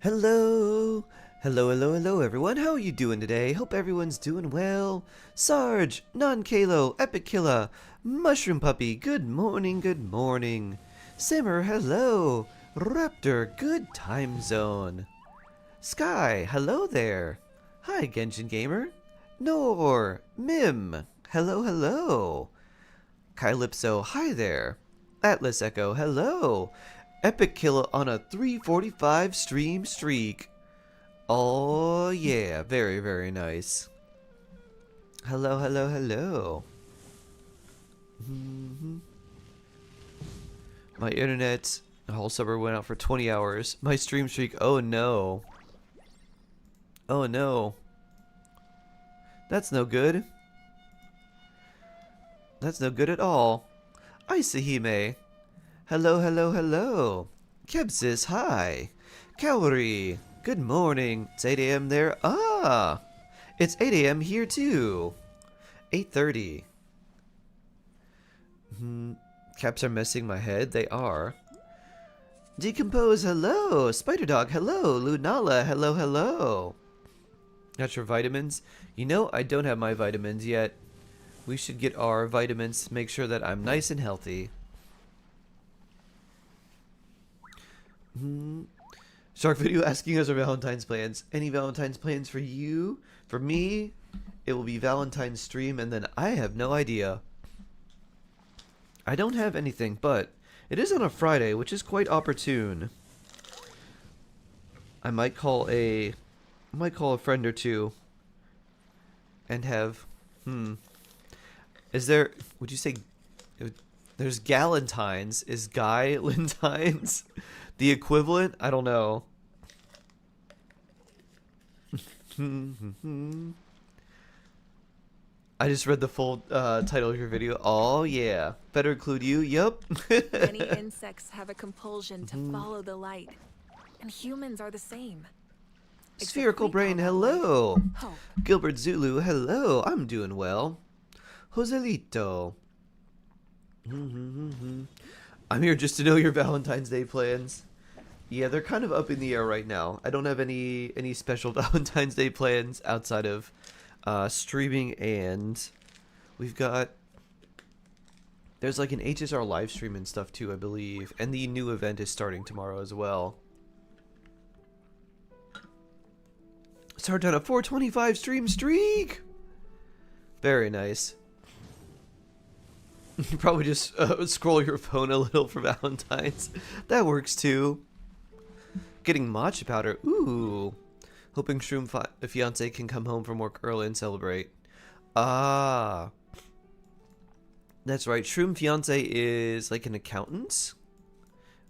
Hello! Hello everyone. How are you doing today? Hope everyone's doing well. Sarge, Non-Kalo, Epic Killa, Mushroom Puppy, good morning, good morning. Simmer, hello. Raptor, good time zone. Sky, hello there. Hi, Genshin Gamer. Nor, Mim, hello. Calypso, hi there. Atlas Echo, hello. Epic Killa on a 345 stream streak. Oh yeah, very nice. Hello. My internet whole summer went out for 20 hours. My stream streak, oh no. Oh no. That's no good. That's no good at all. Isahime. Hello. Kebsis, hi. Calorie, good morning. It's 8 a.m. there. Ah! It's 8 a.m. here too. 8:30. Caps are messing my head. They are. Decompose, hello. Spider Dog, hello. Lunala, hello. Got your vitamins? You know, I don't have my vitamins yet. We should get our vitamins, make sure that I'm nice and healthy. Shark video asking us our Valentine's plans. Any Valentine's plans for you? For me, it will be Valentine's stream, and then I have no idea. I don't have anything, but it is on a Friday, which is quite opportune. I might call a friend or two and have Is there, would you say, there's Galentine's, is Guy Lentines the equivalent? I don't know. I just read the full title of your video. Oh yeah, better include you. Yup. Many insects have a compulsion to follow the light, and humans are the same. Spherical Brain, hello. Gilbert Zulu, hello. I'm doing well. Joselito. I'm here just to know your Valentine's Day plans. Yeah, they're kind of up in the air right now. I don't have any special Valentine's Day plans outside of streaming, and we've got, there's like an HSR live stream and stuff too, I believe, and the new event is starting tomorrow as well. Start on a 425 stream streak. Very nice. You probably just scroll your phone a little for Valentine's. That works too. Getting matcha powder. Ooh. Hoping Shroom Fiance can come home from work early and celebrate. Ah. That's right. Shroom Fiance is like an accountant,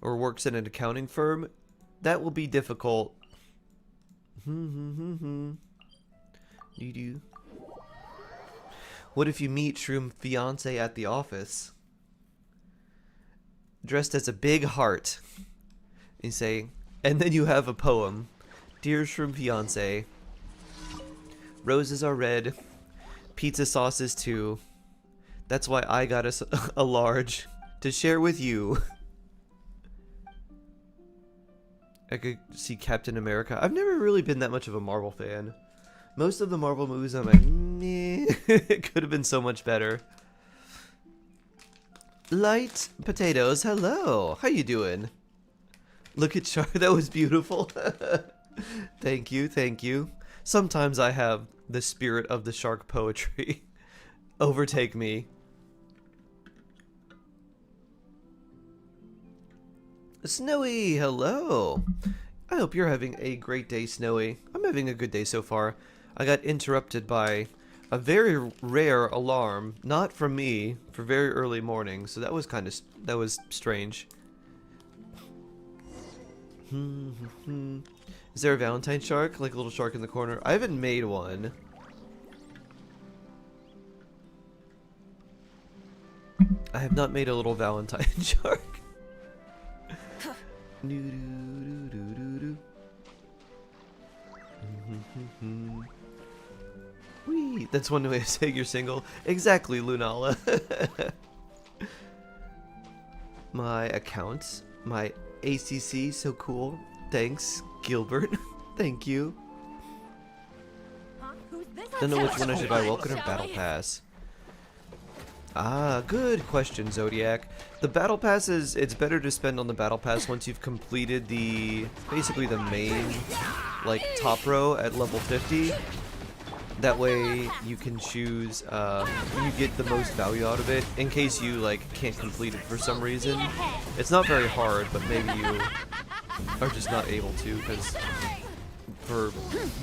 or works in an accounting firm. That will be difficult. What if you meet Shroom Fiance at the office, dressed as a big heart, and you say, and then you have a poem. Dear Shroom Fiance, roses are red, pizza sauce is too. That's why I got us a large to share with you. I could see Captain America. I've never really been that much of a Marvel fan. Most of the Marvel movies I'm like, meh. It could have been so much better. Light Potatoes, hello. How you doing? Look at Shark, that was beautiful. Thank you. Sometimes I have the spirit of the shark poetry overtake me. Snowy, hello. I hope you're having a great day, Snowy. I'm having a good day so far. I got interrupted by a very rare alarm, not from me, for very early morning, so that was that was strange. Is there a Valentine shark? Like a little shark in the corner? I haven't made one. I have not made a little Valentine shark. Wee, that's one way of saying you're single. Exactly, Lunala. My account, my ACC, so cool. Thanks, Gilbert. Thank you. Huh? Who's this? Don't know which one I should buy, Welcome or Battle Pass. Ah, good question, Zodiac. The Battle Pass it's better to spend on the Battle Pass once you've completed basically the main, like, top row at level 50. That way you can choose, you get the most value out of it, in case you, like, can't complete it for some reason. It's not very hard, but maybe you are just not able to, because for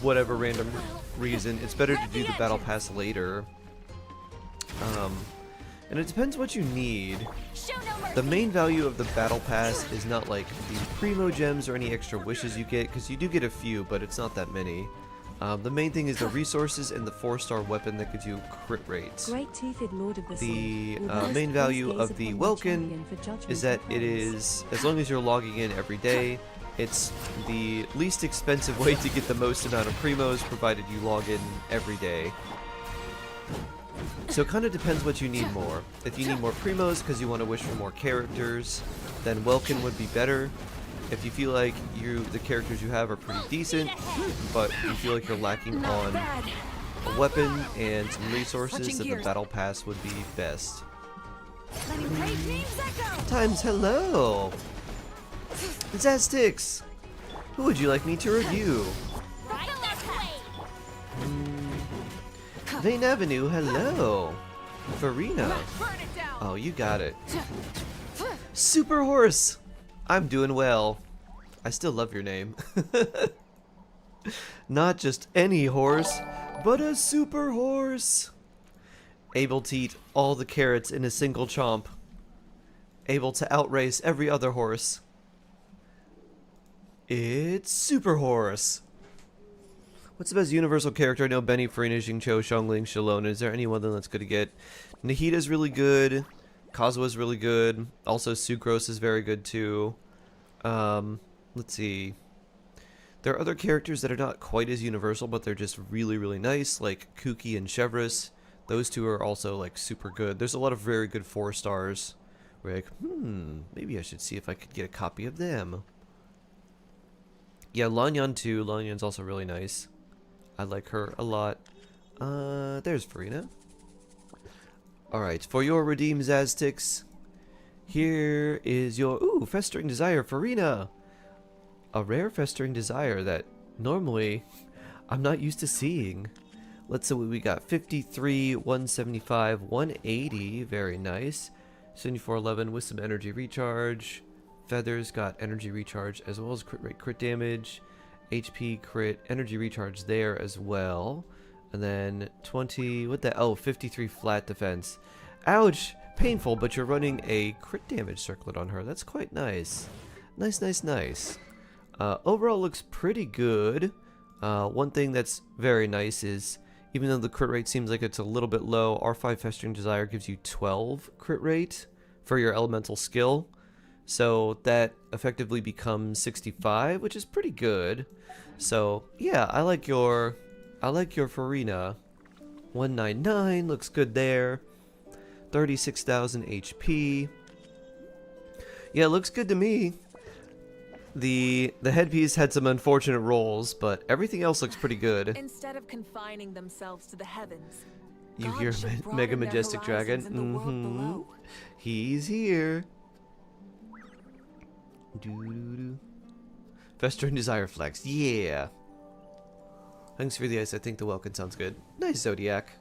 whatever random reason, it's better to do the Battle Pass later. And it depends what you need. The main value of the Battle Pass is not like the Primogems or any extra wishes you get, because you do get a few, but it's not that many. The main thing is the resources and the 4-star weapon that gives you crit rates. Great-toothed Lord of the The main value of the Welkin is that it is, as long as you're logging in every day, it's the least expensive way to get the most amount of Primos, provided you log in every day. So it kind of depends what you need more. If you need more Primos because you want to wish for more characters, then Welkin would be better. If you feel like the characters you have are pretty decent, but you feel like you're lacking on a weapon and some resources, then the Battle Pass would be best. Times hello! Zastix! Who would you like me to review? Vane Avenue, hello! Farina! Oh, you got it. Super Horse! I'm doing well. I still love your name. Not just any horse, but a super horse! Able to eat all the carrots in a single chomp. Able to outrace every other horse. It's Super Horse! What's the best universal character? I know Benny, Farina, Xingqiu, Xiongling, Shalona. Is there any one that's good to get? Nahita's really good. Kazua's really good. Also, Sucrose is very good too. Let's see. There are other characters that are not quite as universal, but they're just really, really nice, like Kuki and Chevrolet. Those two are also like super good. There's a lot of very good 4-stars. We're like, maybe I should see if I could get a copy of them. Yeah, Lanyan too. Lanyan's also really nice. I like her a lot. There's Farina. Alright, for your redeem Zaztix, here is your, Festering Desire, Farina! A rare Festering Desire that normally I'm not used to seeing. Let's see what we got. 53, 175, 180, very nice. 7411 with some energy recharge. Feathers got energy recharge as well as crit rate, crit damage. HP, crit, energy recharge there as well. And then 20, 53 flat defense. Ouch! Painful, but you're running a crit damage circlet on her. That's quite nice. Nice, nice, nice. Overall looks pretty good. One thing that's very nice is, even though the crit rate seems like it's a little bit low, R5 Festering Desire gives you 12 crit rate for your elemental skill. So that effectively becomes 65, which is pretty good. So yeah, I like your Farina. 199 looks good there. 36,000 HP. Yeah, it looks good to me. The headpiece had some unfortunate rolls, but everything else looks pretty good. Instead of confining themselves to the heavens, You God hear should broaden Mega their Majestic Dragon? horizons in the world below. He's here. Doo-doo-doo. Festering Desire Flex. Yeah. Thanks for the ice. I think the Welkin sounds good. Nice, Zodiac.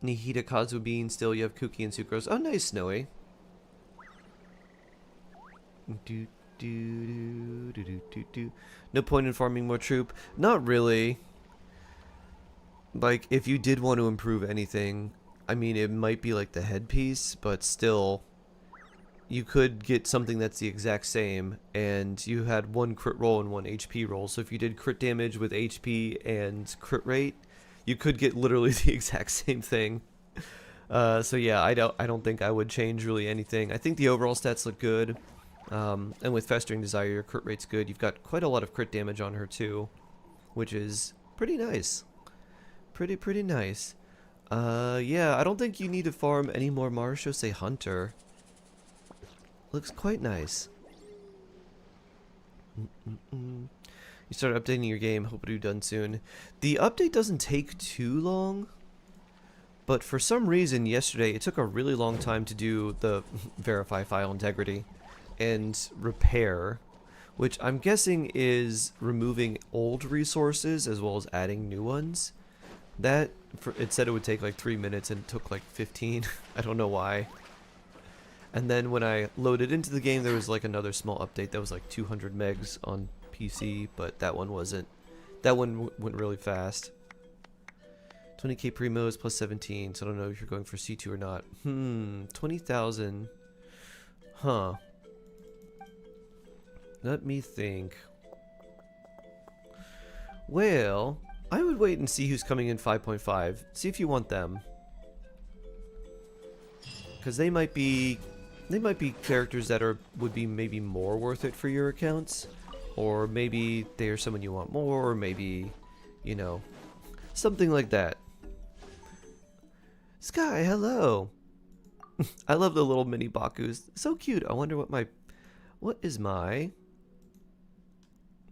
Nihita, Kazu Bean. Still, you have Kuki and Sucrose. Oh, nice, Snowy. No point in farming more troop. Not really. Like, if you did want to improve anything, I mean, it might be like the headpiece, but still, you could get something that's the exact same, and you had one crit roll and one HP roll. So if you did crit damage with HP and crit rate, you could get literally the exact same thing. So yeah, I don't think I would change really anything. I think the overall stats look good. And with Festering Desire, your crit rate's good. You've got quite a lot of crit damage on her too, which is pretty nice. Pretty nice. Yeah, I don't think you need to farm any more Marshosei Hunter. Looks quite nice. You started updating your game. Hope it'll be done soon. The update doesn't take too long, but for some reason yesterday it took a really long time to do the verify file integrity and repair, which I'm guessing is removing old resources as well as adding new ones. It said it would take like 3 minutes and it took like 15. I don't know why. And then when I loaded into the game, there was like another small update that was like 200 megs on PC, but that one wasn't. That one went really fast. 20k primos plus 17, so I don't know if you're going for C2 or not. 20,000. Huh. Let me think. Well, I would wait and see who's coming in 5.5. See if you want them. Because they might be characters that would be maybe more worth it for your accounts. Or maybe they are someone you want more, or maybe, you know, something like that. Sky, hello. I love the little mini Bakus. So cute. I wonder what is my...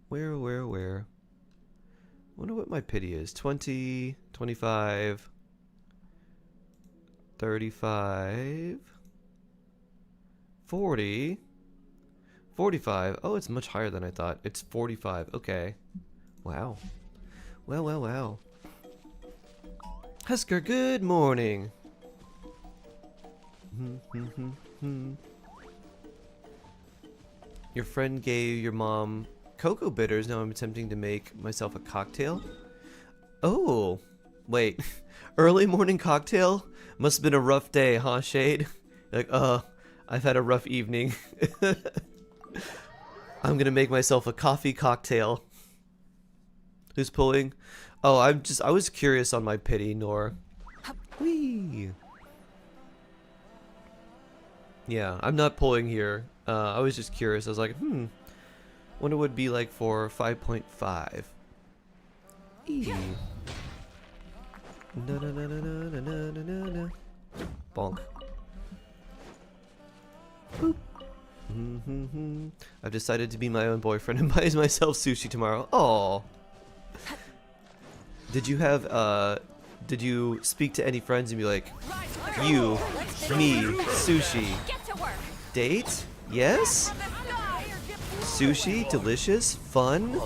Where? I wonder what my pity is. 20, 25, 35, 40, 45. Oh, it's much higher than I thought. It's 45. Okay. Wow. Wow. Husker, good morning. Your friend gave your mom cocoa bitters. Now I'm attempting to make myself a cocktail. Oh, wait. Early morning cocktail? Must have been a rough day, huh, Shade? Like, I've had a rough evening. I'm gonna make myself a coffee cocktail. Who's pulling? Oh, I was curious on my pity, Nor. Whee! Yeah, I'm not pulling here. I was just curious. I was like, wonder what it would be like for 5.5. Eee. No. Bonk. Boop. I've decided to be my own boyfriend and buy myself sushi tomorrow. Oh. Did you speak to any friends and be like, you, me, sushi, date? Yes? Sushi, delicious, fun?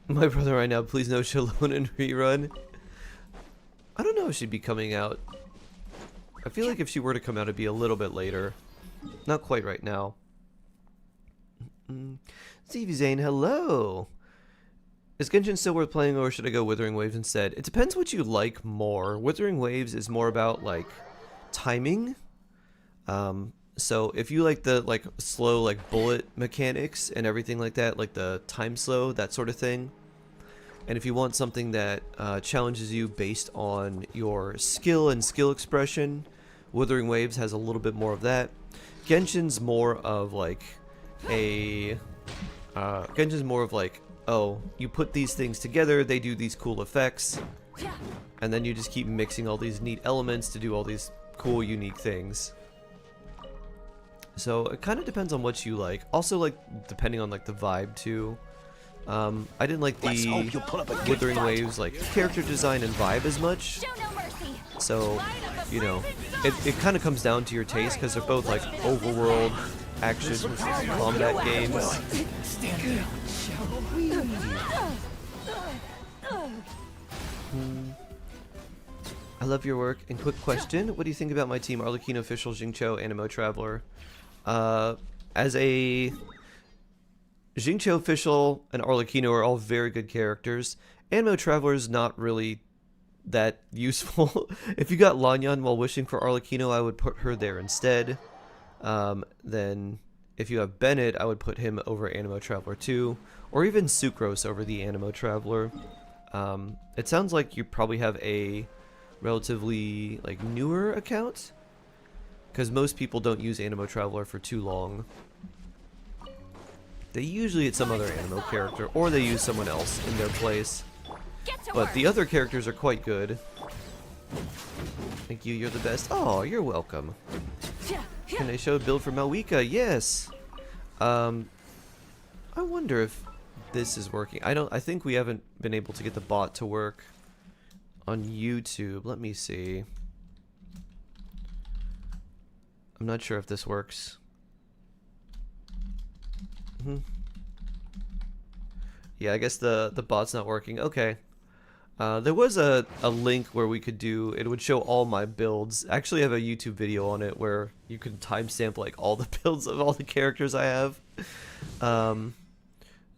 My brother right now, please no Shalom and rerun. I don't know if she'd be coming out. I feel like if she were to come out, it'd be a little bit later. Not quite right now. Stevie Zane, hello. Is Genshin still worth playing, or should I go Withering Waves instead? It depends what you like more. Withering Waves is more about like timing. So if you like the slow bullet mechanics and everything like that, like the time slow, that sort of thing. And if you want something that challenges you based on your skill and skill expression, Withering Waves has a little bit more of that. Genshin's more of like oh, you put these things together, they do these cool effects, and then you just keep mixing all these neat elements to do all these cool, unique things. So it kind of depends on what you like. Also, like, depending on like the vibe too. I didn't like the Withering Waves character design and vibe as much. So, you know, it kind of comes down to your taste, because they're both like overworld action combat games. I love your work. And quick question, what do you think about my team, Arlecchino Official, Jingcho, Animo Traveler? As a Jingcho Official and Arlecchino are all very good characters. Animo Traveler is not really that useful. If you got Lanyan while wishing for Arlecchino, I would put her there instead. Then if you have Bennett, I would put him over Animo Traveler too, or even Sucrose over the Animo Traveler. It sounds like you probably have a relatively newer account, because most people don't use Animo Traveler for too long. They usually hit some other Animo character, or they use someone else in their place. But the other characters are quite good. Thank you, you're the best. Oh, you're welcome. Can I show a build for Malwika? Yes. I wonder if this is working. I think we haven't been able to get the bot to work on YouTube. Let me see. I'm not sure if this works. Yeah, I guess the bot's not working. Okay. There was a link where we could do, it would show all my builds. Actually, I have a YouTube video on it where you can timestamp like all the builds of all the characters I have.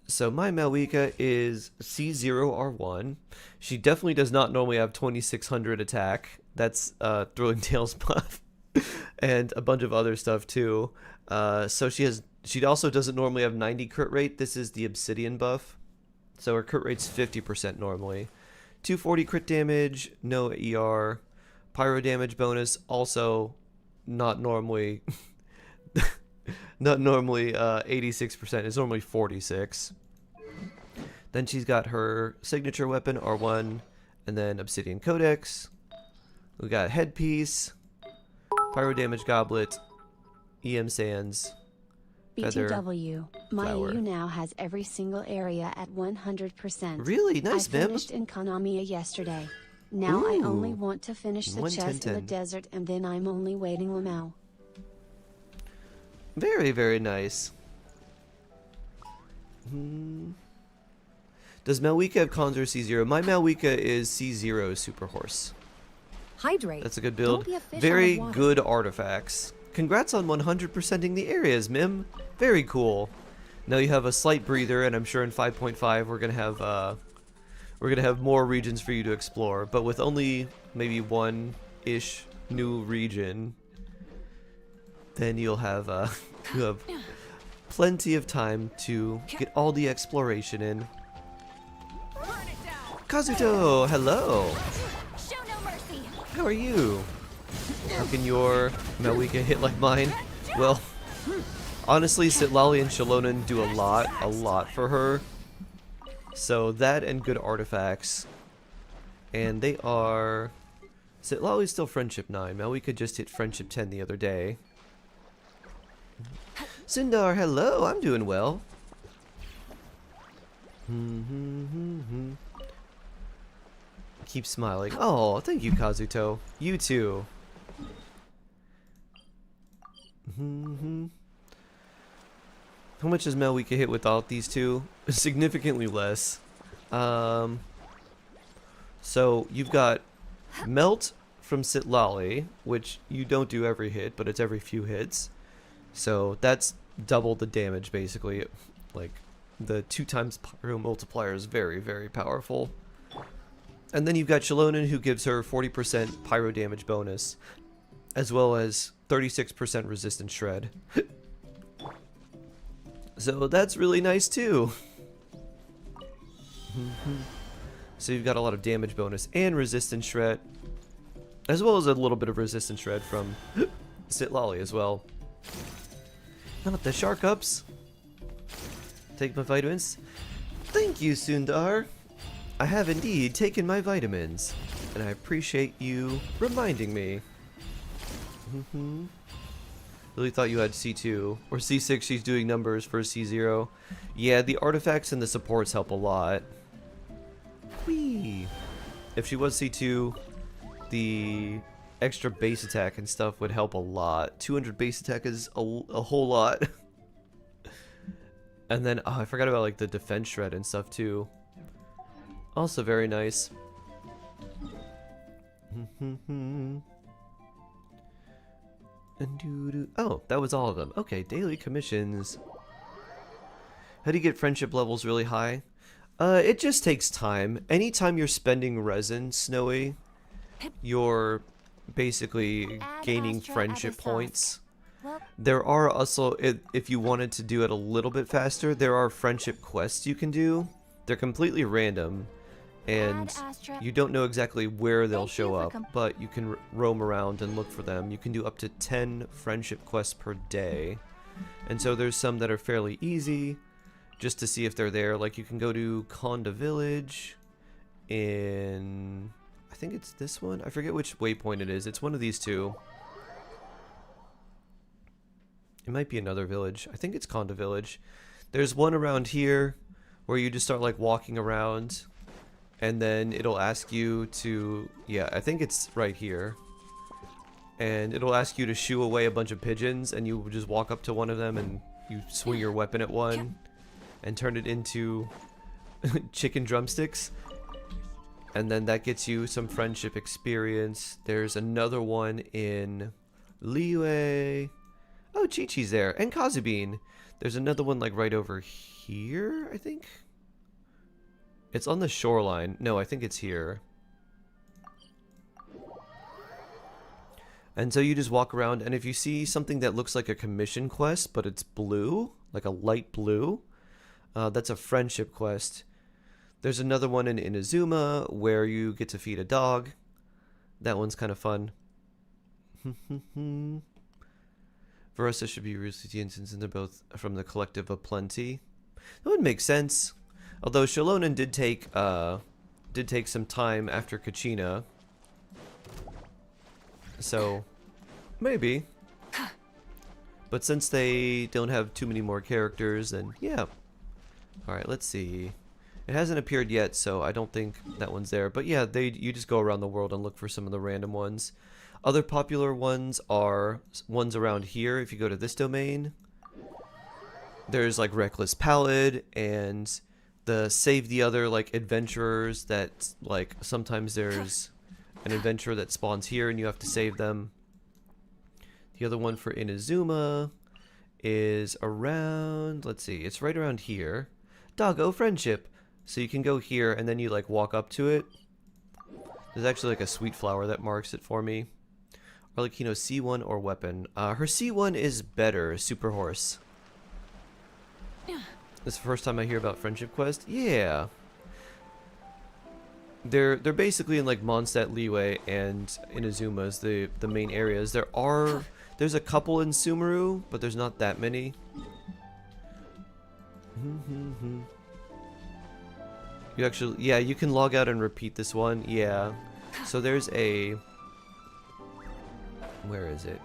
So my Malwika is C0R1. She definitely does not normally have 2600 attack. That's Thrilling Tales buff. And a bunch of other stuff too. So she also doesn't normally have 90 crit rate. This is the Obsidian buff. So her crit rate's 50% normally. 240 crit damage, no ER. Pyro damage bonus, also not normally 86%. It's normally 46. Then she's got her signature weapon, R1, and then Obsidian Codex. We got Headpiece, Pyro damage goblet, EM sands, feather, B2W, my flower. EU now has every single area at 100%. Really? Nice, I Mim. finished in Konamiya yesterday. Now I only Ooh. want to finish the 1, 10, chest in the 10. desert and then I'm only waiting Lamau. Very, very nice. Does Malwika have Conjure C0? My Malwika is C0 Super Horse. Hydrate. That's a good build. Don't be a fish Very out of water. good artifacts. Congrats on 100%ing the areas, Mim. Very cool. Now you have a slight breather, and I'm sure in 5.5 we're gonna have more regions for you to explore. But with only maybe one-ish new region, then you'll have plenty of time to get all the exploration in. Kazuto, hello. Show no mercy. How are you? How can your Malwika hit like mine? Well, honestly, Sitlali and Shalonen do a lot for her. So that and good artifacts. And they are... Sitlali's still Friendship 9. Malwika just hit Friendship 10 the other day. Sundar, hello, I'm doing well. Keep smiling. Oh, thank you, Kazuto. You too. How much does Malwika hit without these two? Significantly less. So you've got Melt from Sitlali, which you don't do every hit, but it's every few hits. So that's double the damage basically. Like the 2 times pyro multiplier is very, very powerful. And then you've got Shalonen, who gives her 40% pyro damage bonus, as well as 36% resistance shred. So that's really nice too. So you've got a lot of damage bonus and resistance shred, as well as a little bit of resistance shred from Sitlali as well. Not the shark ups. Take my vitamins. Thank you, Sundar. I have indeed taken my vitamins, and I appreciate you reminding me. Really thought you had C2 or C6. She's doing numbers for C0. Yeah, the artifacts and the supports help a lot. Whee! If she was C2, the extra base attack and stuff would help a lot. 200 base attack is a whole lot. And then, oh, I forgot about like the defense shred and stuff too. Also very nice. Oh, that was all of them. Okay, daily commissions. How do you get friendship levels really high? It just takes time. Anytime you're spending resin, Snowy, you're basically gaining friendship points. There are also, if you wanted to do it a little bit faster, there are friendship quests you can do. They're completely random, and you don't know exactly where they'll show up, but you can roam around and look for them. You can do up to 10 friendship quests per day, and so there's some that are fairly easy, just to see if they're there. Like you can go to Konda Village in, I think it's this one. I forget which waypoint it is. It's one of these two. It might be another village. I think it's Konda Village. There's one around here where you just start like walking around and then it'll ask you to, yeah, I think it's right here. And it'll ask you to shoo away a bunch of pigeons and you just walk up to one of them and you swing your weapon at one and turn it into chicken drumsticks. And then that gets you some friendship experience. There's another one in Liyue. Oh, Chi-Chi's there. And Kazubin. There's another one like right over here, I think. It's on the shoreline. No, I think it's here. And so you just walk around, and if you see something that looks like a commission quest, but it's blue, like a light blue, that's a friendship quest. There's another one in Inazuma where you get to feed a dog. That one's kind of fun. Versa should be recipients since they're both from the collective of plenty. That would make sense. Although Shalonen did take some time after Kachina. So maybe. But since they don't have too many more characters, then yeah. Alright, let's see. It hasn't appeared yet, so I don't think that one's there. But yeah, you just go around the world and look for some of the random ones. Other popular ones are ones around here. If you go to this domain, there's like Reckless Pallid and the Save the Other like adventurers that like sometimes there's an adventurer that spawns here and you have to save them. The other one for Inazuma is around, let's see, it's right around here. Doggo Friendship. So you can go here and then you like walk up to it. There's actually like a sweet flower that marks it for me. Arlecchino C1 or weapon. Her C1 is better, Super Horse. This is the first time I hear about Friendship Quest. Yeah. They're basically in like Mondstadt, Liyue, and Inazuma is the main areas. There's a couple in Sumeru, but there's not that many. You actually, yeah, you can log out and repeat this one. Yeah. So there's a, where is it?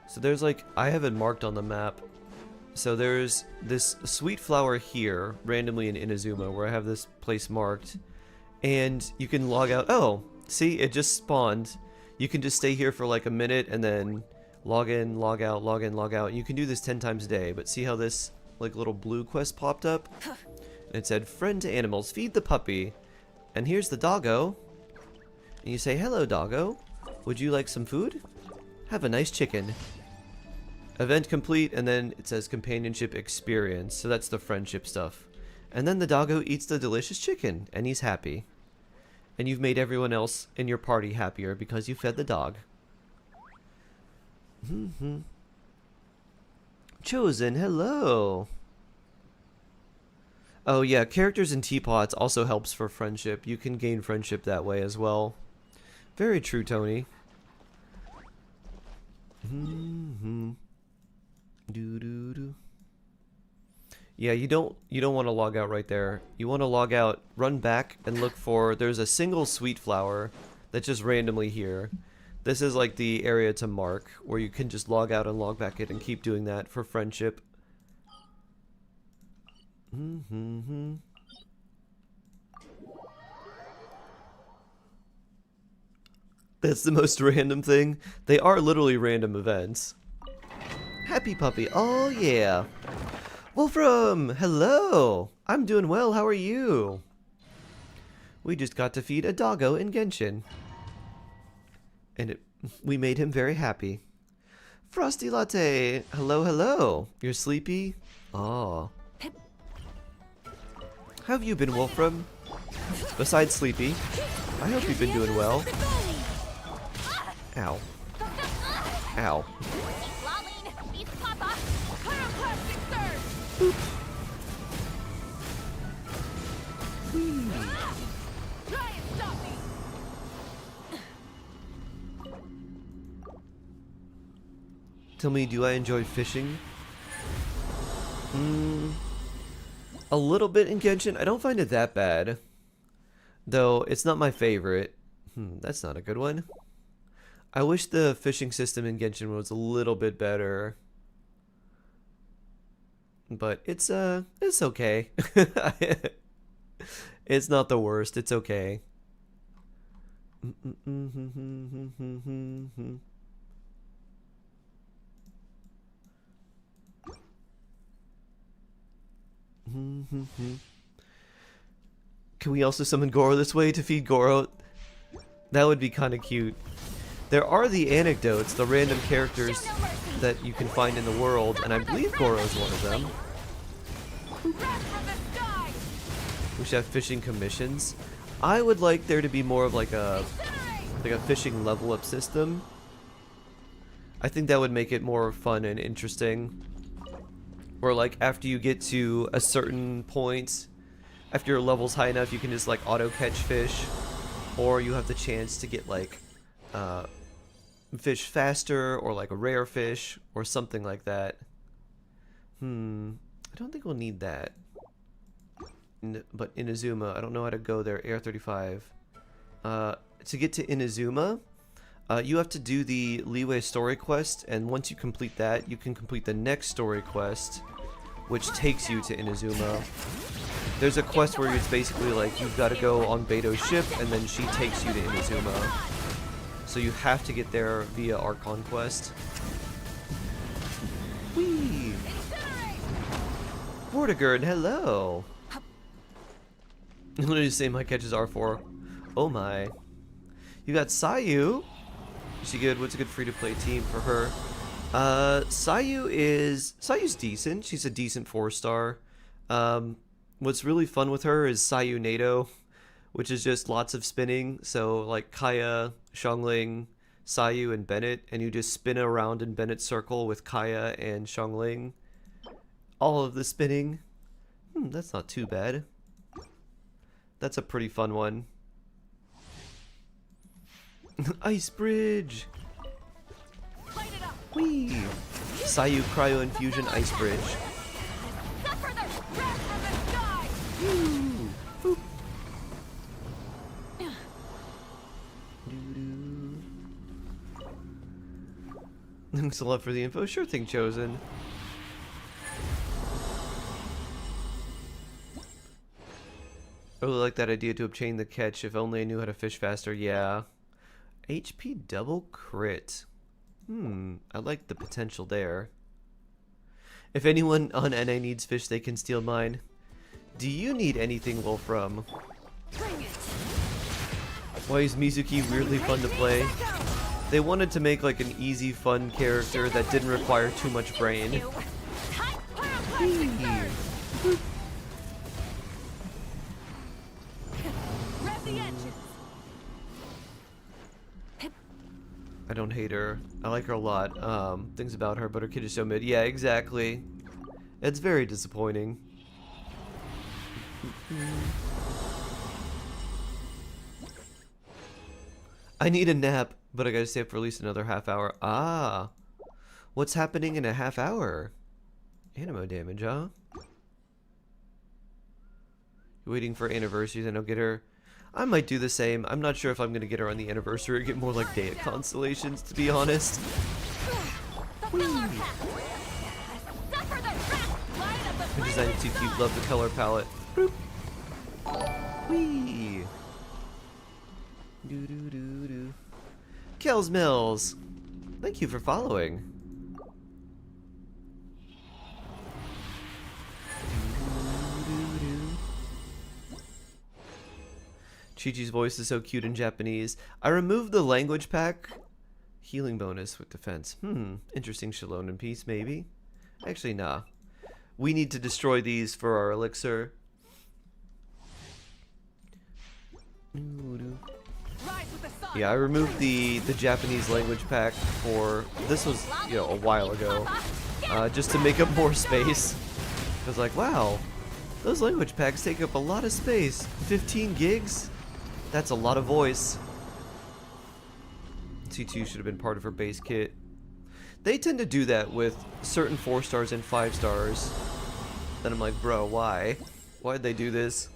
So there's like, I have it marked on the map. So there's this sweet flower here, randomly in Inazuma, where I have this place marked. And you can log out. Oh, see, it just spawned. You can just stay here for like a minute and then log in, log out, log in, log out. You can do this 10 times a day, but see how this like little blue quest popped up? And it said, friend to animals, feed the puppy. And here's the doggo. And you say, hello doggo. Would you like some food? Have a nice chicken. Event complete, and then it says companionship experience. So that's the friendship stuff. And then the doggo eats the delicious chicken, and he's happy. And you've made everyone else in your party happier because you fed the dog. Chosen, hello. Oh yeah, characters in teapots also helps for friendship. You can gain friendship that way as well. Very true, Tony. Yeah, you don't want to log out right there. You want to log out, run back, and look for, there's a single sweet flower that's just randomly here. This is like the area to mark, where you can just log out and log back in and keep doing that for friendship. That's the most random thing. They are literally random events. Happy puppy, oh yeah. Wolfram, hello. I'm doing well, how are you? We just got to feed a doggo in Genshin. And we made him very happy. Frosty Latte, hello, hello. You're sleepy? Oh. How have you been, Wolfram? Besides sleepy, I hope you've been doing well. Ow. Ow. Boop. Tell me, do I enjoy fishing? A little bit in Genshin. I don't find it that bad. Though it's not my favorite. That's not a good one. I wish the fishing system in Genshin was a little bit better. But it's okay. It's not the worst. It's okay. Can we also summon Goro this way to feed Goro? That would be kind of cute. There are the anecdotes, the random characters that you can find in the world, and I believe Goro is one of them. We should have fishing commissions. I would like there to be more of like a fishing level up system. I think that would make it more fun and interesting. Or like after you get to a certain point, after your level's high enough, you can just like auto catch fish, or you have the chance to get like fish faster, or like a rare fish or something like that. I don't think we'll need that. But Inazuma, I don't know how to go there. Air 35. To get to Inazuma, you have to do the Leeway story quest, and once you complete that, you can complete the next story quest, which takes you to Inazuma. There's a quest where it's basically like you've got to go on Beto's ship, and then she takes you to Inazuma. So you have to get there via Archon quest. Whee! Vortigern, hello! I'm literally saying my catches are for. Oh my. You got Sayu. Is she good? What's a good free-to-play team for her? Sayu's decent. She's a decent 4-star. What's really fun with her is Sayu Nato, which is just lots of spinning. So like Kaya, Xiangling, Sayu, and Bennett, and you just spin around in Bennett's circle with Kaya and Xiangling. All of the spinning. That's not too bad. That's a pretty fun one. Ice Bridge! Whee! Sayu Cryo Infusion Ice Bridge. Woo! Boop. Thanks a lot for the info. Sure thing, Chosen. I really like that idea to obtain the catch. If only I knew how to fish faster. Yeah. HP double crit. I like the potential there. If anyone on NA needs fish, they can steal mine. Do you need anything, Wolfram? Why is Mizuki weirdly fun to play? They wanted to make like an easy, fun character that didn't require too much brain. I don't hate her. I like her a lot. Things about her, but her kid is so mid. Yeah, exactly. It's very disappointing. I need a nap, but I gotta stay up for at least another half hour. Ah! What's happening in a half hour? Animo damage, huh? You're waiting for anniversaries and I'll get her. I might do the same. I'm not sure if I'm gonna get her on the anniversary or get more like day constellations, to be honest. Whee! The design is too cute. Love the color palette. Boop. Whee! Doo doo doo doo. Kells Mills, thank you for following. Chi-Chi's voice is so cute in Japanese. I removed the language pack. Healing bonus with defense. Interesting. Shalom and peace, maybe? Actually, nah. We need to destroy these for our elixir. Yeah, I removed the Japanese language pack for... This was, you know, a while ago. Just to make up more space. I was like, wow. Those language packs take up a lot of space. 15 gigs? That's a lot of voice. C2 should have been part of her base kit. They tend to do that with certain 4 stars and 5 stars. Then I'm like, bro, why? Why'd they do this?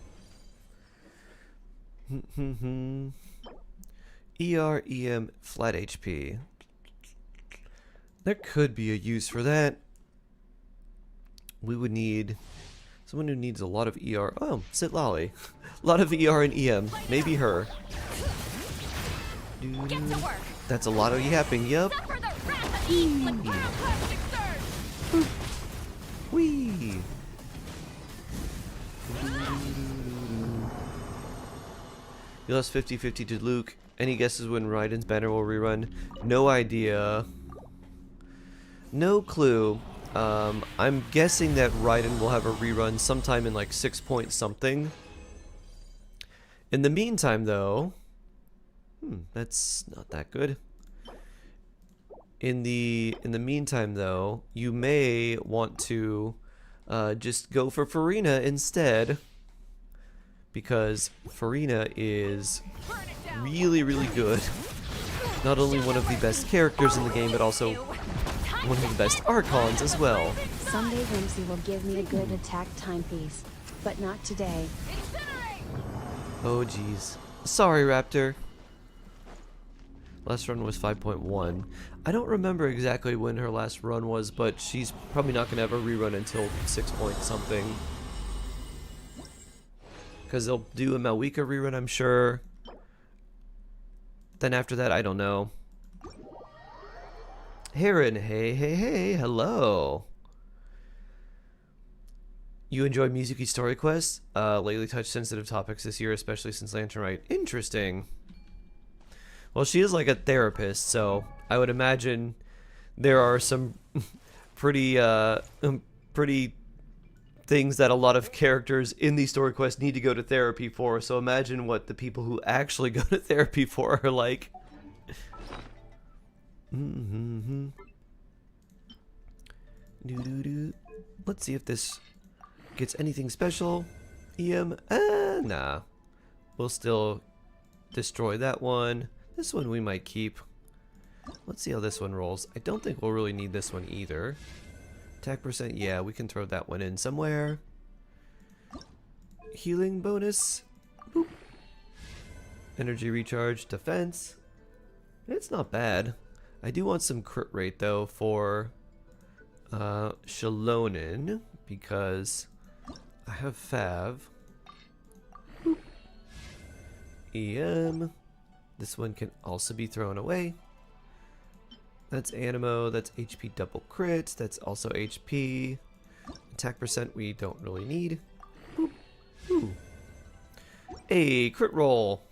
ER, EM, flat HP. There could be a use for that. We would need someone who needs a lot of ER. Oh, Sit Lolly. A lot of ER and EM. Maybe her. Get to work. That's a lot of yapping, yup. Suffer the wrath of Eve with pyroclastic surge. Whee! You lost 50-50 to Luke. Any guesses when Raiden's banner will rerun? No idea. No clue. I'm guessing that Raiden will have a rerun sometime in like 6 point something. In the meantime, though, that's not that good. In the meantime, though, you may want to just go for Farina instead, because Farina is really, really good. Not only one of the best characters in the game, but also one of the best Archons as well. Someday Ramsey will give me a good attack timepiece, but not today. Oh jeez. Sorry, Raptor. Last run was 5.1. I don't remember exactly when her last run was, but she's probably not going to have a rerun until 6 point something. Because they'll do a Malwika rerun, I'm sure. Then after that, I don't know. Heron, hey, hey, hey, hello. You enjoy Mizuki's story quests? Lately touched sensitive topics this year, especially since Lantern Rite. Interesting. Well, she is like a therapist, so I would imagine there are some pretty things that a lot of characters in these story quests need to go to therapy for. So imagine what the people who actually go to therapy for are like. Let's see if this gets anything special. EM, nah. We'll still destroy that one. This one we might keep. Let's see how this one rolls. I don't think we'll really need this one either. Attack percent, yeah, we can throw that one in somewhere. Healing bonus. Boop. Energy recharge, defense. It's not bad. I do want some crit rate though for Shalonin, because I have Fav. Boop. EM. This one can also be thrown away. That's Animo, that's HP double crit, that's also HP. Attack percent we don't really need. Boop. Ooh. A crit roll.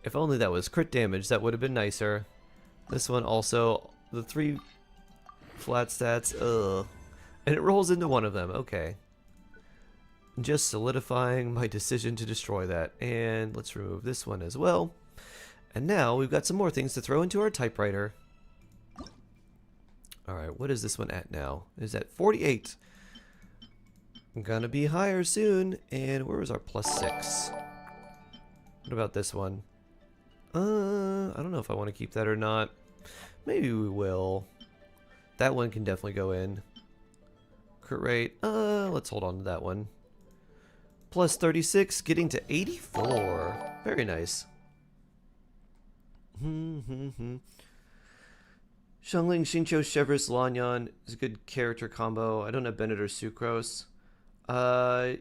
If only that was crit damage, that would have been nicer. This one also, the 3 flat stats, ugh. And it rolls into one of them, okay. Just solidifying my decision to destroy that. And let's remove this one as well. And now we've got some more things to throw into our typewriter. Alright, what is this one at now? It is at 48. I'm gonna be higher soon. And where was our +6? What about this one? I don't know if I want to keep that or not. Maybe we will. That one can definitely go in. Crit rate, let's hold on to that one. +36, getting to 84. Very nice. Xiangling, Shincho, Chevrolet, Lanyan is a good character combo. I don't have Bennett or Sucrose.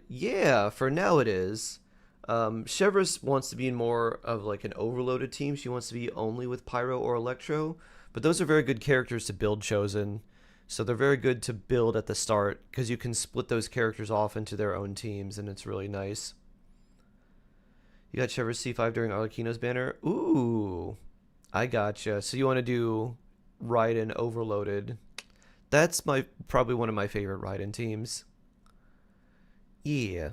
Yeah, for now it is. Chevrolet wants to be in more of like an overloaded team. She wants to be only with Pyro or Electro. But those are very good characters to build Chosen. So they're very good to build at the start, because you can split those characters off into their own teams, and it's really nice. You got Chevrolet C5 during Arlecchino's banner? Ooh, I gotcha. So you want to do Raiden Overloaded. That's probably one of my favorite Raiden teams. Yeah.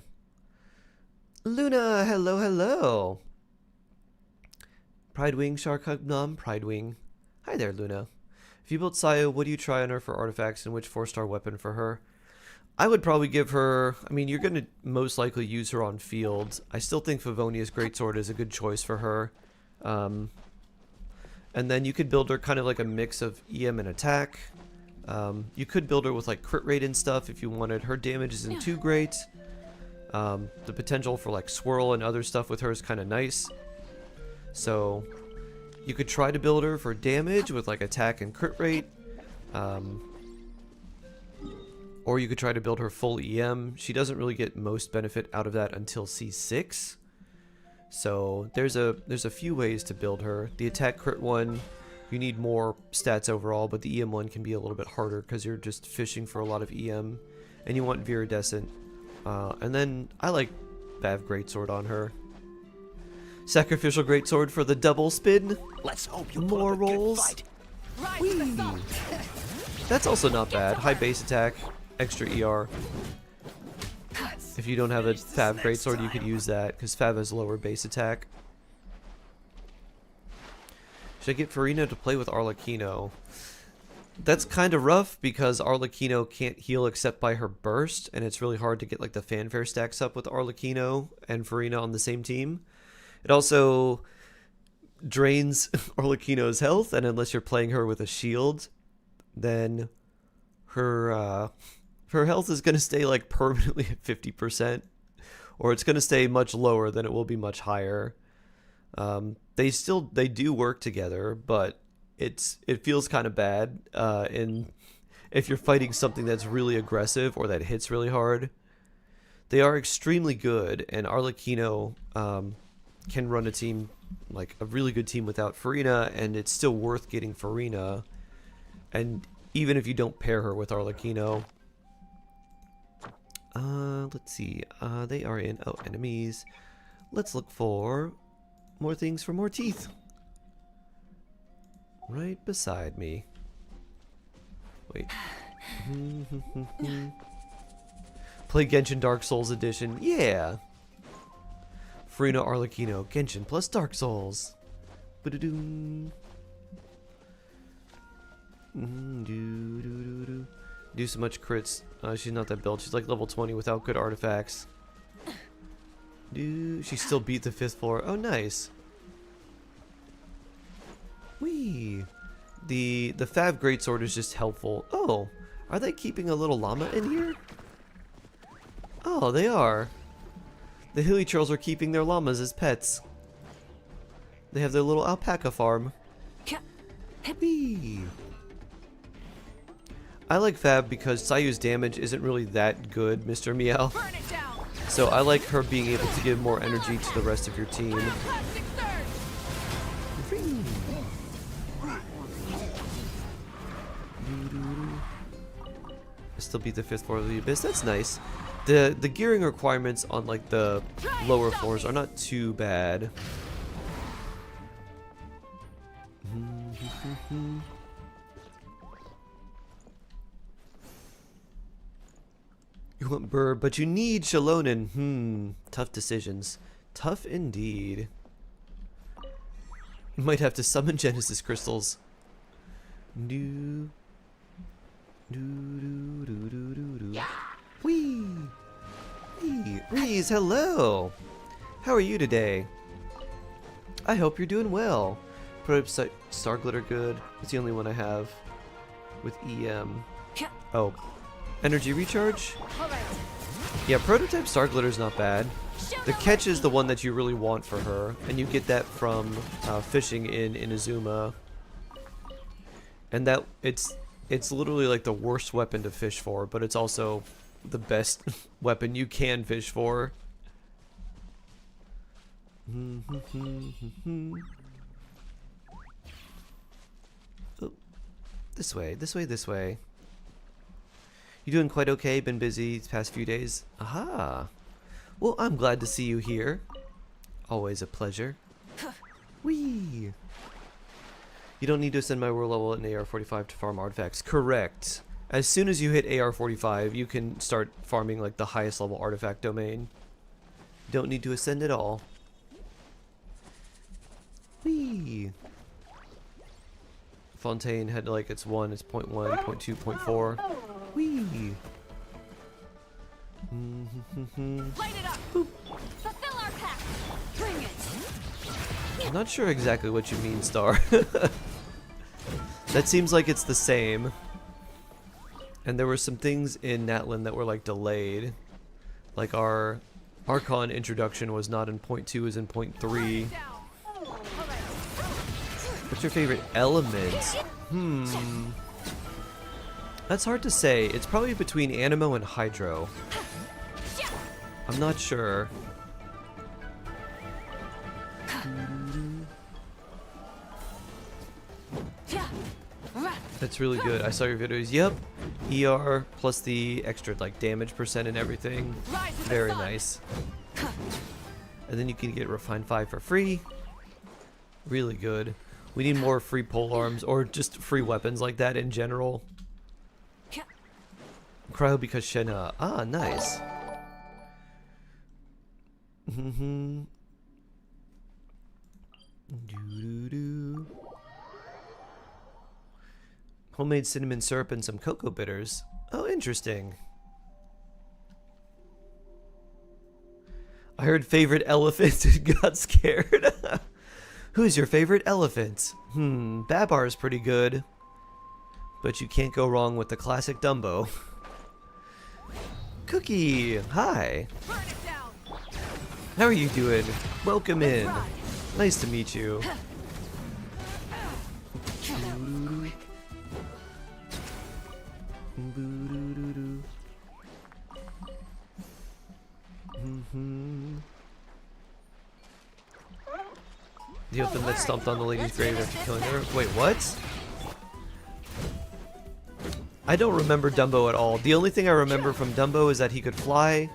Luna, hello, hello. Pridewing, Shark Hug Nom, Pridewing. Hi there, Luna. If you built Sayo, what do you try on her for artifacts, and which 4-star weapon for her? I would probably give her, I mean, you're going to most likely use her on field. I still think Favonia's Greatsword is a good choice for her. And then you could build her kind of like a mix of EM and attack. You could build her with like crit rate and stuff if you wanted. Her damage isn't too great. The potential for like swirl and other stuff with her is kind of nice. So you could try to build her for damage with like attack and crit rate. Or you could try to build her full EM. She doesn't really get most benefit out of that until C6. So there's a few ways to build her. The attack crit one, you need more stats overall, but the EM one can be a little bit harder because you're just fishing for a lot of EM. And you want Viridescent. And then I like Vav Greatsword on her. Sacrificial Greatsword for the double spin. Let's hope you More put up a good rolls. fight. Whee! That's also not bad. High base attack, extra ER. If you don't have a Fav Greatsword, you could use that, because Fav has lower base attack. Should I get Farina to play with Arlecchino? That's kind of rough, because Arlecchino can't heal except by her burst, and it's really hard to get like the fanfare stacks up with Arlecchino and Farina on the same team. It also drains Arlecchino's health, and unless you're playing her with a shield, then her health is going to stay like permanently at 50%, or it's going to stay much lower than it will be much higher. They do work together, but it feels kind of bad if you're fighting something that's really aggressive or that hits really hard. They are extremely good, and Arlecchino can run a team, like a really good team without Farina, and it's still worth getting Farina. And even if you don't pair her with Arlecchino. Let's see. They are in enemies. Let's look for more things for more teeth. Right beside me. Wait. Play Genshin Dark Souls Edition. Yeah. Farina Arlecchino, Genshin plus Dark Souls. Ba-da-doom. Do so much crits. She's not that built. She's like level 20 without good artifacts. She still beat the 5th floor. Oh, nice. Whee. The Fav Greatsword is just helpful. Oh, are they keeping a little llama in here? Oh, they are. The Hilly Churls are keeping their llamas as pets. They have their little alpaca farm. Whee. I like Fab because Sayu's damage isn't really that good, Mr. Meow. So I like her being able to give more energy to the rest of your team. Still beat the 5th floor of the Abyss. That's nice. The gearing requirements on like the lower floors are not too bad. You want Burr, but you need Shalonen. Tough decisions. Tough indeed. You might have to summon Genesis crystals. Do. Whee! Whee! Reese, hello! How are you today? I hope you're doing well. Prototype Star Glitter good. It's the only one I have with EM. Oh. Energy recharge? Yeah, Prototype Star Glitter is not bad. The catch is the one that you really want for her, and you get that from fishing in Inazuma. And that it's literally like the worst weapon to fish for, but it's also the best weapon you can fish for. Oh, this way, this way, this way. You doing quite okay? Been busy these past few days? Aha! Well, I'm glad to see you here. Always a pleasure. Whee! You don't need to ascend my world level in AR-45 to farm artifacts. Correct. As soon as you hit AR-45, you can start farming like the highest level artifact domain. Don't need to ascend at all. Whee! Fontaine had like its 1, its 0.1, 0.2, 0.4. Whee! Light it up. Fulfill our pact. Bring it. I'm not sure exactly what you mean, Star. That seems like it's the same. And there were some things in Natlin that were like delayed. Like our Archon introduction was not in point 2, is in point 3. What's your favorite element? That's hard to say. It's probably between Anemo and Hydro. I'm not sure. That's really good. I saw your videos. Yep. ER plus the extra like damage percent and everything. Very nice. And then you can get Refine 5 for free. Really good. We need more free pole arms or just free weapons like that in general. Cryo because Shenna. Ah, nice. Doo-doo-doo. Homemade cinnamon syrup and some cocoa bitters. Oh, interesting. I heard favorite elephant and got scared. Who's your favorite elephant? Babar is pretty good. But you can't go wrong with the classic Dumbo. Cookie, hi. How are you doing? Welcome in. Nice to meet you. The open that stomped on the lady's grave after killing her. Wait, what? I don't remember Dumbo at all. The only thing I remember from Dumbo is that he could fly,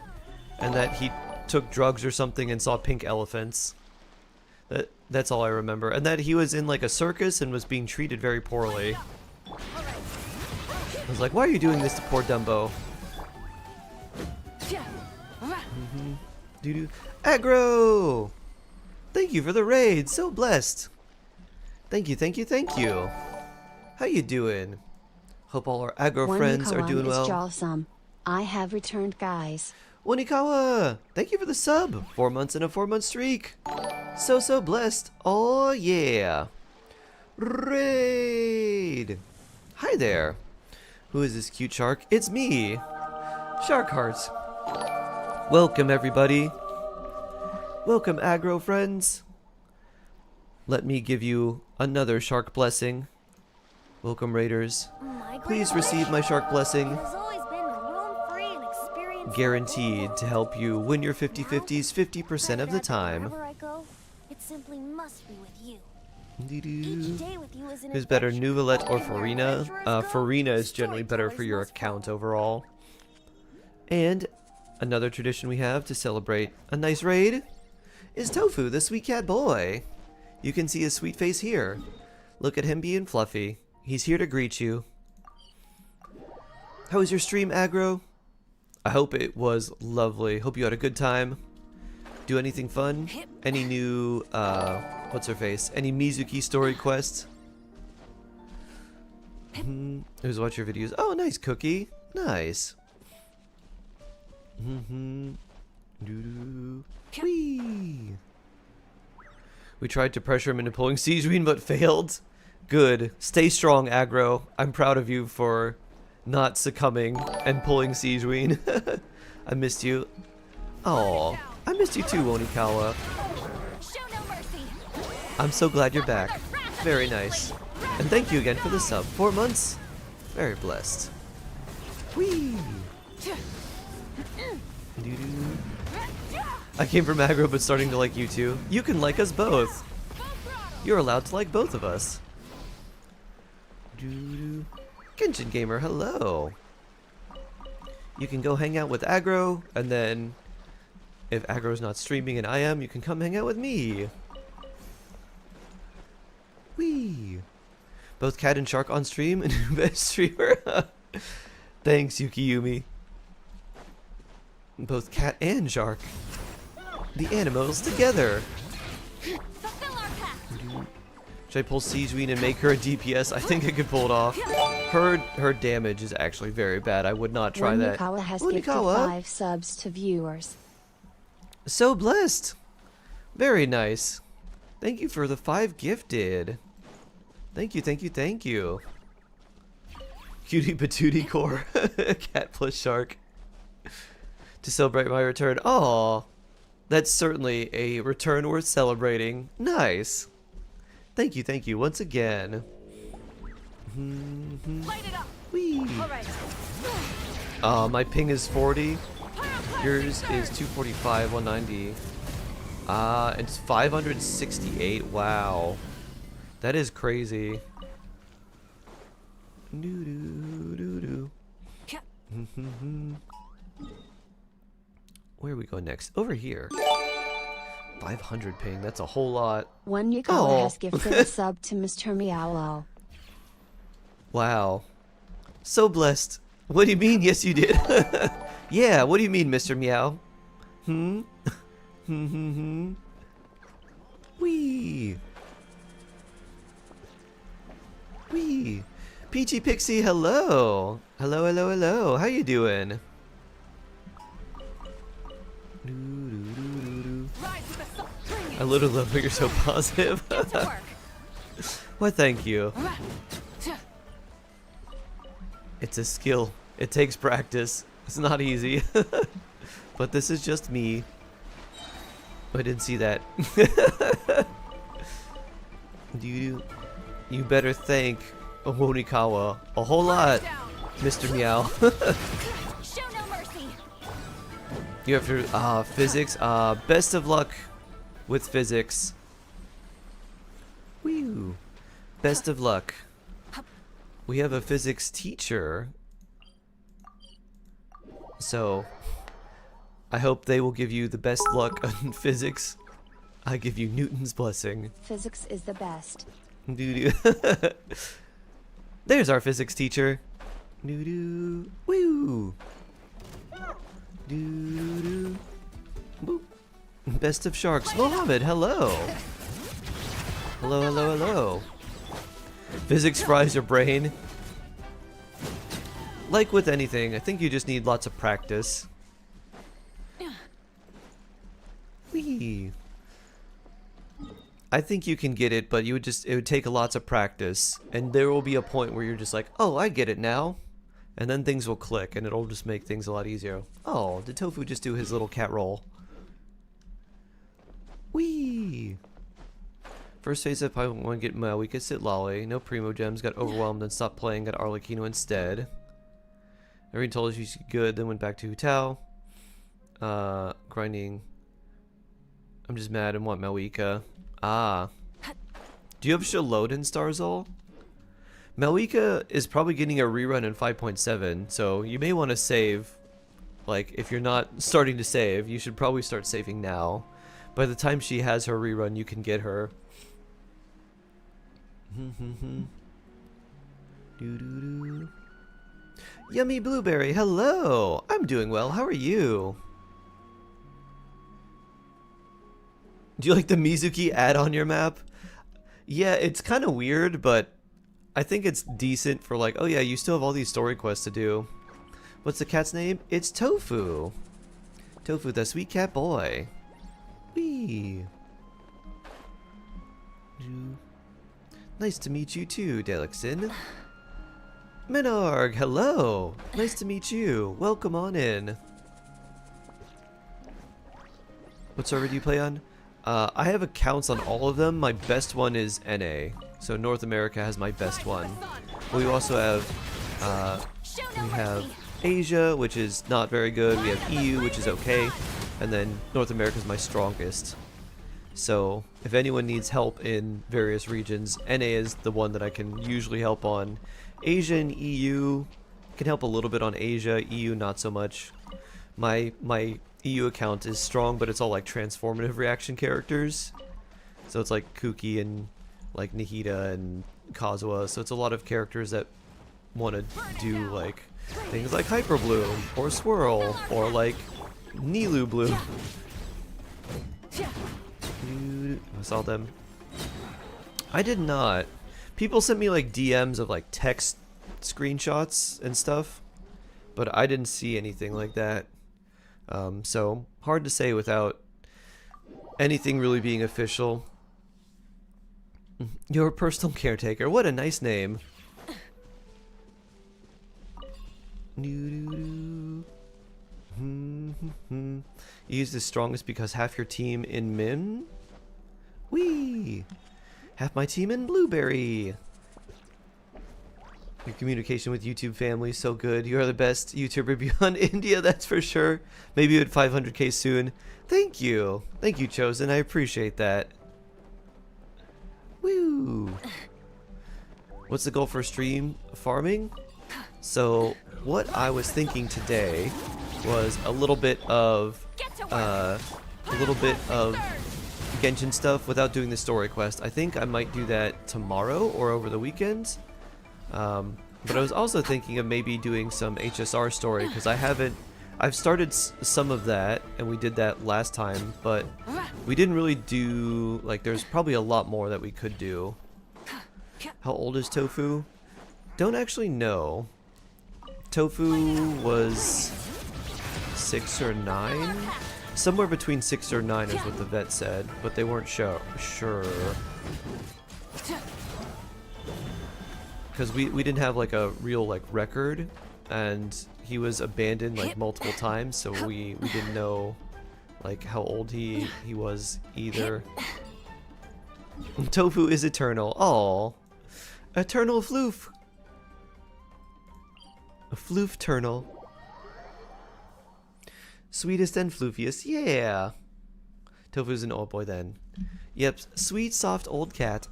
and that he took drugs or something and saw pink elephants. That's all I remember. And that he was in like a circus and was being treated very poorly. I was like, why are you doing this to poor Dumbo? Doo-doo. Aggro! Thank you for the raid. So blessed. Thank you, thank you, thank you. How you doing? Hope all our aggro friends are doing well. Jawsome. I have returned, guys. Wanikawa! Thank you for the sub. 4 months in a 4-month streak. So blessed. Oh yeah. Raid. Hi there. Who is this cute shark? It's me. Shark Hearts. Welcome everybody. Welcome aggro friends. Let me give you another shark blessing. Welcome raiders. Please receive my shark blessing. Guaranteed to help you win your 50/50s 50% of the time. It simply must be with you. Who's better, Nuvalet or Farina? Farina is generally better for your account overall. And another tradition we have to celebrate a nice raid is Tofu, the sweet cat boy. You can see his sweet face here. Look at him being fluffy. He's here to greet you. How was your stream, aggro? I hope it was lovely. Hope you had a good time. Do anything fun? Any new, what's her face? Any Mizuki story quests? Who's watch your videos? Oh, nice, Cookie. Nice. Whee! We tried to pressure him into pulling Siegeween, but failed. Good. Stay strong, aggro. I'm proud of you for not succumbing and pulling Siegeween. I missed you. Oh, I missed you too, Onikawa. I'm so glad you're back. Very nice. And thank you again for the sub. 4 months. Very blessed. Whee! I came from aggro, but starting to like you too. You can like us both. You're allowed to like both of us. Genshin Gamer, hello. You can go hang out with aggro, and then if aggro's not streaming and I am, you can come hang out with me. Whee! Both cat and shark on stream and best streamer. Thanks, Yukiyumi. Both cat and shark. The animals together. Should I pull Siegeween and make her a DPS? I think I could pull it off. Her damage is actually very bad. I would not try that. Wanikawa has gifted 5 subs to viewers. So blessed. Very nice. Thank you for the 5 gifted. Thank you, thank you, thank you. Cutie patootie core. Cat plus shark. To celebrate my return. Aw. That's certainly a return worth celebrating. Nice. Thank you once again. Light it up. Whee. All right. My ping is 40. Yours is 245, 190. It's 568. Wow. That is crazy. Doo doo doo doo. Where are we going next? Over here. 500 ping. That's a whole lot. One Yukala Oh. has gifted a sub to Mr. Meow. Wow. So blessed. What do you mean? Yes, you did. Yeah, what do you mean, Mr. Meow? Wee. Wee. Peachy Pixie, hello. Hello. How you doing? Rise with the sun. Bring it. I literally love how you're so positive. Get to work. Why, thank you. It's a skill. It takes practice. It's not easy. But this is just me. I didn't see that. You better thank Ohonikawa a whole lot, Down. Mr. Meow. Show no mercy. You have to, physics. Best of luck with physics. Woo. Best of luck. We have a physics teacher. So, I hope they will give you the best luck on physics. I give you Newton's blessing. Physics is the best. Doo-doo. There's our physics teacher. Doo-doo. Woo. Doo-doo. Boop. Best of sharks. Mohammed, hello. Hello. Physics fries your brain. Like with anything, I think you just need lots of practice. Whee. I think you can get it, but it would take lots of practice, and there will be a point where you're just like, oh, I get it now, and then things will click, and it'll just make things a lot easier. Oh, did Tofu just do his little cat roll? Whee! First phase of Pilot 1, get Maui, could sit Lolly, no Primogems, got overwhelmed and stopped playing, got Arlecchino instead. Everyone told us she's good, then went back to Hutao. Grinding. I'm just mad and want Mauika. Ah. Do you have Shalodin, Starzol? Mauika is probably getting a rerun in 5.7, so you may want to save. Like, if you're not starting to save, you should probably start saving now. By the time she has her rerun, you can get her. Doo-doo-doo. Yummy Blueberry, hello! I'm doing well, how are you? Do you like the Mizuki ad on your map? Yeah, it's kind of weird, but I think it's decent for like, oh yeah, you still have all these story quests to do. What's the cat's name? It's Tofu. Tofu, the sweet cat boy. Whee! Nice to meet you too, Delixin. Menarg, hello! Nice to meet you. Welcome on in. What server do you play on? I have accounts on all of them. My best one is NA. So North America has my best one. But we also have, we have Asia, which is not very good. We have EU, which is okay. And then North America is my strongest. So if anyone needs help in various regions, NA is the one that I can usually help on. Asia and EU can help a little bit on Asia, EU not so much. My EU account is strong, but it's all like transformative reaction characters. So it's like Kuki and like Nihida and Kazuha. So it's a lot of characters that want to do like things like Hyper Bloom or Swirl or like Nilu Bloom. I saw them. I did not. People sent me like DMs of like text screenshots and stuff, but I didn't see anything like that. So hard to say without anything really being official. Your personal caretaker. What a nice name. You use the strongest because half your team in Min? Whee! Half my team in Blueberry! Your communication with YouTube family is so good. You are the best YouTuber beyond India, that's for sure. Maybe you hit 500k soon. Thank you. Thank you, Chosen. I appreciate that. Woo! What's the goal for stream? Farming? So, what I was thinking today was a little bit of Genshin stuff without doing the story quest. I think I might do that tomorrow or over the weekend. But I was also thinking of maybe doing some HSR story because I've started some of that and we did that last time, but we didn't really do, like, there's probably a lot more that we could do. How old is Tofu? Don't actually know. Tofu was 6 or 9? Somewhere between 6 or 9 is what the vet said, but they weren't sure. Because we didn't have like a real like record, and he was abandoned like multiple times, so we didn't know like how old he was either. Tofu is eternal. Aww. Eternal floof. A floof-ternal. Sweetest and floofiest, yeah. Tofu's an old boy then. Yep, sweet, soft old cat.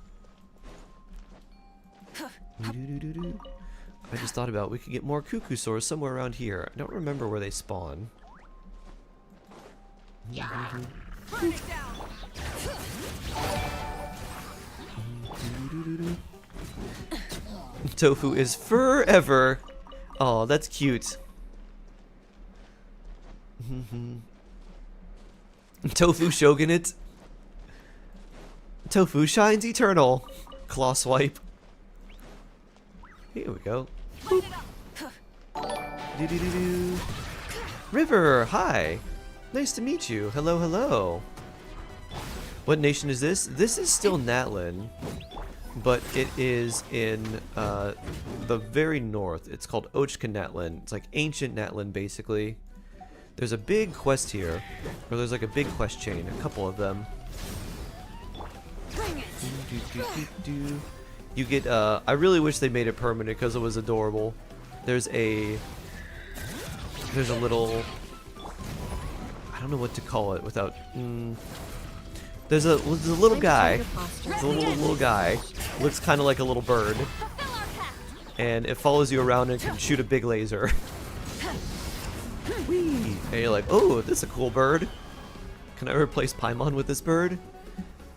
I just thought about we could get more cuckoo sores somewhere around here. I don't remember where they spawn. Tofu is forever. Oh, that's cute. Tofu Shogunate. Tofu shines eternal. Claw swipe. Here we go. Do-do-do-do. River, hi. Nice to meet you. Hello, hello. What nation is this? This is still Natlin, but it is in the very north. It's called Ochka Natlin. It's like ancient Natlin, basically. There's a big quest here, or there's like a big quest chain, a couple of them. You get, I really wish they made it permanent because it was adorable. There's a little, I don't know what to call it without, there's a little guy, there's a little guy, looks kind of like a little bird, and it follows you around and can shoot a big laser. Whee! And you're like, oh, this is a cool bird. Can I replace Paimon with this bird?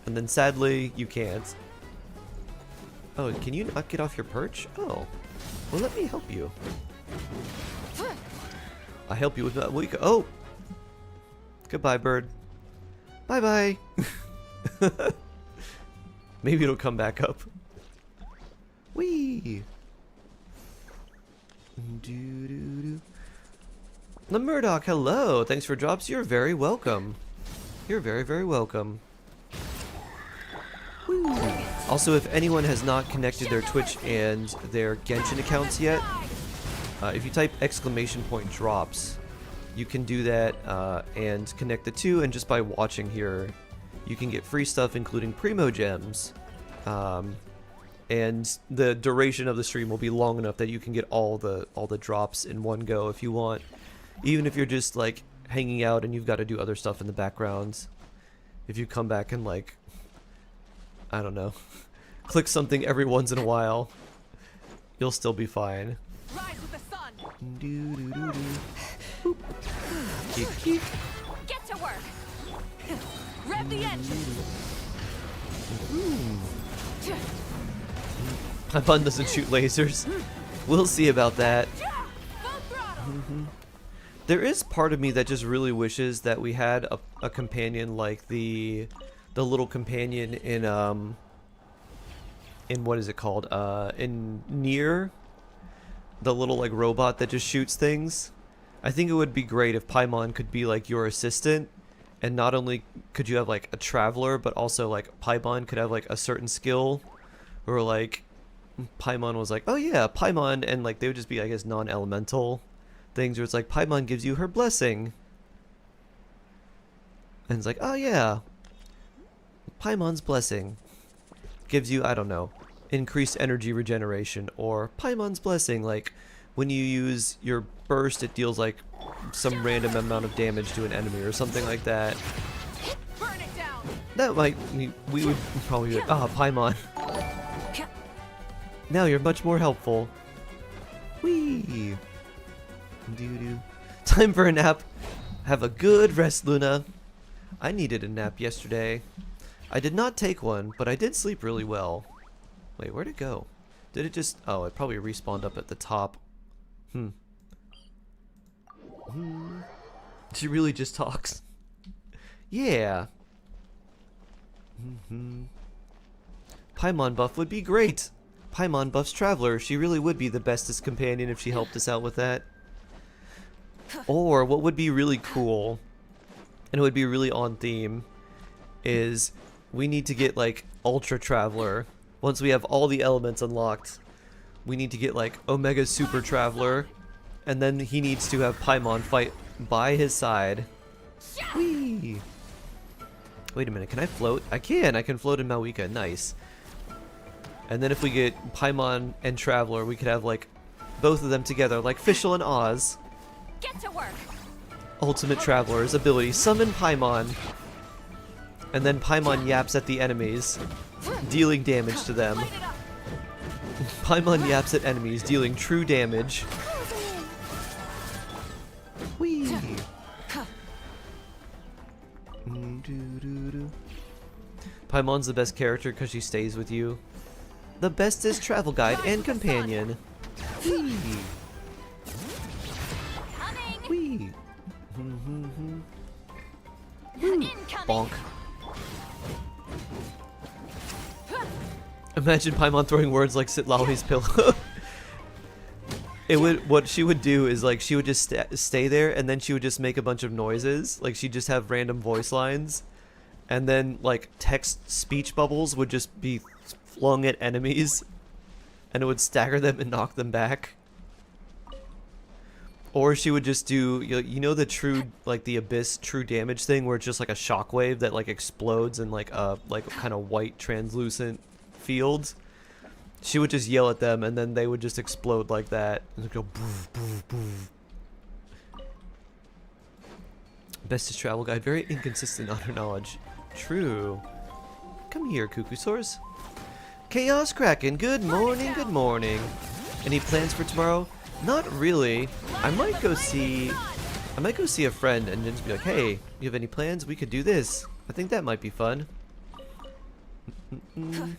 And then sadly, you can't. Oh, can you not get off your perch? Oh, well, let me help you. I help you with that. Oh, goodbye, bird. Bye bye. Maybe it'll come back up. Whee! The Murdoch, hello. Thanks for drops. You're very welcome. You're very, very welcome. Woo. Also, if anyone has not connected their Twitch and their Genshin accounts yet, if you type !drops, you can do that and connect the two, and just by watching here, you can get free stuff, including Primogems. And the duration of the stream will be long enough that you can get all the drops in one go if you want. Even if you're just like hanging out and you've got to do other stuff in the background. If you come back and like, I don't know, click something every once in a while, you'll still be fine. Rise with the sun. Get to work. Rev the engine. My bun doesn't shoot lasers. We'll see about that. Full throttle. There is part of me that just really wishes that we had a companion like the little companion in what is it called? In Nier, the little like robot that just shoots things. I think it would be great if Paimon could be like your assistant, and not only could you have like a traveler, but also like Paimon could have like a certain skill, or like Paimon was like, oh yeah, Paimon, and like they would just be, I guess, non-elemental things where it's like Paimon gives you her blessing. And it's like, oh yeah, Paimon's Blessing gives you, I don't know, increased energy regeneration. Or Paimon's Blessing, like, when you use your burst, it deals like some random amount of damage to an enemy or something like that. Burn it down. That might, we would probably be like, ah, Paimon. Now you're much more helpful. Whee! Doo-doo. Time for a nap. Have a good rest, Luna. I needed a nap yesterday. I did not take one, but I did sleep really well. Wait, where'd it go? Did it just... Oh, it probably respawned up at the top. She really just talks. Yeah. Paimon buff would be great. Paimon buffs Traveler. She really would be the bestest companion if she helped us out with that. Or what would be really cool, and it would be really on theme, is we need to get like Ultra Traveler. Once we have all the elements unlocked, we need to get like Omega Super Traveler, and then he needs to have Paimon fight by his side. Whee! Wait a minute, can I float? I can float in Mawika, nice. And then if we get Paimon and Traveler, we could have like both of them together, like Fischl and Oz. Get to work. Ultimate Traveler's ability, summon Paimon. And then Paimon yaps at the enemies, dealing damage to them. Paimon yaps at enemies, dealing true damage. Whee! Paimon's the best character because she stays with you. The bestest travel guide and companion. Whee! Coming. Whee! Incoming. Bonk. Imagine Paimon throwing words like Sitlali's pillow. What she would do is like she would just stay there, and then she would just make a bunch of noises. Like she'd just have random voice lines, and then like text speech bubbles would just be flung at enemies, and it would stagger them and knock them back. Or she would just do, you know, the true, like the Abyss true damage thing, where it's just like a shockwave that like explodes in like a kind of white translucent field. She would just yell at them, and then they would just explode like that, and it'd go boof, boof, boof. Bestest travel guide, very inconsistent on her knowledge. True. Come here, Cuckoo Source. Chaos Kraken, good morning, good morning. Any plans for tomorrow? Not really. I might go see a friend and just be like, hey, you have any plans? We could do this. I think that might be fun. And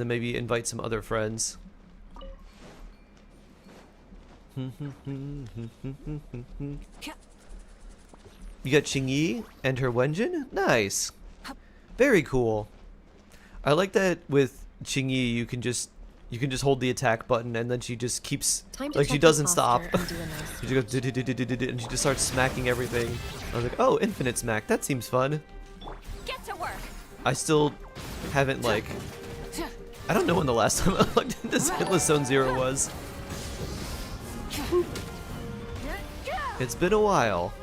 then maybe invite some other friends. You got Qingyi and her Wenjin? Nice. Very cool. I like that with Qingyi you can just hold the attack button, and then she just keeps, like, she doesn't stop. She just goes and she just starts smacking everything. I was like, oh, infinite smack, that seems fun. Get to work. I still haven't, like, I don't know when the last time I looked into Endless Zone Zero was. It's been a while.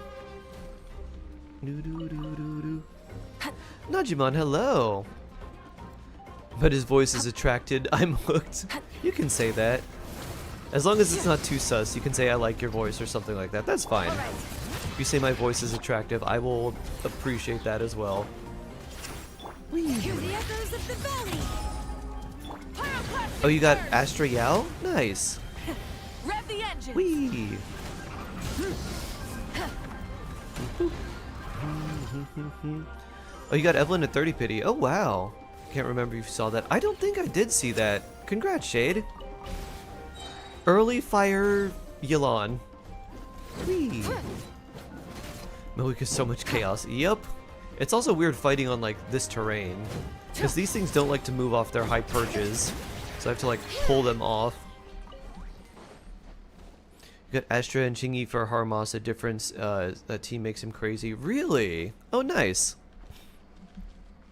Najimon, hello. But his voice is attracted. I'm hooked. You can say that. As long as it's not too sus, you can say I like your voice or something like that. That's fine. If you say my voice is attractive, I will appreciate that as well. Hear the echoes of the valley. Oh, you got Astra Yao? Nice. Rev the engine. Whee! Oh, you got Evelyn at 30 pity. Oh, wow. Can't remember if you saw that. I don't think I did see that. Congrats, Shade. Early fire Yelan. Whee! Mawika's so much chaos. Yep. It's also weird fighting on, like, this terrain, because these things don't like to move off their high perches, so I have to, like, pull them off. You got Astra and Qingyi for Harmas, a difference that team makes him crazy. Really? Oh, nice.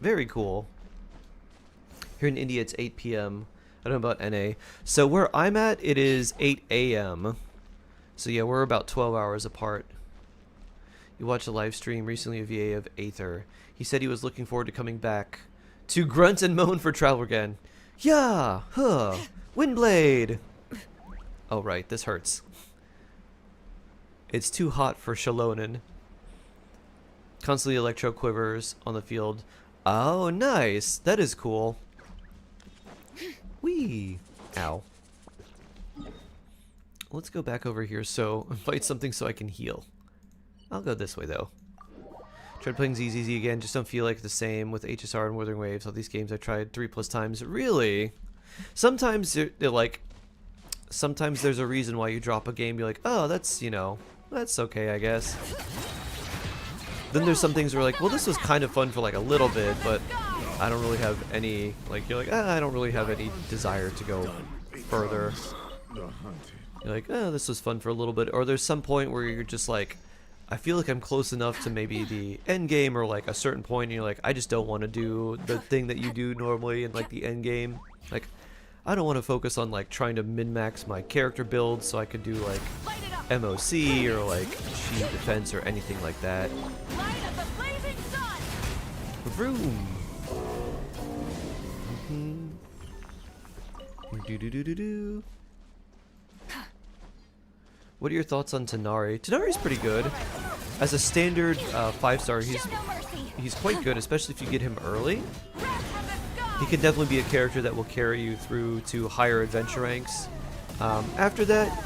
Very cool. Here in India, it's 8 p.m. I don't know about NA. So where I'm at, it is 8 a.m. So yeah, we're about 12 hours apart. You watched a live stream recently of VA of Aether. He said he was looking forward to coming back to grunt and moan for travel again. Yeah, huh. Windblade. Oh right, this hurts. It's too hot for Shalonen. Constantly electro quivers on the field. Oh, nice. That is cool. Whee. Ow. Let's go back over here. So, fight something so I can heal. I'll go this way, though. Tried playing ZZZ again. Just don't feel like the same with HSR and Wuthering Waves. All these games I've tried 3+ times. Really? Sometimes they're like... Sometimes there's a reason why you drop a game. You're like, oh, that's, you know, that's okay, I guess. Then there's some things where like, well, this was kind of fun for like a little bit, but I don't really have any, like, you're like, I don't really have any desire to go further. You're like, oh, this was fun for a little bit. Or there's some point where you're just like, I feel like I'm close enough to maybe the end game or like a certain point, and you're like, I just don't want to do the thing that you do normally in like the end game. Like, I don't want to focus on like trying to min-max my character build so I could do like MOC or like shield defense or anything like that. Vroom. Do. What are your thoughts on Tanari? Tanari's pretty good. As a standard 5-star, he's quite good, especially if you get him early. He can definitely be a character that will carry you through to higher adventure ranks. After that,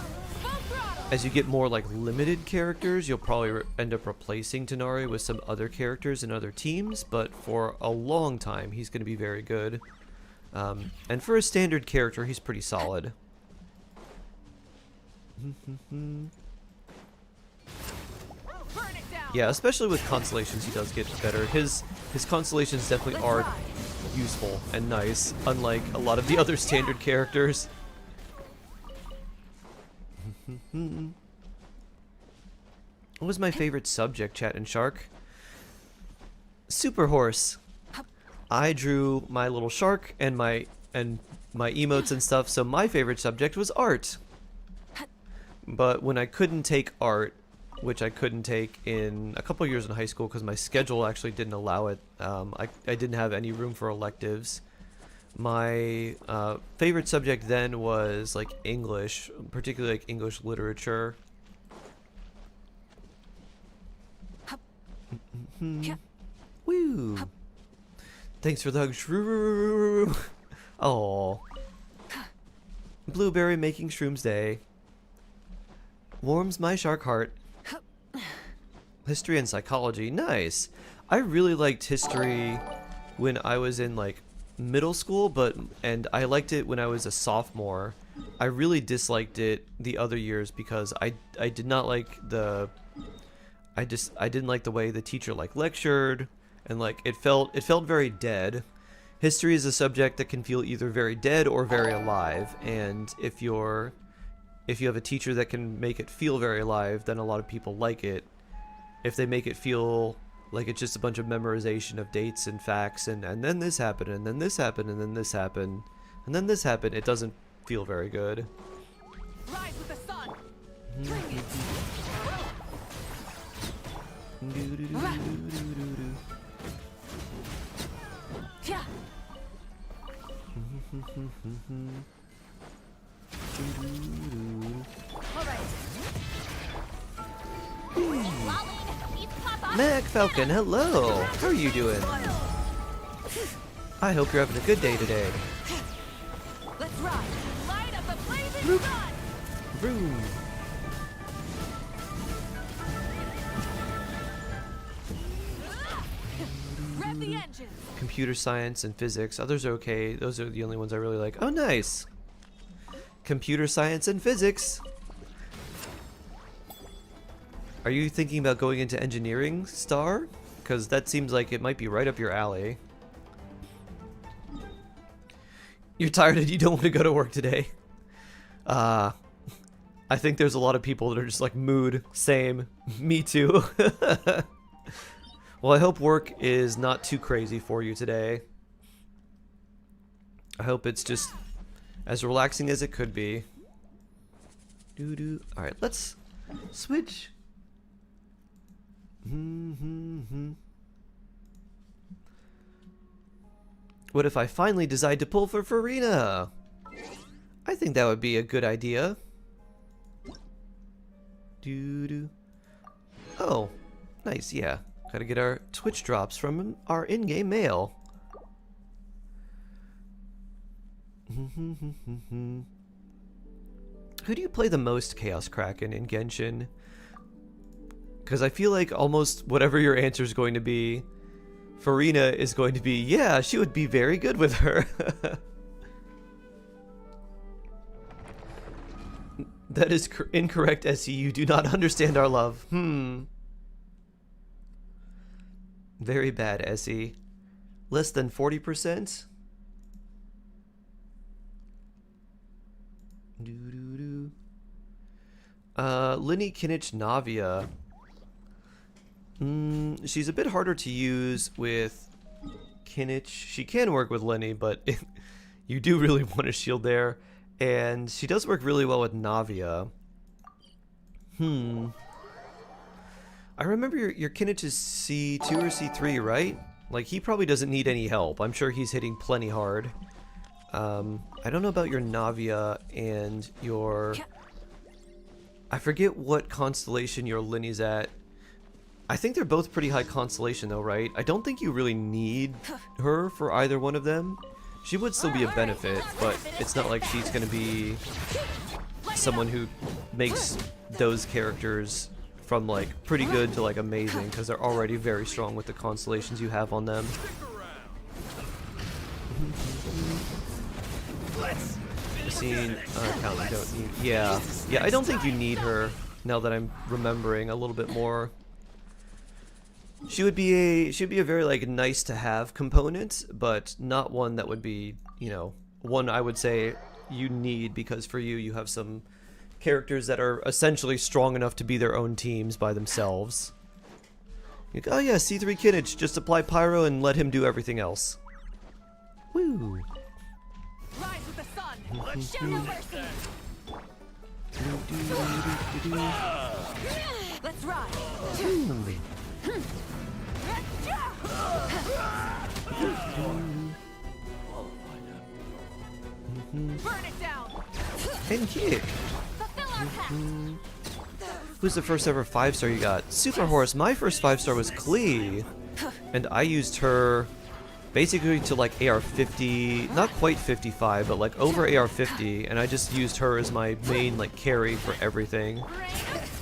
as you get more like limited characters, you'll probably end up replacing Tanari with some other characters in other teams, but for a long time he's going to be very good. And for a standard character, he's pretty solid. Yeah, especially with constellations, he does get better. His constellations definitely are useful and nice, unlike a lot of the other standard characters. What was my favorite subject, Chat and Shark? Super Horse. I drew my little shark and my emotes and stuff, so my favorite subject was art. But when I couldn't take art, which I couldn't take in a couple years in high school because my schedule actually didn't allow it, I didn't have any room for electives. My favorite subject then was like English, particularly like English literature. Woo! Thanks for the hug, shroom. Oh, Blueberry making shrooms day. Warms my shark heart. History and psychology, nice. I really liked history when I was in like middle school, and I liked it when I was a sophomore. I really disliked it the other years because I did not like I didn't like the way the teacher like lectured, and like it felt very dead. History is a subject that can feel either very dead or very alive, and if you have a teacher that can make it feel very alive, then a lot of people like it. If they make it feel like it's just a bunch of memorization of dates and facts, and then this happened, and then this happened, and then this happened, and then this happened, it doesn't feel very good. Rise with the sun. Mac Falcon, hello! How are you doing? I hope you're having a good day today. Let's ride. Light up the blazing sun. Vroom. Rev the engine. Computer science and physics. Others are okay. Those are the only ones I really like. Oh, nice! Computer science and physics. Are you thinking about going into engineering, Star? Because that seems like it might be right up your alley. You're tired and you don't want to go to work today. I think there's a lot of people that are just like, mood, same, me too. Well, I hope work is not too crazy for you today. I hope it's just as relaxing as it could be. Alright, let's switch. What if I finally decide to pull for Farina? I think that would be a good idea. Doo-doo. Oh, nice, yeah. Gotta get our Twitch drops from our in-game mail. Who do you play the most, Chaos Kraken, in Genshin? Because I feel like almost whatever your answer is going to be, Farina is going to be, yeah, she would be very good with her. That is incorrect, Essie. You do not understand our love. Very bad, Essie. Less than 40%? Linny Kinich Navia. She's a bit harder to use with Kinich. She can work with Linny, but you do really want a shield there. And she does work really well with Navia. I remember your Kinich is C2 or C3, right? Like, he probably doesn't need any help. I'm sure he's hitting plenty hard. I don't know about your Navia and your... I forget what constellation your Linny's at. I think they're both pretty high constellation though, right? I don't think you really need her for either one of them. She would still be a benefit, but it's not like she's gonna be someone who makes those characters from like pretty good to like amazing, because they're already very strong with the constellations you have on them. Scene count you don't need. Yeah, I don't think you need her now that I'm remembering a little bit more. She'd be a very like nice to have component, but not one that would be, you know, one I would say you need, because for you have some characters that are essentially strong enough to be their own teams by themselves. Like, oh yeah, C3 Kinich, just apply Pyro and let him do everything else. Woo. Rise with the sun. Show no mercy. Let's ride. Burn it down. And kick. Fulfill our pact. Who's the first ever 5-star you got? Super Horse. My first 5-star was Klee, and I used her basically to like AR 50, not quite 55, but like over AR 50, and I just used her as my main like carry for everything.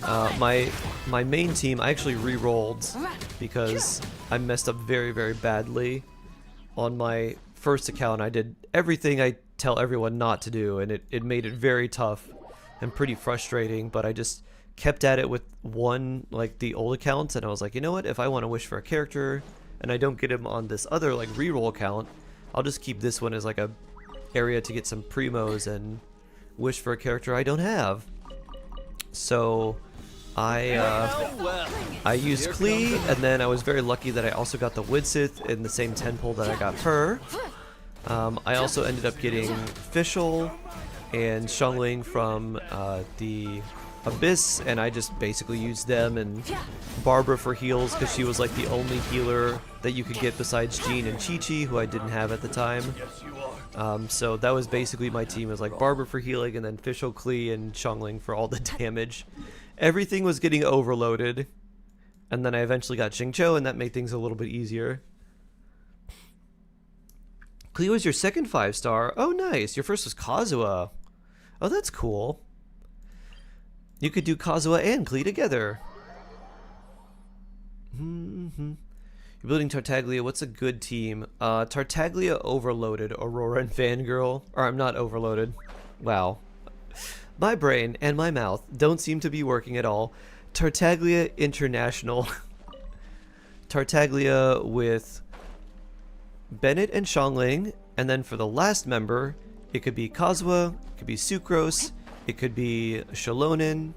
My main team I actually re-rolled because I messed up very, very badly on my first account. I did everything I tell everyone not to do, and it made it very tough and pretty frustrating, but I just kept at it with one, like the old account, and I was like, you know what, if I want to wish for a character and I don't get him on this other like reroll account, I'll just keep this one as like a area to get some primos and wish for a character I don't have. So I used Klee, and then I was very lucky that I also got the Widsith in the same 10 pull that I got her. I also ended up getting Fischl and Xiangling from the Abyss, and I just basically used them, and Barbara for heals because she was like the only healer that you could get besides Jean and Chi-Chi, who I didn't have at the time. So that was basically my team. It was like Barbara for healing, and then Fischl, Klee, and Xiangling for all the damage. Everything was getting overloaded, and then I eventually got Xingqiu, and that made things a little bit easier. Klee was your second 5-star. Oh, nice. Your first was Kazuha. Oh, that's cool. You could do Kazuha and Klee together. You're building Tartaglia. What's a good team? Tartaglia Overloaded, Aurora and Fangirl. Or I'm not overloaded. Wow. My brain and my mouth don't seem to be working at all. Tartaglia International. Tartaglia with Bennett and Xiangling, and then for the last member, it could be Kazuha, it could be Sucrose, it could be Shalonen.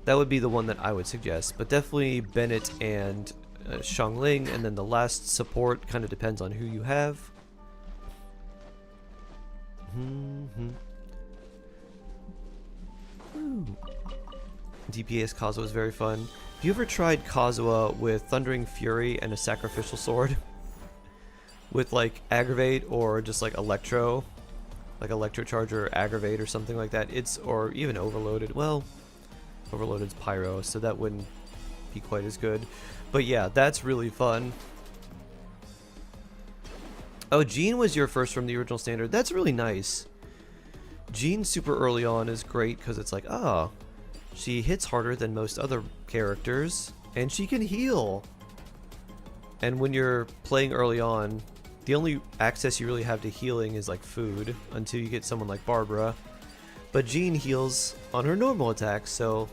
That would be the one that I would suggest, but definitely Bennett and Xiangling, and then the last support kind of depends on who you have. DPS Kazuha is very fun. you ever tried Kazuha with Thundering Fury and a Sacrificial Sword? With like Aggravate or just like Electro? Like Electrocharge or Aggravate or something like that. Or even Overloaded. Well, Overloaded's Pyro, so that wouldn't be quite as good. But yeah, that's really fun. Oh, Jean was your first from the original standard. That's really nice. Jean super early on is great because it's like, ah, she hits harder than most other characters, and she can heal. And when you're playing early on, the only access you really have to healing is like food until you get someone like Barbara. But Jean heals on her normal attacks, so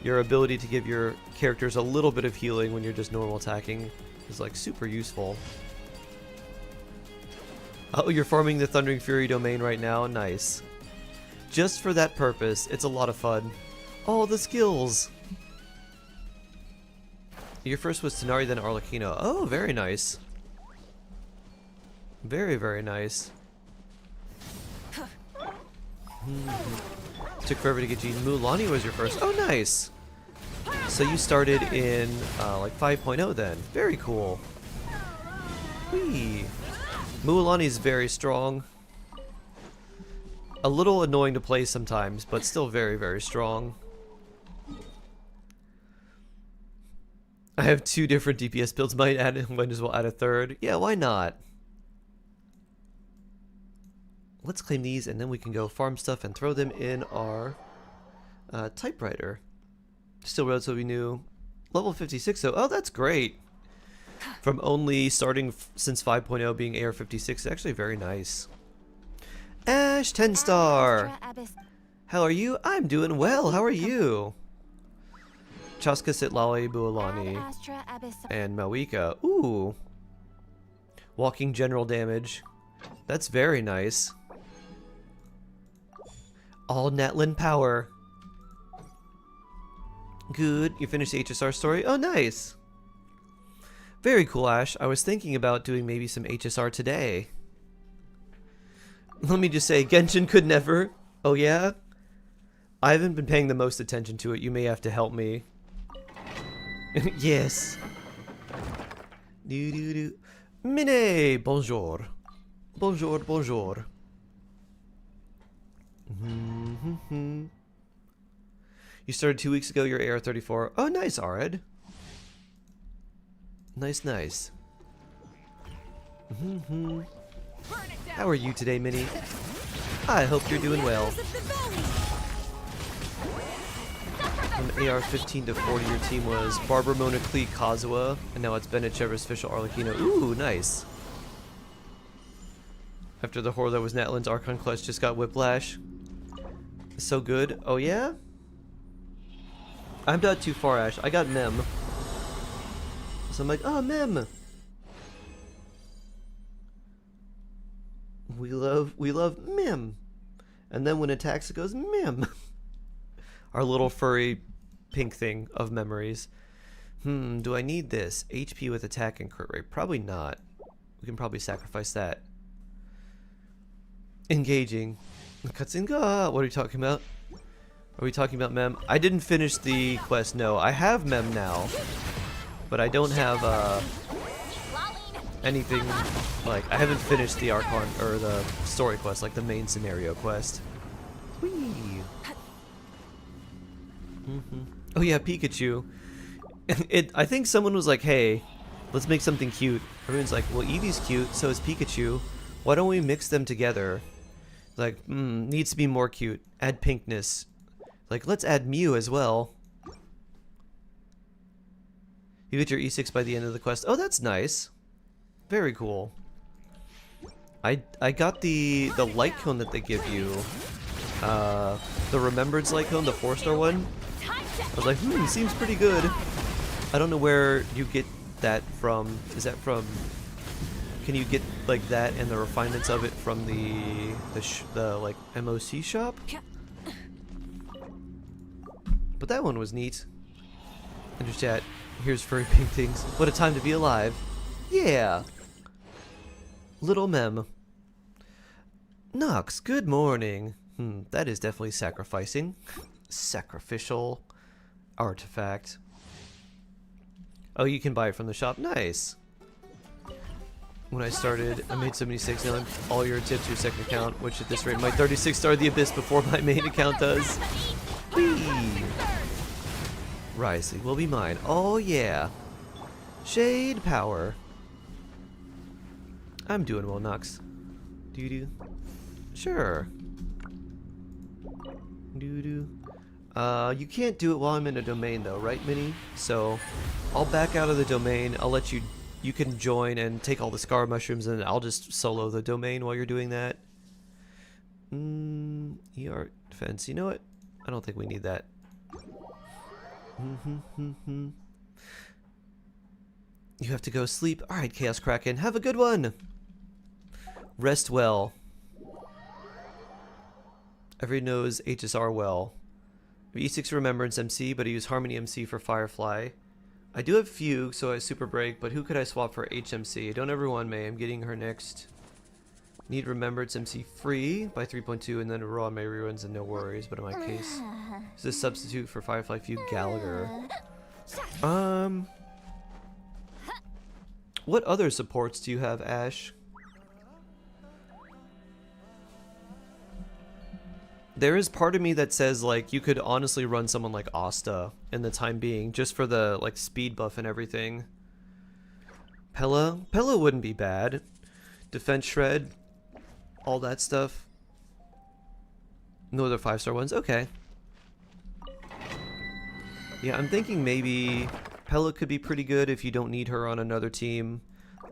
your ability to give your characters a little bit of healing when you're just normal attacking is like super useful. Oh, you're farming the Thundering Fury domain right now? Nice. Just for that purpose, it's a lot of fun. All the skills! Your first was Tenari, then Arlecchino. Oh, very nice. Very, very nice. Took forever to get Jean. Mulan was your first. Oh, nice! So you started in like 5.0 then. Very cool. Whee! Mulan very strong. A little annoying to play sometimes, but still very, very strong. I have 2 different DPS builds. Might as well add a third. Yeah, why not? Let's claim these, and then we can go farm stuff and throw them in our typewriter. Still relatively new. Level 56, so oh, that's great. From only starting since 5.0 being AR56, it's actually very nice. Ash 10-star! How are you? I'm doing well. How are you? Chaska Sitlali Bualani and Mawika. Ooh. Walking general damage. That's very nice. All Natlin power. Good. You finished the HSR story? Oh, nice. Very cool, Ash. I was thinking about doing maybe some HSR today. Let me just say, Genshin could never. Oh, yeah? I haven't been paying the most attention to it. You may have to help me. Yes. Mine, bonjour. Bonjour, bonjour. You started 2 weeks ago, your AR34. Oh, nice, Arid. Nice, nice. How are you today, Minnie? I hope you're doing well. From AR-15 to 40, your team was Barbara, Mona, Klee, Kazuha, and now it's Bennett, Chevers, Fischl, Arlecchino. Ooh, nice. After the horror that was Natlin's Archon Clutch just got Whiplash. So good. Oh, yeah? I'm not too far, Ash. I got Mem. So I'm like, oh, Mem. We love Mem. And then when it attacks, it goes Mem. Our little furry pink thing of memories. Do I need this? HP with attack and crit rate? Probably not. We can probably sacrifice that. Engaging. Cutscene. What are you talking about? Are we talking about Mem? I didn't finish the quest. No, I have Mem now, but I don't have anything like I haven't finished the Archon or the story quest, like the main scenario quest. Whee. Oh yeah, Pikachu. I think someone was like, "Hey, let's make something cute." Everyone's like, "Well, Eevee's cute, so is Pikachu. Why don't we mix them together?" Like, needs to be more cute. Add pinkness. Like, let's add Mew as well. You get your E6 by the end of the quest. Oh, that's nice. Very cool. I got the light cone that they give you. The Remembrance light cone, the 4-star one. I was like, seems pretty good. I don't know where you get that from. Is that from... Can you get like that and the refinements of it from the like MOC shop? But that one was neat. Enter chat. Here's furry pink things. What a time to be alive. Yeah. Little Mem. Nox, good morning. That is definitely sacrificing. Sacrificial artifact. Oh, you can buy it from the shop. Nice. When I started, I made so many mistakes. Now all your tips, your second account, which at this rate might 36 star the abyss before my main account does. Whee! Risley will be mine. Oh yeah. Shade power. I'm doing well, Nox. Doo-doo. Sure. Doo-doo. You can't do it while I'm in a domain though, right, Minnie? So, I'll back out of the domain. I'll let you... You can join and take all the scar mushrooms, and I'll just solo the domain while you're doing that. ER defense. You know what? I don't think we need that. You have to go sleep. Alright, Chaos Kraken. Have a good one! Rest well. Everyone knows HSR well. E6 Remembrance MC, but I use Harmony MC for Firefly. I do have Fugue, so I Super Break, but who could I swap for HMC? Don't everyone May. I'm getting her next. Need Remembrance MC free by 3.2, and then Raw May reruns and no worries, but in my case, is this substitute for Firefly Fugue Gallagher? What other supports do you have, Ash? There is part of me that says, like, you could honestly run someone like Asta in the time being, just for the, like, speed buff and everything. Pella wouldn't be bad. Defense Shred, all that stuff. No other 5-star ones? Okay. Yeah, I'm thinking maybe Pella could be pretty good if you don't need her on another team.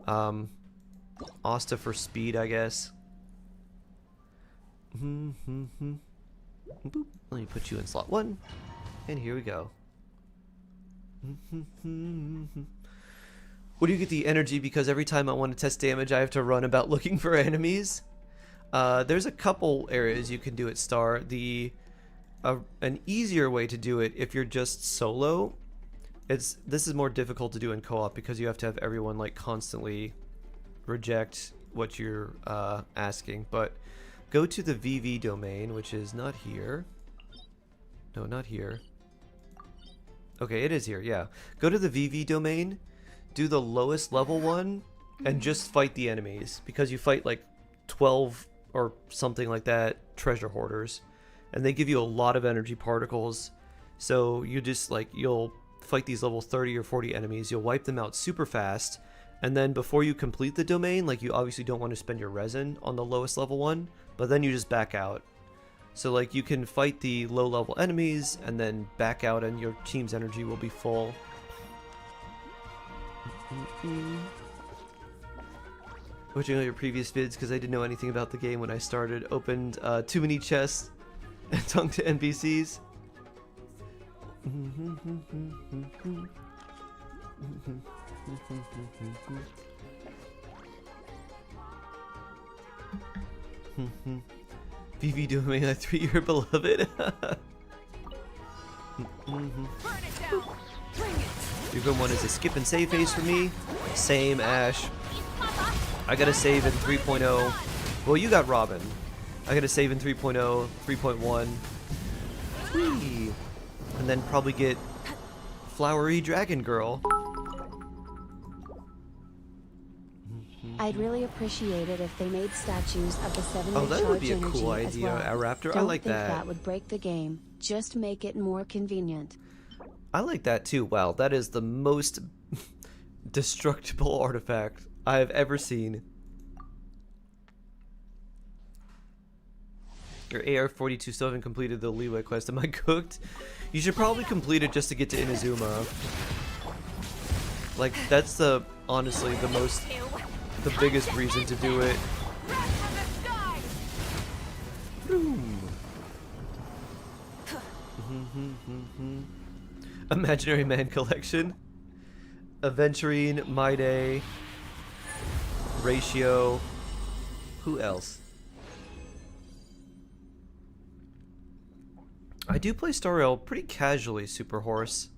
Asta for speed, I guess. Boop. Let me put you in slot 1, and here we go. What do you get the energy? Because every time I want to test damage, I have to run about looking for enemies. There's a couple areas you can do it, Star. An easier way to do it if you're just solo. This is more difficult to do in co-op because you have to have everyone like constantly reject what you're asking, but. Go to the VV domain, which is not here. No, not here. Okay, it is here, yeah. Go to the VV domain, do the lowest level one, and just fight the enemies. Because you fight like 12 or something like that treasure hoarders. And they give you a lot of energy particles. So you just like, you'll fight these level 30 or 40 enemies. You'll wipe them out super fast. And then before you complete the domain, like you obviously don't want to spend your resin on the lowest level one. But then you just back out. So like you can fight the low level enemies and then back out and your team's energy will be full. Watching all your previous vids because I didn't know anything about the game when I started. Opened too many chests and talked to NPCs. VV doing a 3-year beloved. Your good one is a skip and save phase for me. Same, Ash. I gotta save in 3.0. Well, you got Robin. I gotta save in 3.0, 3.1. Whee! And then probably get Flowery Dragon Girl. I'd really appreciate it if they made statues of the 7 Oh, that would be a energy cool as idea, well. Raptor. I Don't like think that. That would break the game. Just make it more convenient. I like that too. Wow, that is the most destructible artifact I have ever seen. Your AR-42 still haven't completed the leeway quest. Am I cooked? You should probably complete it just to get to Inazuma. Like, that's honestly the biggest reason to do it. Boom. Imaginary Man Collection. Aventurine, My Day, Ratio. Who else? I do play Star Rail pretty casually, Super Horse.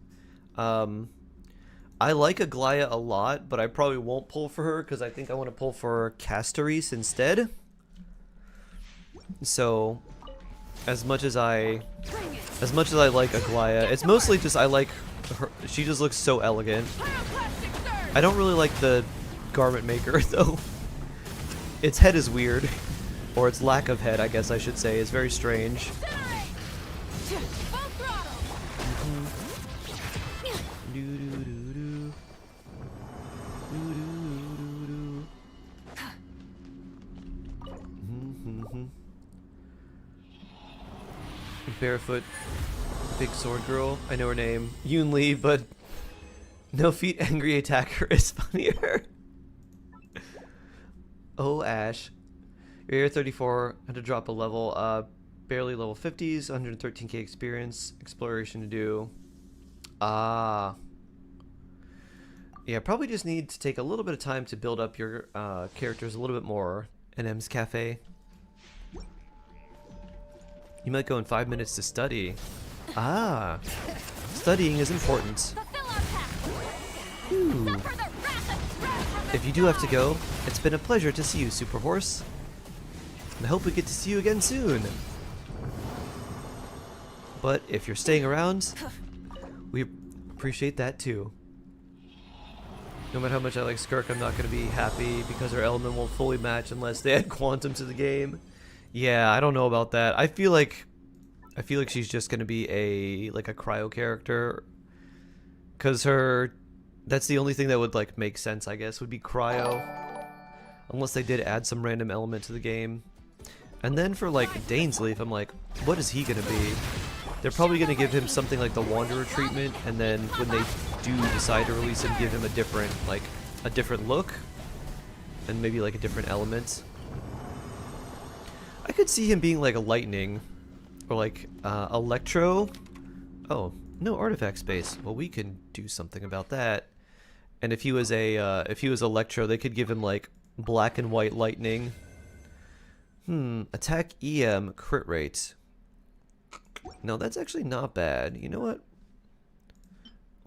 I like Aglaya a lot, but I probably won't pull for her because I think I want to pull for Castoris instead. So, as much as I like Aglaya, it's mostly just I like She just looks so elegant. I don't really like the garment maker though. Its head is weird, or its lack of head, I guess I should say, is very strange. Barefoot big sword girl. I know her name. Yoon Lee, but no feet angry attacker is funnier. Oh, Ash. You're here 34, had to drop a level. Barely level 50s, 113k experience, exploration to do. Ah. Yeah, probably just need to take a little bit of time to build up your characters a little bit more in M's Cafe. You might go in 5 minutes to study. Ah. Studying is important. Ooh. If you do have to go, it's been a pleasure to see you, Super Horse. And I hope we get to see you again soon. But if you're staying around, we appreciate that too. No matter how much I like Skirk, I'm not going to be happy because her element won't fully match unless they add Quantum to the game. Yeah, I don't know about that. I feel like she's just going to be a cryo character, cuz that's the only thing that would like make sense, I guess, would be cryo. Unless they did add some random element to the game. And then for like Dainsleif, I'm like, what is he going to be? They're probably going to give him something like the Wanderer treatment, and then when they do decide to release him, give him a different look, and maybe like a different element. I could see him being like a lightning, or like electro. Oh, no artifact space. Well, we can do something about that. And if he was electro, they could give him like black and white lightning. Attack EM crit rate. No, that's actually not bad. You know what?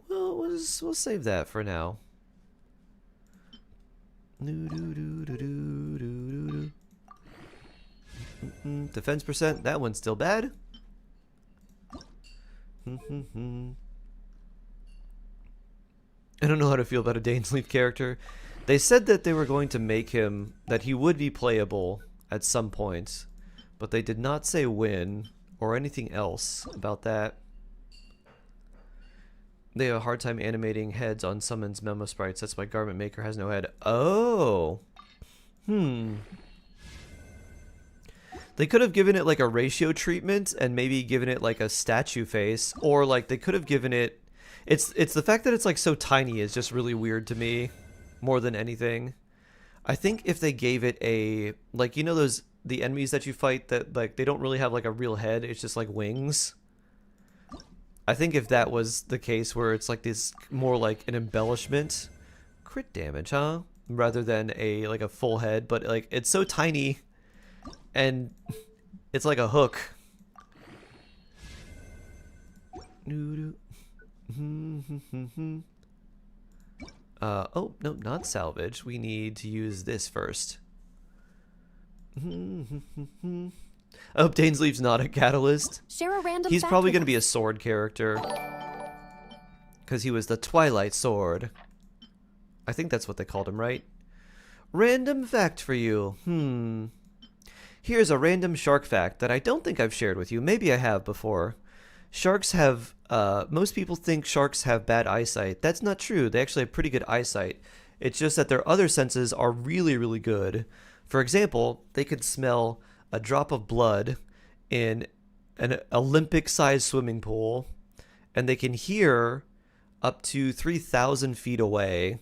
Well, we'll save that for now. Defense percent, that one's still bad. I don't know how to feel about a Dainsleif character. They said that they were going to make him, that he would be playable at some point, but they did not say when or anything else about that. They have a hard time animating heads on summons memo sprites. That's why Garment Maker has no head. Oh. They could have given it like a ratio treatment and maybe given it like a statue face, or like they could have given it, it's the fact that it's like so tiny is just really weird to me more than anything. I think if they gave it a, like, you know those, the enemies that you fight that like they don't really have like a real head, it's just like wings. I think if that was the case where it's like this more like an embellishment, crit damage, huh? Rather than a like a full head, but like it's so tiny and it's like a hook. Oh, no, not salvage. We need to use this first. I hope Dainsleif's not a catalyst. Share a random He's fact probably with going to be a us. sword character. Because he was the Twilight Sword. I think that's what they called him, right? Random fact for you. Here's a random shark fact that I don't think I've shared with you. Maybe I have before. Sharks have, most people think sharks have bad eyesight. That's not true. They actually have pretty good eyesight. It's just that their other senses are really, really good. For example, they could smell a drop of blood in an Olympic-sized swimming pool, and they can hear up to 3,000 feet away.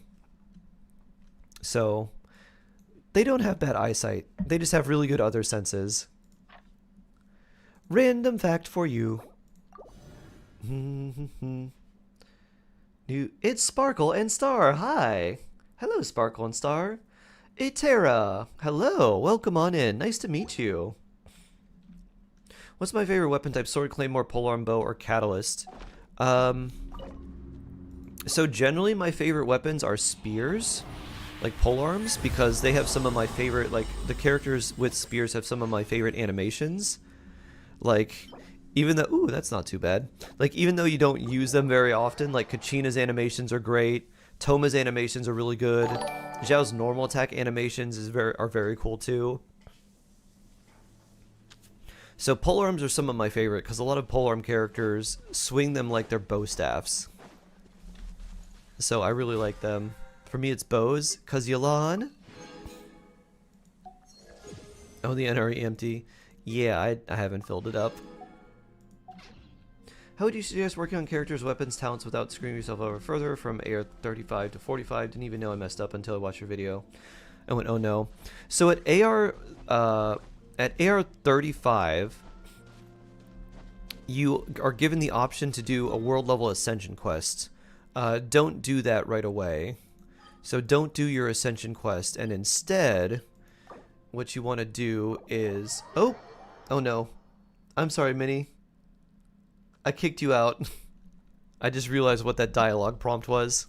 So they don't have bad eyesight. They just have really good other senses. Random fact for you. It's Sparkle and Star. Hi. Hello, Sparkle and Star. Itera. Hello. Welcome on in. Nice to meet you. What's my favorite weapon type? Sword, Claymore, Polearm, Bow, or Catalyst? So generally my favorite weapons are spears, like polearms, because they have some of my favorite, like the characters with spears have some of my favorite animations. Like Even though, ooh, that's not too bad. Like, even though you don't use them very often, like Kachina's animations are great. Toma's animations are really good. Zhao's normal attack animations are very cool too. So polearms are some of my favorite because a lot of polearm characters swing them like they're bow staffs. So I really like them. For me, it's bows. Cause Yalan. Oh, the NRE empty. Yeah, I haven't filled it up. How would you suggest working on characters, weapons, talents without screwing yourself over further from AR 35 to 45? Didn't even know I messed up until I watched your video. I went, oh no. So at AR 35, you are given the option to do a world level ascension quest. Don't do that right away. So don't do your ascension quest, and instead, what you want to do is, oh no, I'm sorry, Minnie. I kicked you out. I just realized what that dialogue prompt was.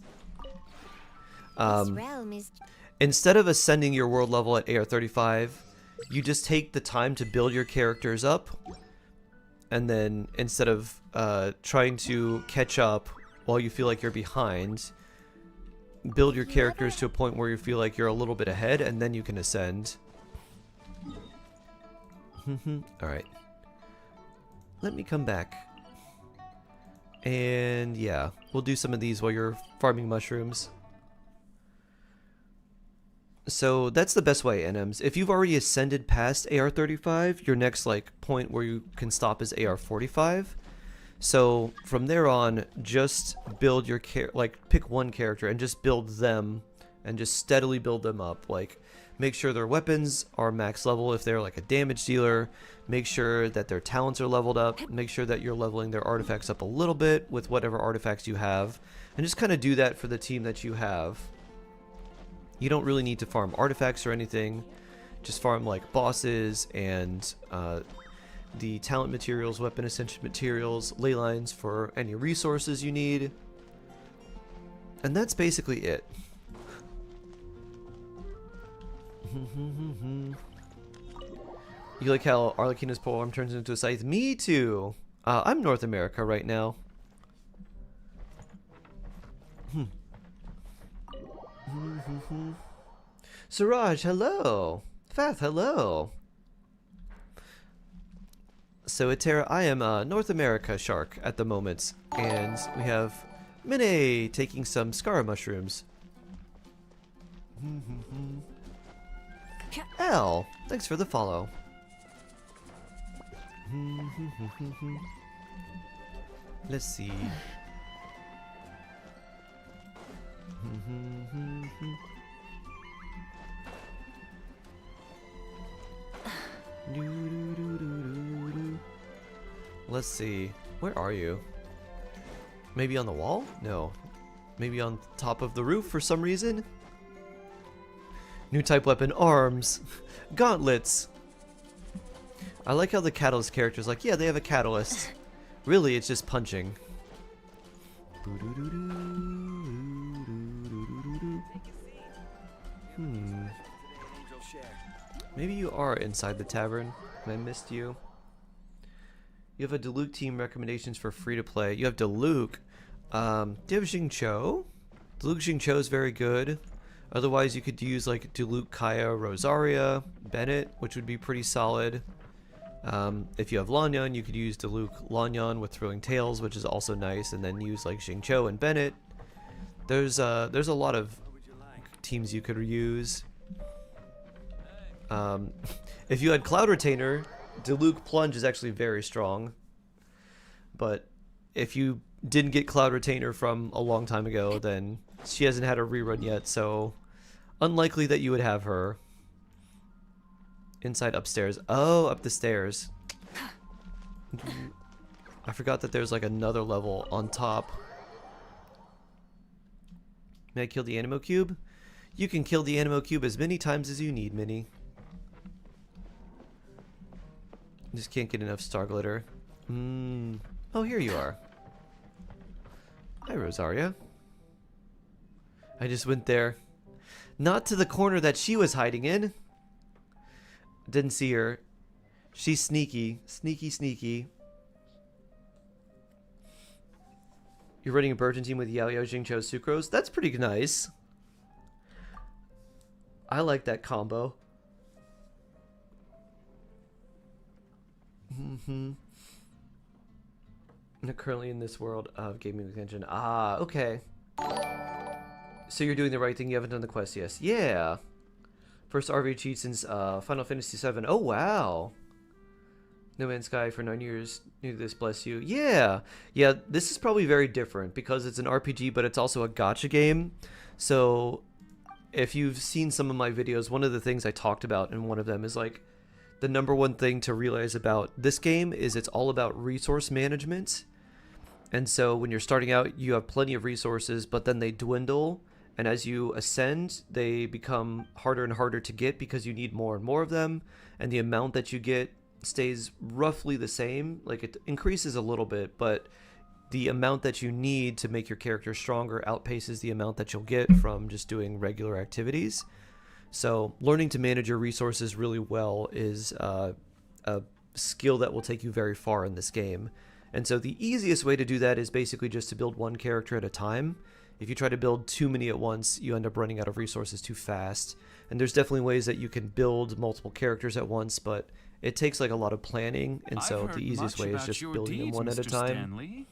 This realm is Instead of ascending your world level at AR 35, you just take the time to build your characters up, and then instead of trying to catch up while you feel like you're behind, build your characters to a point where you feel like you're a little bit ahead, and then you can ascend. Alright. Let me come back. And yeah, we'll do some of these while you're farming mushrooms. So that's the best way, NMs. If you've already ascended past AR 35, your next like point where you can stop is AR 45. So from there on, just build your pick one character and just build them, and just steadily build them up. Like, make sure their weapons are max level if they're like a damage dealer. Make sure that their talents are leveled up. Make sure that you're leveling their artifacts up a little bit with whatever artifacts you have. And just kind of do that for the team that you have. You don't really need to farm artifacts or anything. Just farm like bosses and the talent materials, weapon ascension materials, ley lines for any resources you need. And that's basically it. You like how Arlecchina's polearm turns into a scythe? Me too! I'm North America right now. Siraj, hello! Fath, hello! So Etera, I am North America shark at the moment, and we have Mine taking some Scar mushrooms. L, thanks for the follow. Let's see. Let's see. Where are you? Maybe on the wall? No. Maybe on top of the roof for some reason? New type weapon, arms, gauntlets. I like how the catalyst character's like, yeah, they have a catalyst. Really, it's just punching. Maybe you are inside the tavern and I missed you. You have a Diluc team recommendations for free to play. You have Diluc. Do you have Xingqiu? Diluc Xingqiu is very good. Otherwise, you could use like Diluc Kaya Rosaria, Bennett, which would be pretty solid. If you have Lanyan, you could use Diluc Lanyan with Thrilling Tales, which is also nice, and then use like Xingqiu and Bennett. There's a lot of teams you could use. If you had Cloud Retainer, Diluc Plunge is actually very strong. But if you didn't get Cloud Retainer from a long time ago, then she hasn't had a rerun yet, so unlikely that you would have her. Inside upstairs. Oh, up the stairs. I forgot that there's like another level on top. May I kill the Animo Cube? You can kill the Animo Cube as many times as you need, Minnie. Just can't get enough star glitter. Oh, here you are. Hi, Rosaria. I just went there. Not to the corner that she was hiding in. Didn't see her. She's sneaky. Sneaky, sneaky. You're running a Burgeon team with Yao Yao, Jingqiu, Sucrose. That's pretty nice. I like that combo. Not currently in this world of gaming with Genshin. Ah, okay. So you're doing the right thing. You haven't done the quest, yes. Yeah. First RV cheat since Final Fantasy VII. Oh, wow. No Man's Sky for 9 years. New to this, bless you. Yeah. Yeah, this is probably very different because it's an RPG, but it's also a gacha game. So if you've seen some of my videos, one of the things I talked about in one of them is like the number one thing to realize about this game is it's all about resource management. And so when you're starting out, you have plenty of resources, but then they dwindle. And as you ascend, they become harder and harder to get because you need more and more of them. And the amount that you get stays roughly the same. Like it increases a little bit, but the amount that you need to make your character stronger outpaces the amount that you'll get from just doing regular activities. So learning to manage your resources really well is a skill that will take you very far in this game. And so the easiest way to do that is basically just to build one character at a time. If you try to build too many at once, you end up running out of resources too fast. And there's definitely ways that you can build multiple characters at once, but it takes like a lot of planning. And so the easiest way is just building them one at a time. Stanley.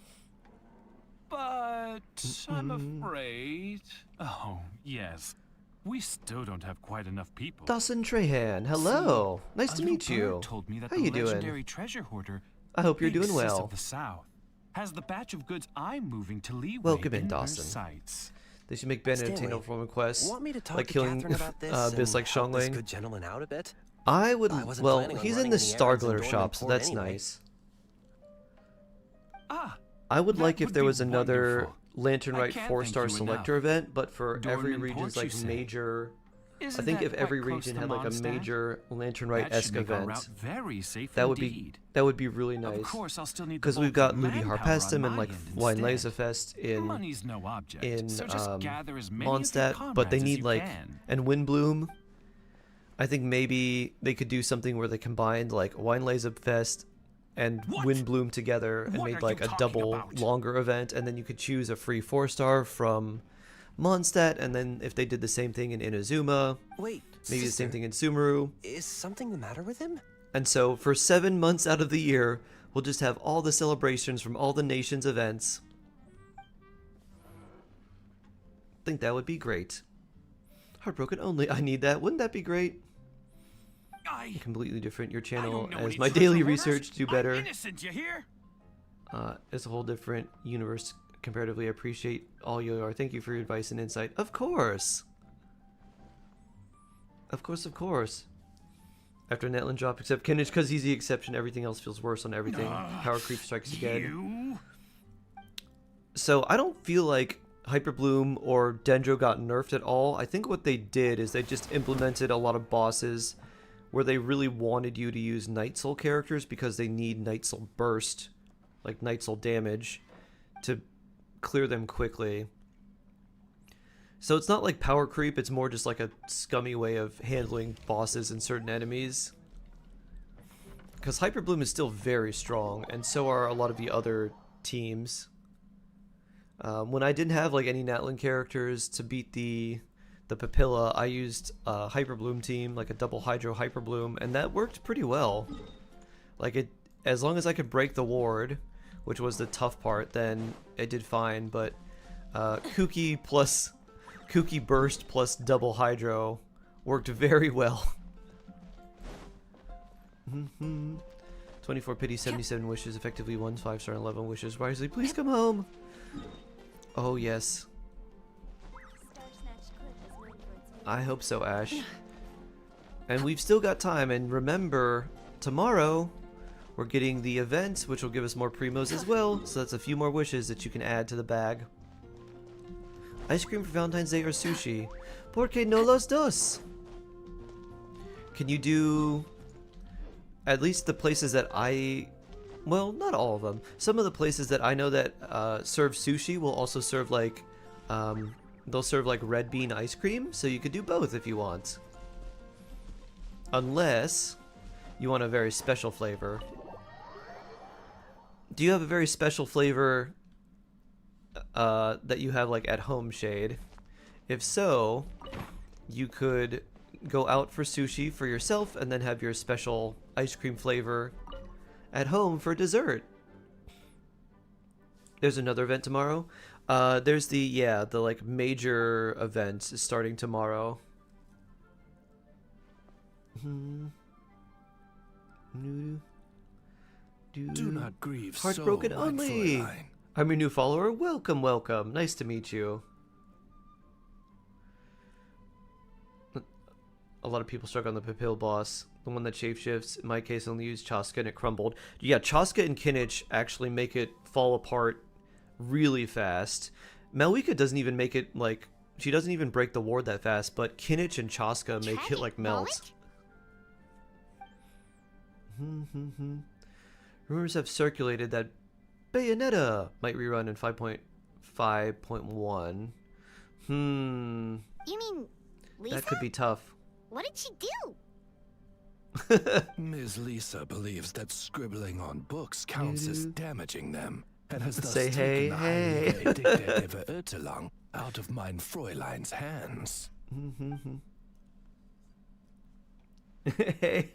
But I'm afraid... Oh, yes. We still don't have quite enough people. Dawson Trahan, hello. Nice to meet you. Told me that How the you doing? legendary treasure hoarder, I hope you're Big doing Sis well. of the South, has the batch of goods I'm moving to Leeway Welcome in, in her Dawson. sights. They should make Ben Stanley, obtain no form of quest, Want me to talk like to killing Catherine about this Abyss and like help this Xiangling. good gentleman out a bit? I would. I wasn't Well, planning on he's in running the any Star errands in Glitter Dorne shop, so Port that's anyway. nice. Ah, I would that like if would there be was another wonderful. Lantern I Right can't 4-star thank you selector enough. event, but for Dorne every and region's Port, like you say? major. Isn't I think that if every quite close region to had like a Mondstadt? major Lantern That Right-esque should make our event, route very safe that would indeed. be really nice. Of course, I'll still need the Because we've bulk got of Ludi manpower Harpestum on and my like end Wine instead. Laserfest in Money's no object, so just gather as many of your Mondstadt, but they comrades as need you like can. and Windbloom. I think maybe they could do something where they combined like Wine Laserfest and What? Windbloom together and What made are like you a talking double about? longer event, and then you could choose a free 4-star from Mondstadt, and then if they did the same thing in Inazuma, Wait, maybe the sister, same thing in Sumeru. Is something the matter with him? And so for 7 months out of the year, we'll just have all the celebrations from all the nation's events. I think that would be great. Heartbroken only. I need that. Wouldn't that be great? Completely different. Your I channel don't know as any my treasure daily hoarders. research. Do better. I'm innocent, you hear? It's a whole different universe comparatively. I appreciate all you are. Thank you for your advice and insight. Of course. Of course, of course. After Netlin drop, except Kinnage, because he's the exception, everything else feels worse on everything. Power creep strikes again. You? So I don't feel like Hyper Bloom or Dendro got nerfed at all. I think what they did is they just implemented a lot of bosses where they really wanted you to use Night Soul characters because they need Night Soul burst, like Night Soul damage, to clear them quickly. So it's not like power creep, it's more just like a scummy way of handling bosses and certain enemies. Because Hyper Bloom is still very strong, and so are a lot of the other teams. When I didn't have like any Natlin characters to beat the Papilla, I used a Hyper Bloom team, like a double Hydro Hyper Bloom, and that worked pretty well. Like it, as long as I could break the ward, which was the tough part, then it did fine. But Kooky Burst plus double Hydro worked very well. 24 pity, 77 wishes, effectively 1 5-star and 11 wishes. Wisely, please come home. Oh yes. I hope so, Ash. And we've still got time, and remember, tomorrow we're getting the event, which will give us more primos as well, so that's a few more wishes that you can add to the bag. Ice cream for Valentine's Day or sushi? Porque no los dos? Can you do at least the places that well, not all of them. Some of the places that I know that serve sushi will also serve like, they'll serve like red bean ice cream, so you could do both if you want. Unless you want a very special flavor. Do you have a very special flavor that you have like at home, Shade? If so, you could go out for sushi for yourself and then have your special ice cream flavor at home for dessert. There's another event tomorrow. There's the like major event is starting tomorrow. Do not grieve Heartbroken so, my only. Fräulein. I'm your new follower. Welcome, welcome. Nice to meet you. A lot of people struck on the Pupil boss, the one that shapeshifts. In my case, I only used Chaska and it crumbled. Yeah, Chaska and Kinich actually make it fall apart really fast. Malwika doesn't even make it, like, she doesn't even break the ward that fast, but Kinich and Chaska make it, like, melt. Rumors have circulated that Bayonetta might rerun in 5.5.1. You mean Lisa? That could be tough. What did she do? Ms. Lisa believes that scribbling on books counts as damaging them, and has thus Say taken hey, the highly dictative Ertelang out of mein Fräulein's hands. Hey.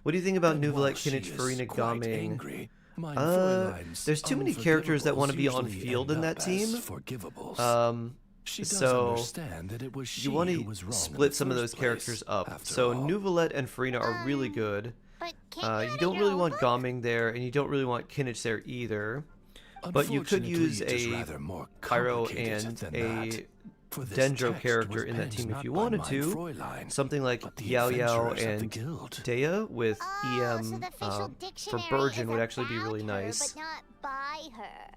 What do you think about And Nuvalet, while she Kinich, is Farina, quite Gaming? angry, mein Fräulein's There's too many characters that want to be on unforgivables field in usually that end up team. as forgivables. She does understand that it was she you want who to was wrong in split the some of first those place, characters up. after So all. Nuvalet and Farina are really good. But can't You you don't really want Gaming there, and you don't really want Kinich there either. But you could Unfortunately, use it is a rather more Pyro complicated and than a that. For this Dendro text character was in that penned team if not you by wanted mein to. Fräulein, Something like but the Yao Yao adventurers of the and guild. Dea with So EM the official for dictionary Burgeon is would actually be about really her, nice. but not by her.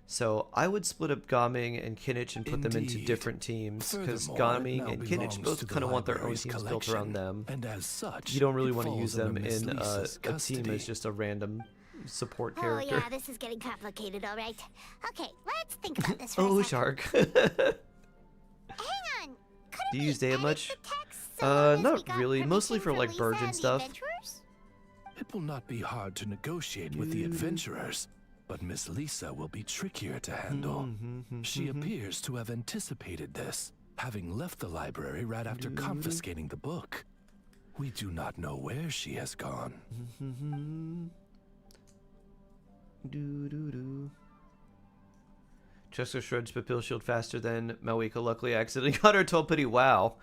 So I would split up Gaming and Kinich and put them into Indeed. different teams, because Furthermore, it Gaming now and belongs Kinich to both the kind of want their own library's teams built around collection, them. and as such, You don't really it want to falls use them under Miss in Lisa's a team custody. as just a random support Oh character. yeah, this is getting complicated, all right. Okay, let's think about this for Oh, a second. Shark. Hang on. Couldn't Do you we use Dea edit much? the text so long as Not we got really, mostly permission for, like, Lisa Burgeon and the stuff. adventurers? It will not be hard to negotiate with the adventurers, but Miss Lisa will be trickier to handle. She appears to have anticipated this, having left the library right after confiscating the book. We do not know where she has gone. Chester shreds Pupil Shield faster than Malwika. Luckily, I accidentally got her 12 pity. Wow.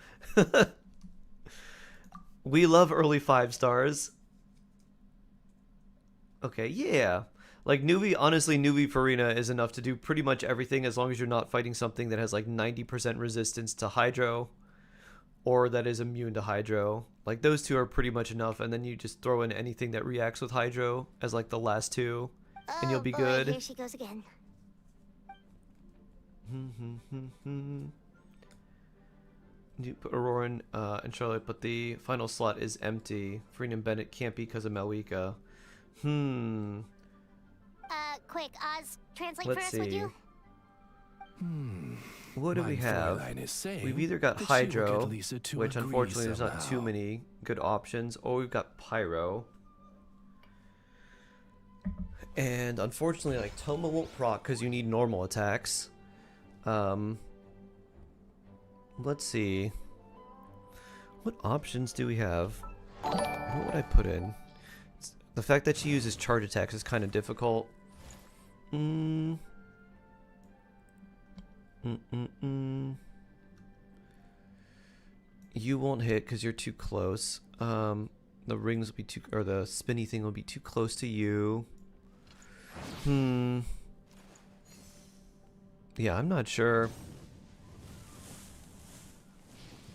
We love early 5 stars. Okay, yeah. Like, honestly, Nuvi Farina is enough to do pretty much everything as long as you're not fighting something that has like 90% resistance to Hydro or that is immune to Hydro. Like, those two are pretty much enough, and then you just throw in anything that reacts with Hydro as like the last two, and you'll be boy, good. Here she goes again. You put Auroran and Charlotte, but the final slot is empty. Farina and Bennett can't be because of Malwika. Quick, Oz, translate Let's for us, would see. you? What do we Mein have? Fräulein is saying We've either got that she will Hydro, get Lisa to which agree unfortunately there's not too somehow. many good options, or we've got Pyro. And unfortunately, like, Toma won't proc because you need normal attacks. Let's see. What options do we have? What would I put in? The fact that she uses charge attacks is kind of difficult. You won't hit because you're too close. The rings will be too, or the spinny thing will be too close to you. Yeah, I'm not sure.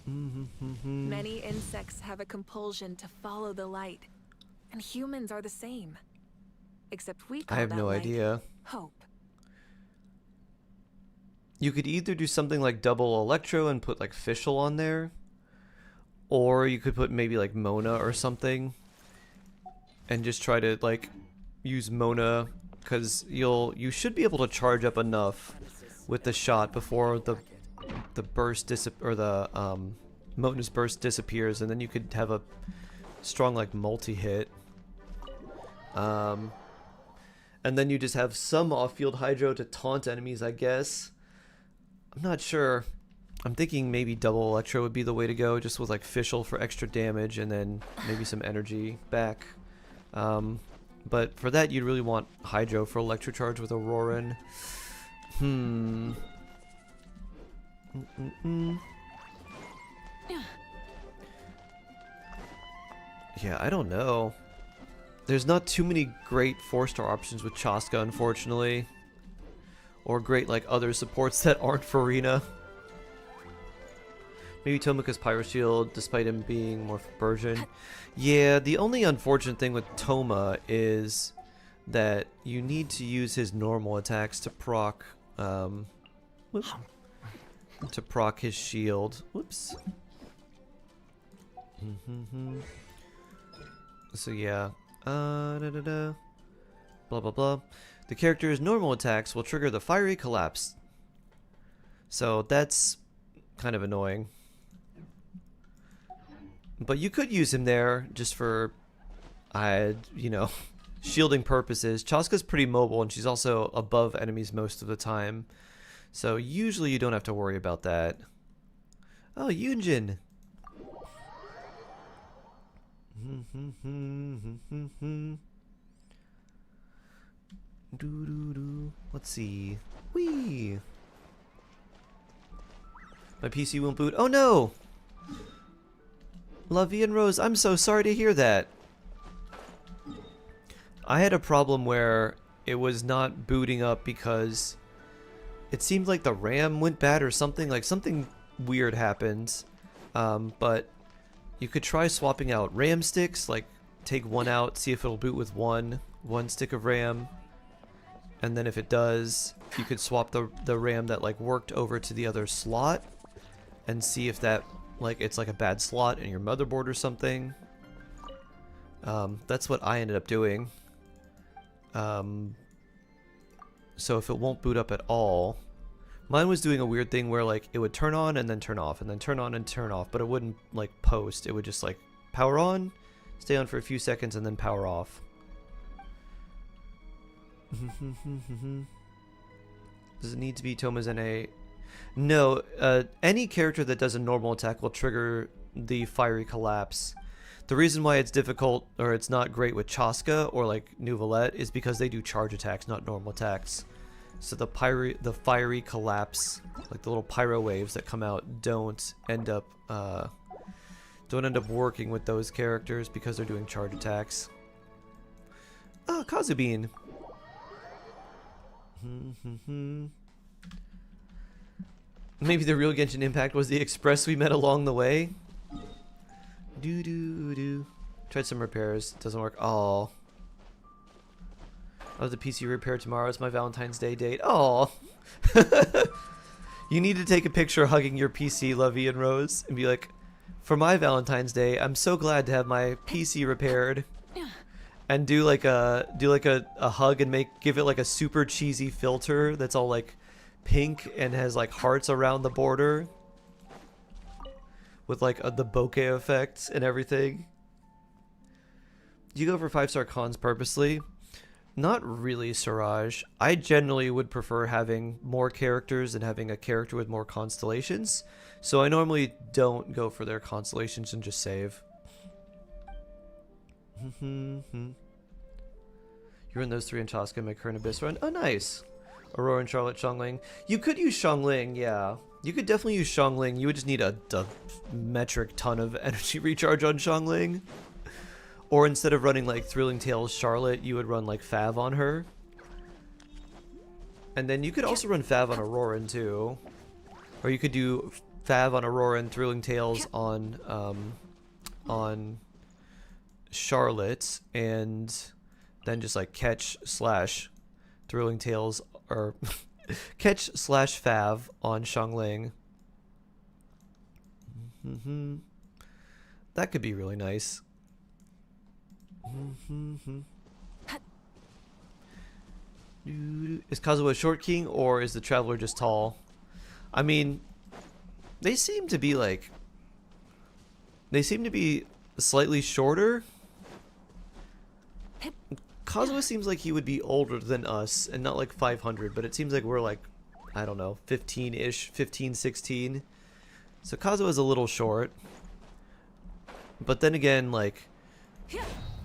Many insects have a compulsion to follow the light, and humans are the same. Except we call I have that no light idea. hope. You could either do something like double Electro and put like Fischl on there, or you could put maybe like Mona or something, and just try to like use Mona, because you should be able to charge up enough with the shot before the burst Mona's burst disappears, and then you could have a strong like multi-hit. And then you just have some off-field hydro to taunt enemies, I guess. I'm not sure. I'm thinking maybe double electro would be the way to go, just with like Fischl for extra damage and then maybe some energy back. But for that, you'd really want hydro for electro charge with Auroran. Yeah, I don't know. There's not too many great 4-star options with Chaska, unfortunately. Or great, like, other supports that aren't Farina. Maybe Tomika's Pyro Shield, despite him being more Persian. Yeah, the only unfortunate thing with Toma is that you need to use his normal attacks to proc, to proc his shield. Whoops. So yeah. Blah blah blah. The character's normal attacks will trigger the fiery collapse. So that's kind of annoying. But you could use him there just for, you know, shielding purposes. Chaska's pretty mobile and she's also above enemies most of the time. So usually you don't have to worry about that. Oh, Yunjin! Let's see. Whee! My PC won't boot. Oh no! Lovey and Rose, I'm so sorry to hear that. I had a problem where it was not booting up because it seemed like the RAM went bad or something. Like something weird happened. But you could try swapping out RAM sticks. Like take one out, see if it'll boot with one stick of RAM. And then if it does, you could swap the RAM that like worked over to the other slot and see if that like it's like a bad slot in your motherboard or something. That's what I ended up doing. So if it won't boot up at all, mine was doing a weird thing where like it would turn on and then turn off and then turn on and turn off, but it wouldn't like post. It would just like power on, stay on for a few seconds, and then power off. Does it need to be Toma's NA? No, any character that does a normal attack will trigger the fiery collapse. The reason why it's difficult or it's not great with Chaska or like Nuvolette is because they do charge attacks, not normal attacks. So the fiery collapse, like the little pyro waves that come out, don't end up working with those characters because they're doing charge attacks. Oh, Kazubin. Maybe the real Genshin impact was the express we met along the way. Tried some repairs. Doesn't work. Oh. I'll have the PC repair tomorrow. It's my Valentine's Day date. Oh. You need to take a picture hugging your PC, Lovey and Rose, and be like, for my Valentine's Day, I'm so glad to have my PC repaired. And do like a hug and give it like a super cheesy filter that's all like pink and has like hearts around the border with like the bokeh effects and everything. Do you go for 5-star cons purposely? Not really, Siraj. I generally would prefer having more characters and having a character with more constellations. So I normally don't go for their constellations and just save. You run those 3 in Chaska, make her an Abyss run. Oh, nice. Aurora and Charlotte Xiangling. You could use Xiangling, yeah. You could definitely use Xiangling. You would just need a metric ton of energy recharge on Xiangling. Or instead of running like Thrilling Tales Charlotte, you would run like Fav on her. And then you could also run Fav on Auroran too. Or you could do Fav on Auroran, Thrilling Tales on Charlotte, and then just like catch / Thrilling Tales or catch / Fav on Xiangling. That could be really nice. Is Kazuha short king or is the Traveler just tall? I mean, they seem to be slightly shorter. Kazuha seems like he would be older than us and not like 500, but it seems like we're like, I don't know, 15-ish, 15, 16. So Kazuha is a little short. But then again, like,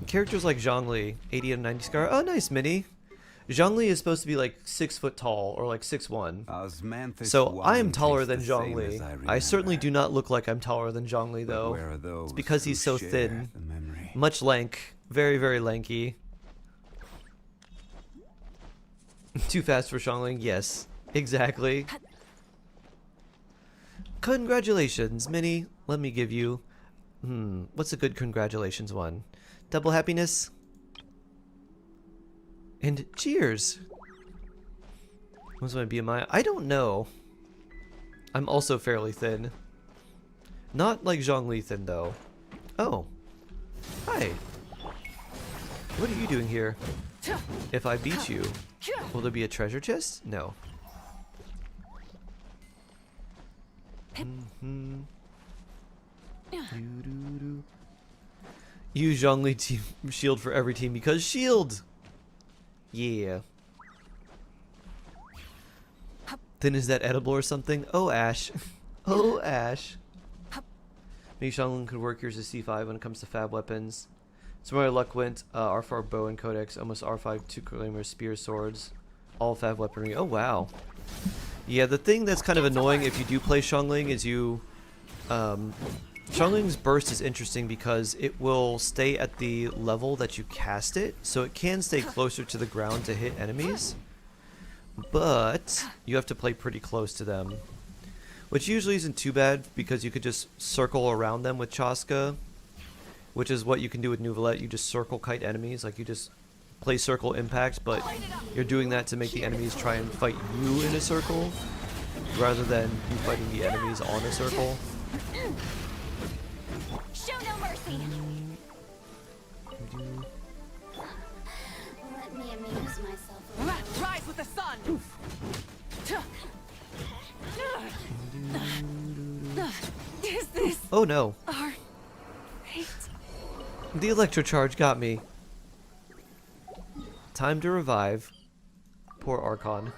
characters like Zhongli, 80 and 90 scar. Oh, nice, Minnie. Zhongli is supposed to be like 6 foot tall or like 6'1". So I am taller than Zhongli. I certainly do not look like I'm taller than Zhongli though. It's because he's so thin. Much lank. Very, very lanky. Too fast for Zhongli? Yes. Exactly. Congratulations, Minnie. Let me give you... what's a good congratulations one? Double happiness? And cheers! What's my BMI? I don't know. I'm also fairly thin. Not like Zhongli thin, though. Oh. Hi. What are you doing here? If I beat you, will there be a treasure chest? No. Use Zhongli team shield for every team because shield! Yeah. Then is that edible or something? Oh, Ash. Oh, Ash. Maybe Zhongli could work here as a C5 when it comes to fab weapons. So where my luck went, R4 bow and codex, almost R5 2 claymores, spears, swords, all fab weaponry. Oh, wow. Yeah, the thing that's kind of annoying if you do play Xiangling is you... Xiangling's burst is interesting because it will stay at the level that you cast it, so it can stay closer to the ground to hit enemies, but you have to play pretty close to them, which usually isn't too bad because you could just circle around them with Chaska, which is what you can do with Nuvolette. You just circle kite enemies, like you just play circle impact, but you're doing that to make the enemies try and fight you in a circle rather than you fighting the enemies on a circle. Show no mercy. Let me amuse myself. Rise with the sun. Is this Oh no. our fate? The electro charge got me. Time to revive. Poor Archon.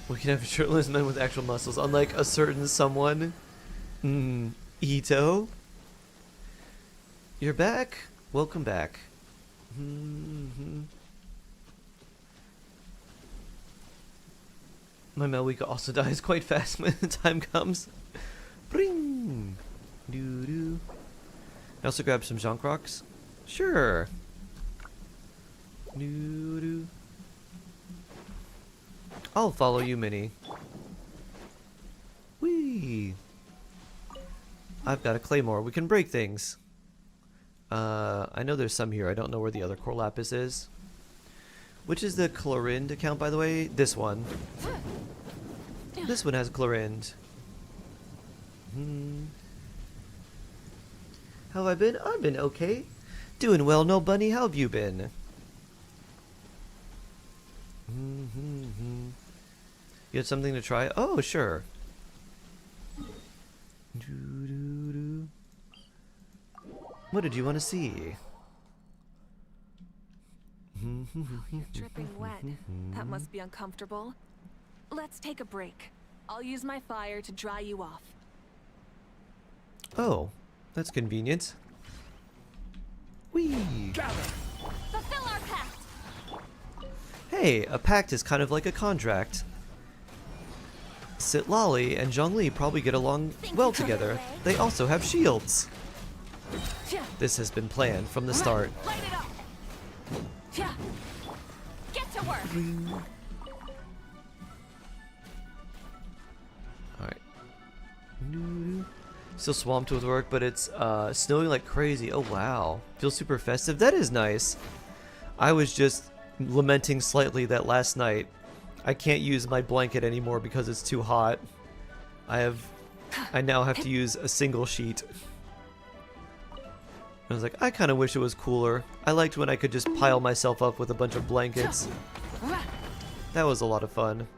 We can have shirtless men with actual muscles, unlike a certain someone. Ito? You're back? Welcome back. My Melweek also dies quite fast when the time comes. Bring! Doo-doo. I also grab some Jonkrocs. Sure. Doo-doo. I'll follow you, Minnie. Whee! I've got a claymore. We can break things. I know there's some here. I don't know where the other core lapis is. Which is the Chlorind account, by the way? This one. This one has Chlorind. How have I been? I've been okay. Doing well, no bunny. How have you been? You had something to try? Oh, sure. What did you want to see? You're dripping wet. That must be uncomfortable. Let's take a break. I'll use my fire to dry you off. Oh, that's convenient. Whee! Fulfill our pact. Hey, a pact is kind of like a contract. Sitlali and Zhongli probably get along well together. They also have shields. This has been planned from the start. Light it up. Get to work. Alright. Still swamped with work, but it's snowing like crazy. Oh wow. Feels super festive. That is nice. I was just lamenting slightly that last night I can't use my blanket anymore because it's too hot. I now have to use a single sheet. I was like, I kind of wish it was cooler. I liked when I could just pile myself up with a bunch of blankets. That was a lot of fun.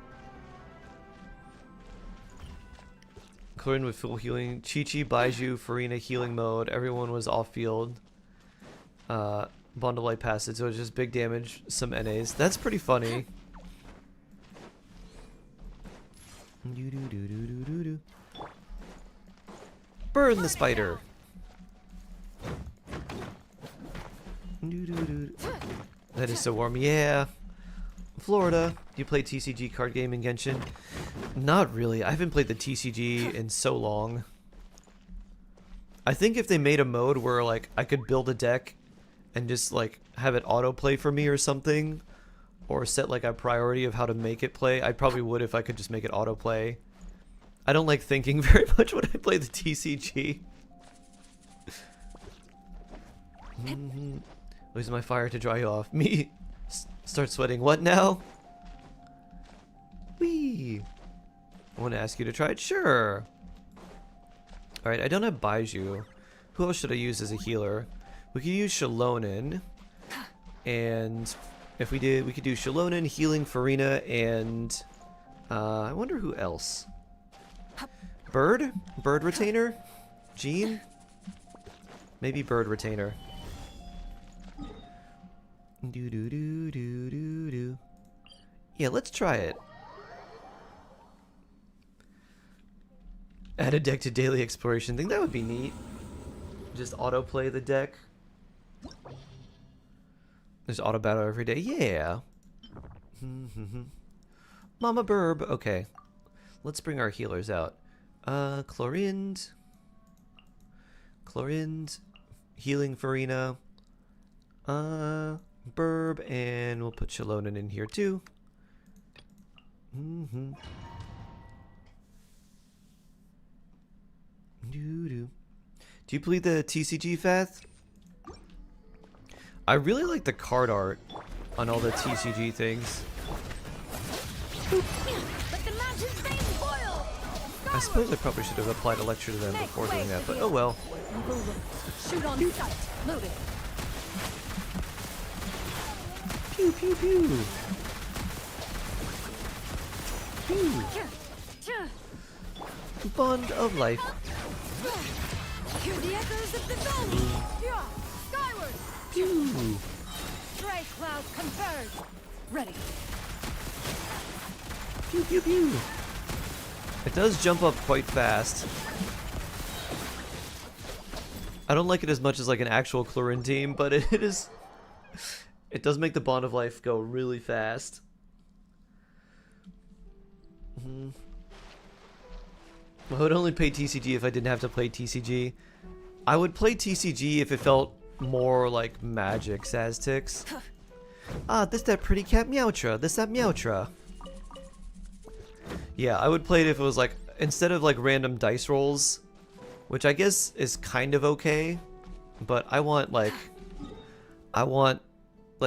Chlorine with full healing. Chi-Chi, Baiju, Farina healing mode. Everyone was off field. Bond of Light passage, so it's just big damage, some NAs. That's pretty funny. Burn the spider. That is so warm. Yeah. Florida. Do you play TCG card game in Genshin? Not really. I haven't played the TCG in so long. I think if they made a mode where like I could build a deck and just like have it autoplay for me or something, or set like a priority of how to make it play, I probably would if I could just make it autoplay. I don't like thinking very much when I play the TCG. Losing my fire to dry you off. Me start sweating. What now? Wee. I want to ask you to try it. Sure. Alright, I don't have Baiju. Who else should I use as a healer? We could use Shalonen. And if we did, we could do Shalonen, healing Farina, and I wonder who else. Bird? Bird Retainer? Jean? Maybe Bird Retainer. Do do do do do do. Yeah, let's try it. Add a deck to daily exploration. Think that would be neat. Just autoplay the deck. There's auto battle every day. Yeah. Mama Burb. Okay. Let's bring our healers out. Chlorind. Chlorind. Healing Farina. Burb, and we'll put Shalonen in here too. Do you play the TCG, Fath? I really like the card art on all the TCG things. Let the mountain's veins boil! I suppose I probably should have applied a lecture to them before doing that, but oh well. Shoot on sight. Loaded. Pew pew pew. Pew. Bond of life. Hear the echoes of the valley. Yeah. Skyward. Pew. Stray cloud converge. Ready. Pew pew pew. It does jump up quite fast. I don't like it as much as like an actual Chlorine team, but it is. It does make the Bond of Life go really fast. I would only play TCG if I didn't have to play TCG. I would play TCG if it felt more like Magic Saztix. Ah, this that pretty cat Meowtra. This that Meowtra. Yeah, I would play it if it was like, instead of like random dice rolls, which I guess is kind of okay, but I want like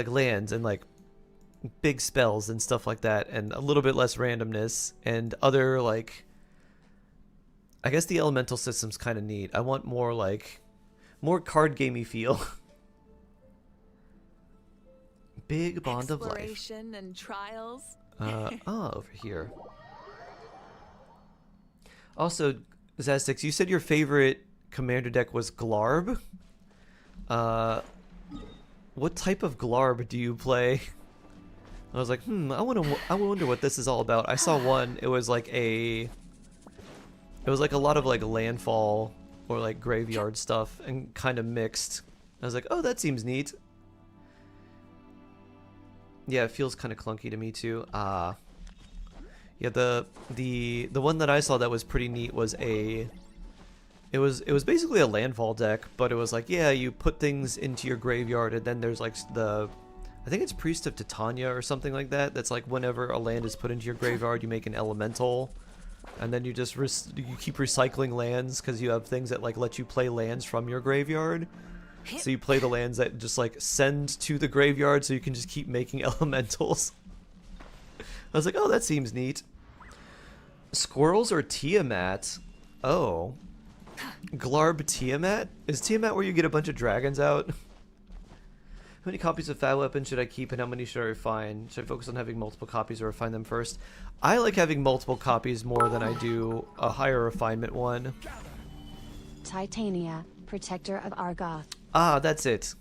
lands and like big spells and stuff like that, and a little bit less randomness and other like, I guess the elemental system's kind of neat. I want more like, more card gamey feel. Big Bond of Life. Exploration and trials. Over here. Also, Zastix, you said your favorite commander deck was Glarb. What type of Glarb do you play? I was like, I wonder what this is all about. I saw one. It was like a lot of like landfall or like graveyard stuff and kind of mixed. I was like, oh, that seems neat. Yeah, it feels kind of clunky to me too. Yeah, the one that I saw that was pretty neat was it was basically a landfall deck, but it was like, yeah, you put things into your graveyard, and then there's like I think it's Priest of Titania or something like that. That's like whenever a land is put into your graveyard, you make an elemental, and then you just you keep recycling lands because you have things that like let you play lands from your graveyard. So you play the lands that just like send to the graveyard, so you can just keep making elementals. I was like, oh, that seems neat. Squirrels or Tiamat? Oh. Glarb Tiamat? Is Tiamat where you get a bunch of dragons out? many copies of Fat Weapon should I keep and how many should I refine? Should I focus on having multiple copies or refine them first? I like having multiple copies more than I do a higher refinement one. Titania, protector of Argoth. Ah, that's it.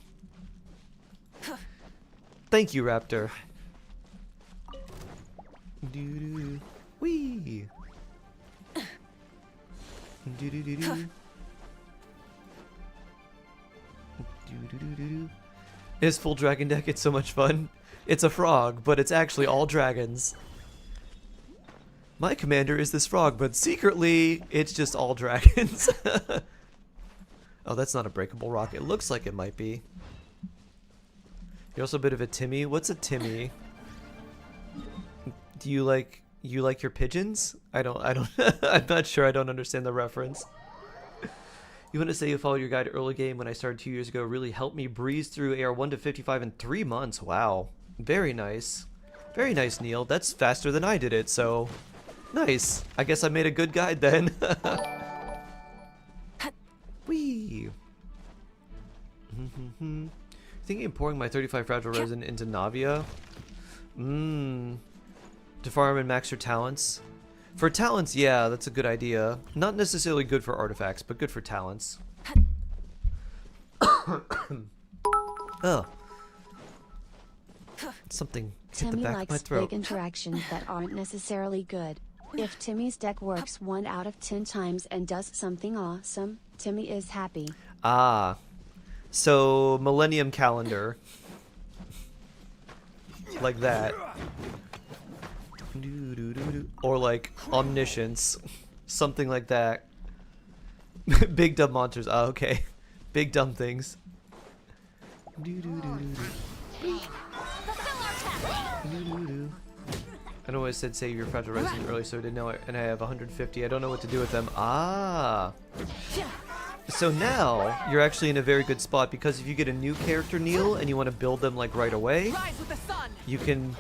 Thank you, Raptor. Doo-doo-doo. Whee! Doo-doo-doo-doo. Doo-doo-doo-doo. His full dragon deck, it's so much fun. It's a frog, but it's actually all dragons. My commander is this frog, but secretly, it's just all dragons. Oh, that's not a breakable rock. It looks like it might be. You're also a bit of a Timmy. What's a Timmy? Do you like your pigeons? I don't I'm not sure. I don't understand the reference. You want to say you followed your guide early game when I started 2 years ago really helped me breeze through AR 1 to 55 in 3 months. Wow. Very nice. Very nice, Neil. That's faster than I did it, so nice. I guess I made a good guide then. Whee. Thinking of pouring my 35 fragile resin into Navia. To farm and max your talents. For talents, yeah, that's a good idea. Not necessarily good for artifacts, but good for talents. Oh. Something hit the Timmy back of my likes throat. big interactions that aren't necessarily good. If Timmy's deck works 1 out of 10 times and does something awesome, Timmy is happy. Ah. So, Millennium Calendar. Like that. Or like Omniscience. Something like that. Big dumb monsters. Oh, okay. Big dumb things. I know I said save your fragile resin early, so I didn't know it, and I have 150. I don't know what to do with them. Ah. So now you're actually in a very good spot because if you get a new character, Neil, and you want to build them like right away, you can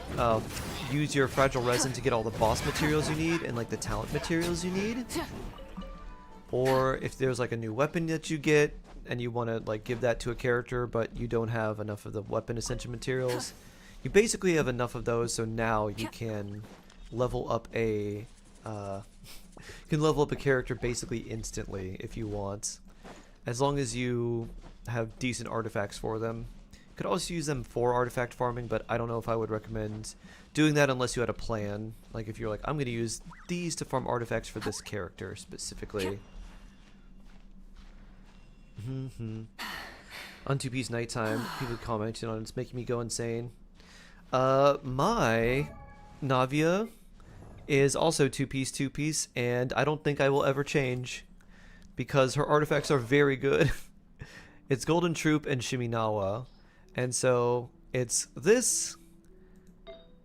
use your fragile resin to get all the boss materials you need and like the talent materials you need. Or if there's like a new weapon that you get and you want to like give that to a character, but you don't have enough of the weapon essential materials, you basically have enough of those. So now you can level up a character basically instantly if you want. As long as you have decent artifacts for them. You could also use them for artifact farming, but I don't know if I would recommend doing that unless you had a plan. Like if you're like, I'm going to use these to farm artifacts for this character specifically. On 2P's nighttime, people commenting on it's making me go insane. My Navia is also 2P's, and I don't think I will ever change. Because her artifacts are very good. It's Golden Troop and Shiminawa. And so it's this.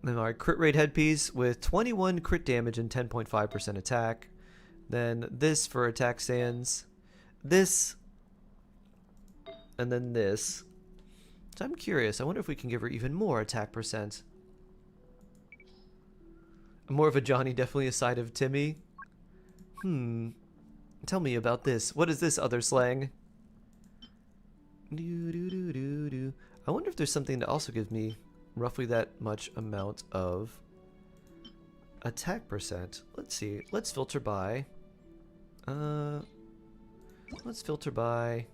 Then our crit rate headpiece with 21 crit damage and 10.5% attack. Then this for attack stands. This. And then this. So I'm curious. I wonder if we can give her even more attack percent. More of a Johnny, definitely a side of Timmy. Tell me about this. What is this other slang? I wonder if there's something that also gives me roughly that much amount of attack percent. Let's see. Let's filter by. Let's filter by.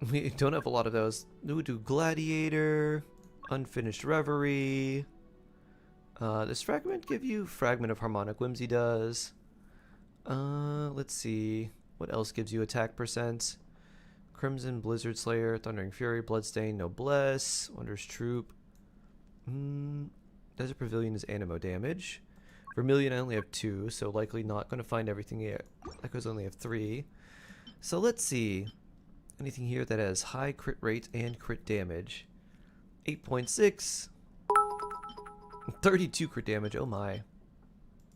We don't have a lot of those. We'll do Gladiator, Unfinished Reverie. Does Fragment give you? Fragment of Harmonic Whimsy does. Let's see. What else gives you attack percent? Crimson, Blizzard Slayer, Thundering Fury, Bloodstain, Noblesse, Wondrous Troop. Desert Pavilion is Animo damage. Vermilion I only have 2, so likely not going to find everything yet. Echoes only have 3. So let's see. Anything here that has high crit rate and crit damage. 8.6. 32 crit damage, oh my.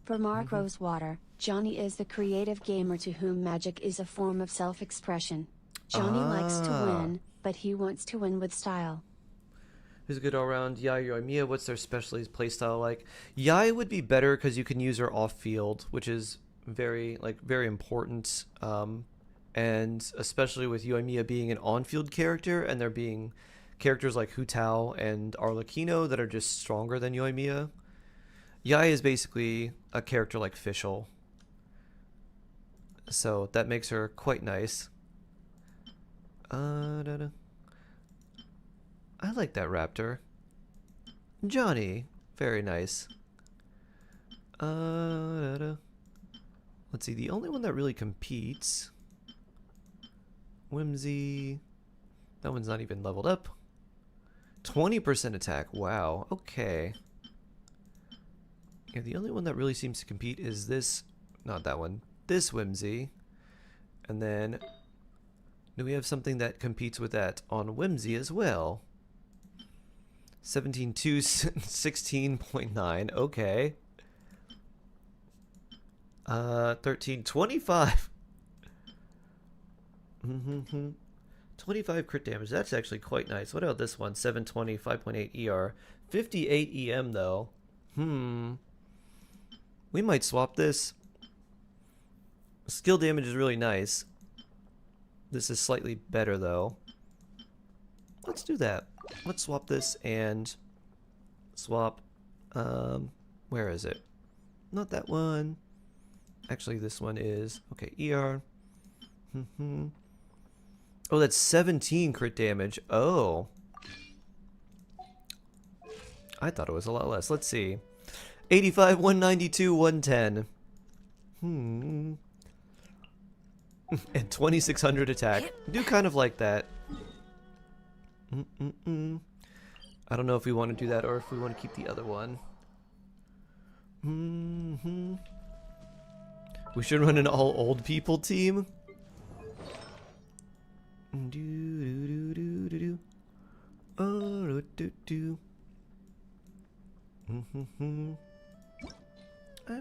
For Mark Rosewater, Johnny is the creative gamer to whom magic is a form of self-expression. Johnny likes to win, but he wants to win with style. Who's a good all-around? Yai or Mia? What's their specialties playstyle like? Yai would be better because you can use her off-field, which is very important. And especially with Yoimiya being an on-field character and there being characters like Hu Tao and Arlecchino that are just stronger than Yoimiya. Yai is basically a character like Fischl, so that makes her quite nice. I like that raptor. Johnny, very nice. Let's see, the only one that really competes, Whimsy. That one's not even leveled up. 20% attack. Wow. Okay. Yeah, the only one that really seems to compete is this. Not that one. This Whimsy. And then, do we have something that competes with that on Whimsy as well? 17.2, 16.9. Okay. 13.25. 25 crit damage. That's actually quite nice. What about this one? 720, 5.8 ER. 58 EM though. We might swap this. Skill damage is really nice. This is slightly better though. Let's do that. Let's swap this and swap. Where is it? Not that one. Actually, this one is okay. ER. Oh, that's 17 crit damage. Oh, I thought it was a lot less. Let's see. 85, 192, 110. And 2600 attack. Do kind of like that. I don't know if we want to do that or if we want to keep the other one. We should run an all old people team. I'm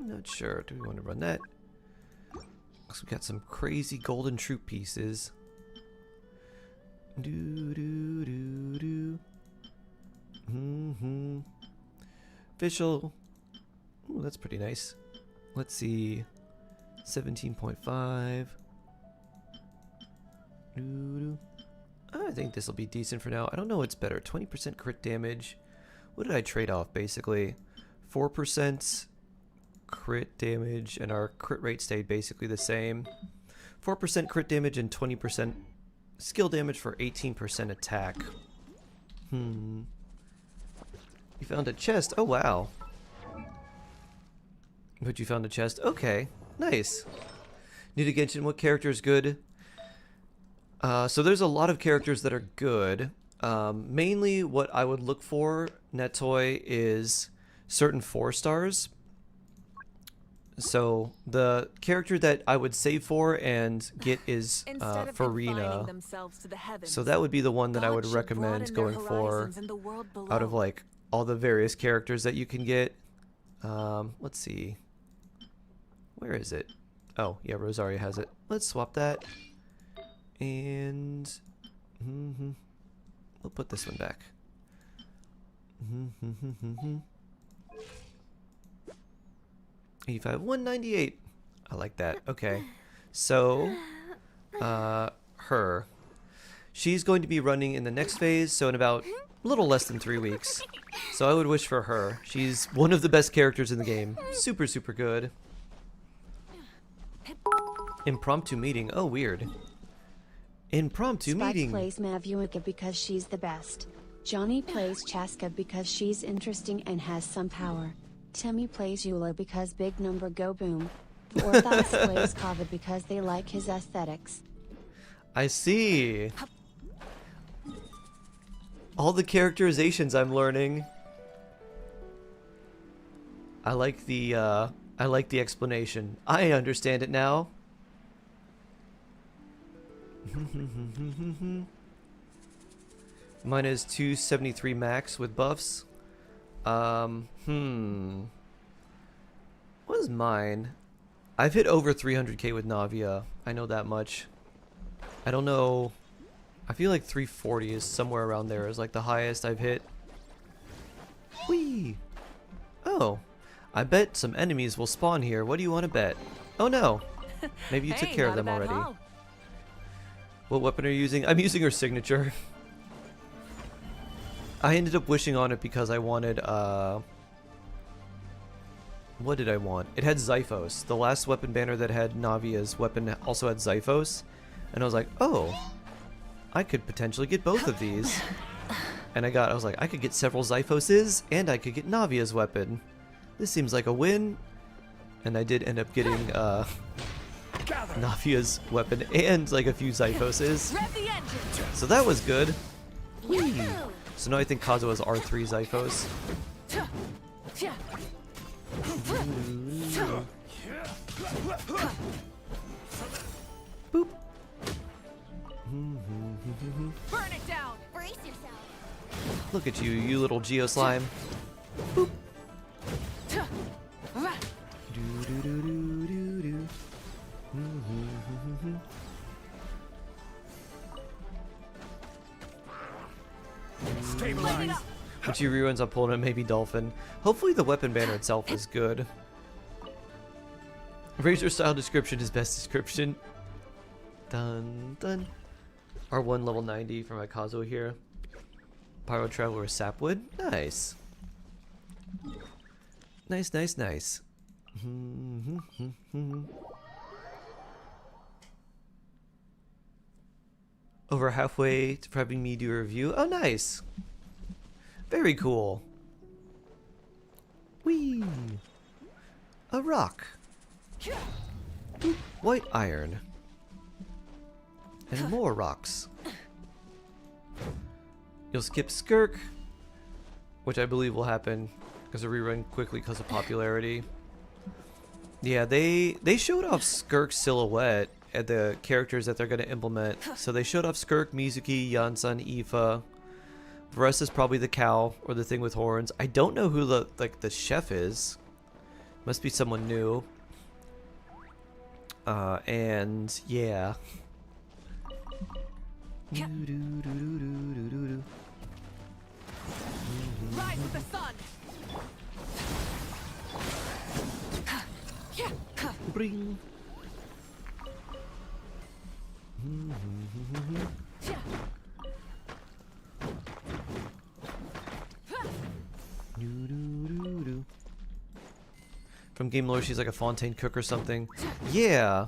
not sure. Do we want to run that? Because we got some crazy golden troop pieces. Fischl. Ooh, that's pretty nice. Let's see. 17.5. I think this will be decent for now. I don't know what's better. 20% crit damage. What did I trade off basically? 4% crit damage and our crit rate stayed basically the same. 4% crit damage and 20% skill damage for 18% attack. You found a chest. Oh wow. But you found a chest. Okay. Nice. New to Genshin, what character is good? So there's a lot of characters that are good. Mainly what I would look for, Nettoy, is certain 4 stars. So the character that I would save for and get is Farina. So that would be the one that I would recommend going for out of like all the various characters that you can get. Let's see. Where is it? Oh, yeah, Rosaria has it. Let's swap that. And we'll put this one back. 85, 198. I like that. Okay. So, her. She's going to be running in the next phase, so in about a little less than 3 weeks. So I would wish for her. She's one of the best characters in the game. Super, super good. Impromptu meeting. Oh, weird. Impromptu meeting. Spike plays Mavuika because she's the best. Johnny plays Chaska because she's interesting and has some power. Timmy plays Eula because big number go boom. Orthos plays Kava because they like his aesthetics. I see. All the characterizations I'm learning. I like the explanation. I understand it now. Mine is 273 max with buffs. What is mine? I've hit over 300k with Navia. I know that much. I don't know. I feel like 340 is somewhere around there is like the highest I've hit. Whee! Oh. I bet some enemies will spawn here. What do you want to bet? Oh no. Maybe you took care of them already. What weapon are you using? I'm using her signature. I ended up wishing on it because I wanted, what did I want? It had Zyphos. The last weapon banner that had Navia's weapon also had Zyphos. And I was like, oh, I could potentially get both of these. And I was like, I could get several Zyphoses, and I could get Navia's weapon. This seems like a win. And I did end up getting, Navia's weapon and like a few Zyphoses. So that was good. Whee! So now I think Kazuha has R3 Zyphos. Boop. Burn it down. Brace yourself. Look at you, you little Geo Slime. Boop. Stabilize. But you reruns opponent, maybe Dolphin. Hopefully the weapon banner itself is good. Razor style description is best description. Dun dun. R1 level 90 for my Kazuo here. Pyro Traveler Sapwood. Nice. Nice, nice, nice. Over halfway to prepping me to do a review. Oh, nice. Very cool. Whee! A rock. Boop. White iron. And more rocks. You'll skip Skirk, which I believe will happen because of rerun quickly because of popularity. Yeah, they showed off Skirk's silhouette at the characters that they're going to implement. So they showed off Skirk, Mizuki, Yansan, Aoife. The rest is probably the cow or the thing with horns. I don't know who the chef is. Must be someone new. And yeah. Rise with the sun. Bring. From Game Lore, she's like a Fontaine cook or something. Yeah,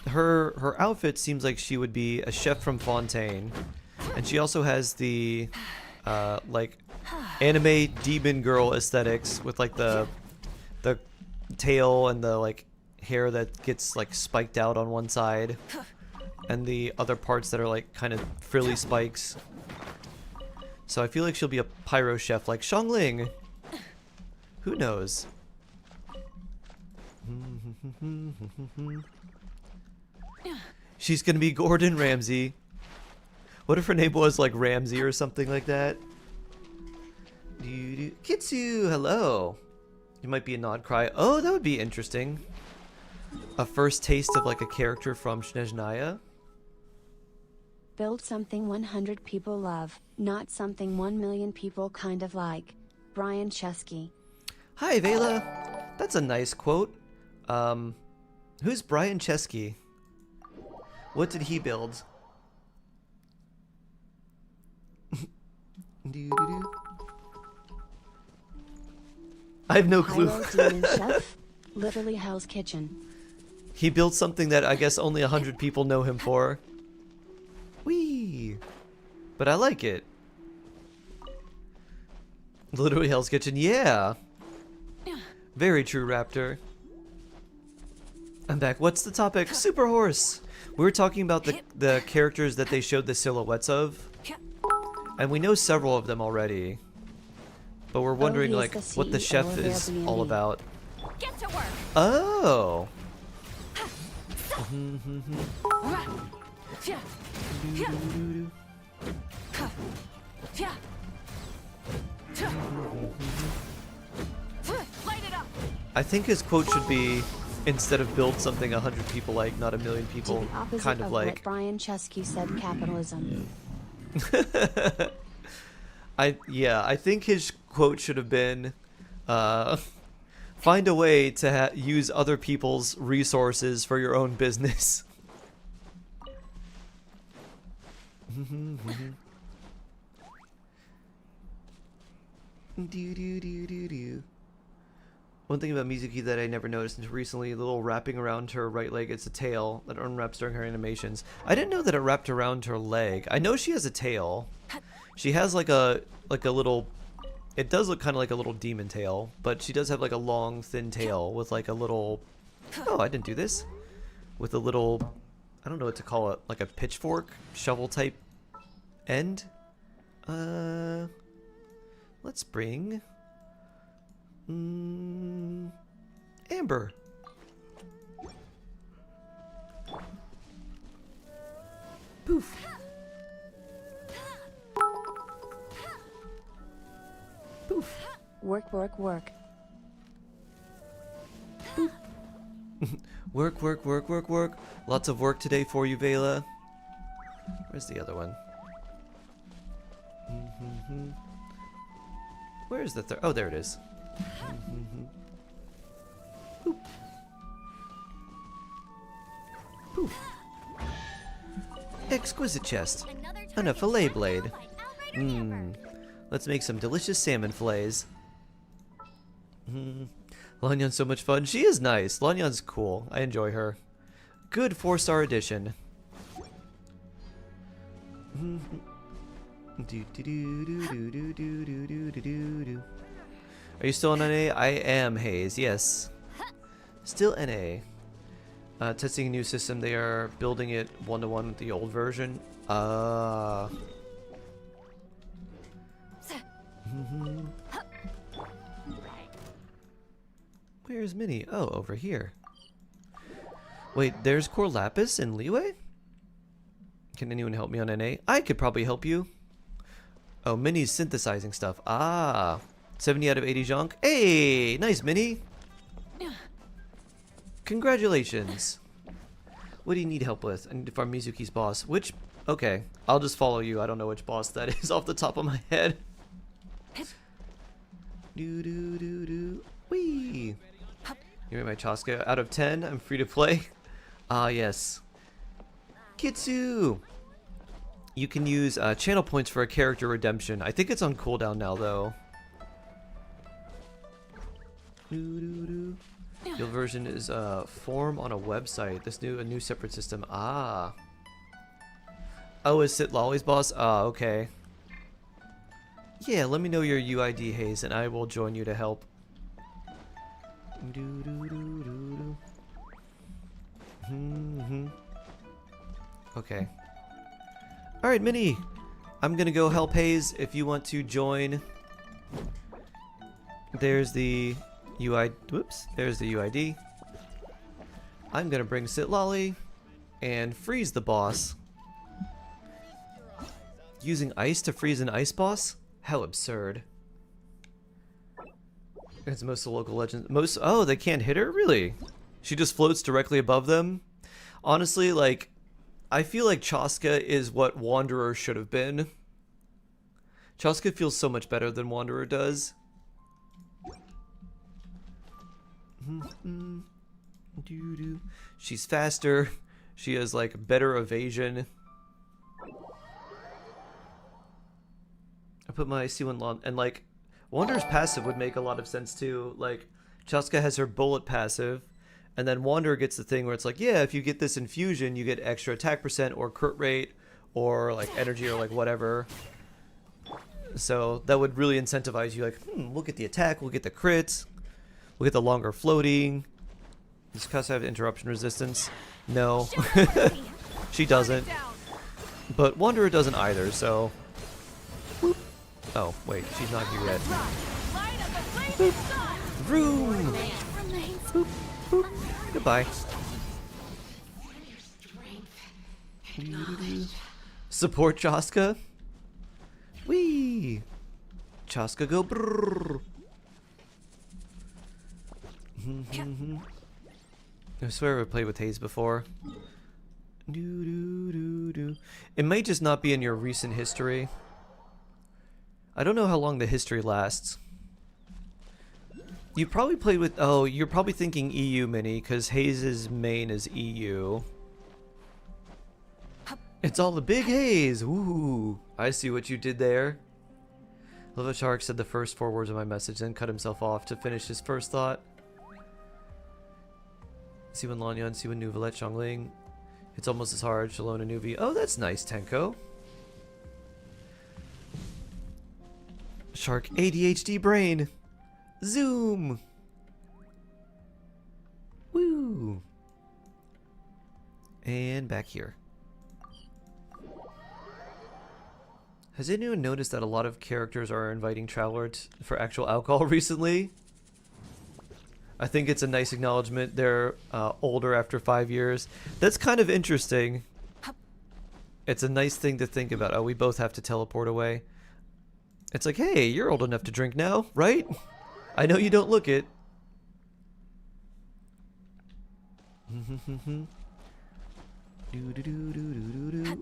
her outfit seems like she would be a chef from Fontaine, and she also has the like anime demon girl aesthetics with like the tail and the like hair that gets like spiked out on one side, and the other parts that are like kind of frilly spikes. So I feel like she'll be a pyro chef like Xiangling. Who knows? She's gonna be Gordon Ramsay. What if her name was like Ramsay or something like that? Kitsu, hello. You might be a nod cry. Oh, that would be interesting. A first taste of like a character from Snezhnaya. Build something 100 people love, not something 1 million people kind of like. Brian Chesky. Hi, Vela. That's a nice quote. Who's Brian Chesky? What did he build? I have no clue. Pyro Demon Chef? Literally Hell's Kitchen. He built something that I guess only 100 people know him for. Whee! But I like it. Literally Hell's Kitchen, yeah! Very true, Raptor. I'm back. What's the topic? Super Horse! We were talking about the characters that they showed the silhouettes of. And we know several of them already. But we're wondering he's like the what the CEO chef of is Airbnb. all about. Get to work. Oh! Light it up. I think his quote should be, instead of build something 100 people like, not a million To people, the opposite kind of what like. Brian Chesky said, capitalism. I think his quote should have been, find a way to use other people's resources for your own business. Do do do do do. One thing about Mizuki that I never noticed until recently, the little wrapping around her right leg, it's a tail that unwraps during her animations. I didn't know that it wrapped around her leg. I know she has a tail. She has like a little, it does look kind of like a little demon tail, but she does have like a long thin tail with like a little, oh, I didn't do this. With a little, I don't know what to call it, like a pitchfork, shovel type end. Let's bring Amber. Poof. Poof. Work, work, work. Work, work, work, work, work. Lots of work today for you, Vela. Where's the other one? Where's the third? Oh, there it is. Boop. Poof. Exquisite chest. And a fillet blade. Let's make some delicious salmon fillets. Lanyan's so much fun. She is nice. Lanyan's cool. I enjoy her. Good 4-star edition. Are you still on NA? I am, Hayes. Yes. Still NA. Testing a new system. They are building it 1-to-1 with the old version. Where's Minnie? Oh, over here. Wait, there's Core Lapis and Leeway? Can anyone help me on NA? I could probably help you. Oh, Minnie's synthesizing stuff. 70 out of 80 Jonk. Hey, nice, Minnie. Congratulations. What do you need help with? I need to farm Mizuki's boss. Which? Okay, I'll just follow you. I don't know which boss that is off the top of my head. Do do do do. Wee. Give me my Chaska. Out of 10, I'm free to play. Yes. Kitsu. You can use channel points for a character redemption. I think it's on cooldown now, though. Guild version is form on a website. This a new separate system. Oh, is Sit Lolly's boss? Okay. Yeah, let me know your UID, Hayes, and I will join you to help. Okay. Alright, Minnie. I'm gonna go help Hayes if you want to join. There's the UID. Whoops. There's the UID. I'm gonna bring Sit Lolly and freeze the boss. Using ice to freeze an ice boss? How absurd. It's most of the local legends. Oh, they can't hit her? Really? She just floats directly above them? Honestly, like, I feel like Chaska is what Wanderer should have been. Chaska feels so much better than Wanderer does. She's faster. She has, like, better evasion. I put my C1 lawn, and, like, Wanderer's passive would make a lot of sense too. Like, Chaska has her bullet passive, and then Wanderer gets the thing where it's like, yeah, if you get this infusion, you get extra attack percent or crit rate or like energy or like whatever. So that would really incentivize you. Like, we'll get the attack, we'll get the crits, we'll get the longer floating. Does Casa have interruption resistance? No, she doesn't. But Wanderer doesn't either. So. Oh, wait, she's not here yet. Boop. Vroom! Boop, boop. Goodbye. Support Chaska? Whee! Chaska go brrrr. I swear I've played with Hayes before. It might just not be in your recent history. I don't know how long the history lasts. You probably played with... Oh, you're probably thinking EU Mini, because Hayes' main is EU. It's all the big Hayes! Ooh, I see what you did there. Love Shark said the first 4 words of my message, then cut himself off to finish his first thought. Siwan Lanyan, Siwan Nuvalet, Xiangling. It's almost as hard. Shalom and Nuvi. Oh, that's nice, Tenko. Shark ADHD brain. Zoom. Woo. And back here. Has anyone noticed that a lot of characters are inviting travelers for actual alcohol recently? I think it's a nice acknowledgement they're older after 5 years. That's kind of interesting. It's a nice thing to think about. Oh, we both have to teleport away. It's like, hey, you're old enough to drink now, right? I know you don't look it.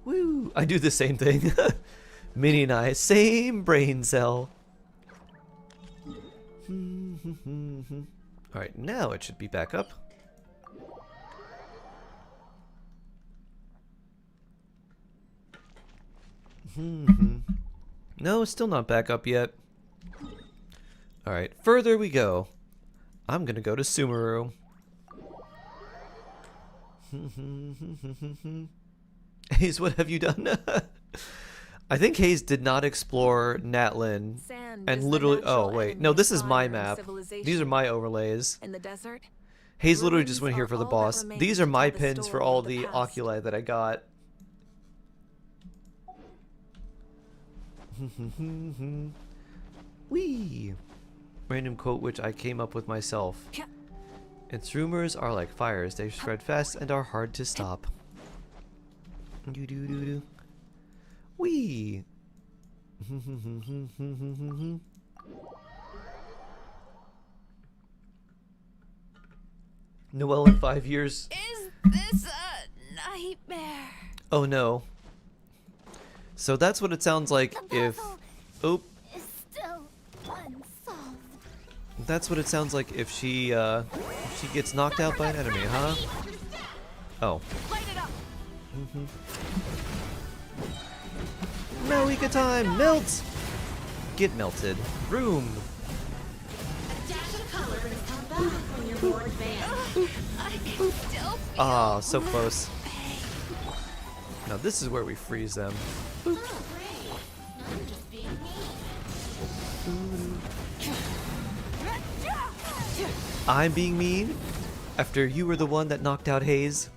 Woo! I do the same thing. Minnie and I, same brain cell. Alright, now it should be back up. No, it's still not back up yet. Alright, further we go. I'm gonna go to Sumeru. Hayes, what have you done? I think Hayes did not explore Natlin. Sand And is the literally, oh natural wait, enemy no, of this is my fire and map. civilization. These are my overlays. In the desert, Hayes literally just ruins went here are for the all that boss. remains These to are my tell the pins for story all of the the past. oculi that I got. Wee! Random quote which I came up with myself. Yeah. Its rumors are like fires, they spread fast and are hard to stop. Do do do do. Wee! Noelle in 5 years. Is this a nightmare? Oh no. So that's what it sounds like if... Oh, Is still unsolved. that's what it sounds like if she gets knocked out by an enemy, huh? Oh. Light it up. Malika time! Melt! Get melted. Room! I can still Ah, so close. Now this is where we freeze them. I'm being mean? After you were the one that knocked out Hayes?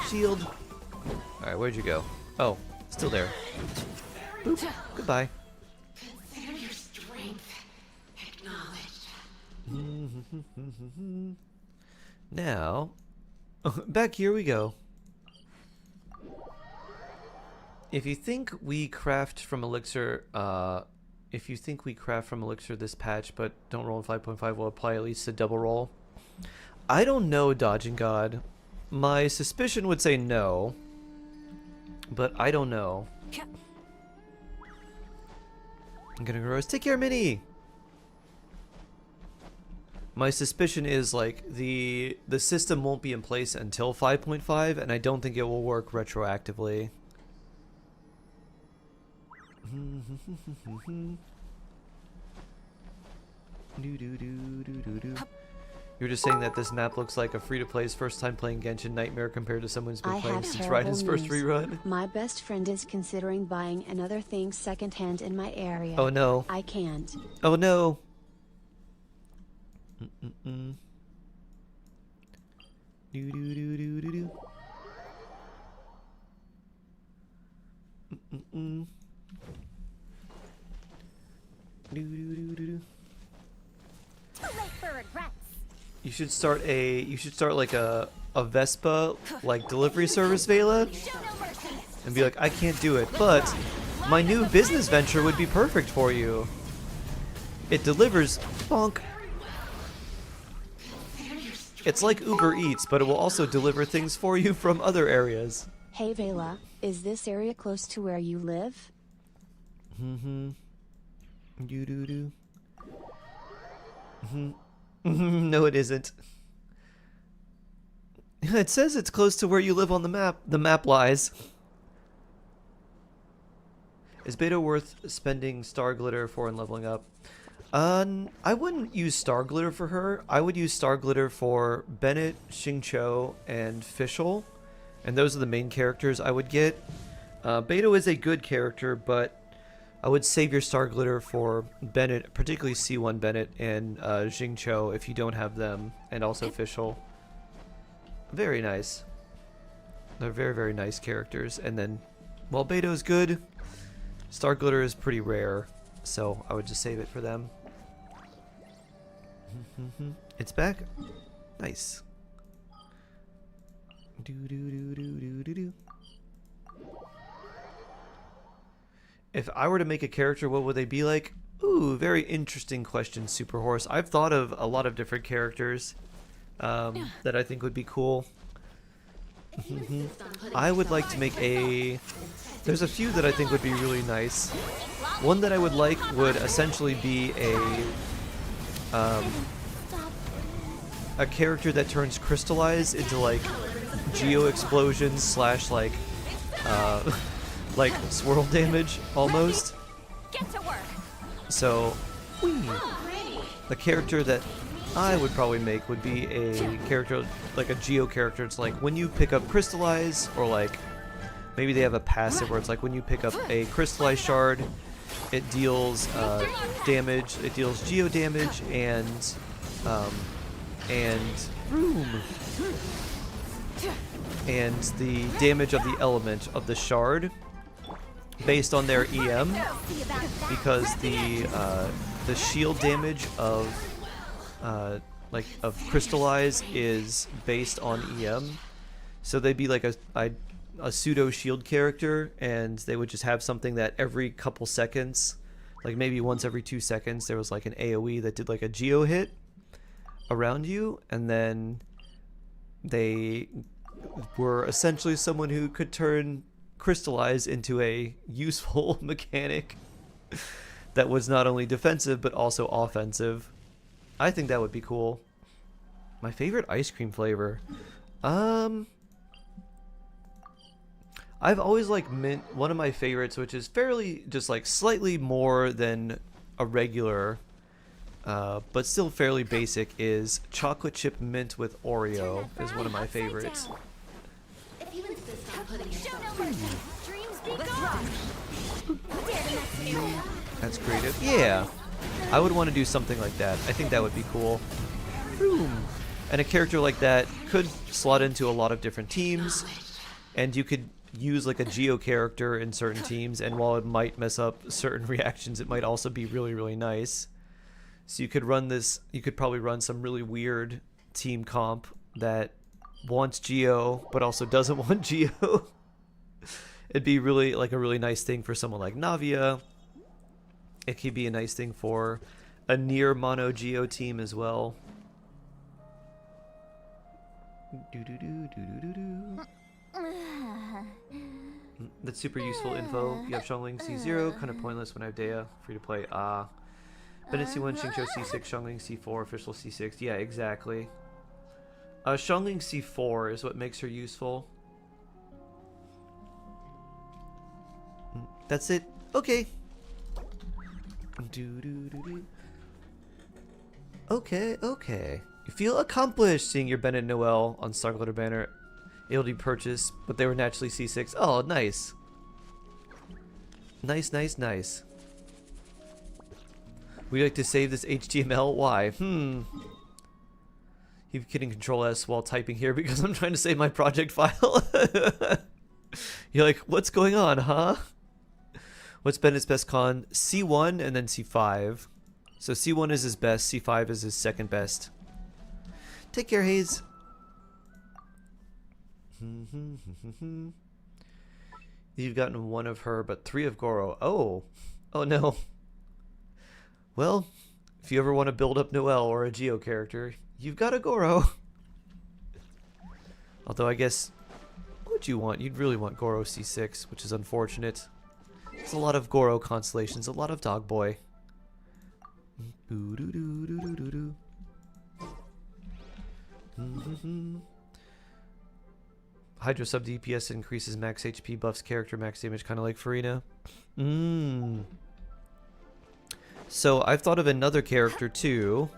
Shield. Alright, where'd you go? Oh, still there. Boop. Goodbye. Consider your strength acknowledged. Now, back here we go. If you think we craft from elixir, this patch, but don't roll in 5.5, will apply at least a double roll. I don't know, Dodging God. My suspicion would say no, but I don't know. I'm gonna go take care, Minnie. My suspicion is like the system won't be in place until 5.5, and I don't think it will work retroactively. You're just saying that this map looks like a free-to-play's first time playing Genshin nightmare compared to someone who's been I playing have since terrible Raiden's first news. rerun. My best friend is considering buying another thing secondhand in my area. Oh no. I can't. Oh no. Do do do do do do. Do do do do do. too late for regrets. You should start like a Vespa like delivery service, Vela, Show no mercy. and be like, I can't do it, but my new business venture would be perfect for you. It delivers bonk. It's like Uber Eats, but it will also deliver things for you from other areas. Hey Vela, is this area close to where you live? Do do do. No, it isn't. It says it's close to where you live on the map. The map lies. Is Beto worth spending Star Glitter for and leveling up? I wouldn't use Star Glitter for her. I would use Star Glitter for Bennett, Xingqiu, and Fischl. And those are the main characters I would get. Beto is a good character, but I would save your Star Glitter for Bennett, particularly C1 Bennett and Xingqiu if you don't have them, and also Fischl. Very nice. They're very, very nice characters. And then, while Beto's good, Star Glitter is pretty rare, so I would just save it for them. It's back. Nice. Do do do do do do do. If I were to make a character, what would they be like? Ooh, very interesting question, Super Horse. I've thought of a lot of different characters that I think would be cool. I would like to make a... There's a few that I think would be really nice. One that I would like would essentially be a character that turns crystallized into like geo explosions slash like like swirl damage almost. Get to work. So the character that I would probably make would be a character like a geo character. It's like when you pick up crystallize, or like maybe they have a passive where it's like when you pick up a crystallized shard, it deals damage. It deals geo damage and room. And the damage of the element of the shard based on their EM, because the shield damage of crystallize is based on EM. So they'd be like a pseudo shield character, and they would just have something that every couple seconds, like maybe once every 2 seconds, there was like an AoE that did like a geo hit around you, and then they were essentially someone who could turn crystallize into a useful mechanic that was not only defensive but also offensive. I think that would be cool. My favorite ice cream flavor. I've always liked mint. One of my favorites, which is fairly just like slightly more than a regular but still fairly basic, is chocolate chip mint with Oreo is one of my favorites. If you insist on putting Show yourself no mercy. Dreams be gone. Dare to mess with me. That's creative. Yeah, I would want to do something like that. I think that would be cool. And a character like that could slot into a lot of different teams, and you could use like a geo character in certain teams, and while it might mess up certain reactions, it might also be really, really nice. So you could run this, you could probably run some really weird team comp that wants geo but also doesn't want geo. It'd be really like a really nice thing for someone like Navia. It could be a nice thing for a near mono geo team as well. That's super useful info. You have Xiangling C0, kind of pointless when I have Dea. Free to play. Bennett C1, Xingqiu C6, Xiangling C4, official C6. Yeah, exactly. Xiangling C4 is what makes her useful. That's it. Okay. Okay. You feel accomplished seeing your Bennett Noel on Star Glitter banner able to be purchased, but they were naturally C6. Oh, nice. Nice. Would you like to save this HTML? Why? Keep hitting Control S while typing here because I'm trying to save my project file. You're like, what's going on, huh? What's Bennett's best con? C1 and then C5. So C1 is his best, C5 is his second best. Take care, Hayes. You've gotten one of her, but 3 of Goro. Oh no. Well, if you ever want to build up Noelle or a Geo character, you've got a Goro. Although I guess, what would you want? You'd really want Goro C6, which is unfortunate. There's a lot of Goro constellations, a lot of Dog Boy. Hydro sub DPS increases max HP, buffs character max damage, kind of like Farina. So I've thought of another character too.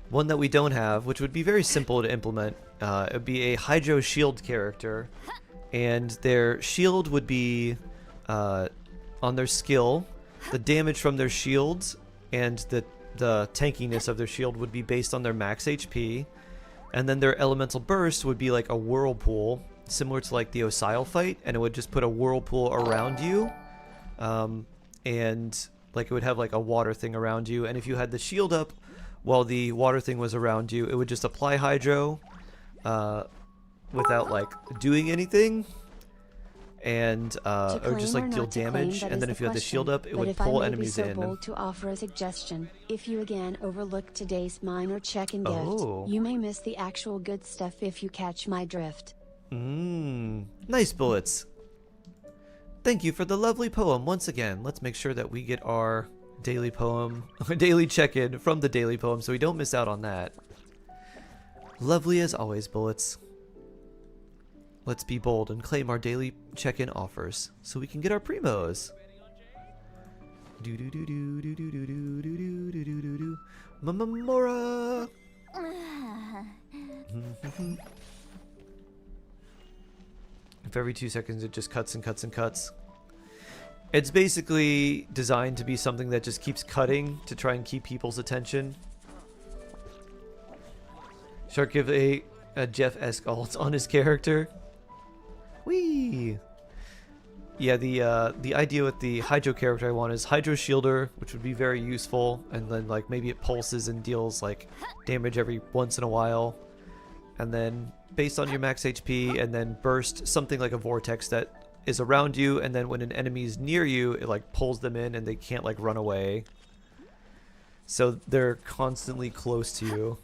One that we don't have, which would be very simple to implement. It would be a Hydro Shield character. And their shield would be on their skill. The damage from their shields and the tankiness of their shield would be based on their max HP. And then their elemental burst would be like a whirlpool, similar to like the Osile fight, and it would just put a whirlpool around you. And like it would have like a water thing around you. And if you had the shield up while the water thing was around you, it would just apply Hydro without like doing anything. And or just like deal damage, and then if you had the shield up, it would pull enemies in. But if I may be so bold to offer a suggestion, if you again overlook today's minor check-in gift, Oh. you may miss the actual good stuff if you catch my drift. Nice bullets. Thank you for the lovely poem once again. Let's make sure that we get our daily poem, daily check-in from the daily poem, so we don't miss out on that. Lovely as always, bullets. Let's be bold and claim our daily check-in offers so we can get our primos. Mamamora. If every 2 seconds it just cuts and cuts and cuts. It's basically designed to be something that just keeps cutting to try and keep people's attention. Shark give a Jeff-esque ult on his character. Whee! Yeah, the idea with the Hydro character I want is Hydro Shielder, which would be very useful, and then like maybe it pulses and deals like damage every once in a while, and then based on your max HP, and then burst something like a vortex that is around you, and then when an enemy is near you, it like pulls them in and they can't like run away, so they're constantly close to you.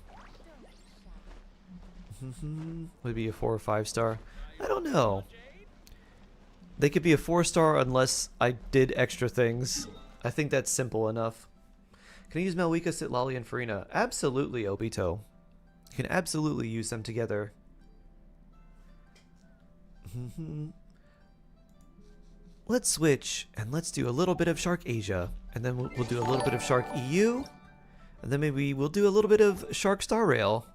Would be a 4 or 5 star. I don't know. They could be a 4-star unless I did extra things. I think that's simple enough. Can I use Malwika, Sitlali, and Farina? Absolutely, Obito. You can absolutely use them together. Let's switch and let's do a little bit of Shark Asia. And then we'll do a little bit of Shark EU. And then maybe we'll do a little bit of Shark Star Rail.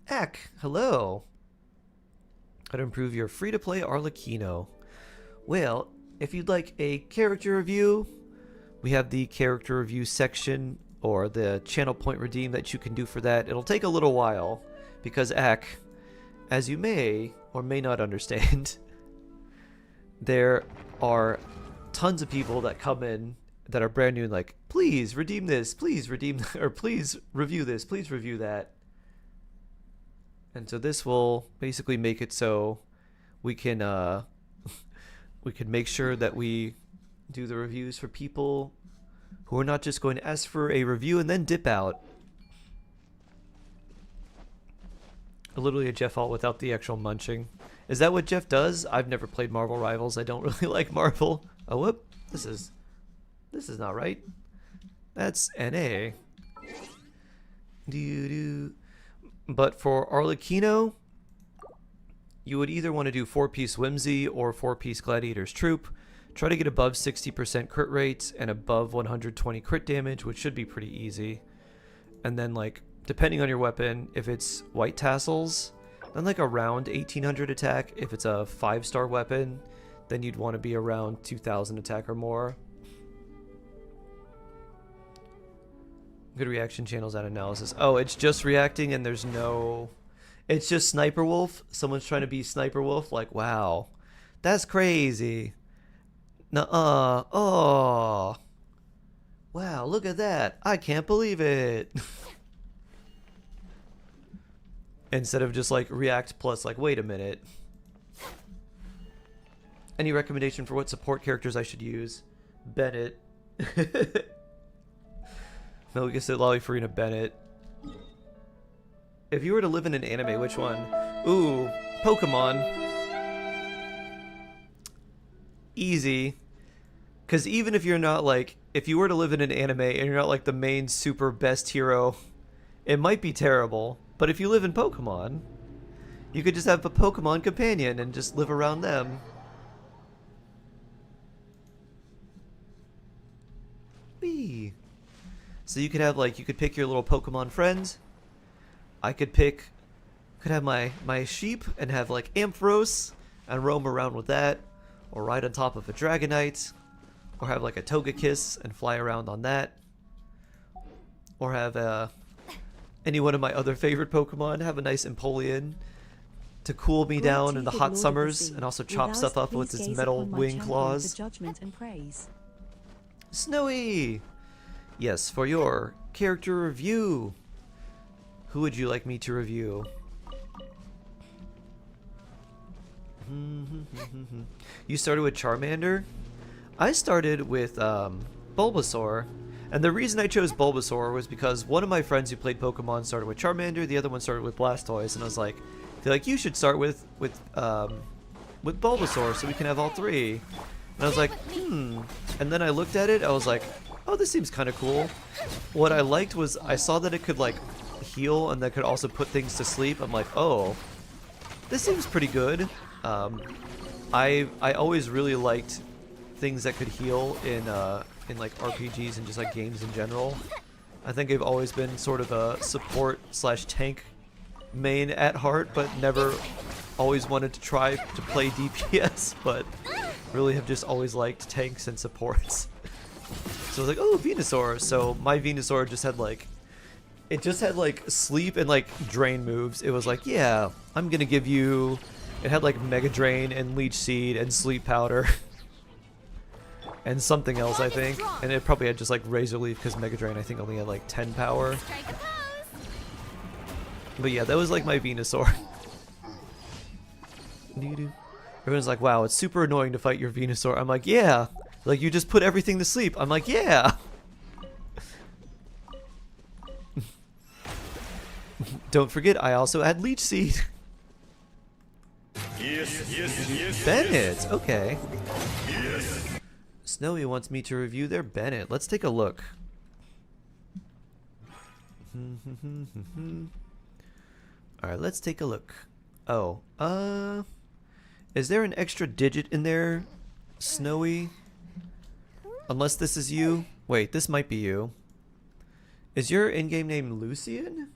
Eck, hello. How to improve your free-to-play Arlecchino. Well, if you'd like a character review, we have the character review section, or the channel point redeem that you can do for that. It'll take a little while, because Eck, as you may or may not understand, there are tons of people that come in that are brand new and like, please redeem this, please redeem, or please review this, please review that. And so this will basically make it so we can make sure that we do the reviews for people who are not just going to ask for a review and then dip out. Literally a Jeff ult without the actual munching. Is that what Jeff does? I've never played Marvel Rivals. I don't really like Marvel. Oh, whoop. This is not right. That's NA. But for Arlecchino, you would either want to do 4-piece Whimsy or 4-piece Gladiator's Troop. Try to get above 60% crit rates and above 120 crit damage, which should be pretty easy. And then, like, depending on your weapon, if it's White Tassels, then like around 1800 attack. If it's a 5-star weapon, then you'd want to be around 2000 attack or more. Good reaction channels and analysis. Oh, it's just reacting and there's no... It's just Sniper Wolf. Someone's trying to be Sniper Wolf. Like, wow. That's crazy. Nuh-uh. Oh. Wow, look at that. I can't believe it. Instead of just like react plus like, wait a minute. Any recommendation for what support characters I should use? Bennett. No, we can say Lolly Farina Bennett. If you were to live in an anime, which one? Ooh, Pokemon. Easy. Because even if you're not like, if you were to live in an anime and you're not like the main super best hero, it might be terrible. But if you live in Pokemon, You could just have a Pokemon companion and just live around them. Whee! So you could have like, you could pick your little Pokemon friends. I could have my sheep and have like Ampharos and roam around with that. Or ride on top of a Dragonite. Or have like a Togekiss and fly around on that. Or have any one of my other favorite Pokemon. Have a nice Empoleon to cool me down in the hot summers. And also chop stuff up with his metal wing claws. Judgment and praise. Snowy! Yes, for your character review. Who would you like me to review? You started with Charmander? I started with Bulbasaur. And the reason I chose Bulbasaur was because one of my friends who played Pokemon started with Charmander, the other one started with Blastoise, and I was like, I feel like you should start with Bulbasaur so we can have all three. And I was like, And then I looked at it, I was like, oh, this seems kind of cool. What I liked was I saw that it could like heal and that could also put things to sleep. I'm like, oh, this seems pretty good. I always really liked things that could heal in like RPGs and just like games in general. I think I've always been sort of a support / tank main at heart, but never always wanted to try to play DPS, but really have just always liked tanks and supports. So I was like, oh, Venusaur. So my Venusaur just had like, it just had like sleep and like drain moves. It was like, yeah, I'm gonna give you, it had like Mega Drain and Leech Seed and Sleep Powder. And something else, I think. And it probably had just like Razor Leaf because Mega Drain I think only had like 10 power. But yeah, that was like my Venusaur. Everyone's like, wow, it's super annoying to fight your Venusaur. I'm like, yeah. Like, you just put everything to sleep. I'm like, yeah. Don't forget, I also add Leech Seed. Yes. Bennett, okay. Yes. Snowy wants me to review their Bennett. Let's take a look. Alright, let's take a look. Oh, is there an extra digit in there, Snowy? Unless this is you. Wait, this might be you. Is your in-game name Lucian?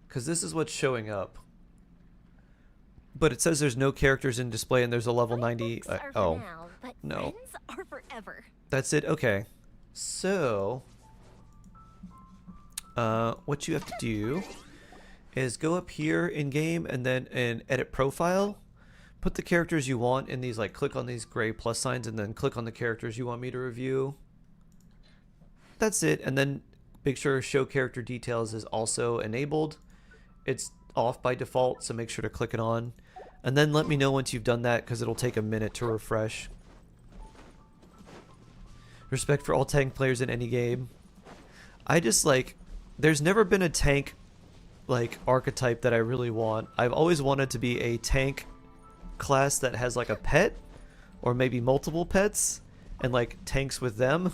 Because this is what's showing up. But it says there's no characters in display and there's a level 90. Oh, no. Are forever. That's it? Okay. So, what you have to do is go up here in game and then in edit profile, put the characters you want in these, like click on these gray plus signs and then click on the characters you want me to review. That's it. And then make sure show character details is also enabled. It's off by default, so make sure to click it on. And then let me know once you've done that because it'll take a minute to refresh. Respect for all tank players in any game. I just like, there's never been a tank like archetype that I really want. I've always wanted to be a tank class that has like a pet or maybe multiple pets and like tanks with them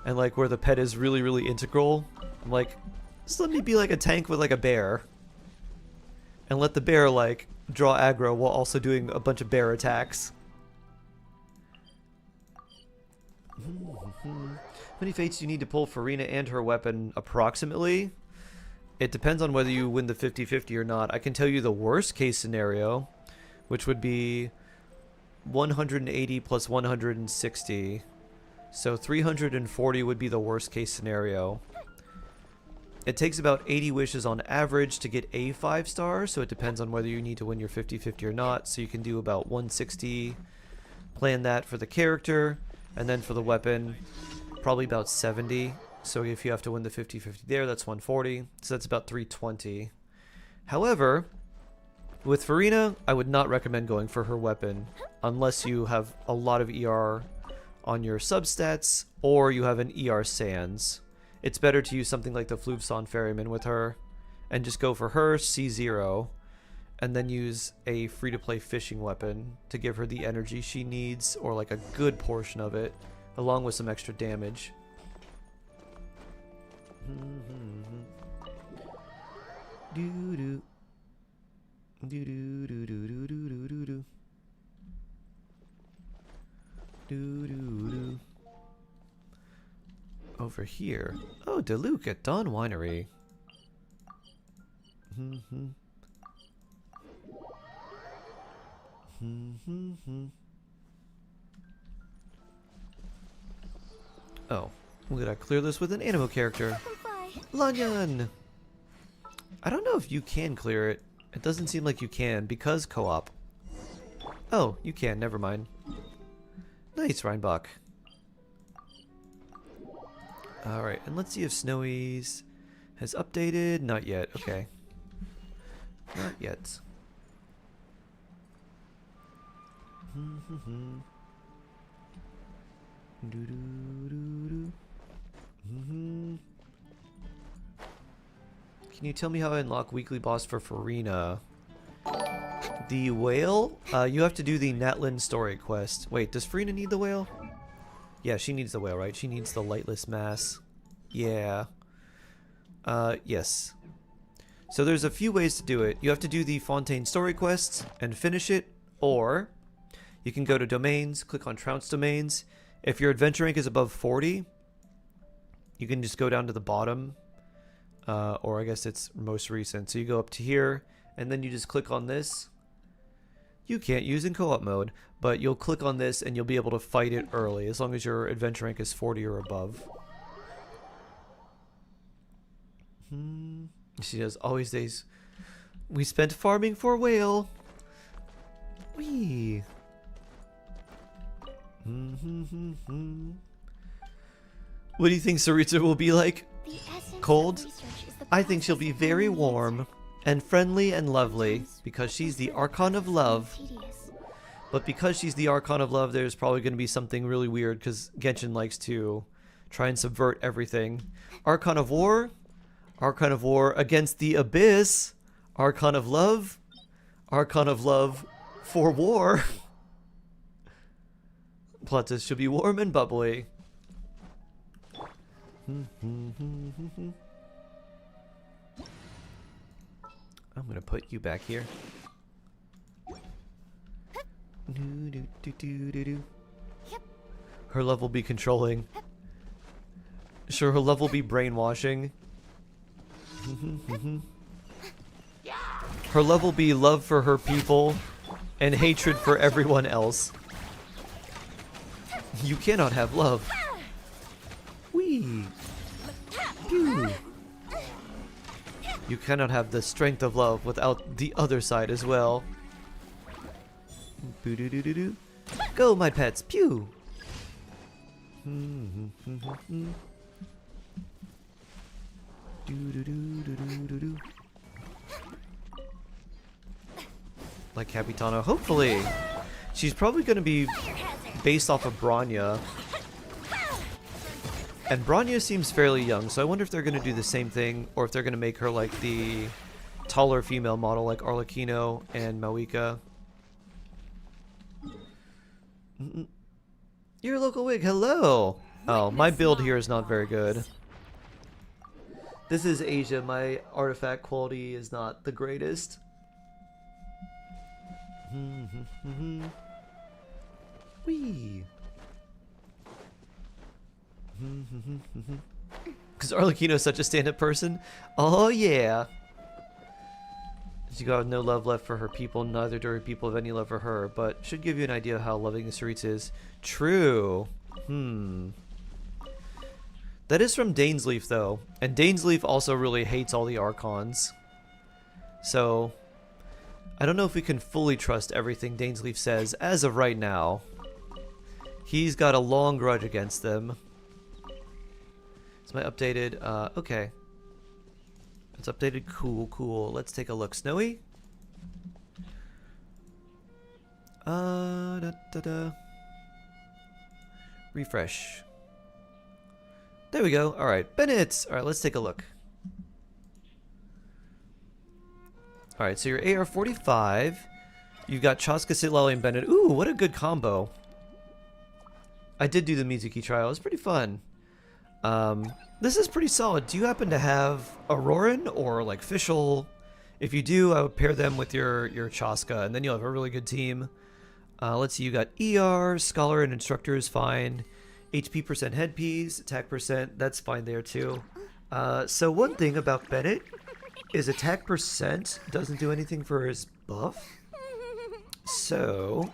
and like where the pet is really, really integral. I'm like, just let me be like a tank with like a bear and let the bear like draw aggro while also doing a bunch of bear attacks. How many fates do you need to pull Farina and her weapon approximately? It depends on whether you win the 50-50 or not. I can tell you the worst case scenario, which would be 180 plus 160. So 340 would be the worst case scenario. It takes about 80 wishes on average to get a 5-star, so it depends on whether you need to win your 50-50 or not. So you can do about 160, plan that for the character, and then for the weapon, probably about 70. So if you have to win the 50-50 there, that's 140. So that's about 320. However, with Farina, I would not recommend going for her weapon unless you have a lot of ER on your substats or you have an ER Sans. It's better to use something like the Fluvson Ferryman with her and just go for her C0 and then use a free-to-play fishing weapon to give her the energy she needs or like a good portion of it along with some extra damage. Do do do do do do do do do. Do do do. Over here. Oh, DeLuke at Dawn Winery. Oh, we gotta clear this with an animo character. Lanyan! I don't know if you can clear it. It doesn't seem like you can because co-op. Oh, you can, never mind. Nice, Reinbach. Alright, and let's see if Snowy's has updated. Not yet, okay. Not yet. Can you tell me how I unlock weekly boss for Farina? The whale? You have to do the Natlin story quest. Wait, does Farina need the whale? Yeah, she needs the whale, right? She needs the lightless mass. Yeah. Yes. So there's a few ways to do it. You have to do the Fontaine story quests and finish it, or you can go to domains, click on Trounce domains. If your adventure rank is above 40, you can just go down to the bottom, or I guess it's most recent. So you go up to here, and then you just click on this. You can't use in co-op mode, but you'll click on this and you'll be able to fight it early, as long as your adventure rank is 40 or above. She does always days. We spent farming for whale. Wee. What do you think Saritsa will be like? Cold? I think she'll be very warm and friendly and lovely because she's the Archon of Love. But because she's the Archon of Love, there's probably going to be something really weird because Genshin likes to try and subvert everything. Archon of War against the Abyss. Archon of Love for war. Pluttis should be warm and bubbly. I'm gonna put you back here. Her love will be controlling. Sure, her love will be brainwashing. Her love will be love for her people and hatred for everyone else. You cannot have love. Wee. Pew. You cannot have the strength of love without the other side as well. Boo doo doo doo doo. Go, my pets. Pew. Like Capitano, hopefully. She's probably going to be based off of Bronya. And Bronya seems fairly young, so I wonder if they're going to do the same thing, or if they're going to make her like the taller female model like Arlecchino and Mawika. Your local wig, hello! Oh, my build here is not very good. This is Asia, my artifact quality is not the greatest. Wee. Because Arlecchino is such a stand-up person. Oh yeah. She got no love left for her people, neither do her people have any love for her, but should give you an idea of how loving the Saritsa is. True. That is from Dainsleaf though, and Dainsleaf also really hates all the Archons. So I don't know if we can fully trust everything Dainsleaf says as of right now. He's got a long grudge against them. It's my updated, okay. It's updated, cool, cool. Let's take a look. Snowy? Refresh. There we go. Alright, Bennett! Alright, let's take a look. Alright, so you're AR-45. You've got Chaska, Sitlali, and Bennett. Ooh, what a good combo. I did do the Mizuki trial. It was pretty fun. This is pretty solid. Do you happen to have Auroran or like Fischl If you do, I would pair them with your Chaska, and then you'll have a really good team. Let's see, you got ER, Scholar, and Instructor is fine. HP percent headpiece, attack percent, that's fine there too. So one thing about Bennett is attack percent doesn't do anything for his buff. So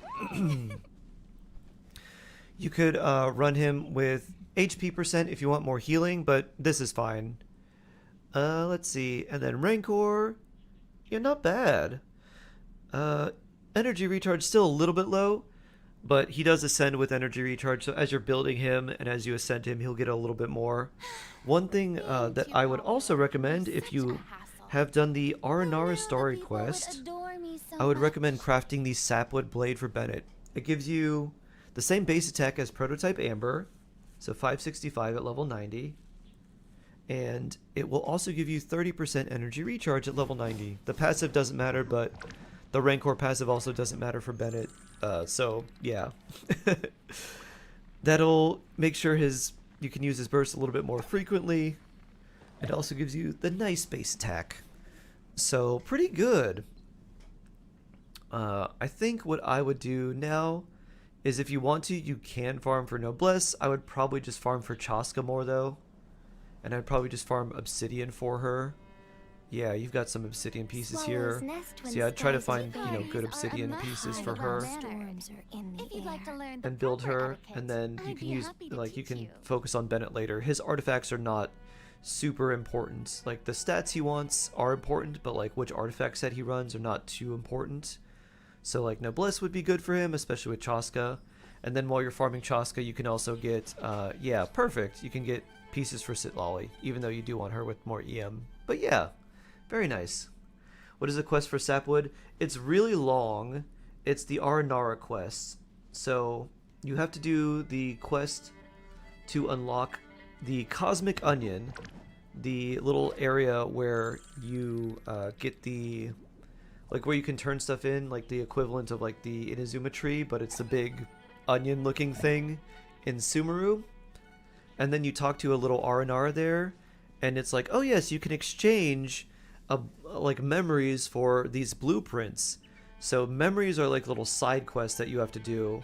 you could run him with HP percent if you want more healing, but this is fine. Let's see, and then Rancor, yeah, not bad. Energy recharge still a little bit low, but he does ascend with energy recharge, so as you're building him and as you ascend him, he'll get a little bit more. One thing that I would also recommend, if you have done the Aranara Story quest, I would recommend crafting the Sapwood Blade for Bennett. It gives you the same base attack as Prototype Amber, so 565 at level 90, and it will also give you 30% energy recharge at level 90. The passive doesn't matter, but the Rancor passive also doesn't matter for Bennett, so yeah. That'll make sure you can use his burst a little bit more frequently. It also gives you the nice base attack. So pretty good. I think what I would do now is, if you want to, you can farm for Noblesse. I would probably just farm for Chaska more though. And I'd probably just farm Obsidian for her. Yeah, you've got some Obsidian pieces here. So yeah, I'd try to find, good Obsidian pieces for her. And build her, and then you can use, you can focus on Bennett later. His artifacts are not super important. Like, the stats he wants are important, but like which artifact set he runs are not too important. So like Noblesse would be good for him, especially with Chaska. And then while you're farming Chaska, you can also get, yeah, perfect. You can get pieces for Sitlolly, even though you do want her with more EM. But yeah, very nice. What is the quest for Sapwood? It's really long. It's the Aranara quest. So you have to do the quest to unlock the Cosmic Onion, the little area where you get the, where you can turn stuff in, like the equivalent of like the Inazuma tree, but it's the big onion looking thing in Sumeru. And then you talk to a little Aranara there, and it's like, oh yes, you can exchange memories for these blueprints. So memories are like little side quests that you have to do,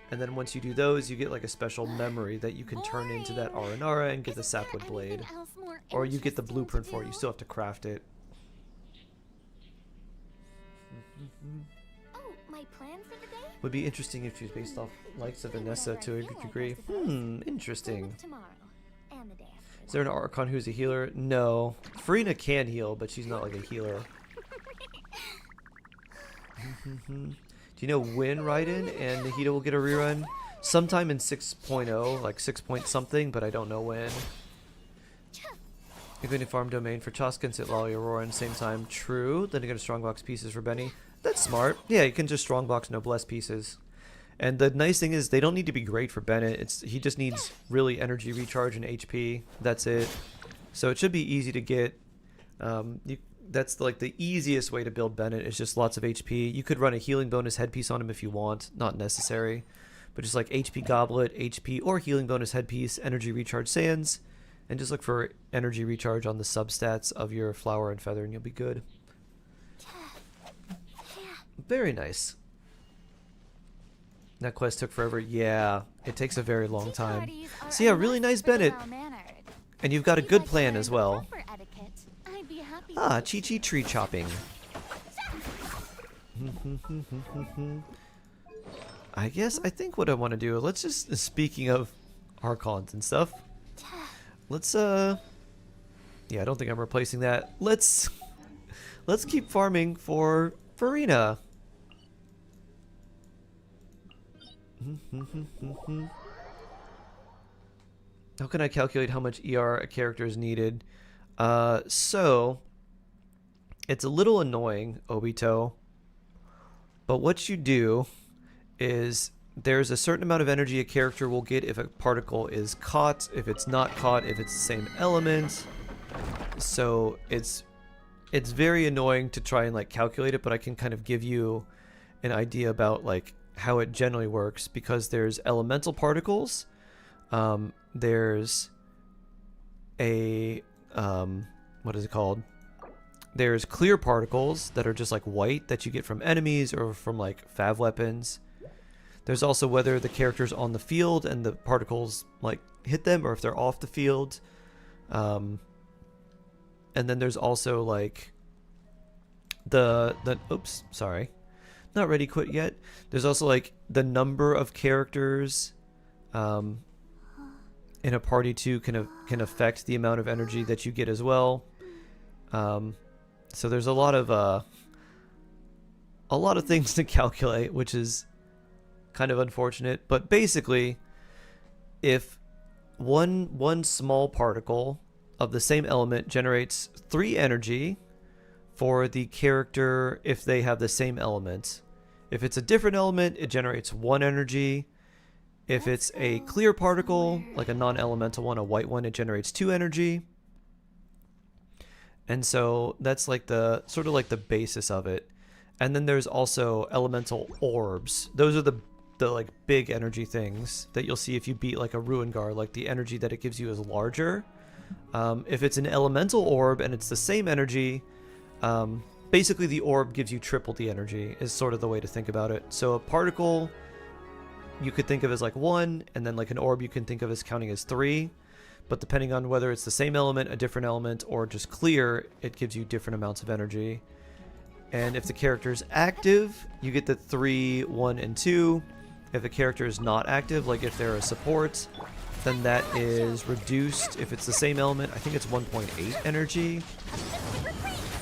and then once you do those, you get like a special memory that you can turn into that Aranara and get the Sapwood Blade, or you get the blueprint for it. You still have to craft it. Oh, my plan for the day? Would be interesting if she was based off likes of Vanessa to a degree. Interesting. Is there an Archon who's a healer? No. Farina can heal, but she's not like a healer. Do you know when Raiden and Nahida will get a rerun? Sometime in 6.0, like 6 point something, but I don't know when. You're going to farm domain for Chaska and Sitlolly Aurora at the same time. True. Then you get a strongbox pieces for Benny. That's smart. Yeah, you can just strongbox Noblesse pieces. And the nice thing is they don't need to be great for Bennett. He just needs really energy recharge and HP. That's it. So it should be easy to get. That's like the easiest way to build Bennett, is just lots of HP. You could run a healing bonus headpiece on him if you want. Not necessary. But just like HP Goblet, HP, or healing bonus headpiece, energy recharge sands. And just look for energy recharge on the substats of your flower and feather and you'll be good. Very nice. That quest took forever. Yeah, it takes a very long time. So yeah, really nice Bennett. And you've got a good plan as well. Ah, Chi-Chi tree chopping. I think what I want to do, let's just, speaking of Archons and stuff, let's, yeah, I don't think I'm replacing that. Let's keep farming for Farina. How can I calculate how much ER a character is needed? So it's a little annoying, Obito, but what you do is there's a certain amount of energy a character will get if a particle is caught, if it's not caught, if it's the same element. So it's very annoying to try and like calculate it, but I can kind of give you an idea about like how it generally works, because there's elemental particles, there's a what is it called? There's clear particles that are just like white that you get from enemies or from like fav weapons. There's also whether the character's on the field and the particles like hit them, or if they're off the field. And then there's also like the oops, sorry, not ready quit yet. There's also like the number of characters in a party too can affect the amount of energy that you get as well. So there's a lot of things to calculate, which is kind of unfortunate. But basically, if one small particle of the same element generates 3 energy for the character if they have the same element. If it's a different element, it generates 1 energy. If it's a clear particle, like a non-elemental one, a white one, it generates 2 energy. And so that's like the sort of like the basis of it. And then there's also elemental orbs. Those are the like big energy things that you'll see if you beat like a Ruin Guard. Like the energy that it gives you is larger. If it's an elemental orb and it's the same energy, basically the orb gives you triple the energy is sort of the way to think about it. So a particle you could think of as like 1, and then like an orb you can think of as counting as 3. But depending on whether it's the same element, a different element, or just clear, it gives you different amounts of energy. And if the character is active, you get the 3, 1, and 2. If the character is not active, like if they're a support, then that is reduced. If it's the same element, I think it's 1.8 energy.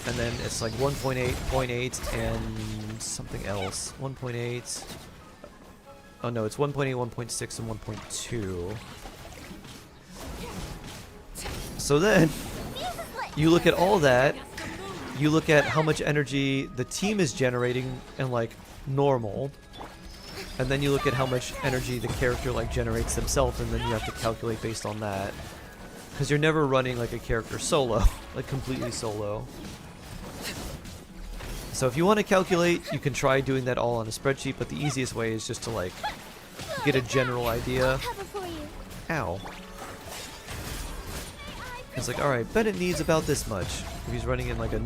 And then it's like 1.8, 0.8, and something else. 1.8. Oh no, it's 1.8, 1.6, and 1.2. So then, you look at all that, you look at how much energy the team is generating and like normal, and then you look at how much energy the character like generates themselves, and then you have to calculate based on that. Because you're never running like a character solo, like completely solo. So if you want to calculate, you can try doing that all on a spreadsheet, but the easiest way is just to like get a general idea. Ow. It's like, alright, Bennett needs about this much. If he's running in like a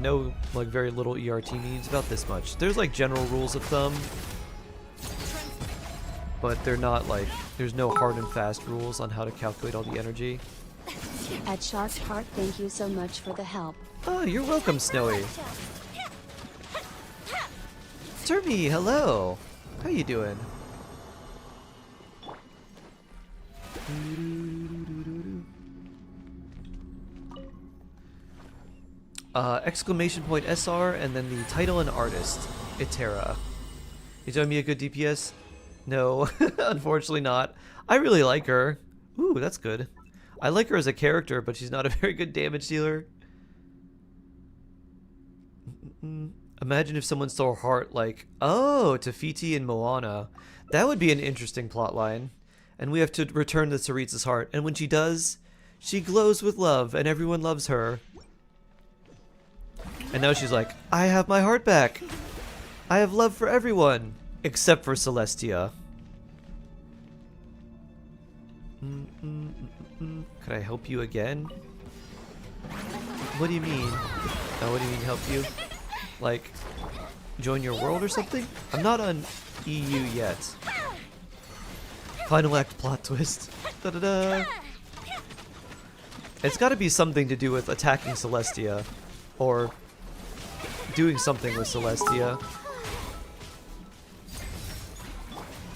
very little ERT, needs about this much. There's like general rules of thumb, but they're not like, there's no hard and fast rules on how to calculate all the energy. At Shark's Heart, thank you so much for the help. Oh, you're welcome, Snowy. Termy, hello. How you doing? Exclamation point SR and then the title and artist, Itera. You telling me a good DPS? No, unfortunately not. I really like her. Ooh, that's good. I like her as a character, but she's not a very good damage dealer. Imagine if someone stole her heart like, oh, Tafiti and Moana. That would be an interesting plotline. And we have to return the Saritsa's heart. And when she does, she glows with love and everyone loves her. And now she's like, I have my heart back. I have love for everyone, except for Celestia. Could I help you again? What do you mean? Oh, what do you mean help you? Like, join your world or something? I'm not on EU yet. Final act plot twist. Da-da-da. It's gotta be something to do with attacking Celestia. Or doing something with Celestia.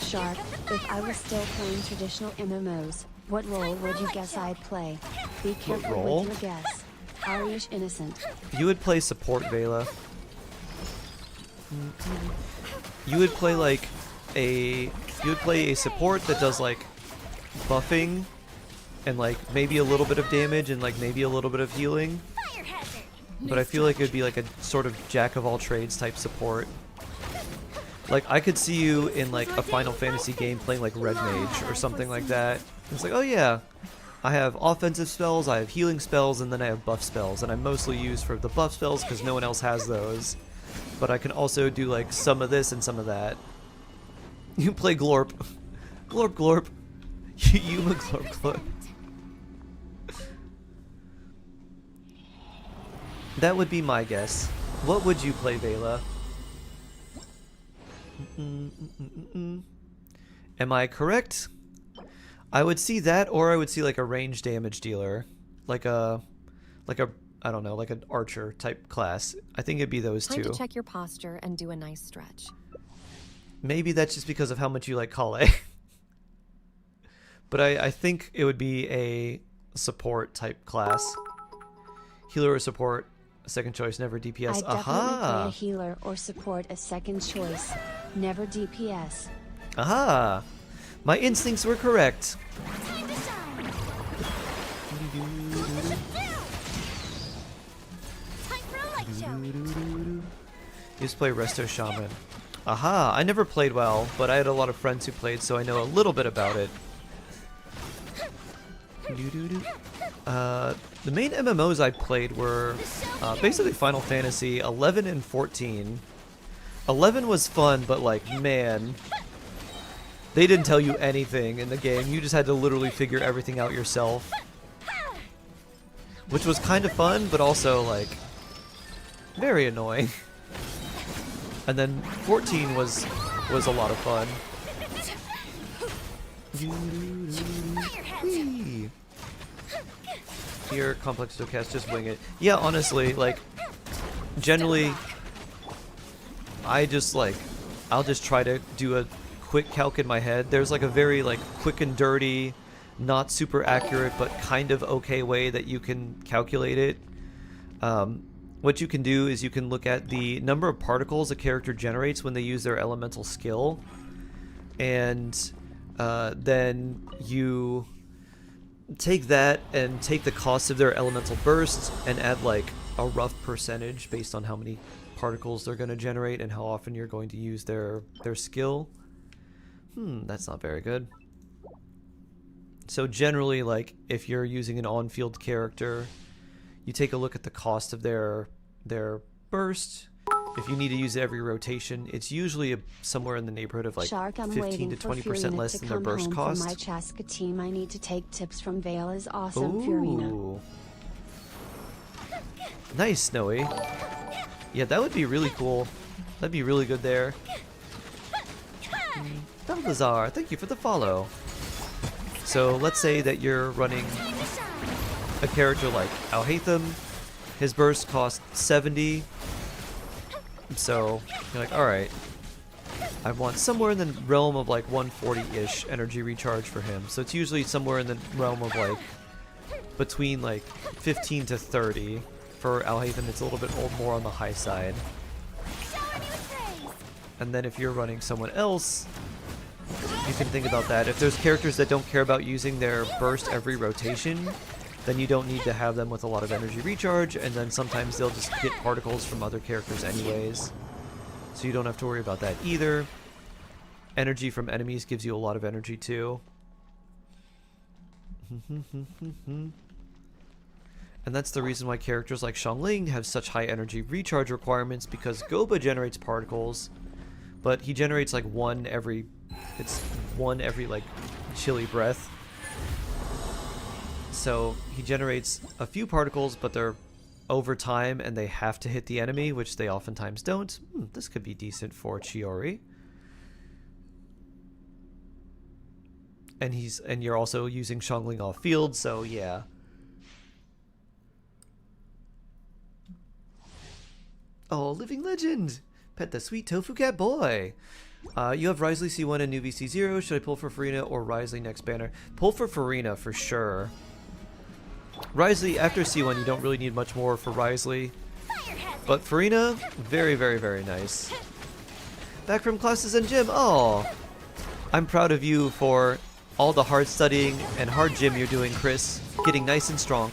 Shark, if I was still playing traditional MMOs, what role would you guess I'd play? Be careful with your guess. Irish innocent. You would play support, Vela. You would play like a support that does like buffing and like maybe a little bit of damage and like maybe a little bit of healing. But I feel like it would be like a sort of jack of all trades type support. Like I could see you in like a Final Fantasy game playing like Red Mage or something like that. It's like, oh yeah, I have offensive spells, I have healing spells, and then I have buff spells, and I mostly use for the buff spells because no one else has those. But I can also do like some of this and some of that. You play Glorp. Glorp Glorp. Yuma Glorp Glorp. That would be my guess. What would you play, Vela? Am I correct? I would see that, or I would see like a range damage dealer, like a I don't know, like an archer type class. I think it'd be those Time two. to check your posture and do a nice stretch. Maybe that's just because of how much you like Kale. But I think it would be a support type class. Healer or support, second choice, never DPS. I definitely play Aha! a healer or support as second choice. Never DPS. Aha! My instincts were correct. Time to shine. Time for a light show. Used to play Resto Shaman. Aha! I never played well, but I had a lot of friends who played, so I know a little bit about it. The main MMOs I played were basically Final Fantasy 11 and 14. 11 was fun, but like, man, they didn't tell you anything in the game. You just had to literally figure everything out yourself. Which was kind of fun, but also like, very annoying. And then 14 was a lot of fun. Whee! Here, complex cast, just wing it. Yeah, honestly, like, generally, I'll just try to do a quick calc in my head. There's like a very like quick and dirty, not super accurate, but kind of okay way that you can calculate it. What you can do is you can look at the number of particles a character generates when they use their elemental skill, and then you take that and take the cost of their elemental burst and add like a rough percentage based on how many particles they're going to generate and how often you're going to use their skill. That's not very good. So generally, like, if you're using an on-field character, you take a look at the cost of their burst. If you need to use it every rotation, it's usually somewhere in the neighborhood of like Shark, I'm 15 to 20% less than their burst cost. For my Chaska team, I need to take tips from Vela's awesome Furina. Ooh. Nice, Snowy. Yeah, that would be really cool. That'd be really good there. Balthazar, thank you for the follow. So let's say that you're running a character like Alhaitham. His burst costs 70. So you're like, alright, I want somewhere in the realm of like 140-ish energy recharge for him. So it's usually somewhere in the realm of like between like 15 to 30. For Alhaitham, it's a little bit more on the high side. And then if you're running someone else, you can think about that. If there's characters that don't care about using their burst every rotation, then you don't need to have them with a lot of energy recharge, and then sometimes they'll just get particles from other characters anyways. So you don't have to worry about that either. Energy from enemies gives you a lot of energy too. And that's the reason why characters like Xiangling have such high energy recharge requirements, because Goba generates particles, but he generates like one every like chilly breath. So he generates a few particles, but they're over time and they have to hit the enemy, which they oftentimes don't. This could be decent for Chiori. And you're also using Xiangling off field, so yeah. Oh, living legend! Pet the sweet tofu cat boy! You have Risley C1 and Newbie C0. Should I pull for Farina or Risley next banner? Pull for Farina for sure. Risley, after C1, you don't really need much more for Risley. But Farina, very, very, very nice. Back from classes and gym. Oh, I'm proud of you for all the hard studying and hard gym you're doing, Chris. Getting nice and strong.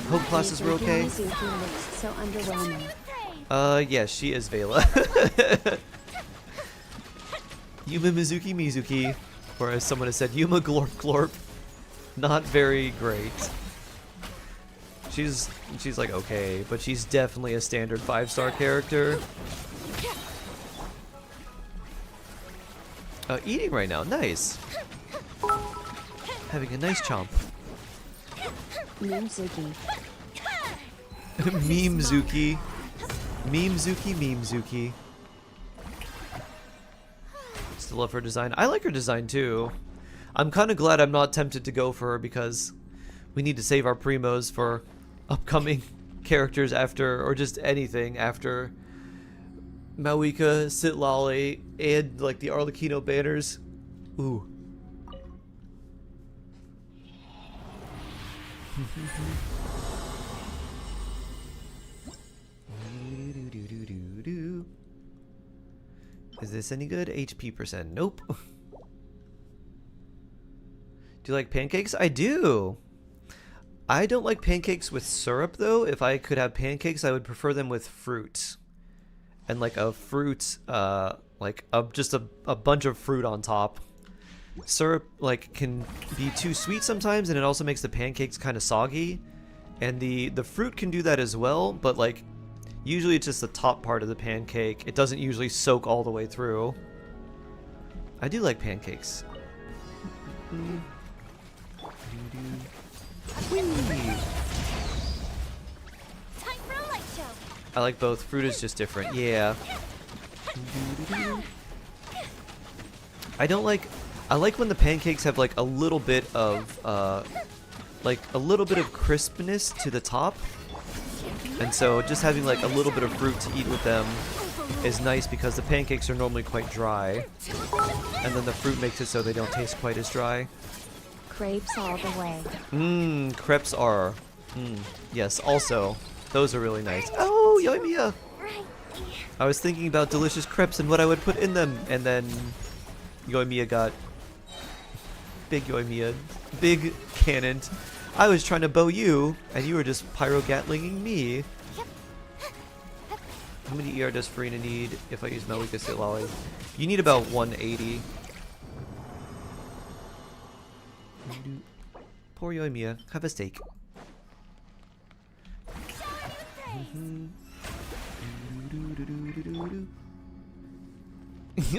Hope classes were okay. Mizuki looks so underwhelming. Yes, she is Vela. Yuma Mizuki Mizuki. Or as someone has said, Yuma Glorp Glorp. Not very great. She's like okay, but she's definitely a standard 5-star character. Eating right now, nice. Having a nice chomp. Mizuki. Memezuki. Memezuki. Still love her design. I like her design too. I'm kind of glad I'm not tempted to go for her because we need to save our primos for upcoming characters after, or just anything after Mawika, Sitlali, and like the Arlecchino banners. Ooh. Is this any good? HP percent. Nope. Do you like pancakes? I do. I don't like pancakes with syrup though. If I could have pancakes, I would prefer them with fruit. And like a fruit, just a bunch of fruit on top. Syrup like can be too sweet sometimes, and it also makes the pancakes kind of soggy. And the fruit can do that as well, but like usually it's just the top part of the pancake. It doesn't usually soak all the way through. I do like pancakes. Time for a light show. I like both. Fruit is just different. Yeah. I don't like... I like when the pancakes have like a little bit of crispness to the top. And so just having like a little bit of fruit to eat with them is nice because the pancakes are normally quite dry. And then the fruit makes it so they don't taste quite as dry. Crepes all the way. Crepes are. Yes, also. Those are really nice. Oh, Yoimiya! I was thinking about delicious crepes and what I would put in them, and then Yoimiya got... Big Yoimiya. Big cannon. I was trying to bow you, and you were just pyro-gatlinging me. How many ER does Farina need if I use Mawika Sitlali? You need about 180. Poor Yoimiya. Have a steak.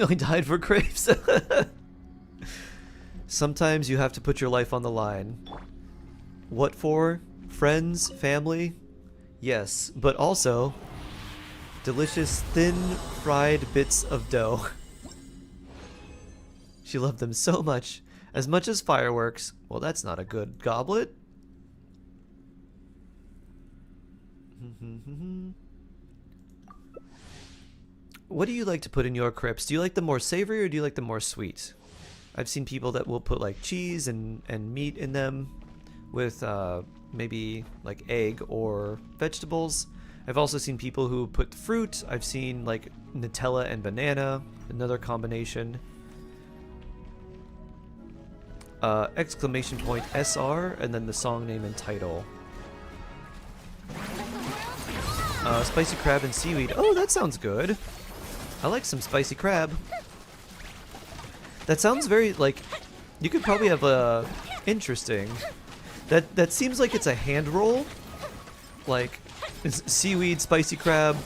I died for crepes. Sometimes you have to put your life on the line. What for? Friends? Family? Yes, but also delicious thin fried bits of dough. She loved them so much. As much as fireworks. Well, that's not a good goblet. What do you like to put in your crepes? Do you like them more savory or do you like them more sweet? I've seen people that will put like cheese and meat in them with maybe like egg or vegetables. I've also seen people who put fruit. I've seen like Nutella and banana, another combination. Exclamation point SR and then the song name and title. Spicy crab and seaweed. Oh, that sounds good. I like some spicy crab. That sounds very like you could probably have a interesting. That seems like it's a hand roll. Like it's seaweed, spicy crab.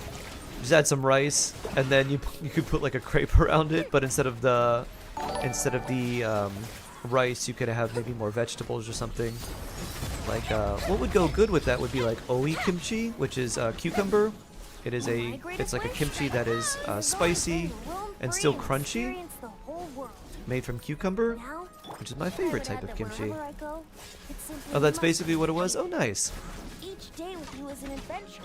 Just add some rice, and then you could put like a crepe around it. But instead of the rice, you could have maybe more vegetables or something. Like what would go good with that would be like oi kimchi, which is cucumber. It's like a kimchi that is spicy and still crunchy, made from cucumber, which is my favorite type of kimchi. Oh, that's basically what it was? Oh, nice. Each day with you is an adventure.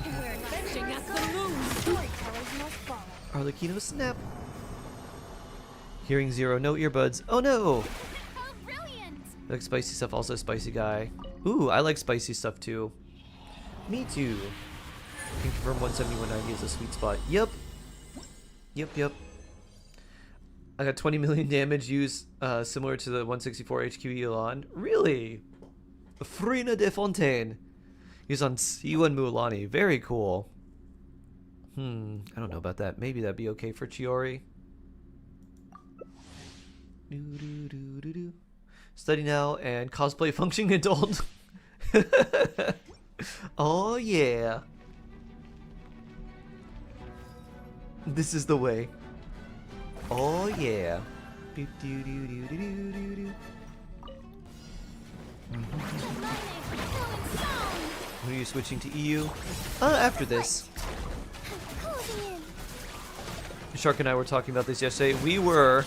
We're adventuring at the moon. Storytellers must follow. Arlecchino snap. Hearing zero, no earbuds. Oh no! Oh, brilliant! Like spicy stuff, also spicy guy. Ooh, I like spicy stuff too. Me too. Can confirm 171.90 is a sweet spot. Yep. Yep. I got 20 million damage used similar to the 164 HQ Elon. Really? Frina de Fontaine. Used on C1 Mualani. Very cool. I don't know about that. Maybe that'd be okay for Chiori. Study now and cosplay functioning adult. Oh yeah. This is the way. Oh yeah. When are you switching to EU? After this. Closing in. Shark and I were talking about this yesterday. We were...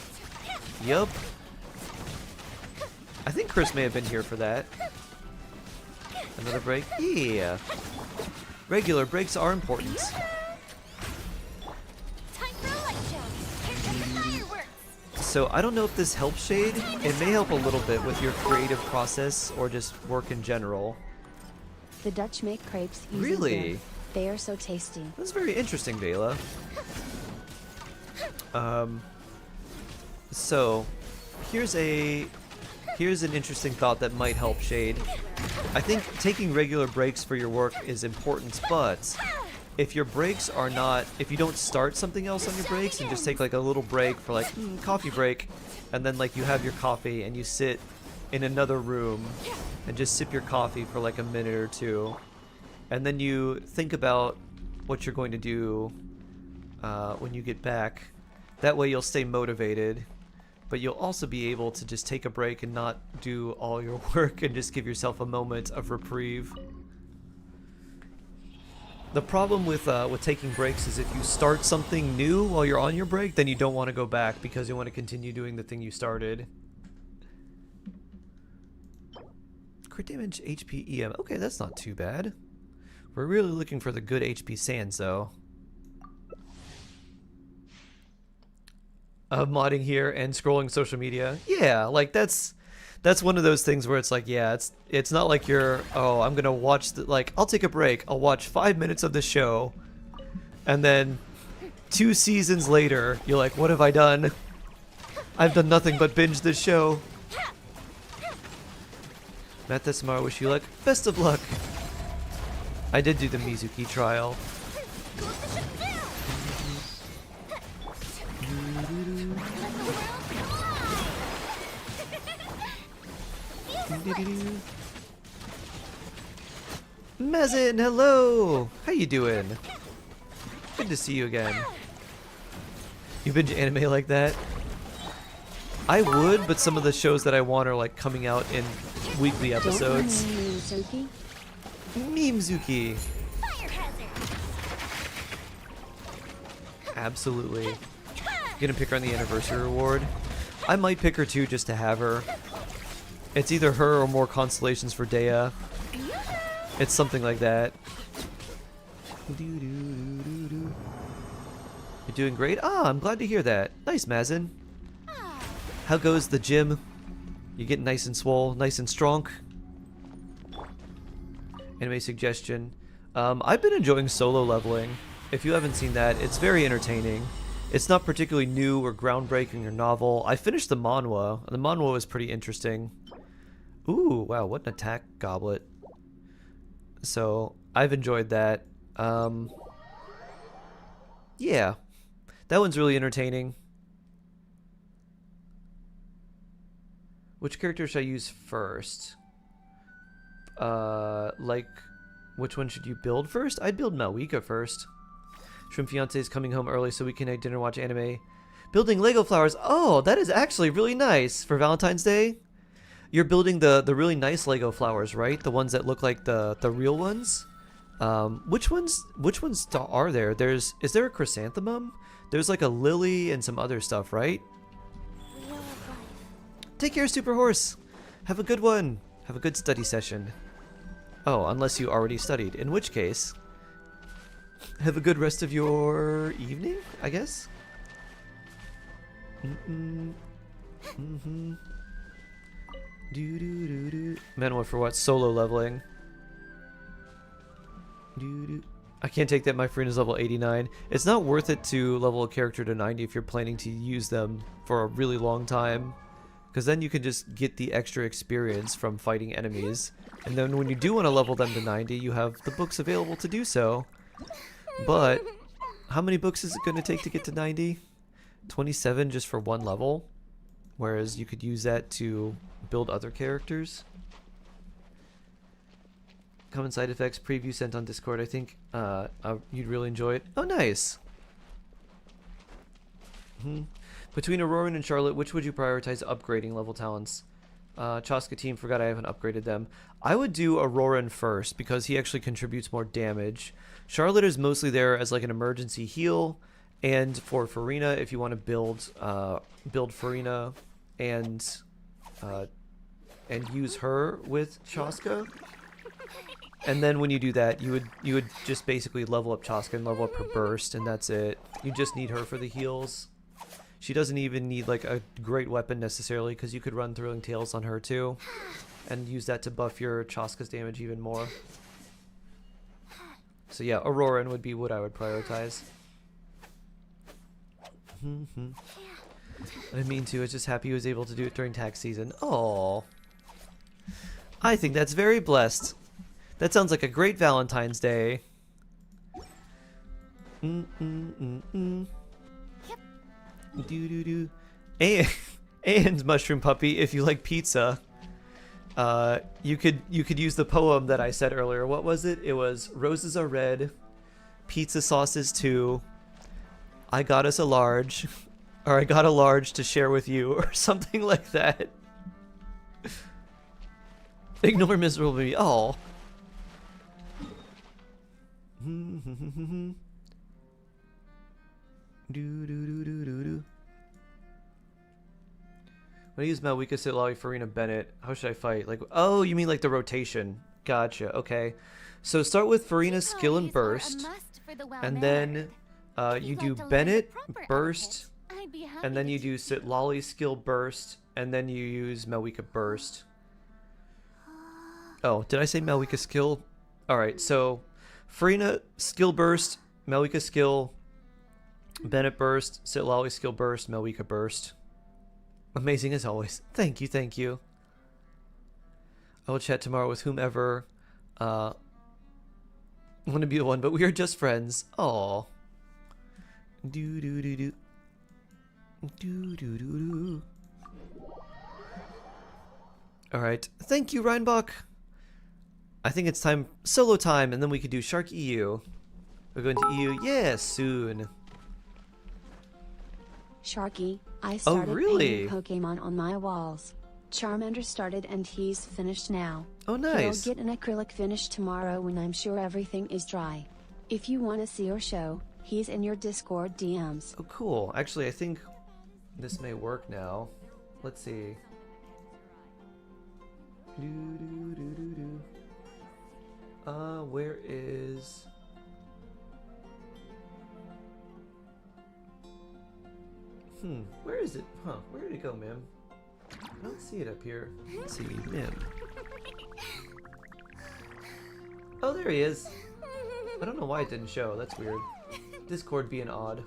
Yup. I think Chris may have been here for that. Another break? Yeah. Regular breaks are important. Time for a light show. Here come the fireworks. So I don't know if this helps Shade. It may help a little bit with your creative process or just work in general. The Dutch make crepes using Really? beer. They are so tasty. That's very interesting, Vela. So here's an interesting thought that might help Shade. I think taking regular breaks for your work is important, but if your breaks are not, if you don't start something else on your breaks and just take like a little break for like coffee break, and then like you have your coffee and you sit in another room and just sip your coffee for like a minute or two, and then you think about what you're going to do when you get back. That way you'll stay motivated, but you'll also be able to just take a break and not do all your work and just give yourself a moment of reprieve. The problem with taking breaks is if you start something new while you're on your break, then you don't want to go back because you want to continue doing the thing you started. Crit damage, HP, EM. Okay, that's not too bad. We're really looking for the good HP sands, though. Modding here and scrolling social media. Yeah, like that's one of those things where it's like, yeah, it's not like you're, oh, I'm gonna watch the, like, I'll take a break. I'll watch 5 minutes of the show, and then 2 seasons later, you're like, what have I done? I've done nothing but binge this show. Matt Desamara, wish you luck. Best of luck. I did do the Mizuki trial. Mazin, hello! How you doing? Good to see you again. You binge anime like that? I would, but some of the shows that I want are like coming out in weekly episodes. Mizuki? Memezuki. Fire hazard. Absolutely. You gonna pick her on the anniversary reward? I might pick her too just to have her. It's either her or more constellations for Dea. It's something like that. You're doing great? Ah, I'm glad to hear that. Nice, Mazin. How goes the gym? You getting nice and swole, nice and strong? Anime suggestion. I've been enjoying solo leveling. If you haven't seen that, it's very entertaining. It's not particularly new or groundbreaking or novel. I finished the manhwa. The manhwa was pretty interesting. Ooh, wow, what an attack goblet. So, I've enjoyed that. Yeah. That one's really entertaining. Which character should I use first? Like, which one should you build first? I'd build Malwika first. Shrimp Fiance is coming home early so we can eat dinner and watch anime. Building Lego flowers. Oh, that is actually really nice for Valentine's Day. You're building the really nice Lego flowers, right? The ones that look like the real ones. Which ones are there? Is there a chrysanthemum? There's like a lily and some other stuff, right? Take care, Super Horse. Have a good one. Have a good study session. Oh, unless you already studied, in which case, have a good rest of your evening, I guess. Manhwa for what? Solo leveling. I can't take that my friend is level 89. It's not worth it to level a character to 90 if you're planning to use them for a really long time. Because then you can just get the extra experience from fighting enemies. And then when you do want to level them to 90, you have the books available to do so. But how many books is it going to take to get to 90? 27 just for one level? Whereas you could use that to build other characters. Common side effects preview sent on Discord. I think you'd really enjoy it. Oh, nice. Between Auroran and Charlotte, which would you prioritize upgrading level talents? Chaska team, forgot I haven't upgraded them. I would do Auroran first because he actually contributes more damage. Charlotte is mostly there as like an emergency heal, and for Farina if you want to build Farina and use her with Chaska. And then when you do that, you would just basically level up Chaska and level up her burst, and that's it. You just need her for the heals. She doesn't even need like a great weapon necessarily, because you could run Thrilling Tales on her too, and use that to buff your Chaska's damage even more. So yeah, Auroran would be what I would prioritize. I didn't mean to. I was just happy he was able to do it during tax season. Oh, I think that's very blessed. That sounds like a great Valentine's Day. Do. And Mushroom Puppy, if you like pizza, you could use the poem that I said earlier. What was it? It was roses are red, pizza sauce is too. I got us a large, or I got a large to share with you, or something like that. Ignore miserable me. Oh. When I use Malwika, Sitlawi, Farina, Bennett, how should I fight? Like, oh, you mean like the rotation. Gotcha, okay. So start with Farina's skill and burst, and then you do Bennett, burst, and then you do Sitlali's skill burst, and then you use Malwika burst. Oh, did I say Malwika skill? Alright, so Farina skill burst, Malwika skill, Bennett burst, Sitlali skill burst, Malwika burst. Amazing as always. Thank you, thank you. I will chat tomorrow with whomever want to be the one, but we are just friends. Aww. Do do do do. Do do do do. Alright. Thank you, Reinbach. I think it's time, solo time, and then we could do Shark EU. We're going to EU, yeah, soon. Sharky, I started really? painting Pokemon on my walls. Charmander started and he's finished now. Oh, nice. He'll get an acrylic finish tomorrow when I'm sure everything is dry. If you want to see or show, he's in your Discord DMs. Oh, cool. Actually, I think this may work now. Let's see. Where is... where is it? Huh, where did it go, ma'am? I don't see it up here. Let's see, ma'am. Oh, there he is. I don't know why it didn't show. That's weird. Discord being odd.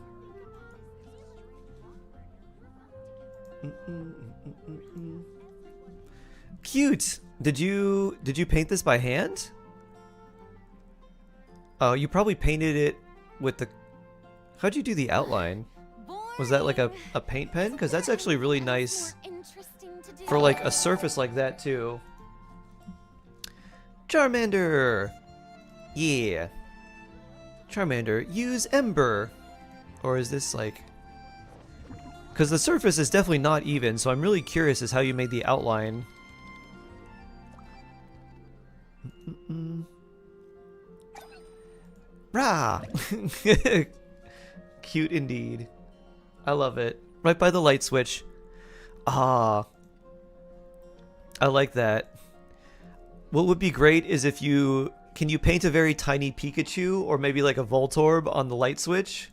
Cute! Did you paint this by hand? Oh, you probably painted it with the... How'd you do the outline? Was that like a paint pen? Because that's actually really nice for like a surface like that too. Charmander! Yeah. Charmander, use Ember. Or is this like... Because the surface is definitely not even, so I'm really curious as how you made the outline. Rah! Cute indeed. I love it. Right by the light switch. Ah. I like that. What would be great is if you... Can you paint a very tiny Pikachu or maybe like a Voltorb on the light switch?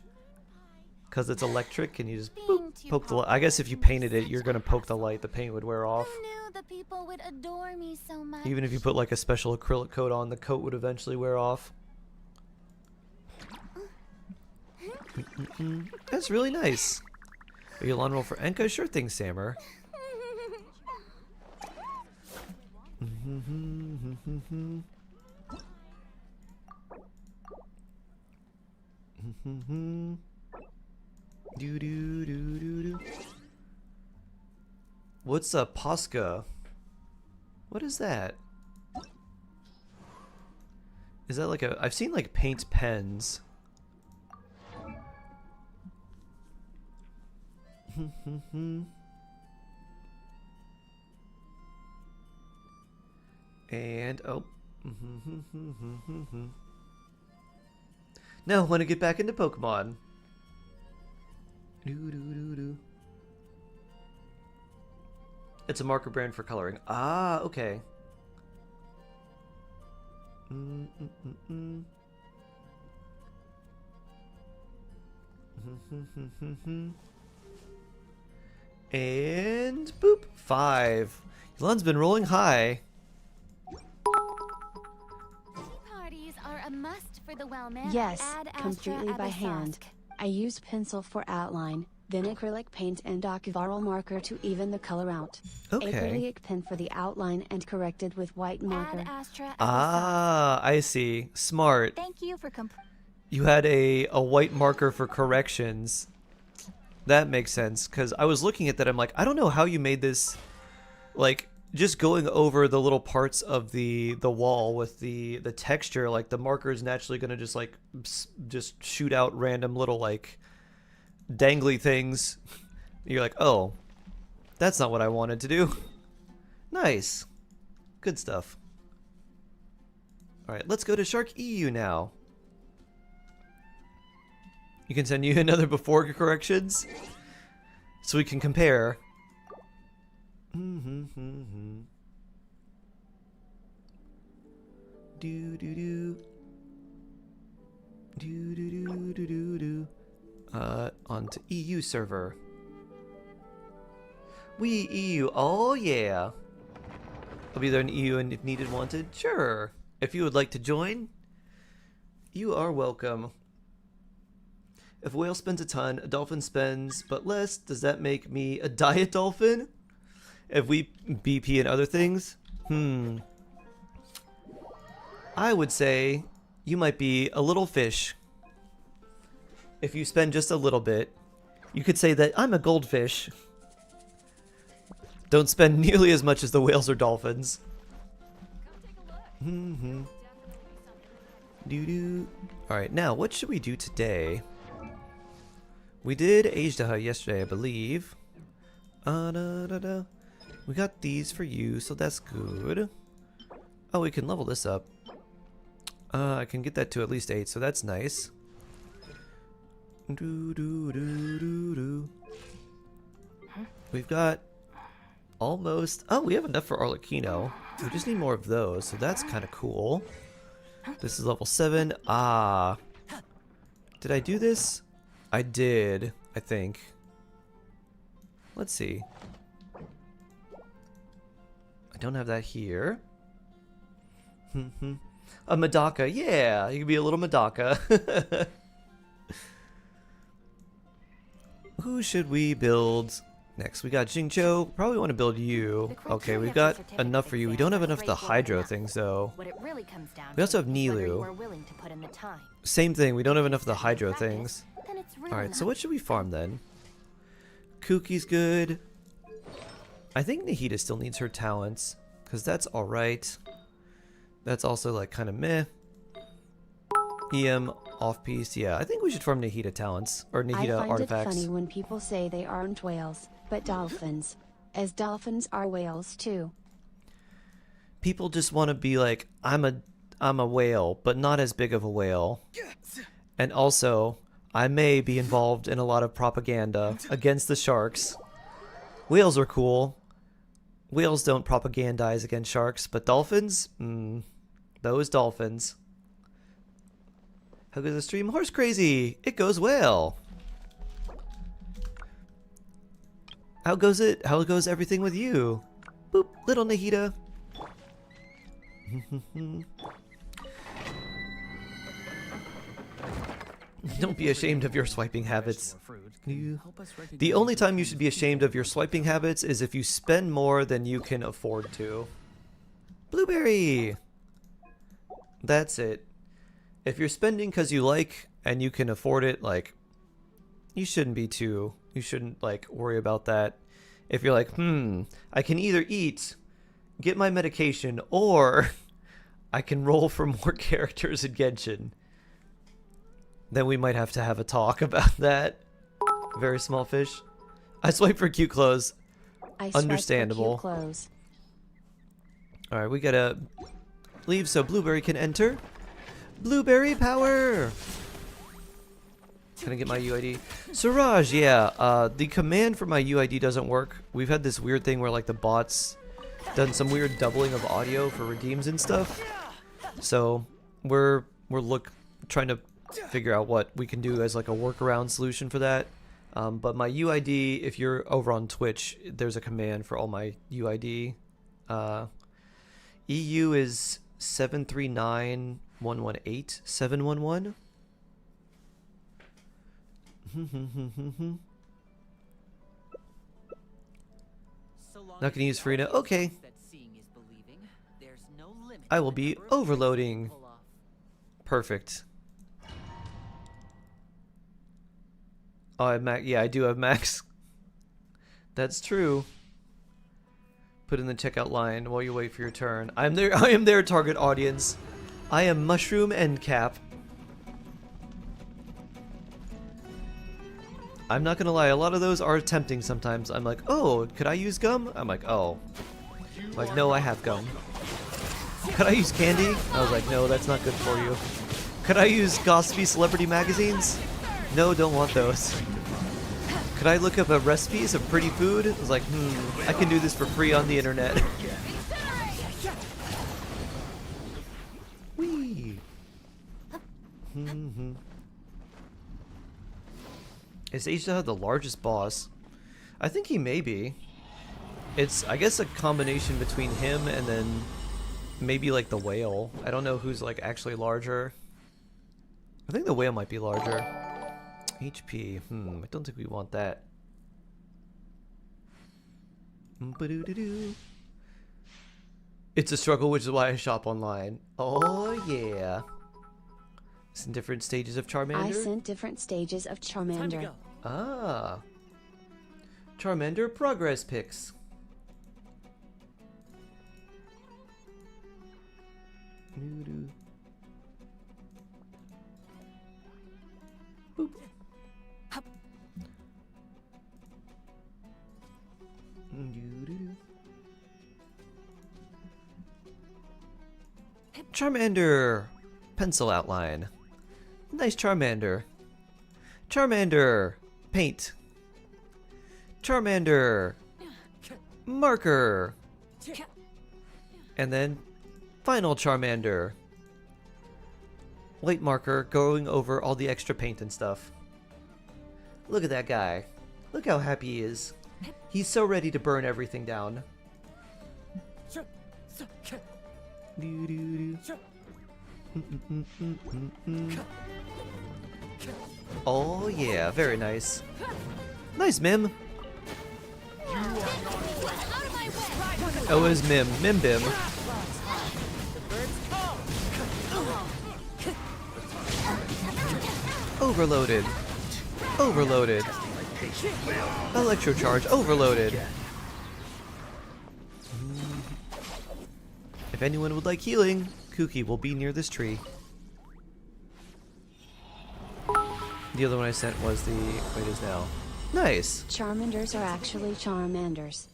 Because it's electric, can you just boop, poke the light? I guess if you painted it, you're going to poke the light. The paint would wear off. People would adore me so much. Even if you put like a special acrylic coat on, the coat would eventually wear off. That's really nice. Are you on roll for Enka? Sure thing, Sammer. Do do do do do. What's a Posca? What is that? Is that like a... I've seen like paint pens. And, oh. Now I want to get back into Pokemon. It's a marker brand for coloring. Ah, okay. And boop, 5. Yulon's been rolling high. Parties are a must for the well-mannered. Yes, Ad Astra completely by hand. Abyssosque. I used pencil for outline, then acrylic paint and aquavarel marker to even the color out. Okay. Acrylic pen for the outline and corrected with white marker. Ad Astra Ah, I see. Smart. Thank you for You had a white marker for corrections. That makes sense, because I was looking at that, I'm like, I don't know how you made this, like, just going over the little parts of the wall with the texture, like, the marker is naturally going to just, like, just shoot out random little, like, dangly things. You're like, oh, that's not what I wanted to do. Nice. Good stuff. Alright, let's go to Shark EU now. You can send you another before corrections, so we can compare. Do do do. Do do do do do do. Onto EU server. We EU. Oh yeah. I'll be there in EU, and if needed, wanted. Sure. If you would like to join, you are welcome. If a whale spends a ton, a dolphin spends but less, does that make me a diet dolphin? If we BP and other things? I would say you might be a little fish. If you spend just a little bit, you could say that I'm a goldfish. Don't spend nearly as much as the whales or dolphins. Alright, now what should we do today? We did AisaBathhouse yesterday, I believe. We got these for you, so that's good. Oh, we can level this up. I can get that to at least 8, so that's nice. We've got almost... Oh, we have enough for Arlecchino. We just need more of those, so that's kind of cool. This is level 7. Ah. Did I do this? I did, I think. Let's see. I don't have that here. A Medaka, yeah! You can be a little Medaka. Who should we build next? We got Jingcho. Probably want to build you. Okay, we've got enough for you. We don't have enough of the Hydro things, though. We also have Nilu. Same thing, we don't have enough of the Hydro things. Alright, so what should we farm then? Kuki's good. I think Nahida still needs her talents, because that's alright. That's also like kind of meh. EM off-piece, yeah. I think we should farm Nahida talents, or Nahida artifacts. I find it funny when people say they aren't whales, but dolphins. As dolphins are whales too. People just want to be like, I'm a whale, but not as big of a whale. And also, I may be involved in a lot of propaganda against the sharks. Whales are cool. Whales don't propagandize against sharks, but dolphins? Those dolphins. How goes the stream? Horse crazy! It goes well! How goes it? How goes everything with you? Boop, little Nahida. Don't be ashamed of your swiping habits. The only time you should be ashamed of your swiping habits is if you spend more than you can afford to. Blueberry! That's it. If you're spending because you like and you can afford it, like, you shouldn't like worry about that. If you're like, I can either eat, get my medication, or I can roll for more characters in Genshin, then we might have to have a talk about that. Very small fish. I swipe for cute clothes. Understandable. For cute clothes. Alright, we gotta leave so Blueberry can enter. Blueberry power! Can I get my UID? Siraj, yeah, the command for my UID doesn't work. We've had this weird thing where like the bots done some weird doubling of audio for redeems and stuff. So we're trying to figure out what we can do as like a workaround solution for that. But my UID, if you're over on Twitch, there's a command for all my UID. EU is 739118711. Not gonna use Farina. Okay. I will be overloading. Perfect. Oh, I have max. Yeah, I do have max. That's true. Put in the checkout line while you wait for your turn. I'm there. I am their target audience. I am Mushroom End Cap. I'm not gonna lie, a lot of those are tempting sometimes. I'm like, oh, could I use gum? I'm like, oh. I'm like, no, I have gum. Could I use candy? I was like, no, that's not good for you. Could I use gossipy celebrity magazines? No, don't want those. Could I look up recipes of pretty food? I was like, I can do this for free on the internet. Whee! Is Asia the largest boss? I think he may be. It's, I guess, a combination between him and then maybe like the whale. I don't know who's like actually larger. I think the whale might be larger. HP. I don't think we want that. It's a struggle, which is why I shop online. Oh yeah. It's in different stages of Charmander. I sent different stages of Charmander. Ah. Charmander progress pics. Boop. Charmander pencil outline. Nice Charmander. Charmander paint. Charmander marker. And then final Charmander white marker going over all the extra paint and stuff. Look at that guy. Look how happy he is. He's so ready to burn everything down. Oh yeah, very nice. Nice, Mim. Oh, it was Mim. Mim Bim. Overloaded. Overloaded. Electrocharge overloaded. If anyone would like healing, Kuki will be near this tree. The other one I sent was the wait is now. Nice. Charmanders are actually Charmanders.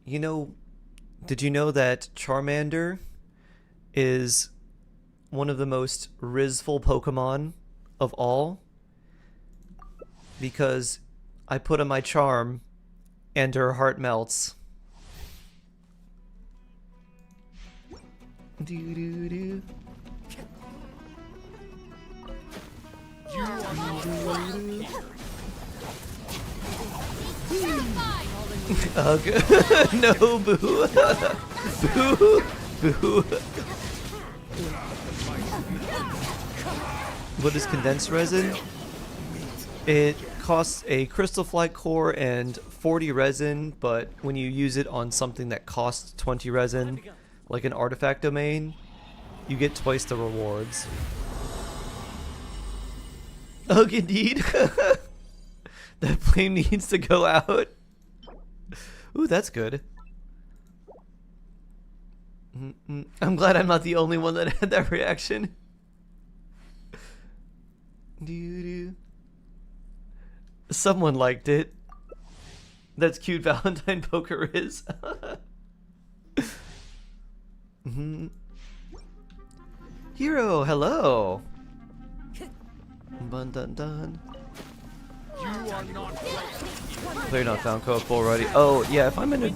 You know, did you know that Charmander is one of the most rizful Pokemon of all? Because I put on my charm and her heart melts. Ugh. No, boo. Boo. Boo. What is condensed resin? It costs a crystal flight core and 40 resin, but when you use it on something that costs 20 resin, like an artifact domain, you get twice the rewards. Oh, indeed. That flame needs to go out. Ooh, that's good. I'm glad I'm not the only one that had that reaction. Someone liked it. That's cute. Valentine poker is. Hero, hello. Bun dun dun. Player not found co-op already. Oh yeah, if I'm in a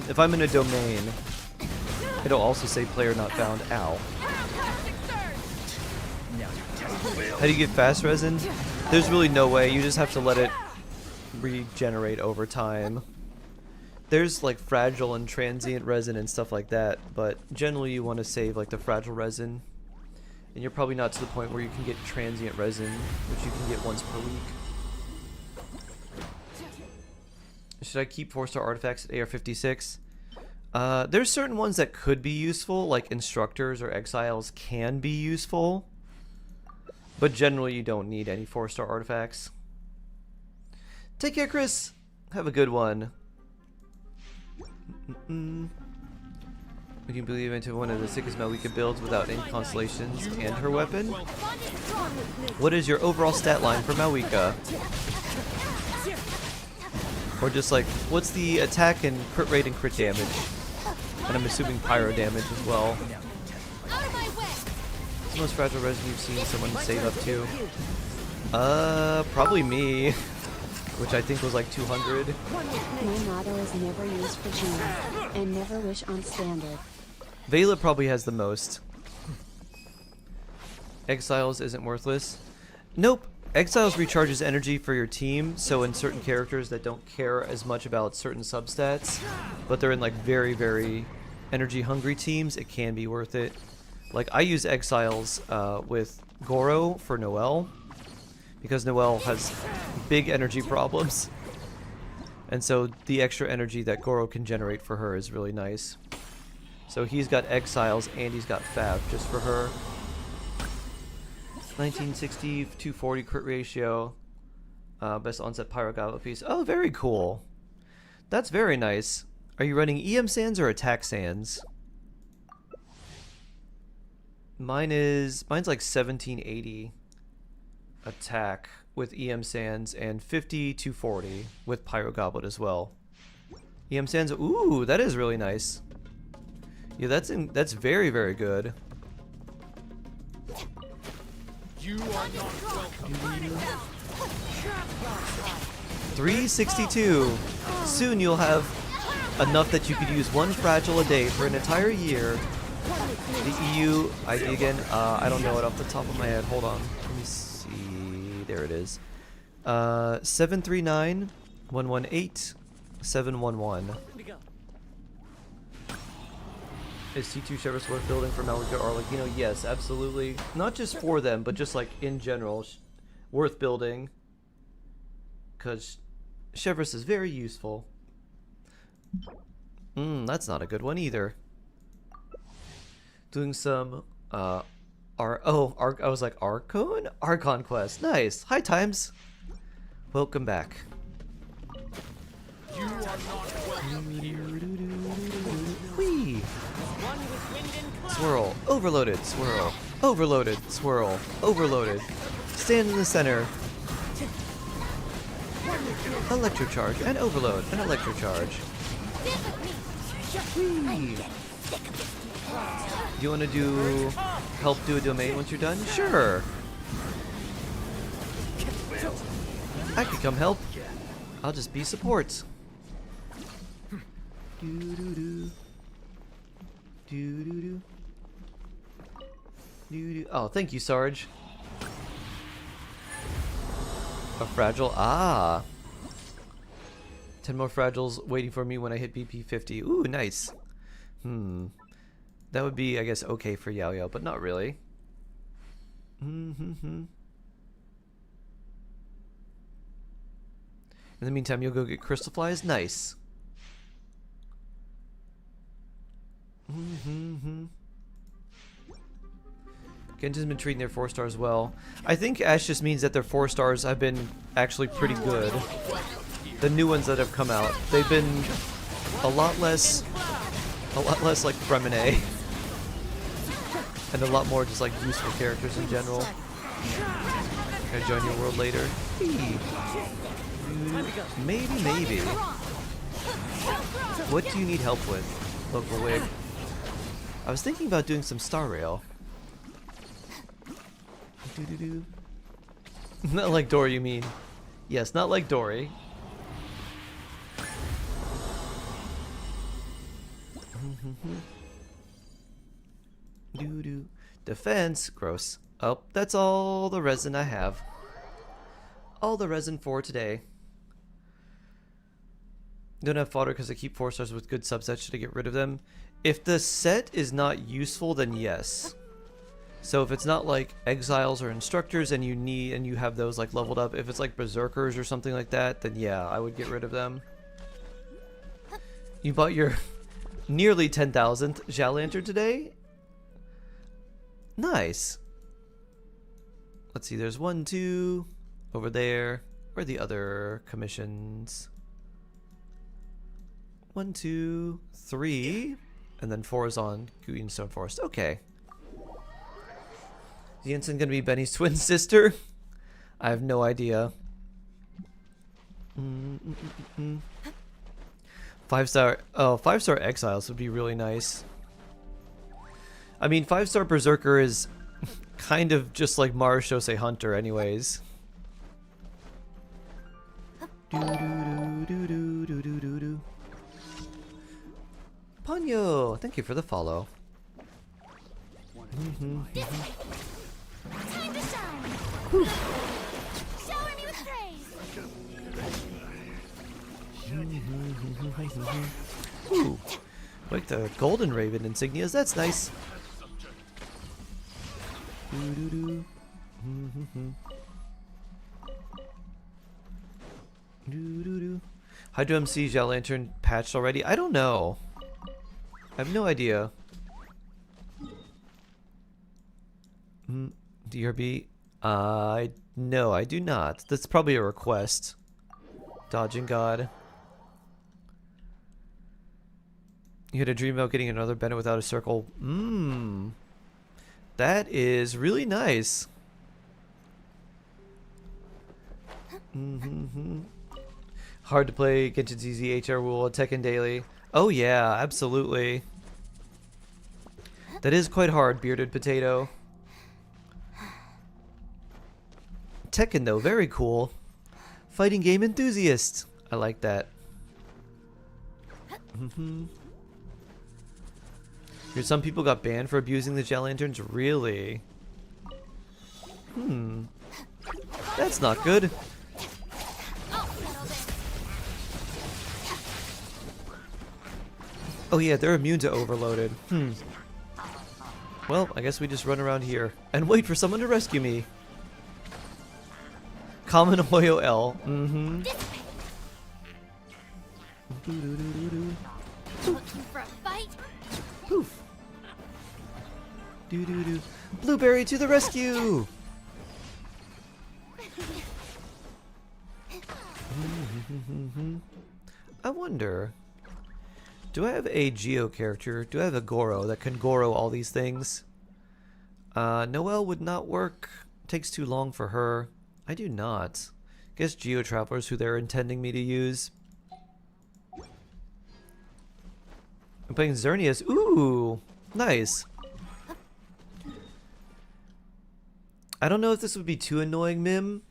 if I'm in a domain, it'll also say player not found. Ow. How do you get fast resin? There's really no way. You just have to let it regenerate over time. There's like fragile and transient resin and stuff like that, but generally you want to save like the fragile resin. And you're probably not to the point where you can get transient resin, which you can get once per week. Should I keep 4-star artifacts at AR-56? There's certain ones that could be useful, like instructors or exiles can be useful. But generally you don't need any 4-star artifacts. Take care, Chris! Have a good one. Would you believe into one of the sickest Malika builds without any constellations and her weapon? What is your overall stat line for Malika? Or just like, what's the attack and crit rate and crit damage? And I'm assuming pyro damage as well. What's the most fragile resin you've seen someone save up to? Probably me. Which I think was like 200. My motto is never use for jam, and never wish on standard. Vela probably has the most. Exiles isn't worthless. Nope. Exiles recharges energy for your team, so in certain characters that don't care as much about certain substats, but they're in like very, very energy hungry teams, it can be worth it. Like I use Exiles with Goro for Noelle, because Noelle has big energy problems. And so the extra energy that Goro can generate for her is really nice. So he's got Exiles and he's got Fav just for her. 1960, 240 crit ratio. Best onset Pyro Goblet piece. Oh, very cool. That's very nice. Are you running EM Sands or Attack Sands? Mine's like 1780 attack with EM Sands and 50 240 with Pyro Goblet as well. EM Sands, ooh, that is really nice. Yeah, that's very, very good. You are not welcome. 362. Soon you'll have enough that you could use one fragile a day for an entire year. The EU ID again, I don't know it off the top of my head. Hold on. Let me see. There it is. 739 118 711. Is C2 Chevrolet's worth building for Malika or Arlecchino? Yes, absolutely. Not just for them, but just like in general, worth building. Because Chevrolet is very useful. That's not a good one either. Doing some, I was like, Archon? Archon Quest. Nice. Hi, Times. Welcome back. You are not welcome here. Whee! Swirl. Overloaded. Swirl. Overloaded. Swirl. Overloaded. Stand in the center. Electrocharge and overload and electrocharge. Whee! Do you want to help do a domain once you're done? Sure. I could come help. I'll just be support. Oh, thank you, Sarge. A fragile. Ah. 10 more fragiles waiting for me when I hit BP 50. Ooh, nice. That would be, I guess, okay for Yao Yao, but not really. In the meantime, you'll go get crystal flies. Nice. Genshin's been treating their 4 stars well. I think Ash just means that their 4 stars have been actually pretty good. The new ones that have come out, they've been a lot less like Fremine. And a lot more just like useful characters in general. Can I join your world later? Hey. Maybe. What do you need help with, local wig? I was thinking about doing some Star Rail. Not like Dory, you mean? Yes, not like Dory. Defense, gross. Oh, that's all the resin I have. All the resin for today. Don't have fodder because I keep 4 stars with good subsets. Should I get rid of them? If the set is not useful, then yes. So if it's not like exiles or instructors and you have those like leveled up, if it's like berserkers or something like that, then yeah, I would get rid of them. You bought your nearly 10,000th Jal Lantern today? Nice. Let's see, there's 1, 2 over there. Where are the other commissions? 1, 2, 3, and then 4 is on Greenstone Forest. Okay. Is Jensen gonna be Benny's twin sister? I have no idea. 5-star. Oh, 5-star Exiles would be really nice. I mean, 5-star Berserker is kind of just like Marashose Hunter, anyways. Ponyo, thank you for the follow. Time to shine. Shower me with praise. Ooh, like the Golden Raven insignias, that's nice. Hydro MC Jal Lantern patched already? I don't know. I have no idea. DRB? No, I do not. That's probably a request. Dodging God. You had a dream about getting another Bennett without a circle. That is really nice. Hard to play Genshin's easy HR rule Tekken Daily. Oh yeah, absolutely. That is quite hard, Bearded Potato. Tekken though, very cool. Fighting game enthusiast. I like that. Here's some people got banned for abusing the Jal Lanterns. Really? That's not good. Oh yeah, they're immune to overloaded. Well, I guess we just run around here and wait for someone to rescue me. Common Hoyo L. Looking for a fight? Poof. Blueberry to the rescue! I wonder, do I have a Geo character? Do I have a Goro that can Goro all these things? Noelle would not work. Takes too long for her. I do not. Guess Geo Travelers who they're intending me to use. I'm playing Xerneas. Ooh, nice. I don't know if this would be too annoying, Mim.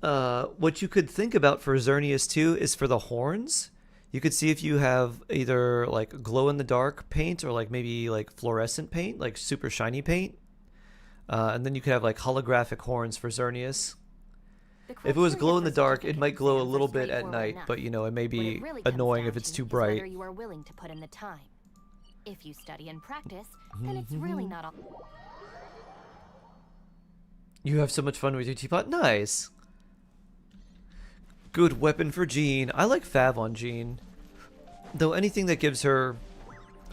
What you could think about for Xerneas too is for the horns. You could see if you have either like glow-in-the-dark paint or like maybe like fluorescent paint, like super shiny paint. And then you could have like holographic horns for Xerneas. If it was glow-in-the-dark, it might glow a little bit at night, but you know, it may be annoying if it's too bright. Whether you are willing to put in the time. If you study and practice, then it's really not all. You have so much fun with your teapot. Nice. Good weapon for Jean. I like Fav on Jean. Though anything that gives her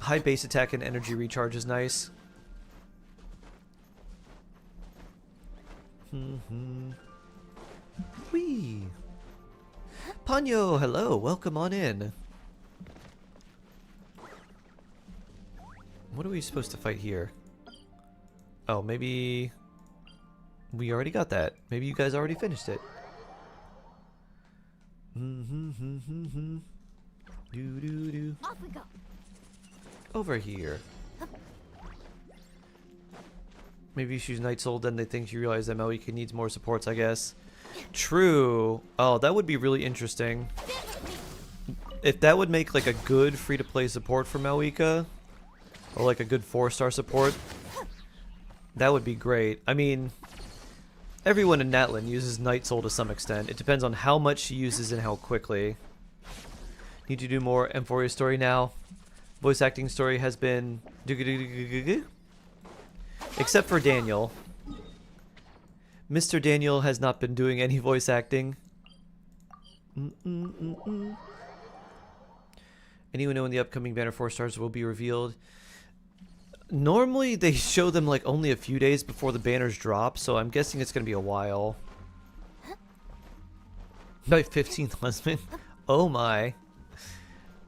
high base attack and energy recharge is nice. Whee! Ponyo, hello. Welcome on in. What are we supposed to fight here? Oh, maybe We already got that. Maybe you guys already finished it. Off we go. Over here. Maybe she's Night Soul, then they think she realized that Malika needs more supports, I guess. True. Oh, that would be really interesting. If that would make like a good free-to-play support for Malika, or like a good 4-star support, that would be great. I mean, everyone in Natlin uses Night Soul to some extent. It depends on how much she uses and how quickly. Need to do more Emphoria story now. Voice acting story has been... Except for Daniel. Mr. Daniel has not been doing any voice acting. Anyone know when the upcoming Banner 4 stars will be revealed? Normally they show them like only a few days before the banners drop, so I'm guessing it's gonna be a while. My 15th husband? Oh my.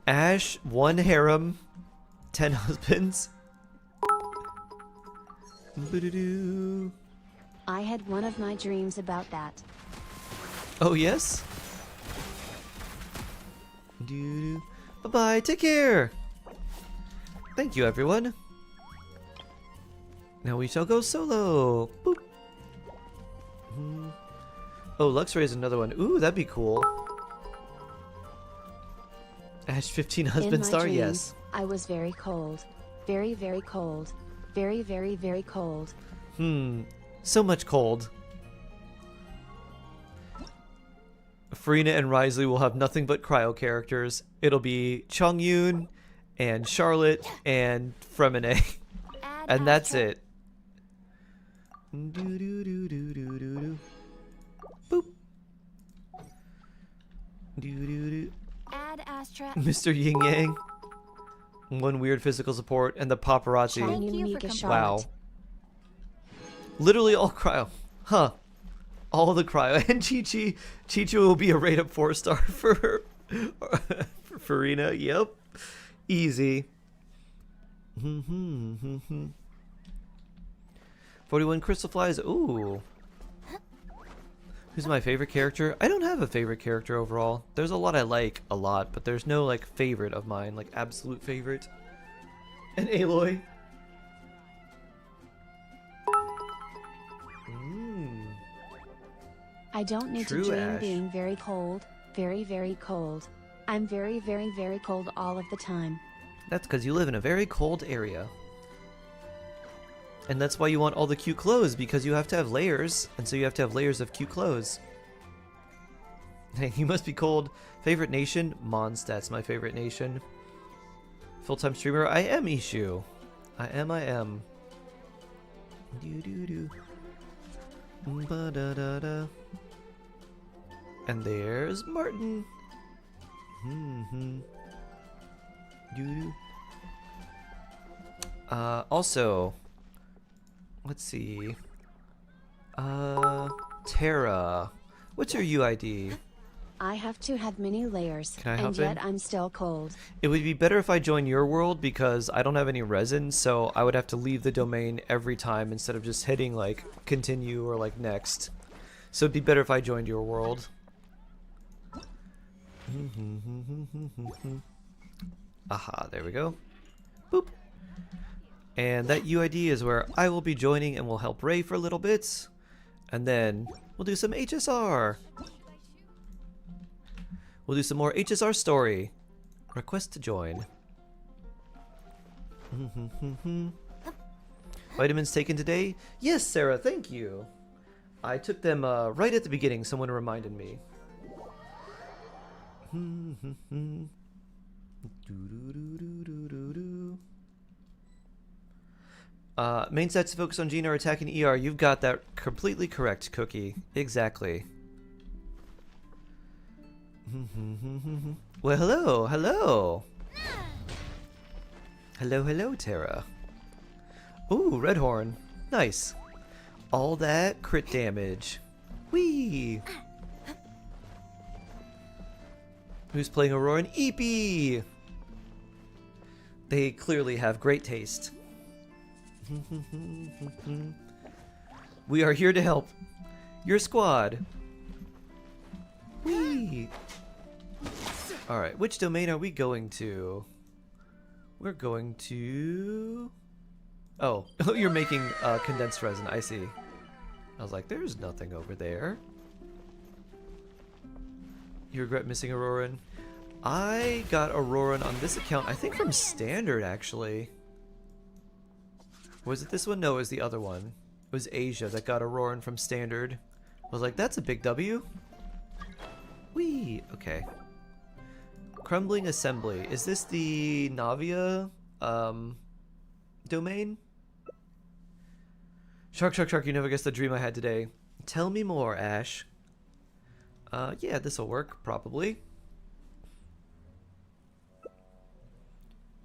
Ash, 1 harem, 10 husbands. I had one of my dreams about that. Oh yes? Bye-bye, take care! Thank you, everyone. Now we shall go solo. Boop. Oh, Luxray is another one. Ooh, that'd be cool. Ash 15 husband In my star, dreams, yes. I was very cold. Very, very cold. Very, very, very cold. So much cold. Farina and Risley will have nothing but cryo characters. It'll be Chongyun and Charlotte and Fremine. And that's it. Boop. Add Astra. Mr. Yin Yang. 1 weird physical support and the paparazzi. Thank you for Mika coming. Wow. Literally all cryo. Huh. All the cryo. And Chi-Chi will be a rate up 4-star for Farina. Yep. Easy. 41 crystal flies. Ooh. Who's my favorite character? I don't have a favorite character overall. There's a lot I like a lot, but there's no like favorite of mine, like absolute favorite. And Aloy. I don't need True, to dream Ash. being very cold. Very, very cold. I'm very, very, very cold all of the time. That's because you live in a very cold area. And that's why you want all the cute clothes, because you have to have layers, and so you have to have layers of cute clothes. Hey, you must be cold. Favorite nation? Mondstadt's my favorite nation. Full-time streamer? I am Ishu. I am. Do-do-do. Ba-da-da-da. And there's Martin. Do-do. Also... Let's see. Tara. What's your UID? I have to have many layers, Can I and hop yet in? I'm still cold. It would be better if I join your world because I don't have any resin, so I would have to leave the domain every time instead of just hitting like continue or like next. So it'd be better if I joined your world. Aha, there we go. Boop. And that UID is where I will be joining and will help Ray for a little bit. And then we'll do some HSR. We'll do some more HSR story. Request to join. Vitamins taken today? Yes, Sarah, thank you. I took them right at the beginning. Someone reminded me. Main stats focus on Gina or attacking ER. You've got that completely correct, Cookie. Exactly. Well, hello. Hello, Tara. Ooh, Red Horn. Nice. All that crit damage. Whee! Who's playing Aurora and Eepee? They clearly have great taste. We are here to help your squad. Whee! Alright, which domain are we going to? We're going to... Oh, you're making condensed resin, I see. I was like, there's nothing over there. You regret missing Auroran? I got Auroran on this account, I think from Standard, actually. Was it this one? No, it was the other one. It was Asia that got Auroran from Standard. I was like, that's a big W. Whee! Okay. Crumbling Assembly. Is this the Navia domain? Shark, shark, shark, you never guessed the dream I had today. Tell me more, Ash. Yeah, this'll work, probably.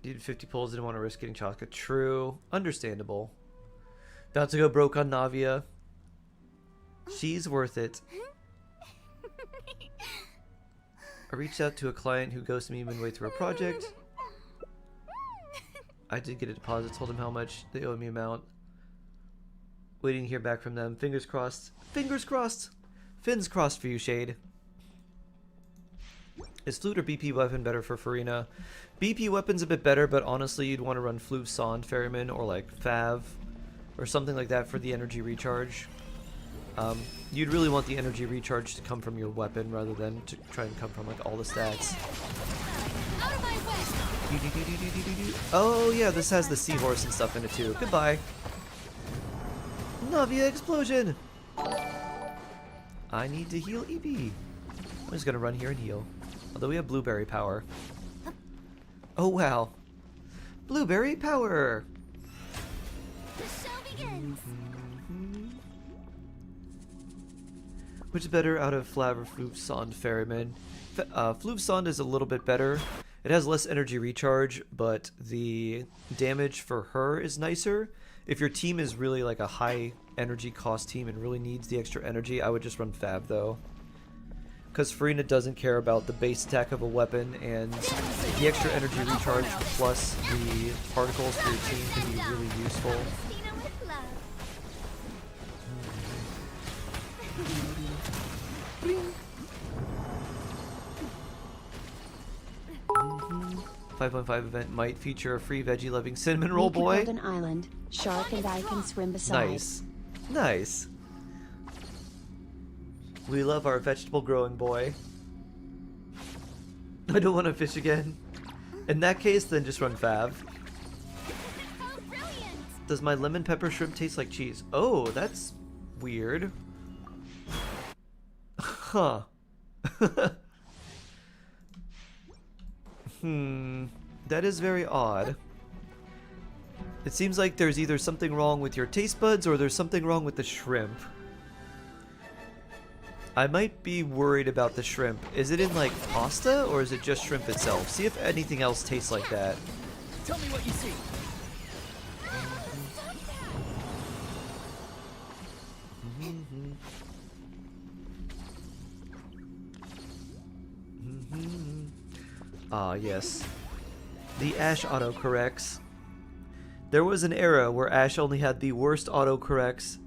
Needed 50 pulls, didn't want to risk getting chocolate. True. Understandable. About to go broke on Navia. She's worth it. I reached out to a client who ghosted me midway through a project. I did get a deposit, told them how much they owed me amount. Waiting to hear back from them. Fingers crossed. Fingers crossed! Fins crossed for you, Shade. Is Flute or BP weapon better for Farina? BP weapon's a bit better, but honestly you'd want to run Flute, Sond, Ferryman, or like Fav, or something like that for the energy recharge. You'd really want the energy recharge to come from your weapon rather than to try and come from like all the stats. Oh yeah, this has the seahorse and stuff in it too. Goodbye. Navia explosion! I need to heal EB. I'm just gonna run here and heal. Although we have blueberry power. Oh wow. Blueberry power! The show begins. Which is better out of Flav or Floof Sond Ferryman? Floof Sond is a little bit better. It has less energy recharge, but the damage for her is nicer. If your team is really like a high energy cost team and really needs the extra energy, I would just run Fab though. Because Farina doesn't care about the base attack of a weapon, and the extra energy recharge plus the particles for your team can be really useful. Christina with love. 5.5 event might feature a free veggie loving cinnamon roll We can boy. build an island. Shark and I can swim beside. Nice. Nice. We love our vegetable growing boy. I don't want to fish again. In that case, then just run Fav. Oh, brilliant. Does my lemon pepper shrimp taste like cheese? Oh, that's weird. Huh. That is very odd. It seems like there's either something wrong with your taste buds or there's something wrong with the shrimp. I might be worried about the shrimp. Is it in like pasta or is it just shrimp itself? See if anything else tastes like that. Tell me what you see. Ah, yes. The Ash autocorrects. There was an era where Ash only had the worst autocorrects,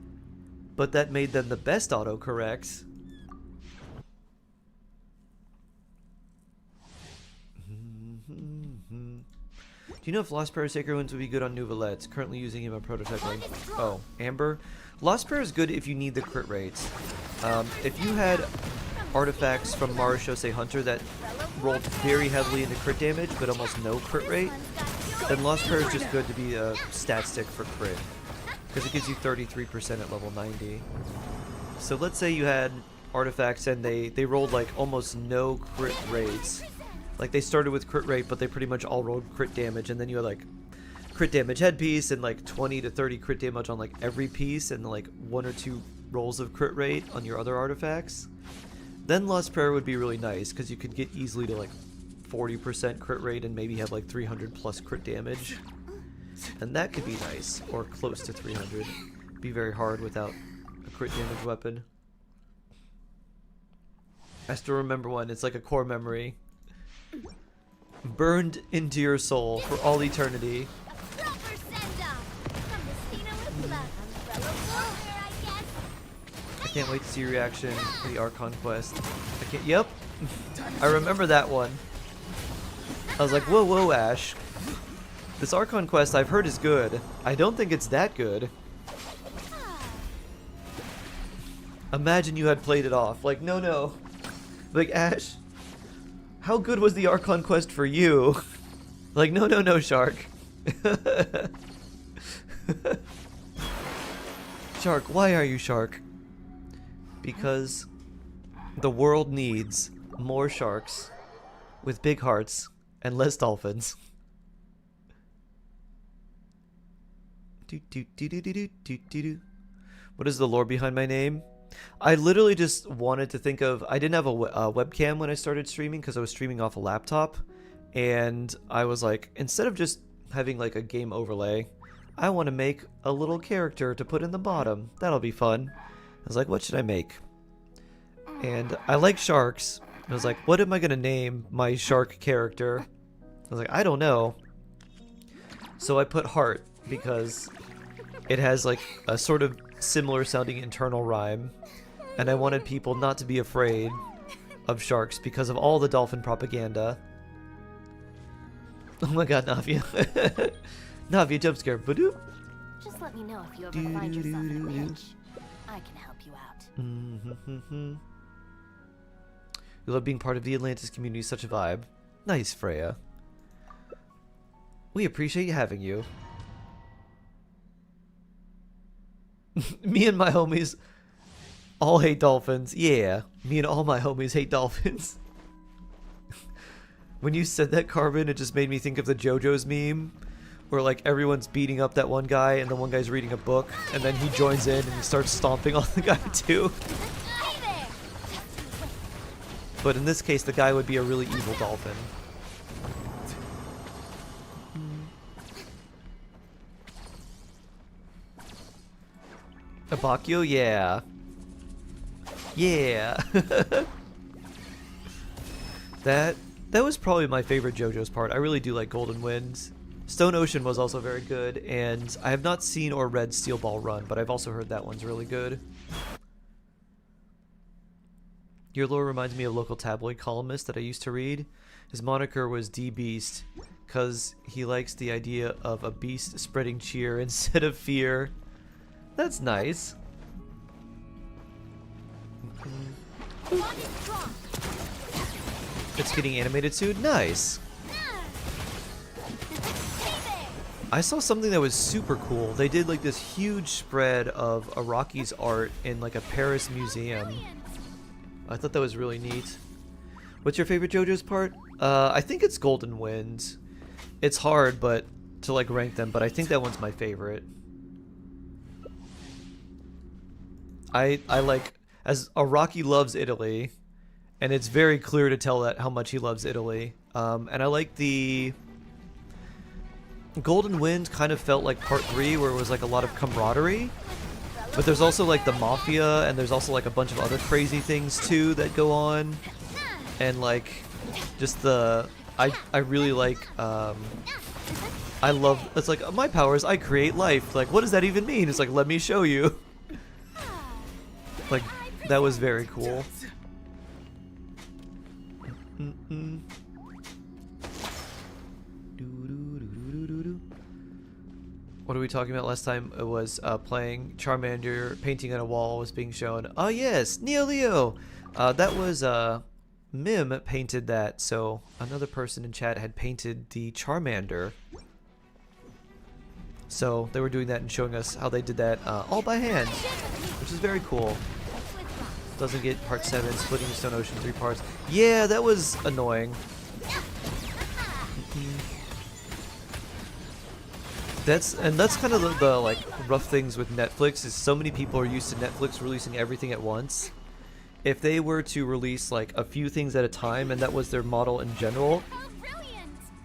but that made them the best autocorrects. Do you know if Lost Prayer Sacred Winds would be good on Nouvelle? It's currently using him a prototype. Oh, Amber? Lost Prayer is good if you need the crit rates. If you had artifacts from Marishose Hunter that rolled very heavily into crit damage but almost no crit rate, then Lost Prayer is just good to be a stat stick for crit, because it gives you 33% at level 90. So let's say you had artifacts and they rolled like almost no crit rates. Like they started with crit rate, but they pretty much all rolled crit damage, and then you had like crit damage headpiece and like 20 to 30 crit damage on like every piece, and like 1 or 2 rolls of crit rate on your other artifacts. Then Lost Prayer would be really nice, because you could get easily to like 40% crit rate and maybe have like 300 plus crit damage. And that could be nice, or close to 300. Be very hard without a crit damage weapon. I still remember one, it's like a core memory. Burned into your soul for all eternity. Proper send-off. From Christina with love. Umbrella warrior, I guess. Can't wait to see your reaction to the Archon quest. I can't. Yep. I remember that one. I was like, whoa, whoa, Ash. This Archon quest I've heard is good. I don't think it's that good. Imagine you had played it off. Like, no, no. Like, Ash, how good was the Archon quest for you? Like, no, no, no, Shark. Shark, why are you Shark? Because the world needs more sharks with big hearts and less dolphins. What is the lore behind my name? I literally just wanted to think of... I didn't have a webcam when I started streaming because I was streaming off a laptop. And I was like, instead of just having like a game overlay, I want to make a little character to put in the bottom. That'll be fun. I was like, what should I make? And I like sharks. I was like, what am I going to name my shark character? I was like, I don't know. So I put Heart because it has like a sort of similar sounding internal rhyme. And I wanted people not to be afraid of sharks because of all the dolphin propaganda. Oh my god, Navia. Navia jump scare. Badoop. Just let me know if you ever find yourself in a pinch. I can help you out. We love being part of the Atlantis community, such a vibe. Nice, Freya. We appreciate having you. Me and my homies all hate dolphins. Yeah, me and all my homies hate dolphins. When you said that, Carbon, it just made me think of the JoJo's meme, where like everyone's beating up that one guy, and the one guy's reading a book, and then he joins in and he starts stomping on the guy too. But in this case, the guy would be a really evil dolphin. Abakio, yeah. Yeah. That was probably my favorite JoJo's part. I really do like Golden Wind. Stone Ocean was also very good, and I have not seen or read Steel Ball Run, but I've also heard that one's really good. Your lore reminds me of a local tabloid columnist that I used to read. His moniker was D-Beast, because he likes the idea of a beast spreading cheer instead of fear. That's nice. It's getting animated soon? Nice. I saw something that was super cool. They did like this huge spread of Araki's art in like a Paris museum. I thought that was really neat. What's your favorite JoJo's part? I think it's Golden Wind. It's hard but to like rank them, but I think that one's my favorite. I like, as Araki loves Italy, and it's very clear to tell that how much he loves Italy. And I like the Golden Wind kind of felt like part 3 where it was like a lot of camaraderie. But there's also like the mafia, and there's also like a bunch of other crazy things too that go on. And like just the I really like I love, it's like my powers, I create life. Like what does that even mean? It's like, let me show you. Like that was very cool. What are we talking about last time? It was playing Charmander, painting on a wall was being shown. Oh yes, Neo Leo! That was Mim painted that, so another person in chat had painted the Charmander. So they were doing that and showing us how they did that all by hand, which is very cool. Doesn't get part 7, splitting the Stone Ocean 3 parts. Yeah, that was annoying. That's kind of the like rough things with Netflix, is so many people are used to Netflix releasing everything at once. If they were to release like a few things at a time, and that was their model in general,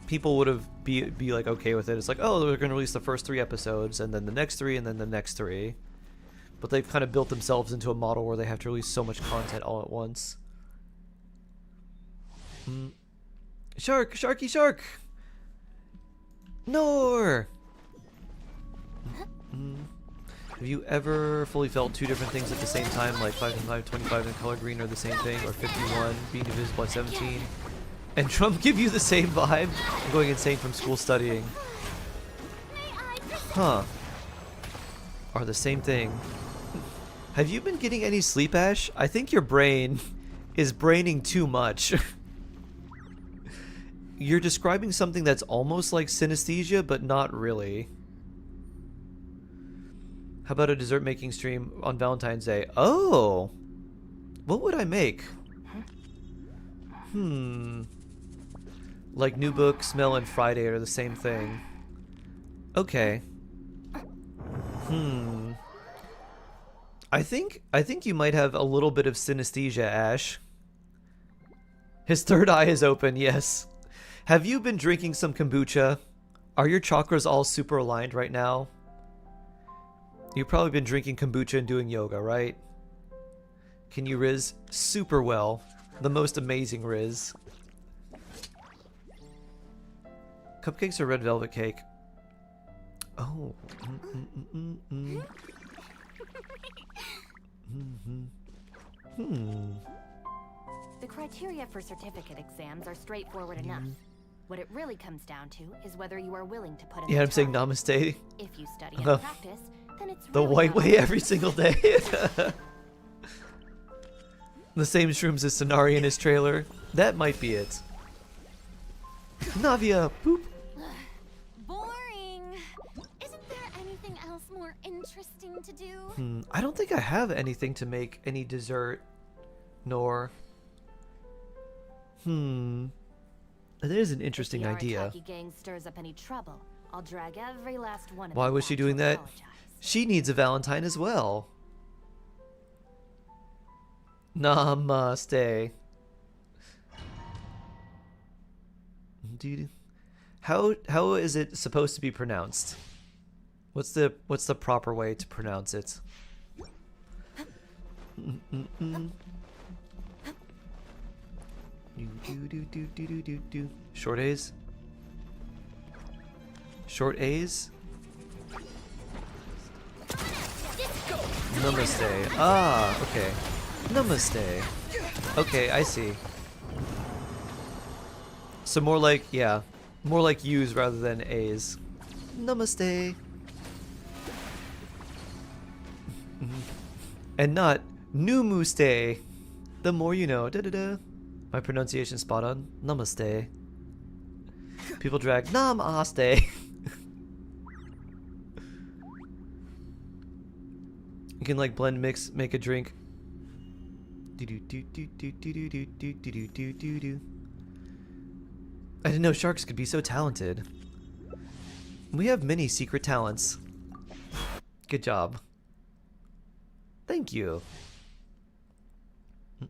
people would have be like okay with it. It's like, oh, they're going to release the first 3 episodes, and then the next 3, and then the next 3. But they've kind of built themselves into a model where they have to release so much content all at once. Shark! Sharky shark! Nor! Have you ever fully felt two different things at the same time, like 5 and 5, 25 and color green are the same thing, or 51 being divisible by 17? And Trump give you the same vibe? I'm going insane from school studying. Huh. Are the same thing. Have you been getting any sleep, Ash? I think your brain is braining too much. You're describing something that's almost like synesthesia, but not really. How about a dessert making stream on Valentine's Day? Oh! What would I make? Like New Book, Smell, and Friday are the same thing. Okay. I think you might have a little bit of synesthesia, Ash. His third eye is open, yes. Have you been drinking some kombucha? Are your chakras all super aligned right now? You've probably been drinking kombucha and doing yoga, right? Can you Riz? Super well. The most amazing Riz. Cupcakes or red velvet cake? Oh. The criteria for certificate exams are straightforward enough. What it really comes down to is whether you are willing to put in Yeah, the I'm saying time. namaste. If you study and practice, then it's The really white not way every single day. The same shrooms as Sonari in his trailer. That might be it. Navia, poop. Boring. Isn't there anything else more interesting to do? I don't think I have anything to make any dessert, nor. That is an interesting if idea. If the Arataki gang stirs up any trouble, I'll drag every last one of Why them was she back to doing that? apologize. She needs a Valentine as well. Namaste. Dude, how is it supposed to be pronounced? What's the proper way to pronounce it? Short A's? Short A's? Namaste. Ah, okay. Namaste. Okay, I see. So more like, yeah, more like U's rather than A's. Namaste. And not Numuste. The more you know. Da da da. My pronunciation spot on. Namaste. People drag Namaste. You can like blend, mix, make a drink. Do do do do do do do do do do do do. I didn't know sharks could be so talented. We have many secret talents. Good job. Thank you. I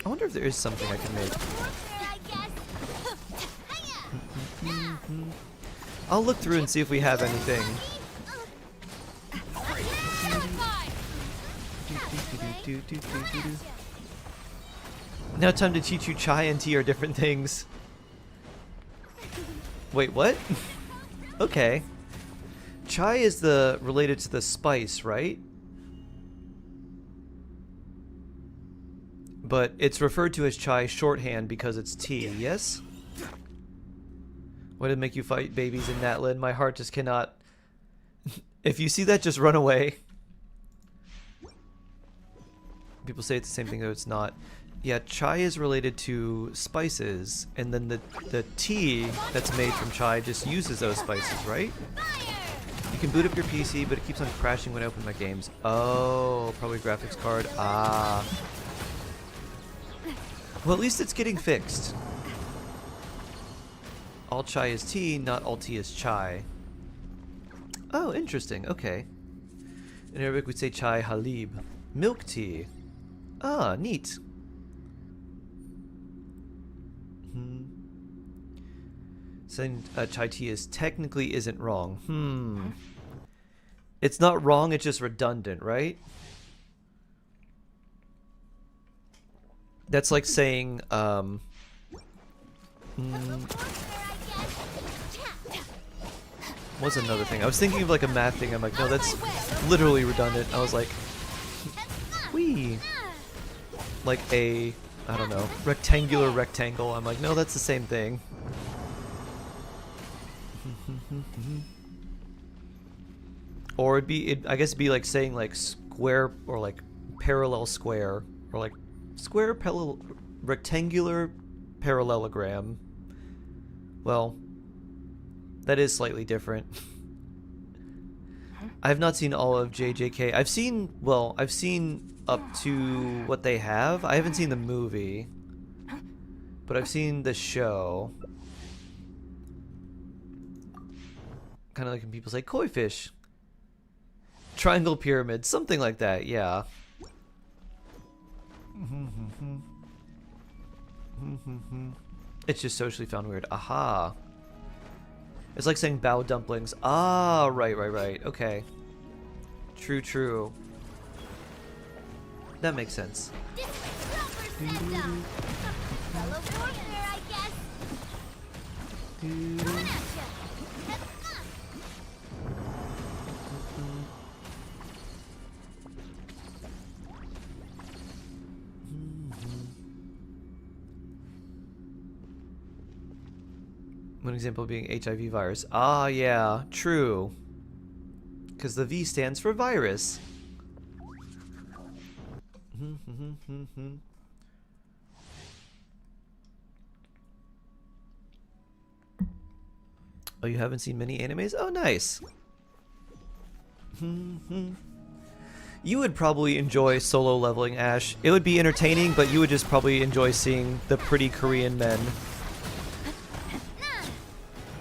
wonder if there is something I can make. I'll look through and see if we have anything. Now time to teach you chai and tea are different things. Wait, what? Okay. Chai is related to the spice, right? But it's referred to as chai shorthand because it's tea, yes? Why did it make you fight babies in Natlin? My heart just cannot. If you see that, just run away. People say it's the same thing, though it's not. Yeah, chai is related to spices, and then the tea that's made from chai just uses those spices, right? You can boot up your PC, but it keeps on crashing when I open my games. Oh, probably graphics card. Ah. Well, at least it's getting fixed. All chai is tea, not all tea is chai. Oh, interesting. Okay. In Arabic, we'd say chai halib. Milk tea. Ah, neat. Saying chai tea is technically isn't wrong. It's not wrong, it's just redundant, right? That's like saying What's another thing? I was thinking of like a math thing. I'm like, no, that's literally redundant. I was like, wee. Like a, I don't know, rectangular rectangle. I'm like, no, that's the same thing. Or I guess it'd be like saying like square or like parallel square or like square rectangular parallelogram. Well, that is slightly different. I've not seen all of JJK. I've seen up to what they have. I haven't seen the movie, but I've seen the show. Kind of like when people say koi fish, triangle pyramid, something like that. Yeah. It's just socially found weird. Aha. It's like saying bao dumplings. Ah, right. Okay. True. That makes sense. One example being HIV virus. Ah, yeah, true. Because the V stands for virus. Oh, you haven't seen many animes? Oh, nice. You would probably enjoy solo leveling, Ash. It would be entertaining, but you would just probably enjoy seeing the pretty Korean men.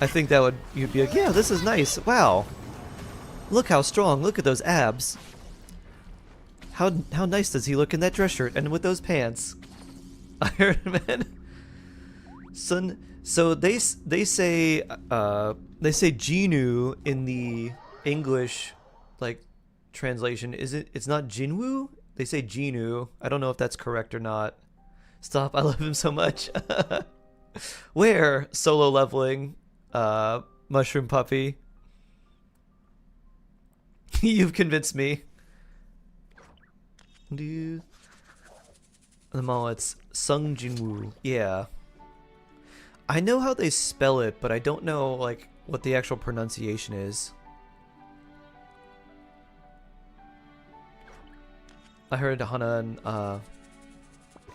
I think that you'd be like, yeah, this is nice. Wow. Look how strong. Look at those abs. How nice does he look in that dress shirt and with those pants? Iron Man. So they say Jinu in the English like translation. It's not Jinwoo? They say Jinu. I don't know if that's correct or not. Stop, I love him so much. Where solo leveling Mushroom Puppy? You've convinced me. The mall, it's Sung Jinwoo. Yeah. I know how they spell it, but I don't know like what the actual pronunciation is. I heard Hana and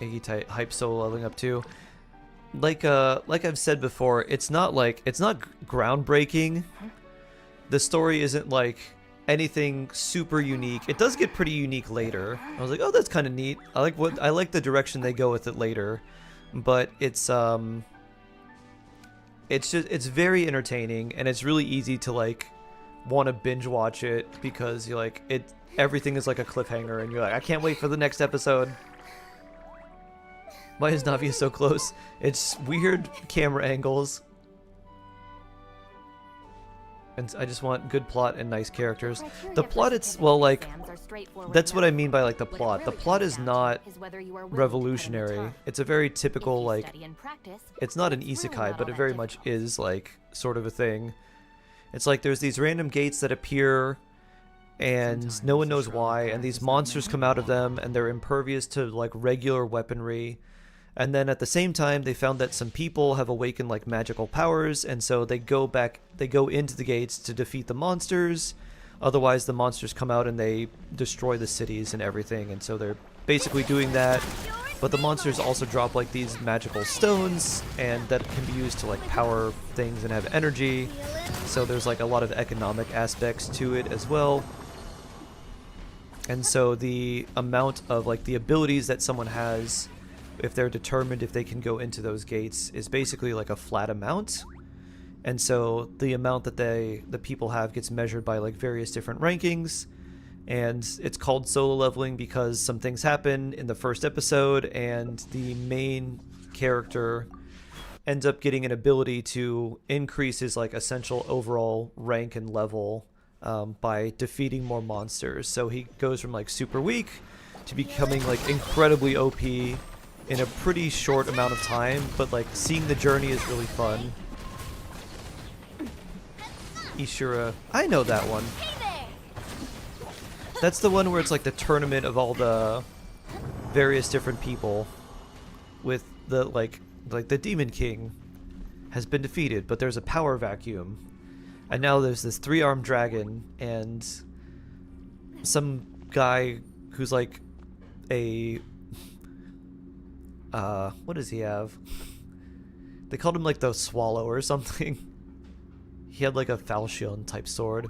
Iggy hype solo leveling up too. Like I've said before, it's not groundbreaking. The story isn't like anything super unique. It does get pretty unique later. I was like, oh, that's kind of neat. I like the direction they go with it later, but it's very entertaining, and it's really easy to like want to binge watch it because you're like everything is like a cliffhanger, and you're like, I can't wait for the next episode. Why is Navia so close? It's weird camera angles. And I just want good plot and nice characters. The plot, that's what I mean by like the plot. The plot is not revolutionary. It's a very typical like, it's not an isekai, but it very much is like sort of a thing. It's like there's these random gates that appear and no one knows why, and these monsters come out of them and they're impervious to like regular weaponry. And then at the same time, they found that some people have awakened like magical powers, and so they go into the gates to defeat the monsters. Otherwise, the monsters come out and they destroy the cities and everything, and so they're basically doing that. But the monsters also drop like these magical stones, and that can be used to like power things and have energy. So there's like a lot of economic aspects to it as well. And so the amount of like the abilities that someone has, if they're determined if they can go into those gates, is basically like a flat amount. And so the amount that the people have gets measured by like various different rankings, and it's called solo leveling because some things happen in the first episode and the main character ends up getting an ability to increase his like essential overall rank and level by defeating more monsters. So he goes from like super weak to becoming like incredibly OP, in a pretty short amount of time, but like seeing the journey is really fun. Ishura, I know that one. That's the one where it's like the tournament of all the various different people with the like the Demon King has been defeated, but there's a power vacuum. And now there's this 3-armed dragon and some guy who's like a what does he have? They called him like the Swallow or something. He had like a falchion type sword.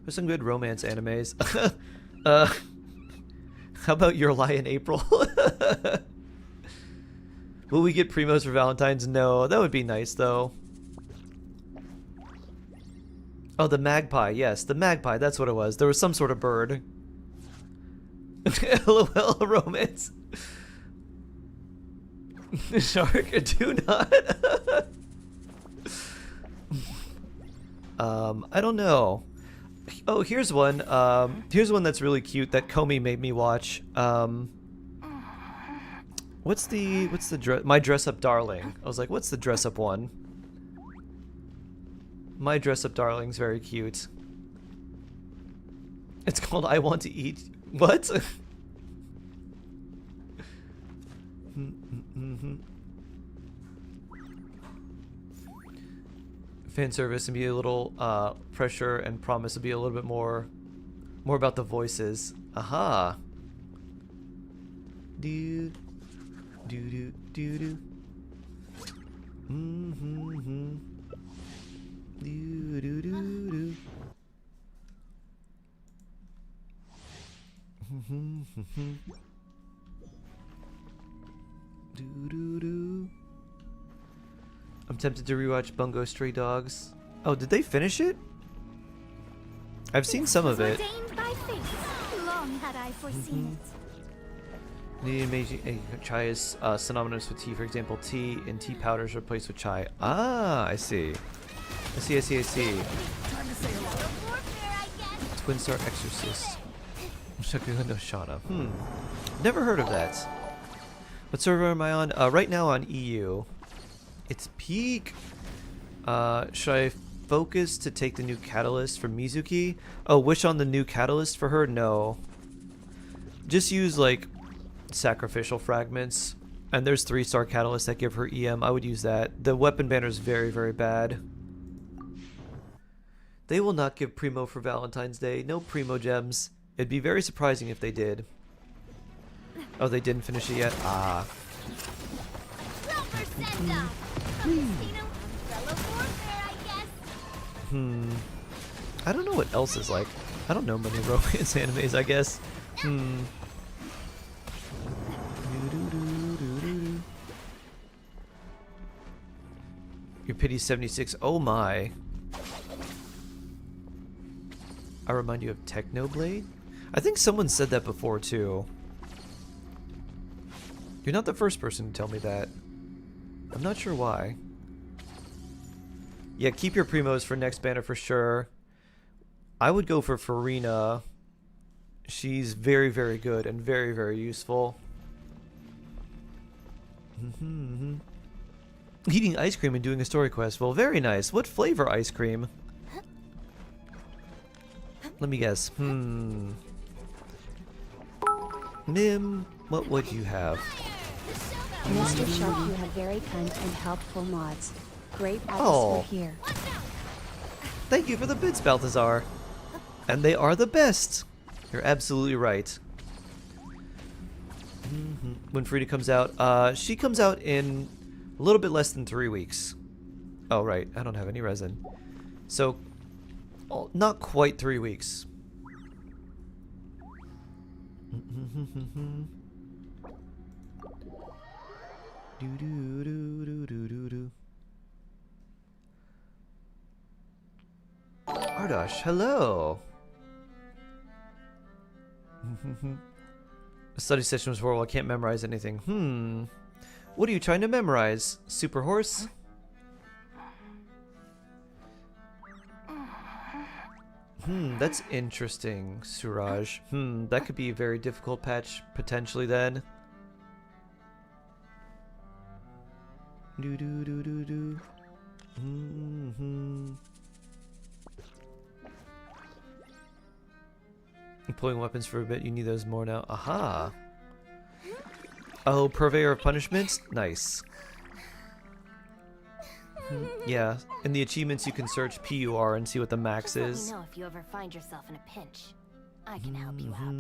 There's some good romance animes. How about Your Lie in April? Will we get Primos for Valentine's? No, that would be nice though. Oh, the magpie. Yes, the magpie. That's what it was. There was some sort of bird. LOL, romance. Shark, do not. I don't know. Oh, here's one. Here's one that's really cute that Comey made me watch. What's the My Dress Up Darling? I was like, what's the dress up one? My Dress Up Darling's very cute. It's called I Want to Eat. What? Fan service and be a little pressure and promise to be a little bit more about the voices. Aha. Do do do do do. Do do do do. Do do do. I'm tempted to rewatch Bungo Stray Dogs. Oh, did they finish it? I've seen some of it. Long had I foreseen it. Chai is synonymous with tea. For example, tea and tea powders replaced with chai. Ah, I see. I see. Twin Star Exorcist. Shakuga no Shana. Never heard of that. What server am I on? Right now on EU. It's peak. Should I focus to take the new catalyst for Mizuki? Oh, wish on the new catalyst for her? No. Just use like sacrificial fragments. And there's 3-star catalysts that give her EM. I would use that. The weapon banner is very, very bad. They will not give Primo for Valentine's Day. No Primogems. It'd be very surprising if they did. Oh, they didn't finish it yet? Ah. I don't know what else is like. I don't know many romance animes, I guess. Your pity 76. Oh my. I remind you of Technoblade? I think someone said that before too. You're not the first person to tell me that. I'm not sure why. Yeah, keep your Primos for next banner for sure. I would go for Farina. She's very, very good and very, very useful. Eating ice cream and doing a story quest. Well, very nice. What flavor ice cream? Let me guess. Nim, what would you have? Mr. Shark, you have very kind and helpful mods. Great Oh. episode here. Thank you for the bits, Balthazar. And they are the best. You're absolutely right. When Frida comes out, she comes out in a little bit less than 3 weeks. Oh, right. I don't have any resin. So, not quite 3 weeks. Ardosh, hello. A study session was horrible. I can't memorize anything. What are you trying to memorize? Super horse? That's interesting, Suraj. That could be a very difficult patch potentially then. Do do do do do. Pulling weapons for a bit, you need those more now. Aha! Oh, Purveyor of Punishments? Nice. Yeah, in the achievements you can search PUR and see what the max Just is. let me know if you ever find yourself in a pinch. I can help you out.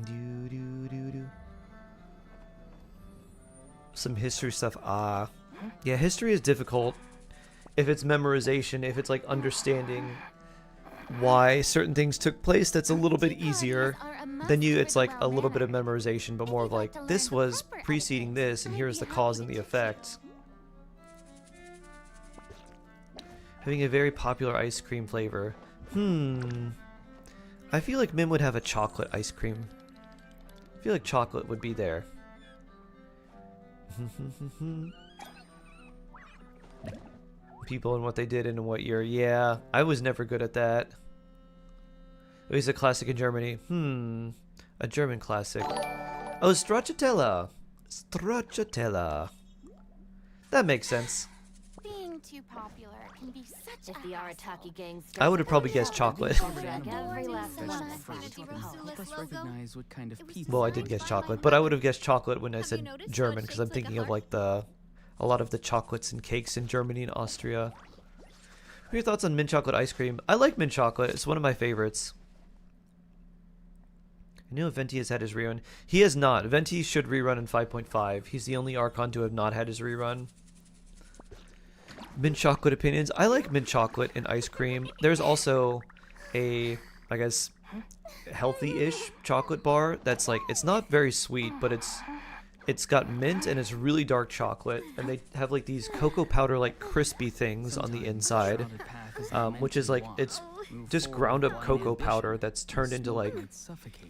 Do do do do. Some history stuff. Yeah, history is difficult. If it's memorization, if it's like understanding why certain things took place, that's a little bit easier. Then it's like a little bit of memorization, but more of like, this was preceding this, and here's the cause and the effect. Having a very popular ice cream flavor. I feel like Mim would have a chocolate ice cream. I feel like chocolate would be there. People and what they did and in what year. Yeah, I was never good at that. It was a classic in Germany. A German classic. Oh, Stracciatella. Stracciatella. That makes sense. Being too popular can be such If the Arataki gang I would have probably guessed chocolate. every last one of us into a pulp. Help us recognize what kind of people. Well, I did guess chocolate, but I would have guessed chocolate when I said German, because I'm thinking of like a lot of the chocolates and cakes in Germany and Austria. What are your thoughts on mint chocolate ice cream? I like mint chocolate. It's one of my favorites. I knew if Venti has had his rerun. He has not. Venti should rerun in 5.5. He's the only Archon to have not had his rerun. Mint chocolate opinions. I like mint chocolate and ice cream. There's also a, I guess, healthy-ish chocolate bar that's like, it's not very sweet, but it's got mint and it's really dark chocolate, and they have like these cocoa powder like crispy things on the inside, which is like, it's just ground up cocoa powder that's turned into like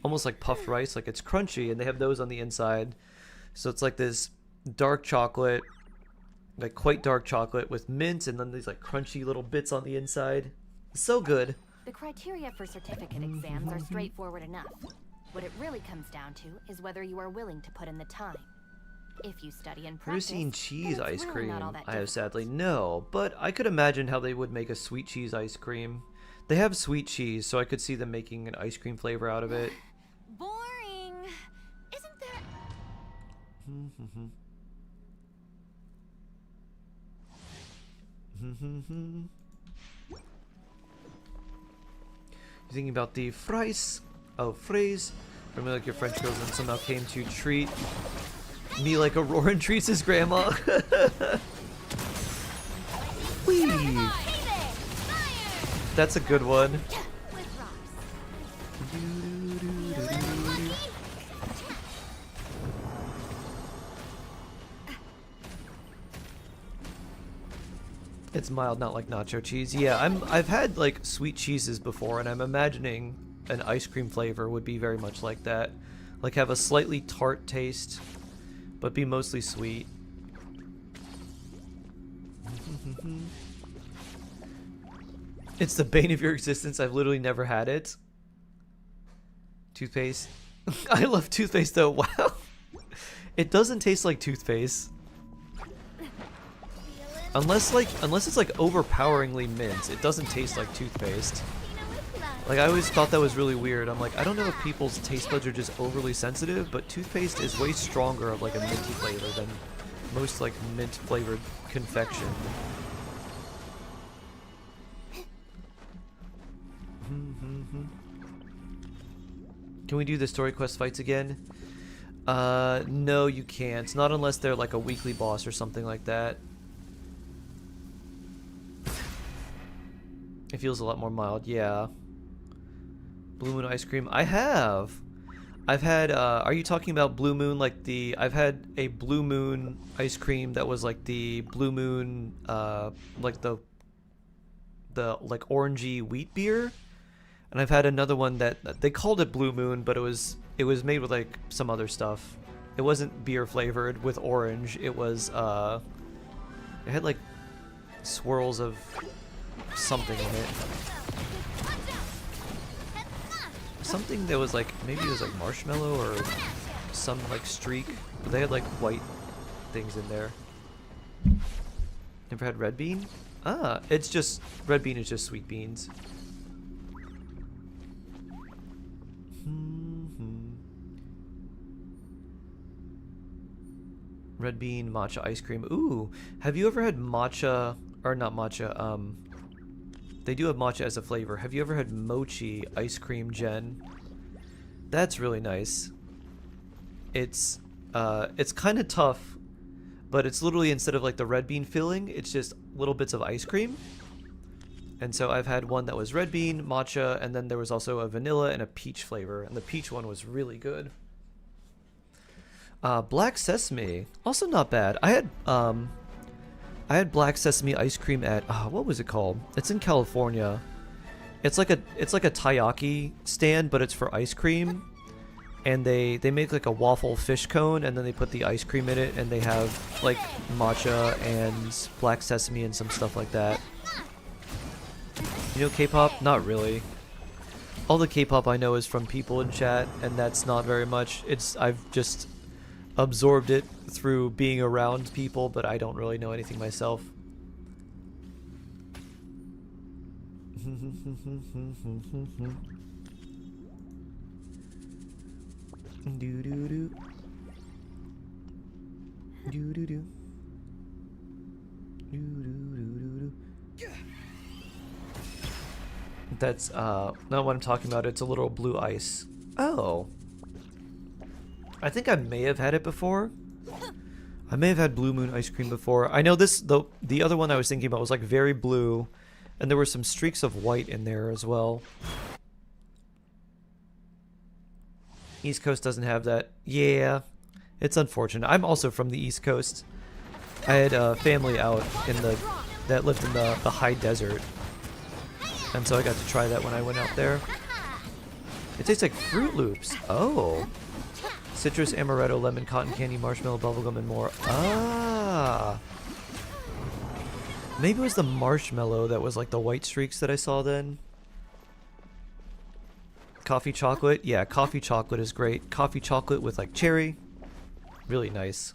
almost like puffed rice. Like, it's crunchy, and they have those on the inside, so it's like this dark chocolate, like quite dark chocolate with mint, and then these like crunchy little bits on the inside. So good. The criteria for certificate exams are straightforward enough. What it really comes down to is whether you are willing to put in the time. If you study and Ever practice, seen then cheese it's ice really cream? not all that I have difficult. sadly no, but I could imagine how they would make a sweet cheese ice cream. They have sweet cheese, so I could see them making an ice cream flavor out of it. boring. Isn't there? You're thinking about the fries? Oh, phrase. Remember, like your French girls and somehow came to treat me like Auroran treats his grandma. Whee! That's a good one. It's mild, not like nacho cheese. Yeah, I've had like sweet cheeses before, and I'm imagining an ice cream flavor would be very much like that. Like, have a slightly tart taste, but be mostly sweet. It's the bane of your existence. I've literally never had it. Toothpaste. I love toothpaste though. Wow. It doesn't taste like toothpaste. Unless it's like overpoweringly mint, it doesn't taste like toothpaste. Like, I always thought that was really weird. I'm like, I don't know if people's taste buds are just overly sensitive, but toothpaste is way stronger of like a minty flavor than most like mint flavored confection. Can we do the story quest fights again? No, you can't. Not unless they're like a weekly boss or something like that. It feels a lot more mild, yeah. Blue Moon ice cream. I have. I've had, are you talking about Blue Moon, like the, I've had a Blue Moon ice cream that was like the Blue Moon, like the like orangey wheat beer. And I've had another one that they called it Blue Moon, but it was made with like some other stuff. It wasn't beer flavored with orange. It was, it had like swirls of something in it. Something that was like, maybe it was like marshmallow or some like streak, but they had like white things in there. Never had red bean? Ah, it's just, red bean is just sweet beans. Red bean matcha ice cream. Ooh, have you ever had matcha, or not matcha, they do have matcha as a flavor. Have you ever had mochi ice cream, Jen? That's really nice. It's kind of tough, but it's literally, instead of like the red bean filling, it's just little bits of ice cream. And so I've had one that was red bean, matcha, and then there was also a vanilla and a peach flavor, and the peach one was really good. Black sesame, also not bad. I had black sesame ice cream at what was it called? It's in California. It's like a taiyaki stand, but it's for ice cream. And they make like a waffle fish cone, and then they put the ice cream in it, and they have like matcha and black sesame and some stuff like that. You know K-pop? Not really. All the K-pop I know is from people in chat, and that's not very much. I've just absorbed it through being around people, but I don't really know anything myself. Do do do. Do do do. Do do do do. That's not what I'm talking about. It's a little blue ice. Oh. I think I may have had it before. I may have had Blue Moon ice cream before. I know this, the other one I was thinking about was like very blue, and there were some streaks of white in there as well. East Coast doesn't have that. Yeah, it's unfortunate. I'm also from the East Coast. I had a family out in that lived in the high desert, and so I got to try that when I went out there. It tastes like Fruit Loops. Oh. Citrus, amaretto, lemon, cotton candy, marshmallow, bubblegum, and more. Ah. Maybe it was the marshmallow that was like the white streaks that I saw then. Coffee chocolate. Yeah, coffee chocolate is great. Coffee chocolate with like cherry. Really nice.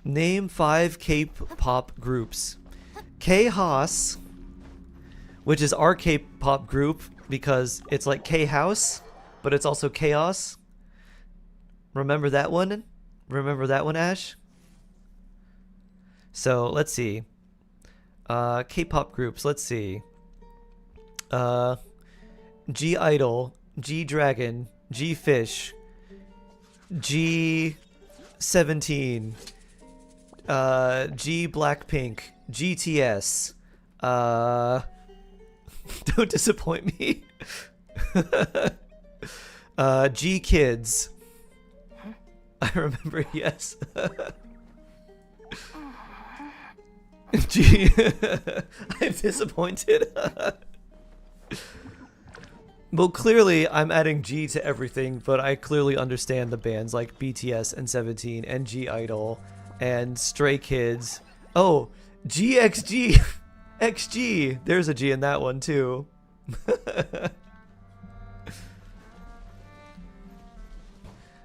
Name 5 K-pop groups. K-House, which is our K-pop group because it's like K-House, but it's also chaos. Remember that one? Remember that one, Ash? So, let's see. K-pop groups, let's see. G-Idol, G-Dragon, G-Fish, G-17, G-Blackpink, GTS. Don't disappoint me. G-Kids. I remember, yes. G. I'm disappointed. Well, clearly I'm adding G to everything, but I clearly understand the bands like BTS and 17 and G-Idol and Stray Kids. Oh, GXG. XG. There's a G in that one too.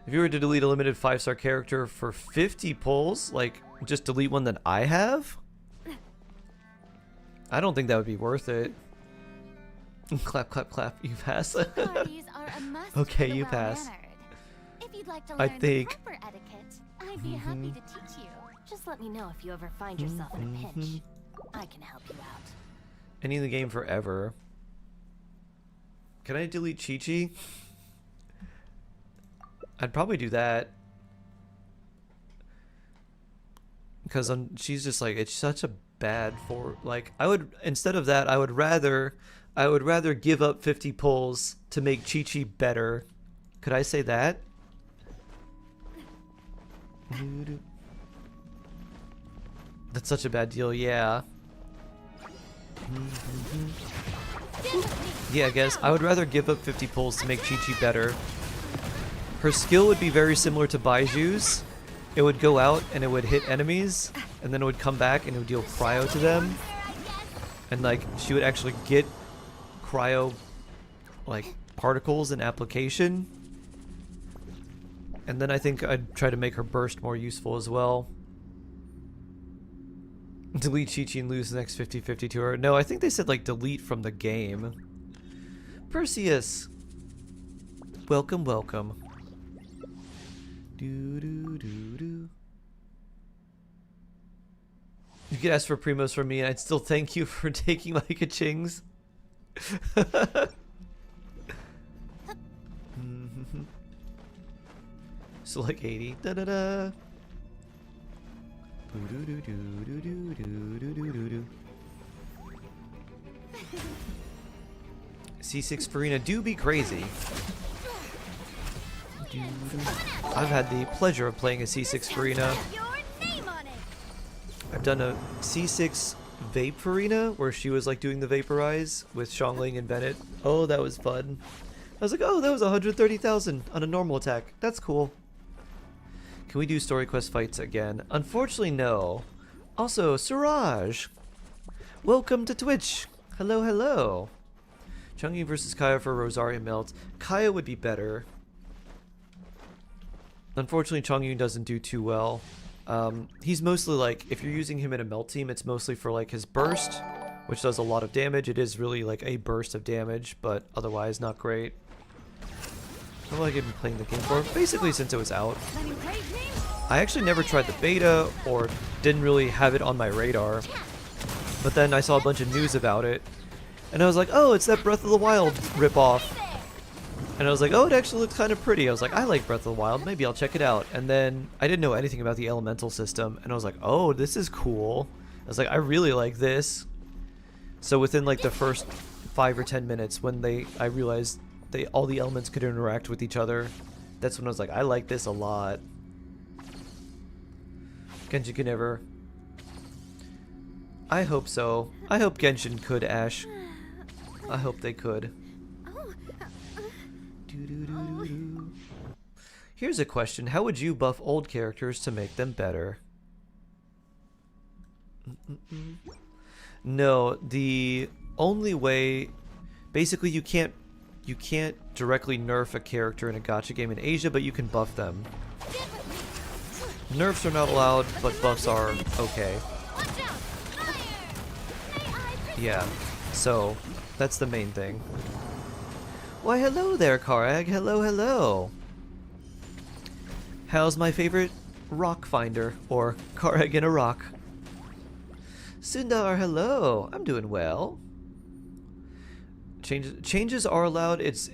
If you were to delete a limited 5-star character for 50 pulls, like just delete one that I have? I don't think that would be worth it. Clap, clap, clap. You pass. Okay, you pass. If you'd like to I learn think. proper etiquette, I'd be happy to teach you. Just let me know if you ever find yourself in a pinch. I can help you out. Any in the game forever. Can I delete Chi-Chi? I'd probably do that. Because she's just like, it's such a bad for, like, I would, instead of that, I would rather give up 50 pulls to make Chi-Chi better. Could I say that? That's such a bad deal, yeah. Yeah, I guess. I would rather give up 50 pulls to make Chi-Chi better. Her skill would be very similar to Baiju's. It would go out and it would hit enemies, and then it would come back and it would deal cryo to them. And like she would actually get cryo like particles in application. And then I think I'd try to make her burst more useful as well. Delete Chi-Chi and lose the next 50-50 to her. No, I think they said like delete from the game. Perseus. Welcome, welcome. Do do do do. You could ask for primos from me and I'd still thank you for taking my ka-chings. So like 80. Da da da. C6 Farina do be crazy. I've had the pleasure of playing a C6 Farina. I've done a C6 Vape Farina where she was like doing the Vaporize with Xiangling and Bennett. Oh, that was fun. I was like, oh, that was 130,000 on a normal attack. That's cool. Can we do story quest fights again? Unfortunately, no. Also, Suraj, welcome to Twitch. Hello, hello. Chungi versus Kaya for Rosaria Melt. Kaya would be better. Unfortunately, Chongyun doesn't do too well. He's mostly like, if you're using him in a melt team, it's mostly for like his burst, which does a lot of damage. It is really like a burst of damage, but otherwise not great. How long have I been playing the game for? Basically since it was out. I actually never tried the beta or didn't really have it on my radar. But then I saw a bunch of news about it. And I was like, oh, it's that Breath of the Wild ripoff. And I was like, oh, it actually looks kind of pretty. I was like, I like Breath of the Wild. Maybe I'll check it out. And then I didn't know anything about the elemental system. And I was like, oh, this is cool. I was like, I really like this. So within like the first 5 or 10 minutes when I realized all the elements could interact with each other, that's when I was like, I like this a lot. Genshin could never. I hope so. I hope Genshin could, Ash. I hope they could. Here's a question. How would you buff old characters to make them better? No, the only way... Basically, you can't directly nerf a character in a gacha game in Asia, but you can buff them. Nerfs are not allowed, but buffs are okay. Yeah, so that's the main thing. Why, hello there, Karag. Hello, hello. How's my favorite rock finder, or Karag in a rock? Sundar, hello. I'm doing well. Changes are allowed. It's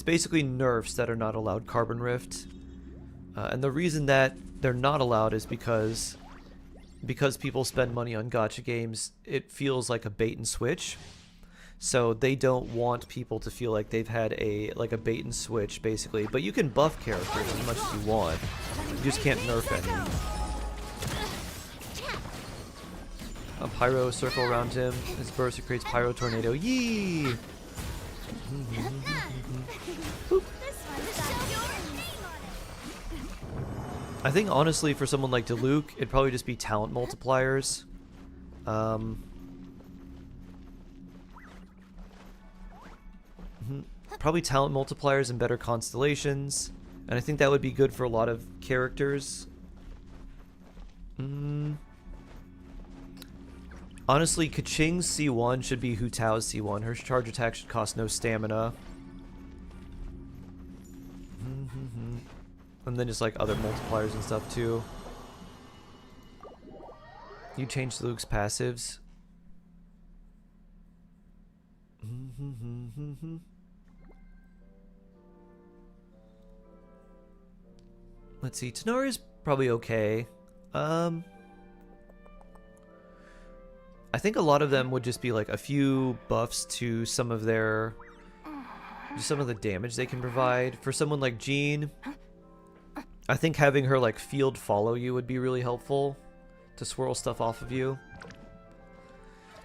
basically nerfs that are not allowed. Carbon Rift, and the reason that they're not allowed is because people spend money on gacha games. It feels like a bait and switch, so they don't want people to feel like they've had a bait and switch basically. But you can buff characters as much as you want. You just can't nerf any. A pyro circle around him. His burst creates pyro tornado. Yee! I think honestly for someone like Diluc, it'd probably just be talent multipliers. Probably talent multipliers and better constellations. And I think that would be good for a lot of characters. Honestly, Kaching's C1 should be Hu Tao's C1. Her charge attack should cost no stamina. And then just like other multipliers and stuff too. You changed Luke's passives. Let's see, Tanari's probably okay. I think a lot of them would just be like a few buffs to some of the damage they can provide. For someone like Jean, I think having her like field follow you would be really helpful to swirl stuff off of you.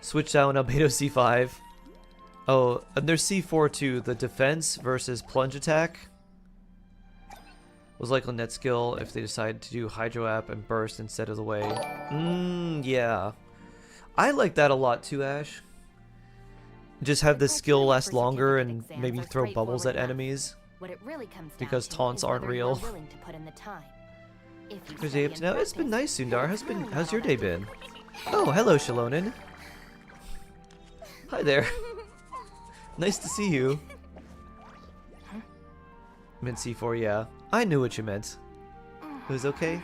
Switch down Albedo C5. Oh, and there's C4 too. The defense versus plunge attack was like a net skill if they decide to do Hydro App and Burst instead of the way. Yeah. I like that a lot too, Ash. Just have this skill last longer and maybe throw bubbles at enemies. What it really comes Because down to taunts is aren't whether you are real. willing to put in the time. If you There's study apes and now. It's been practice, nice, Sundar. you'll How's learn your all day that been? too. Oh, hello, Shalonen. Hi there. Nice to see you. Meant C4, yeah. I knew what you meant. It was okay?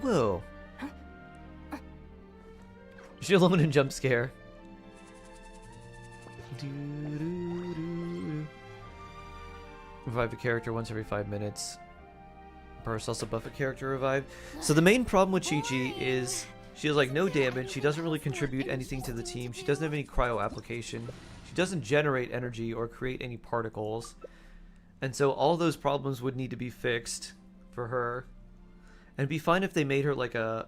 Whoa. Shalonen jump scare. Revive a character once every 5 minutes. Burst also buff a character revive. So the main problem with Chi-Chi is she has like no damage. She doesn't really contribute anything to the team. She doesn't have any cryo application. She doesn't generate energy or create any particles. And so all those problems would need to be fixed for her. And it'd be fine if they made her like a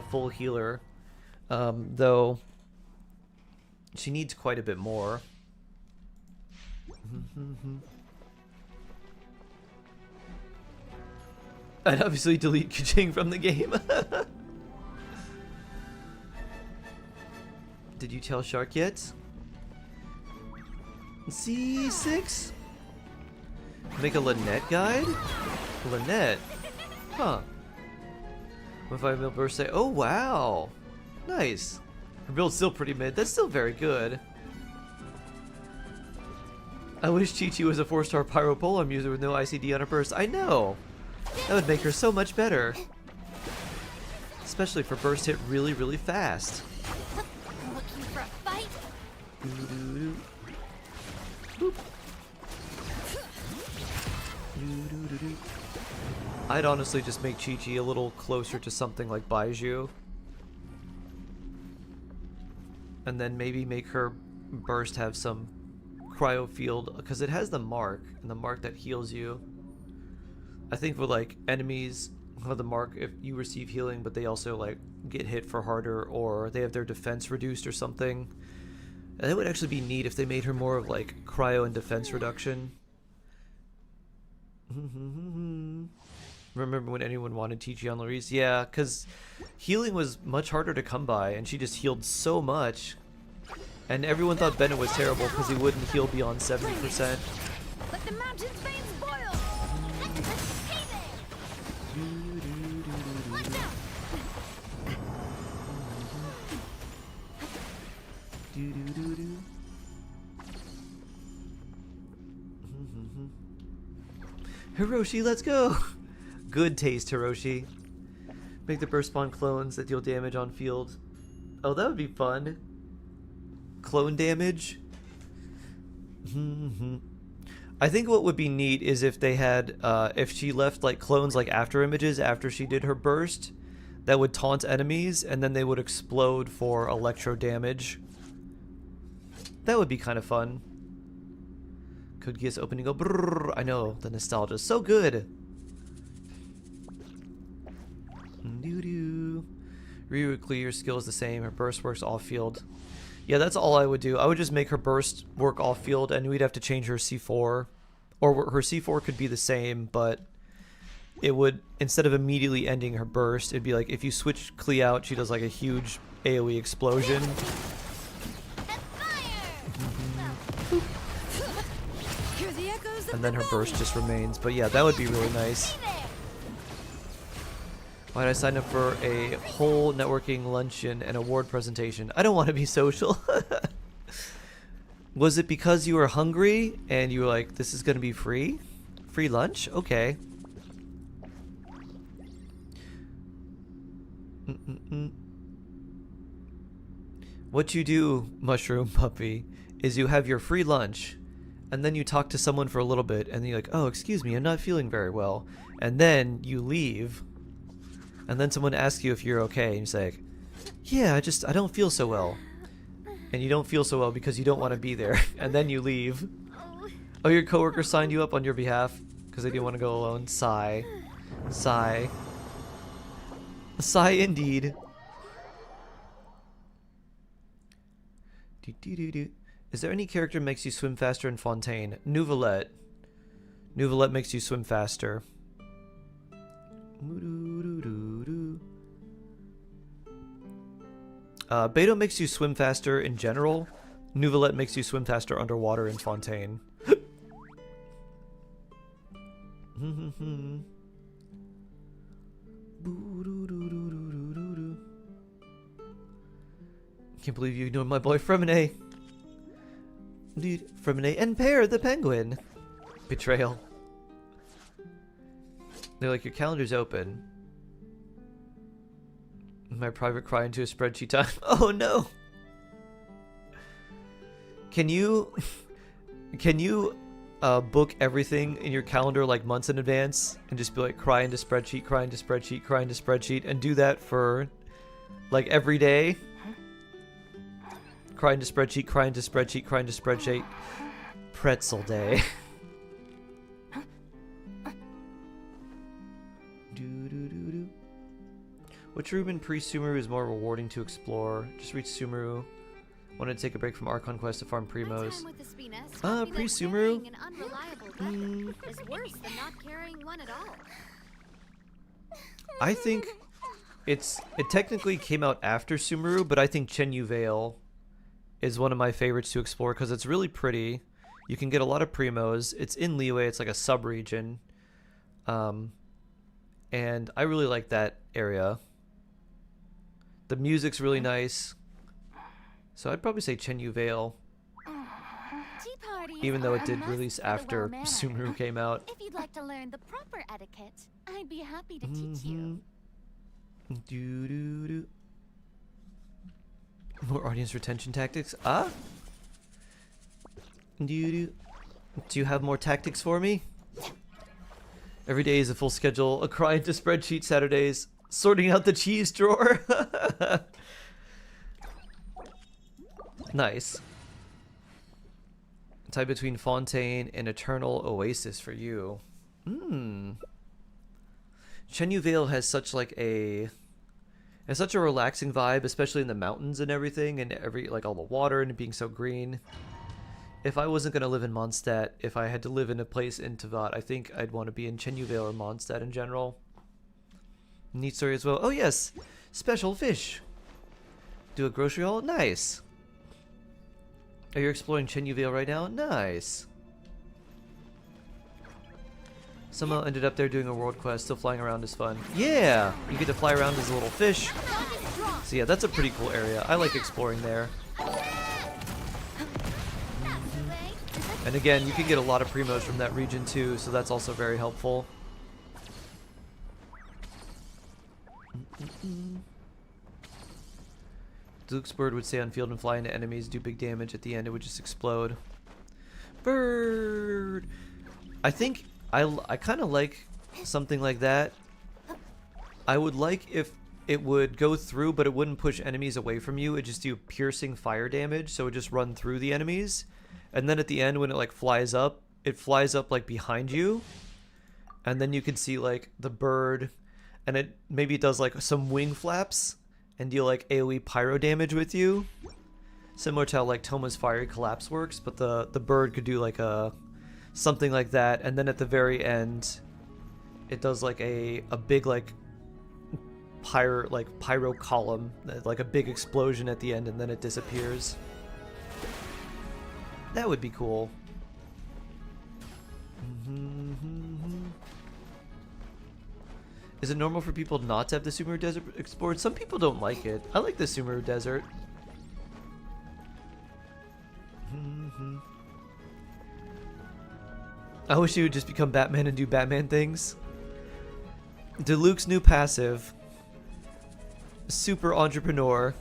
full healer. Though she needs quite a bit more. I'd obviously delete Kaching from the game. Did you tell Shark yet? C6? Make a Lynette guide? Lynette? Huh. If I will burst say, oh wow! Nice. Her build's still pretty mid. That's still very good. I wish Chi-Chi was a 4-star Pyro Polearm user with no ICD on her burst. I know! That would make her so much better. Especially if her burst hit really, really fast. Looking for a fight? Doo-doo-doo. Boop. Doo-doo-doo-doo. I'd honestly just make Chi-Chi a little closer to something like Baiju. And then maybe make her burst have some cryo field, because it has the mark, and the mark that heals you. I think with like enemies have the mark if you receive healing, but they also like get hit for harder, or they have their defense reduced or something. And that would actually be neat if they made her more of like cryo and defense reduction. Remember when anyone wanted Chi-Chi on Larice? Yeah, because healing was much harder to come by, and she just healed so much. And everyone thought Bennett was terrible because he wouldn't heal beyond 70%. Let the mountain's veins boil! Hey there! Watch out! Hiroshi, let's go! Good taste, Hiroshi. Make the burst spawn clones that deal damage on field. Oh, that would be fun. Clone damage. I think what would be neat is if they had, if she left like clones like after images after she did her burst, that would taunt enemies and then they would explode for electro damage. That would be kind of fun. Code Geass opening go brrrr. I know, the nostalgia is so good. Doo-doo. Ryu would clear your skill is the same. Her burst works off field. Yeah, that's all I would do. I would just make her burst work off field, and we'd have to change her C4. Or her C4 could be the same, but it would, instead of immediately ending her burst, it'd be like if you switch Klee out, she does like a huge AoE explosion. And then her burst just remains. But yeah, that would be really nice. Why'd I sign up for a whole networking luncheon and award presentation? I don't want to be social. Was it because you were hungry and you were like, this is going to be free? Free lunch? Okay. What you do, Mushroom Puppy, is you have your free lunch, and then you talk to someone for a little bit, and then you're like, oh, excuse me, I'm not feeling very well. And then you leave, and then someone asks you if you're okay, and you say, yeah, I don't feel so well. And you don't feel so well because you don't want to be there, and then you leave. Oh, your coworker signed you up on your behalf because they didn't want to go alone. Sigh. Sigh. Sigh indeed. Is there any character that makes you swim faster in Fontaine? Nouvelette. Nouvelette makes you swim faster. Beto makes you swim faster in general. Nouvelette makes you swim faster underwater in Fontaine. Can't believe you ignored my boy Fremine. Fremine and Pear the penguin. Betrayal. They're like, your calendar's open. My private cry into a spreadsheet time. Oh no! Can you book everything in your calendar like months in advance and just be like cry into spreadsheet, cry into spreadsheet, cry into spreadsheet, and do that for like every day? Cry into spreadsheet, cry into spreadsheet, cry into spreadsheet. Pretzel day. Which room in pre-Sumeru is more rewarding to explore? Just reach Sumeru. Wanted to take a break from Archon Quest to farm Primos. Pre-Sumeru? Is worse than not carrying one at all. I think it technically came out after Sumeru, but I think Chenyu Vale is one of my favorites to explore because it's really pretty. You can get a lot of Primos. It's in Liyue. It's like a sub-region. And I really like that area. The music's really nice. So I'd probably say Chenyu Vale. Even though it did release after Sumeru came out. If you'd like to learn the proper etiquette, I'd be happy to teach you. More audience retention tactics. Ah? Do you have more tactics for me? Every day is a full schedule. A cry into spreadsheet Saturdays. Sorting out the cheese drawer. Nice. Tie between Fontaine and Eternal Oasis for you. Chenyu Vale has such like a relaxing vibe, especially in the mountains and everything, and like all the water and it being so green. If I wasn't gonna live in Mondstadt, if I had to live in a place in Teyvat, I think I'd want to be in Chenyu Vale or Mondstadt in general. Neat story as well. Oh yes, special fish. Do a grocery haul. Nice. Are you exploring Chenyu Vale right now? Nice. Somehow ended up there doing a world quest. Still flying around is fun. Yeah, you get to fly around as a little fish. So yeah, that's a pretty cool area. I like exploring there. And again, you can get a lot of Primos from that region too, so that's also very helpful. Luke's bird would stay on field and fly into enemies, do big damage. At the end, it would just explode. Bird! I think I kind of like something like that. I would like if it would go through, but it wouldn't push enemies away from you. It just do piercing fire damage, so it would just run through the enemies. And then at the end, when it like flies up, it flies up like behind you. And then you can see like the bird, and it maybe it does like some wing flaps and deal like AoE pyro damage with you. Similar to how like Toma's fiery collapse works, but the bird could do like something like that. And then at the very end, it does like a big like pyro column, like a big explosion at the end, and then it disappears. That would be cool. Is it normal for people not to have the Sumeru Desert explored? Some people don't like it. I like the Sumeru Desert. I wish he would just become Batman and do Batman things. Diluc's new passive. Super entrepreneur.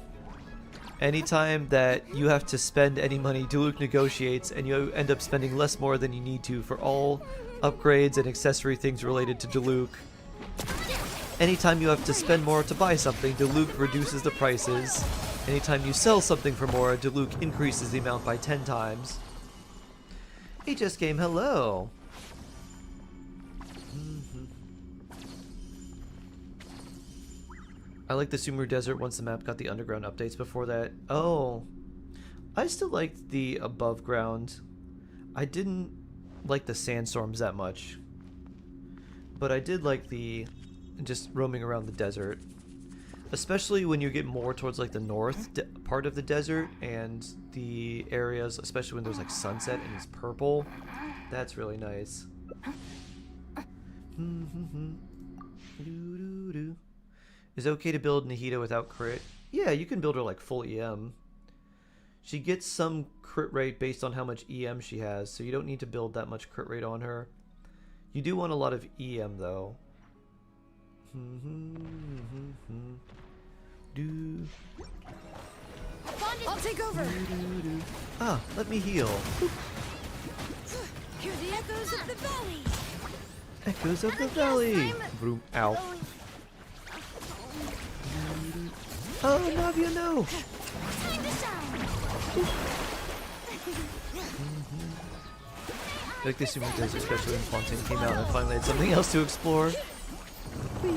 Anytime that you have to spend any money, Diluc negotiates, and you end up spending less more than you need to for all upgrades and accessory things related to Diluc. Anytime you have to spend more to buy something, Diluc reduces the prices. Anytime you sell something for more, Diluc increases the amount by 10 times. He just came, hello. I like the Sumeru Desert once the map got the underground updates. Before that, oh, I still liked the above ground. I didn't like the sandstorms that much, but I did like the just roaming around the desert. especially when you get more towards like the north part of the desert and the areas, especially when there's like sunset and it's purple. That's really nice. Is it okay to build Nahida without crit? Yeah, you can build her like full EM. She gets some crit rate based on how much EM she has, so you don't need to build that much crit rate on her. You do want a lot of EM though. I'll take over. Ah, let me heal. Hear the echoes of the valley. Echoes of the valley. Vroom. Ow. Oh, Navia, no. Time to shine. I like this super desert, especially when Fontaine came out and I finally had something else to explore. Whee.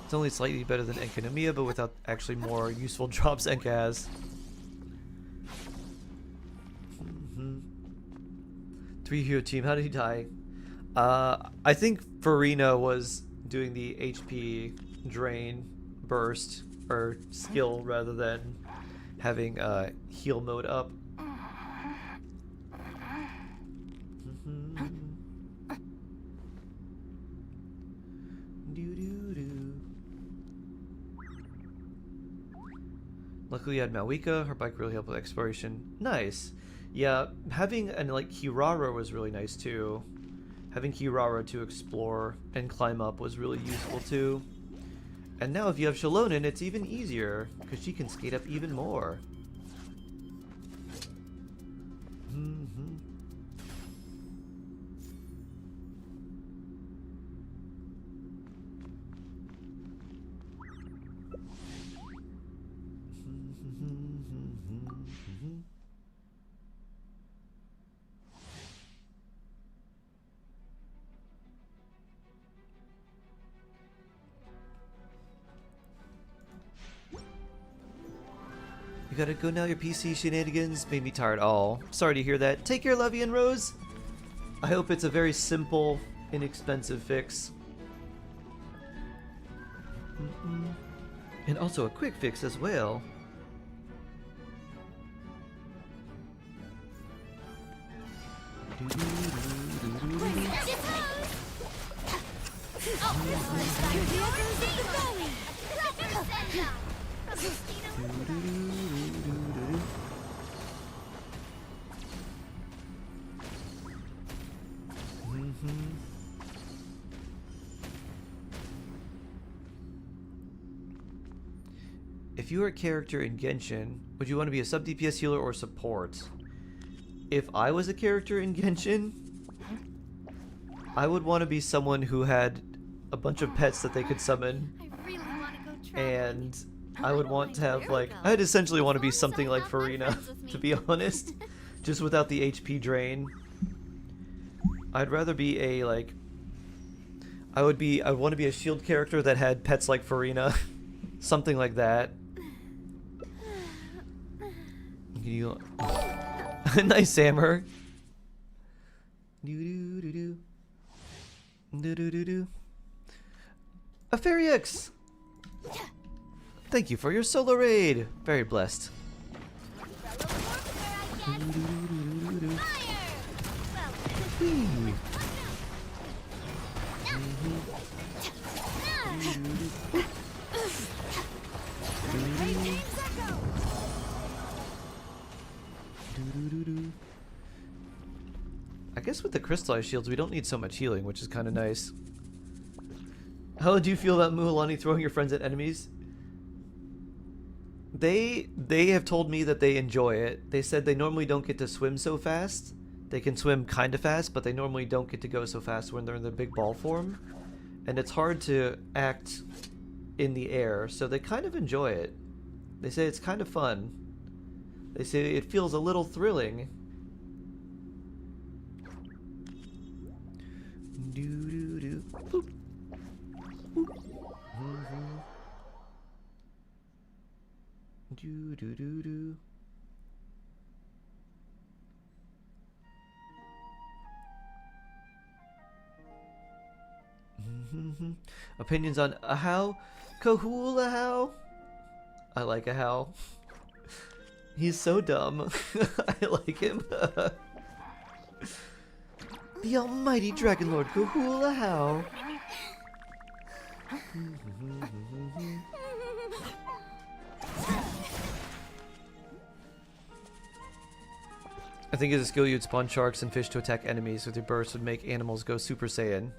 It's only slightly better than Enkanomiya, but without actually more useful drops Enka has. 3-hero team, how did he die? I think Farina was doing the HP drain burst, or skill, rather than having heal mode up. Luckily you had Malika, her bike really helped with exploration. Nice. Yeah, having an like Kirara was really nice too. Having Kirara to explore and climb up was really useful too. And now if you have Shalonen, it's even easier, because she can skate up even more. You gotta go now, your PC shenanigans made me tired. Oh, sorry to hear that. Take care, Levy and Rose. I hope it's a very simple, inexpensive fix. And also a quick fix as well. If you were a character in Genshin, would you want to be a sub DPS healer or support? If I was a character in Genshin, I would want to be someone who had a bunch of pets that they could summon. And I would want to have like, I'd essentially want to be something like Farina, to be honest. Just without the HP drain. I'd rather be a like, I would want to be a shield character that had pets like Farina. Something like that. You nice hammer. Aphariax! Thank you for your solo raid. Very blessed. I guess with the crystallized shields we don't need so much healing, which is kind of nice. How do you feel about Muhalani throwing your friends at enemies? They have told me that they enjoy it. They said they normally don't get to swim so fast. They can swim kind of fast, but they normally don't get to go so fast when they're in the big ball form. And it's hard to act in the air, so they kind of enjoy it. They say it's kind of fun. They say it feels a little thrilling. Doo-doo-doo. Boop. Boop. Doo-doo-doo-doo. Opinions on Ahau? Kahula How? I like Ahau. He's so dumb. I like him. The almighty Dragon Lord Kahula How. I think as a skill you'd spawn sharks and fish to attack enemies with your burst would make animals go Super Saiyan.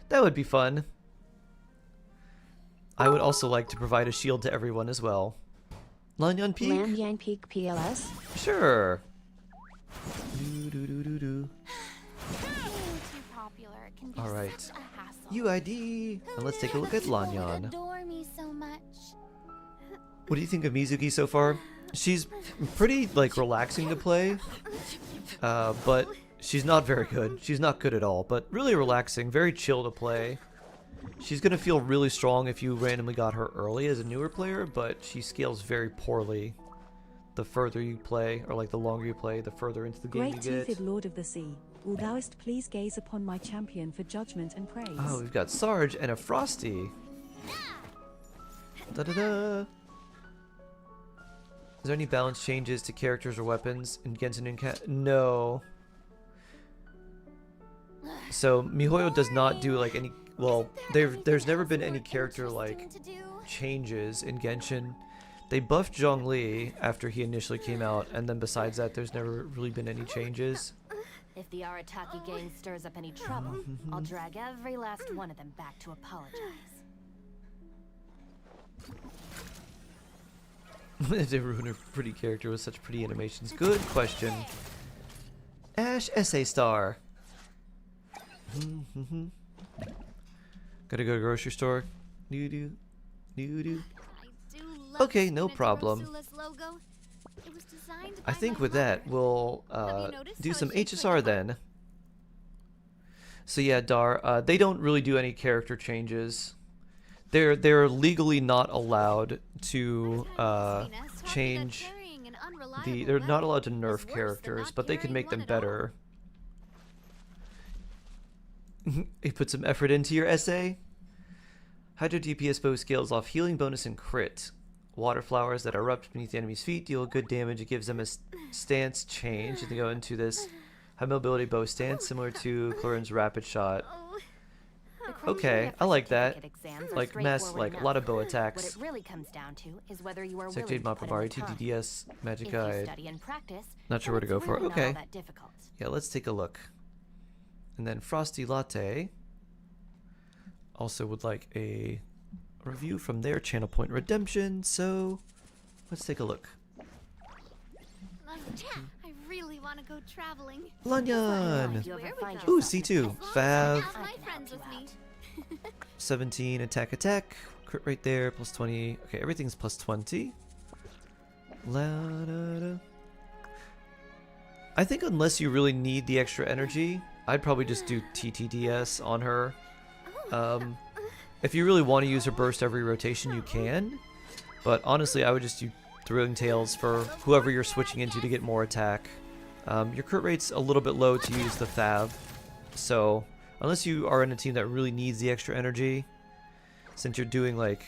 That would be fun. I would also like to provide a shield to everyone as well. Lanyan Peak? Lanyan Peak PLS? Sure. Alright. UID! And let's take a look at Lanyan. Adore me so much. What do you think of Mizuki so far? She's pretty, like, relaxing to play. But she's not very good. She's not good at all, but really relaxing, very chill to play. She's gonna feel really strong if you randomly got her early as a newer player, but she scales very poorly the further you play, or like the longer you play, the further into the game you get. Great-toothed Lord of the Sea, will thou'st please gaze upon my champion for judgment and praise. Oh, we've got Sarge and a Frosty. Da-da-da! Is there any balance changes to characters or weapons in Genshin and No. So MiHoYo does not do like any. Well, there's never been any character like changes in Genshin. They buffed Zhongli after he initially came out, and then besides that, there's never really been any changes. If the Arataki gang stirs up any trouble, I'll drag every last one of them back to apologize. If they ruin a pretty character with such pretty animations. Good question. Ash Essay Star. Gotta go to grocery store. Doo-doo. Doo-doo. Okay, no problem. I think with that, we'll do some HSR then. So yeah, Dar, they don't really do any character changes. They're legally not allowed to change they're not allowed to nerf characters, but they can make them better. You put some effort into your essay. Hydro DPS bow scales off healing bonus and crit. Water flowers that erupt beneath the enemy's feet deal good damage. It gives them a stance change. And they go into this high mobility bow stance similar to Clorin's rapid shot. Okay, I like that. Like mass, like a lot of bow attacks. What it really comes down to is whether you are Sectate Mapabari TDDS Magic Guide. Practice, not sure where to go for. Okay. Yeah, let's take a look. And then Frosty Latte also would like a review from their Channel Point Redemption, so let's take a look. I really want to go traveling. Lanyan! Ooh, C2. Fav. My friends with me. 17 attack. Crit right there, plus 20. Okay, everything's plus 20. La-da-da. I think unless you really need the extra energy, I'd probably just do TTDS on her. If you really want to use her burst every rotation, you can. But honestly, I would just do Thrilling Tales for whoever you're switching into to get more attack. Your crit rate's a little bit low to use the Fav. So, unless you are in a team that really needs the extra energy, since you're doing like...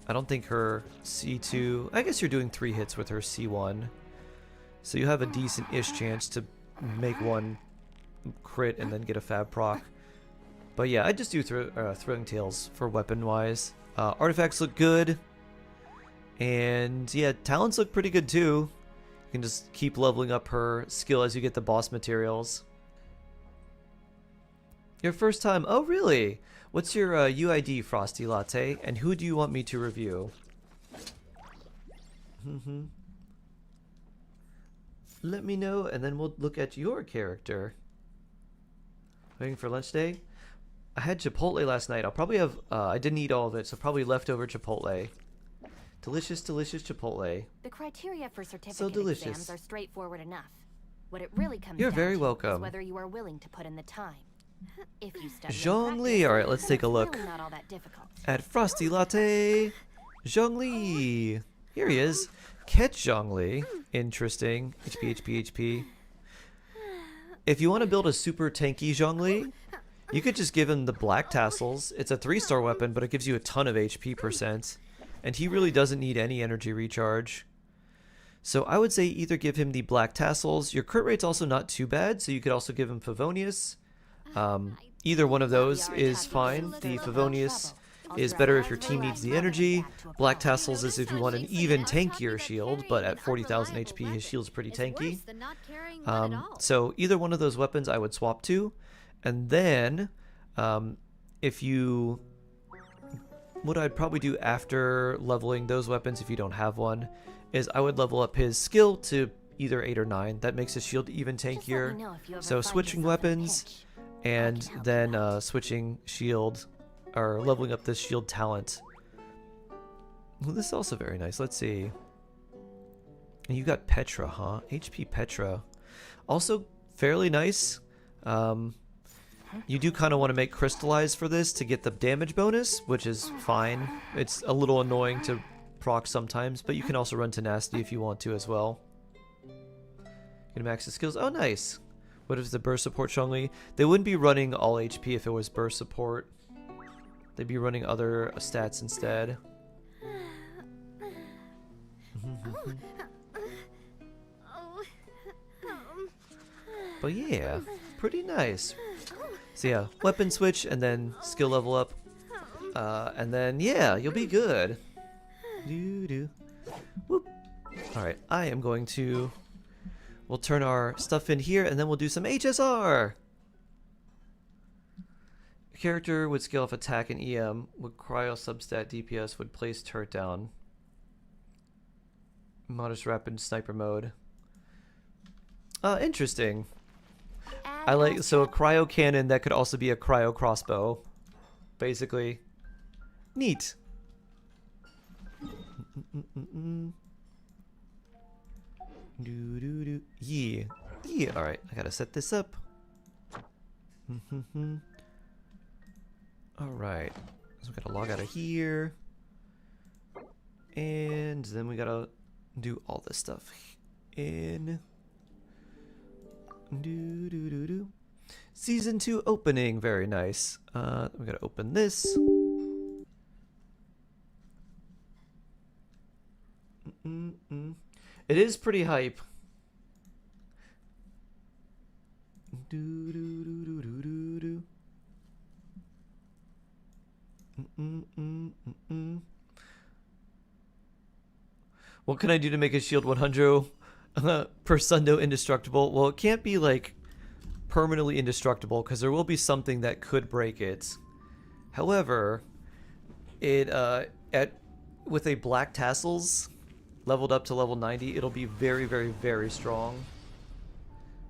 I don't think her C2... I guess you're doing 3 hits with her C1. So you have a decent-ish chance to make one crit and then get a Fab proc. But yeah, I just do Thrilling Tales for weapon-wise. Artifacts look good. And yeah, talents look pretty good too. You can just keep leveling up her skill as you get the boss materials. Your first time? Oh really? What's your UID, Frosty Latte? And who do you want me to review? Let me know and then we'll look at your character. Waiting for lunch day? I had Chipotle last night. I'll probably have, I didn't eat all of it, so probably leftover Chipotle. Delicious, delicious Chipotle. The criteria for certificate so delicious. exams are straightforward enough. What it really comes You're down very to welcome. is whether you are willing to put in the time. If you study Zhongli. Alright, let's take a look really not all that difficult. at Frosty Latte. Zhongli. Here he is. Catch Zhongli. Interesting. HP, HP, HP. If you want to build a super tanky Zhongli, You could just give him the black tassels. It's a 3-star weapon, but it gives you a ton of HP percent. And he really doesn't need any energy recharge. So I would say either give him the black tassels. Your crit rate's also not too bad, so you could also give him Favonius. Either one of those is fine. The Favonius is better if your team needs the energy. Black tassels is if you want an even tankier shield, but at 40,000 HP his shield's pretty tanky. So either one of those weapons I would swap to. And then if you... what I'd probably do after leveling those weapons if you don't have one is I would level up his skill to either 8 or 9. That makes his shield even tankier. So switching weapons and then switching shield or leveling up this shield talent. Well, this is also very nice. Let's see. And you got Petra, huh? HP Petra. Also fairly nice. You do kind of want to make Crystallize for this to get the damage bonus, which is fine. It's a little annoying to proc sometimes, but you can also run Tenacity if you want to as well. Gonna max the skills. Oh, nice. What is the burst support, Zhongli? They wouldn't be running all HP if it was burst support. They'd be running other stats instead. But yeah, pretty nice. So yeah, weapon switch and then skill level up. And then yeah, you'll be good. Whoop. Alright, I am going to... we'll turn our stuff in here and then we'll do some HSR! Character would scale off attack and EM, would cryo substat DPS, would place turret down. Modest rapid sniper mode. Interesting. I like, so a cryo cannon that could also be a cryo crossbow. Basically. Neat. Yeah. Yeah, alright. I gotta set this up. Alright. So we gotta log out of here. And then we gotta do all this stuff in Season 2 opening, very nice. We gotta open this. It is pretty hype. What can I do to make a shield 100 per Sundo indestructible? Well, it can't be like permanently indestructible because there will be something that could break it. However, it with a black tassels leveled up to level 90, it'll be very, very, very strong.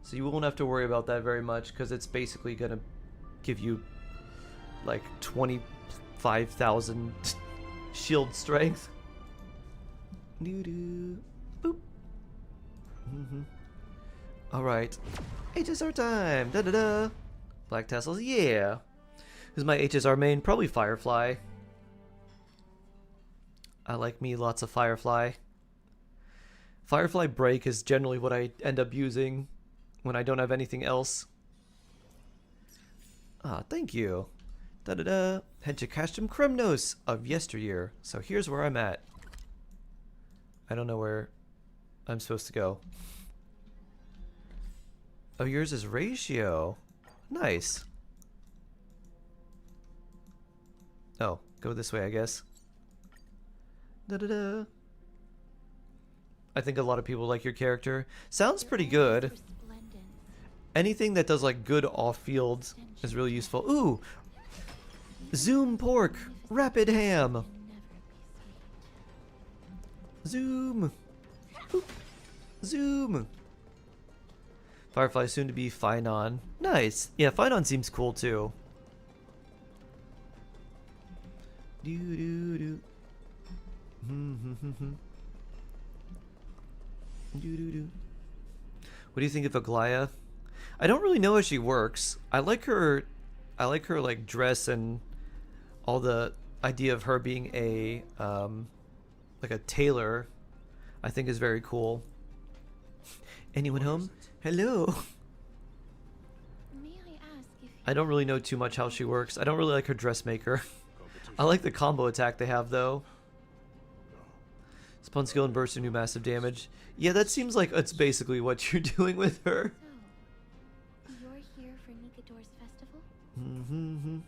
So you won't have to worry about that very much because it's basically gonna give you like 25,000 shield strength. Boop. Alright. HSR time! Da da da! Black tassels, yeah! Who's my HSR main? Probably Firefly. I like me lots of Firefly. Firefly Break is generally what I end up using when I don't have anything else. Ah, thank you. Da da da! Had to catch some Kremnos of yesteryear. So here's where I'm at. I don't know where I'm supposed to go. Oh, yours is ratio. Nice. Oh, go this way, I guess. Da-da-da. I think a lot of people like your character. Sounds pretty good. Anything that does like good off-field is really useful. Ooh! Zoom pork! Rapid ham! Zoom! Boop. Zoom! Firefly soon to be Finon. Nice! Yeah, Finon seems cool too. What do you think of Aglaia? I don't really know how she works. I like her like dress and all the idea of her being a like a tailor. I think is very cool. Anyone home? Hello. May I ask if I don't really know too much how she works. I don't really like her dressmaker. I like the combo attack they have though. Spawn skill and burst and do massive damage. Yeah, that seems like it's basically what you're doing with her. So, you're here for Nikador's festival? Mm-hmm.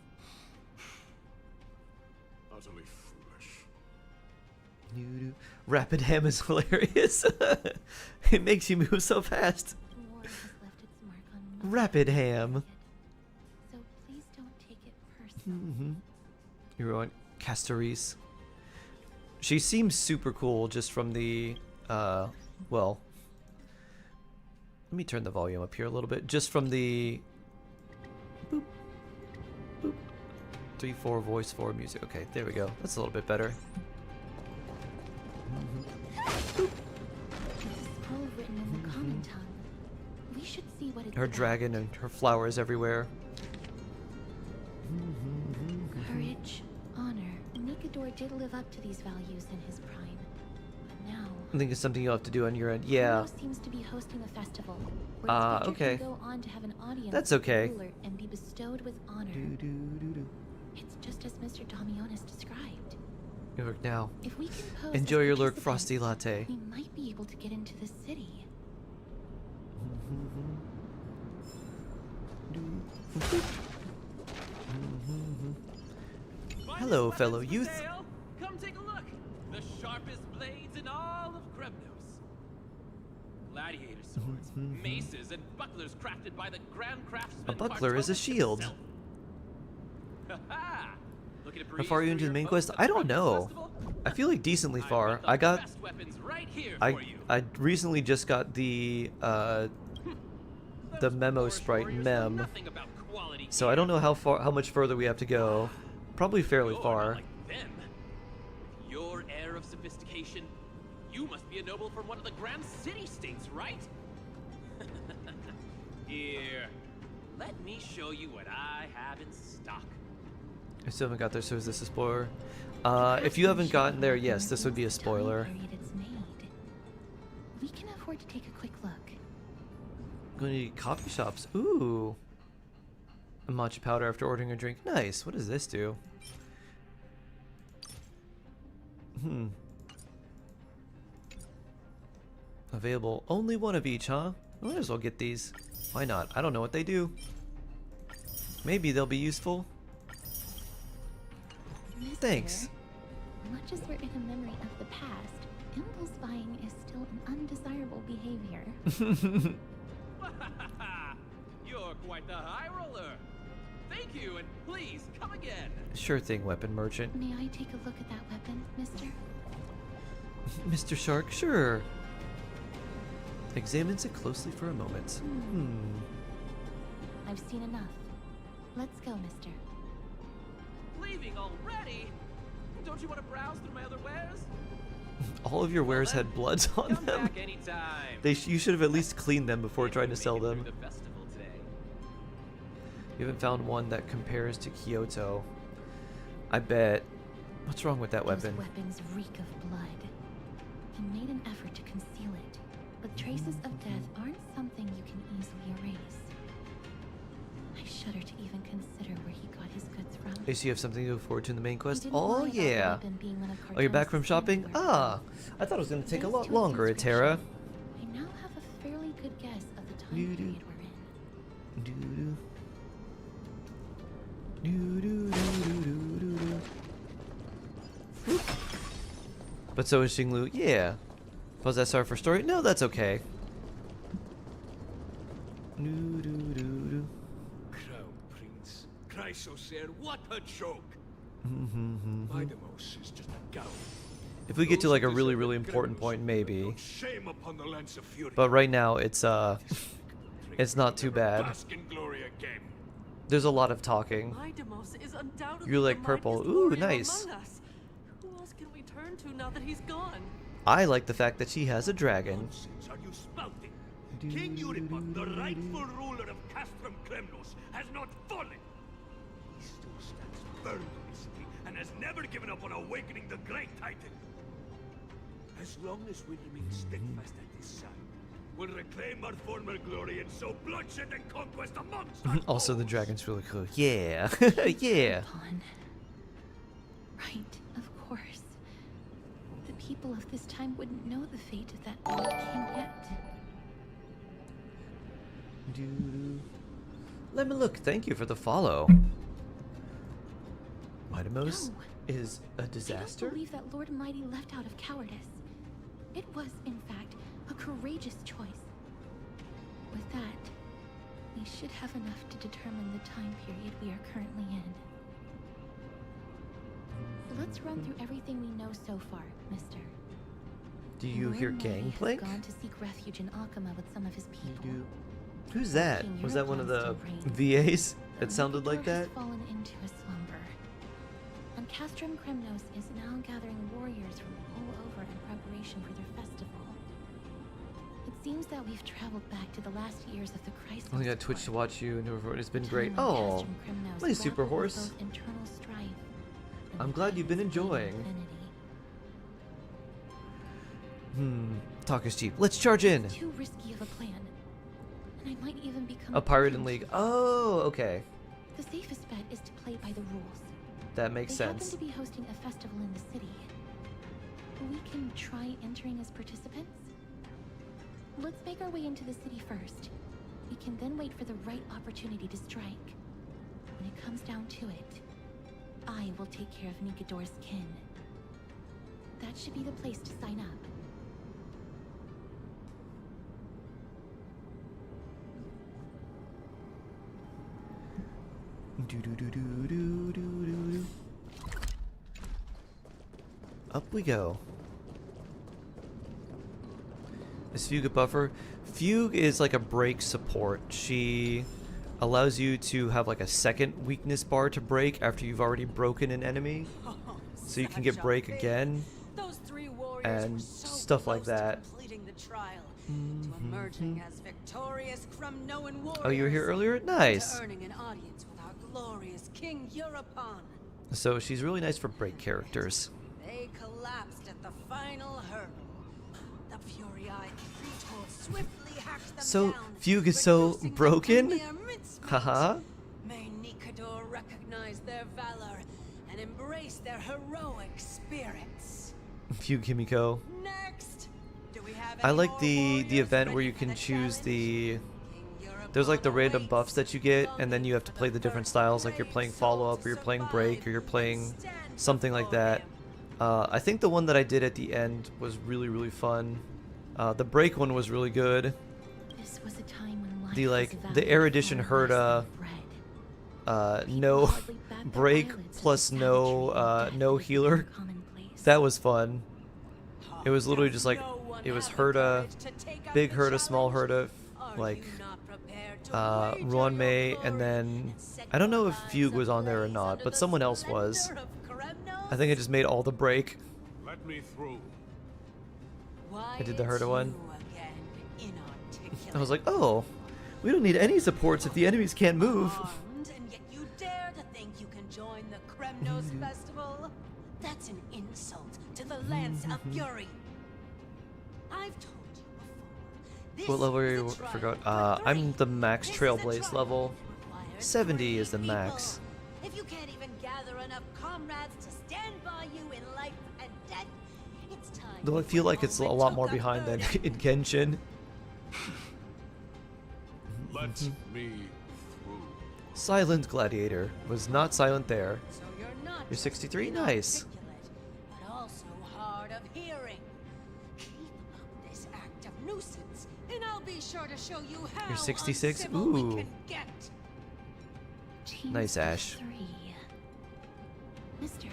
Utterly foolish. Rapid ham is hilarious. It makes you move so fast. War has left its mark on most Rapid of ham. so please don't take it personally. You're on Castoris. She seems super cool just from the, well, let me turn the volume up here a little bit. Just from the, boop, boop, 3/4 voice 4 music. Okay, there we go. That's a little bit better. It's a scroll written in the common tongue. We should see what it's Her about. dragon and her flowers everywhere. Courage, honor. Nikador did live up to these values in his prime. But now, I think it's something you'll have to do on your end. Yeah. Kronos seems to be hosting a festival where his picture Okay. can go on to have an audience That's with the okay. ruler and be bestowed with honor. It's just as Mr. Damionis described. Your lurk now. If we can pose Enjoy as your lurk participants, frosty latte. we might be able to get into the city. Hello, fellow youth. Come take a look. The sharpest blades in all of Kremnos. Gladiator swords, maces, and bucklers crafted by the grand craftsman. A buckler is a Bartonis shield. himself. Ha-ha! Looking to How breeze far are you through into the your main boat quest? to the I don't Kremnos know. Festival? I feel like decently I've far. got the I got best weapons right here for you. I recently just got the memo Those sprite warriors know mem. nothing about quality So I don't know how much further we have to go. Probably fairly You're far. not like them. With your air of sophistication, you must be a noble from one of the grand city-states, right? Here, let me show you what I have in stock. I still haven't got there, so is this a spoiler? If you haven't gotten there, yes, this would be a spoiler. It's made. We can afford to take a quick look. Going to need coffee shops. Ooh. A matcha powder after ordering a drink. Nice. What does this do? Available. Only one of each, huh? Might as well get these. Why not? I don't know what they do. Maybe they'll be useful. Mister, Thanks. Much as we're in a memory of the past, impulse buying is still an undesirable behavior. You're quite the high roller. Thank you, and please come again. Sure thing, weapon merchant. May I take a look at that weapon, mister? Mr. Shark, sure. Examines it closely for a moment. I've seen enough. Let's go, mister. Leaving already? Don't you want to browse through my other wares? All of your wares had bloods on Come them. back anytime. You should have at least cleaned them before If trying we to sell make it them. through the festival today. You haven't found one that compares to Kyoto. I bet. What's wrong with that weapon? Those weapons reek of blood. He made an effort to conceal it, but traces of death aren't something you can easily erase. I shudder to even consider where he got his goods from. Hey, so you have something to look forward to in the main He quest? didn't Oh, lie about the yeah. weapon being one of Oh, you're back Cartel's from shopping? standard Ah, weapons. I thought it was going to take a Thanks lot to its longer, Atera. inscription, I now have a fairly good guess of the time Doo-doo. period we're in. Doo-doo. Doo-doo-doo-doo-doo-doo. Whoop. But so is Xinglu. Yeah. Was that sorry for story? No, that's okay. Doo-doo-doo-doo. Crown Prince. Chrysocer, what a joke! Idemos is just a gown. If we get to like a really, really important point, maybe. Shame upon the Lance of Fury. But right now, it's it's not too bad. Bask in glory again. There's a lot of talking. Idemos is undoubtedly You're like the purple. mightiest Ooh, warrior nice. among us. Who else can we turn to now that he's gone? I like the fact that she has a dragon. Nonsense are you spouting? King Euripon, the rightful ruler of Castrum Kremnos, has not fallen. He still stands firm in his city and has never given up on awakening the great titan. As long as we remain steadfast at his side, will reclaim our former glory and sow bloodshed and conquest amongst us. Also, the dragon's really cool. Yeah. Yeah. Right, of course. The people of this time wouldn't know the fate of that old king yet. Let me look. Thank you for the follow. Mightimos is a disaster? I don't believe that Lord Mighty left out of cowardice. It was, in fact, a courageous choice. With that, we should have enough to determine the time period we are currently in. Let's run through everything we know so far, mister. Do you hear Gangplank? Gone to seek refuge in Akama with some of his people. Who's that? Was that one of the VAs that sounded like that? Fallen into a slumber. And Castrum Kremnos is now gathering warriors from all over in preparation for their festival. It seems that we've traveled back to the last years of the Christ. I got Twitch to watch you and everyone. It's been great. Oh, my super horse. I'm glad you've been enjoying. Talk is cheap. Let's charge in. It's too risky of a plan. And I might even become a pirate in League. Oh, okay. The safest bet is to play by the rules. That makes sense. They happen to be hosting a festival in the city. We can try entering as participants. Let's make our way into the city first. We can then wait for the right opportunity to strike. When it comes down to it, I will take care of Nikador's kin. That should be the place to sign up. Up we go. Is Fugue a buffer? Fugue is like a break support. She allows you to have like a second weakness bar to break after you've already broken an enemy. So you can get break again. And stuff like that. Oh, you were here earlier? Nice. So she's really nice for break characters. They collapsed at the final hurdle. The fury-eyed Creators swiftly hacked them So down, Fugue is so broken. Haha. May Nikador recognize their valor and embrace their heroic spirits. Fugue Himiko. Next, do we have I like the event where you can choose the. There's like the random buffs that you get, and then you have to play the different styles, like you're playing follow-up, or you're playing break, or you're playing something like that. I think the one that I did at the end was really, really fun. The break one was really good. This was a time when The Erudition Herda, no break plus no healer. That was fun. It was literally just like, it was Herda, big Herda, small Herda, like Ruan Mei, and then I don't know if Fugue was on there or not, but someone else was. I think I just made all the break. Let me through. I did the Herda one. I was like, oh, we don't need any supports if the enemies can't move. And yet you dare to think you can join the Kremnos festival? That's an insult to the Lance of Fury. I've told you before. What level are you? Forgot. I'm the max Trailblaze level. 70 is the max. If you can't even gather enough comrades to stand by you in life and death, it's time. Though I feel like it's a lot more behind than in Genshin. Let me through. Silent Gladiator was not silent there. So you're not You're 63? Nice. but also hard of hearing. Keep up this act of nuisance, and I'll be sure to show you how You're 66? uncivil we Ooh. can get. Nice, Ash. 3. Mister,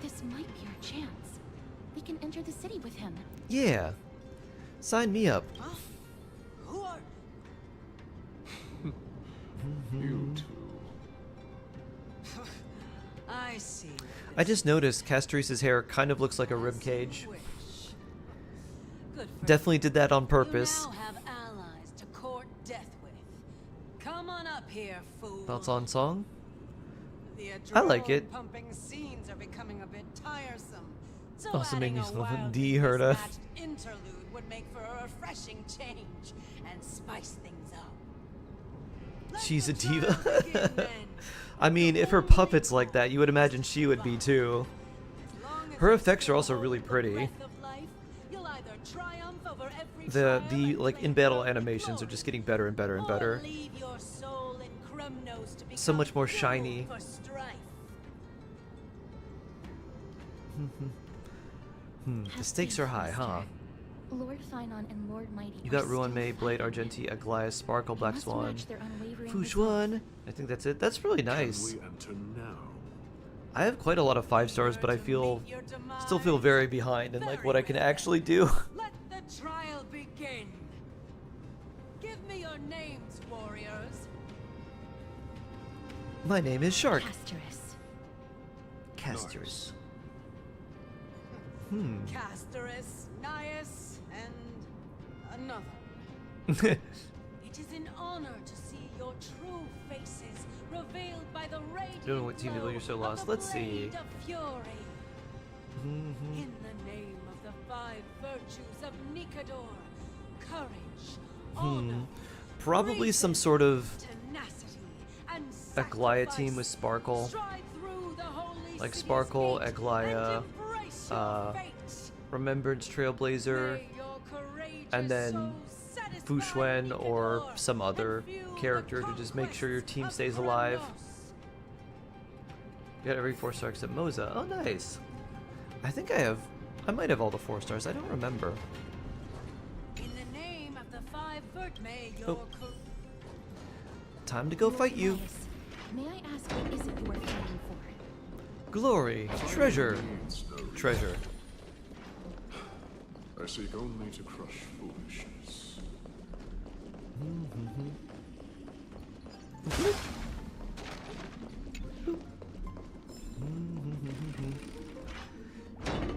this might be our chance. We can enter the city with him. Yeah. Sign me up. Huh? Who are... You two. I see. I just noticed Castrice's hair kind of looks like a rib cage. Good for Definitely did that on purpose. You now have allies to court death with. Come on up here, fool. Thoughts on song? The I like it. pumping scenes are becoming a bit tiresome. So Also made adding me a love wildly D Herda. mismatched interlude would make for a refreshing change and spice things up. She's a diva. I mean, if her puppet's like that, you would imagine she would be too. Her effects are also really pretty. The like in battle animations are just getting better and better and better. So much more shiny. The stakes are high, huh? Lord Finon and Lord Mighty. You got Ruan May, Blade, Argenti, Aglaia, Sparkle, Black Swan, Fujuan. I think that's it. That's really nice. I have quite a lot of 5 stars, but I still feel very behind in like what I can actually do. Let the trial begin. Give me your names, warriors. My name is Shark. Castorus. Castorus. Castorus, Nias, and another. It is an honor to see your true faces revealed by the radiant Don't know what team you're so lost. Let's see. of fury. In the name of the 5 virtues of Nikador, courage, honor, Probably some sort of tenacity, and Aglaia team with Sparkle. stride through the holy Like city's Sparkle, gate Aglaia, and embrace your fate. Remembrance Trailblazer, May your courageous and then souls satisfy Fushuen or Nikador some other and fuel the character to just make sure your team conquest stays of alive. Kremnos. You got every 4 star except Moza. Oh, nice. I think I might have all the 4 stars. I don't remember. In the name of the 5 vert, may your Oh. Time to go fight you. May I ask what is it you are fighting for? Glory, treasure, treasure. I seek only to crush foolishness.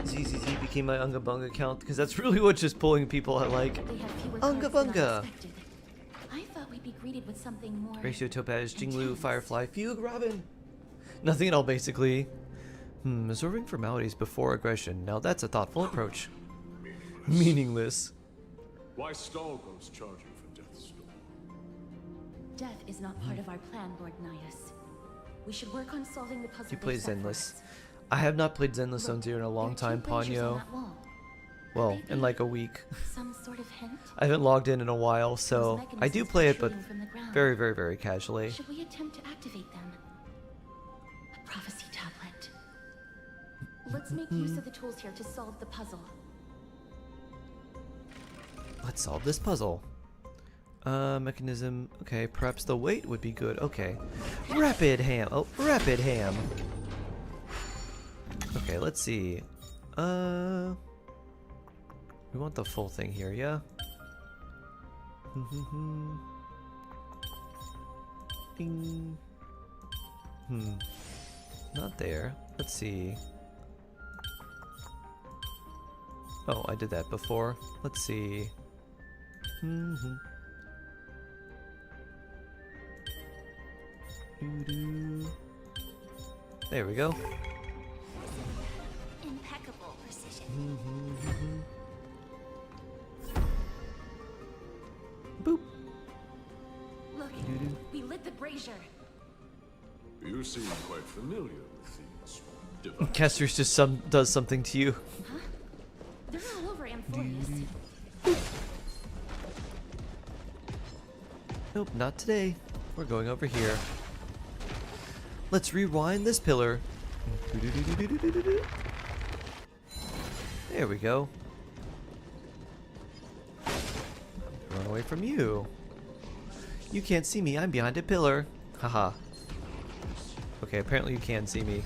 ZZZ became my Unga Bunga account because that's really what's just pulling people I like. They have fewer Unga cards than I Bunga. expected. I thought we'd be greeted with something more. Ratio Topaz, Jinglu, intense. Firefly, Fugue, Robin. Nothing at all, basically. Absorbing formalities before aggression. Now that's a thoughtful approach. Meaningless. Why stall those charging for Death's Door? Death is not part of our plan, Lord Nias. We should work on solving the puzzle. You they play set for Zenless. us. I have not played Zenless Zone Look, Zero in a long there are time, 2 glaciers on Ponyo. that wall. Well, in like a week. Some sort of hint? I haven't logged in a while, so Those I do mechanisms play it, but protruding from the ground. very, very, very casually. Should we attempt to activate them? A prophecy tablet. Let's make use of the tools here to solve the puzzle. Let's solve this puzzle. Mechanism. Okay, perhaps the weight would be good. Okay. Rapid ham. Oh, rapid ham. Okay, let's see. We want the full thing here, yeah? Ding. Not there. Let's see. Oh, I did that before. Let's see. There we go. Impeccable precision. Boop. Look, we lit the brazier. You seem quite familiar with these devices. Castor's just does something to you. Huh? They're all over Amphibious. Nope, not today. We're going over here. Let's rewind this pillar. There we go. Run away from you. You can't see me, I'm behind a pillar. Haha. Okay, apparently you can see me.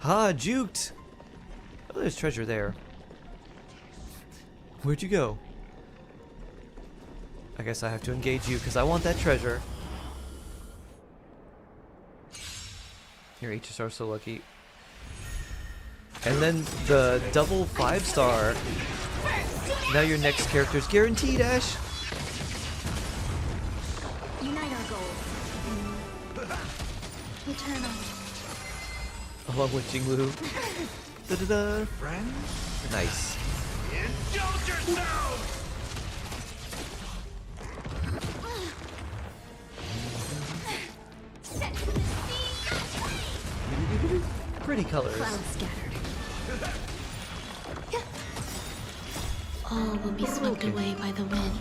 Ha, juked! Oh, there's treasure there. Where'd you go? I guess I have to engage you because I want that treasure. Your H's are so lucky. And then the double 5-star. Now your next character's guaranteed, Ash. Unite our goals. Eternal. Along with Jinglu. Da-da-da. Friends? Nice. Indulge yourselves! Pretty colors. Clouds scattered. All will be swept away by the wind.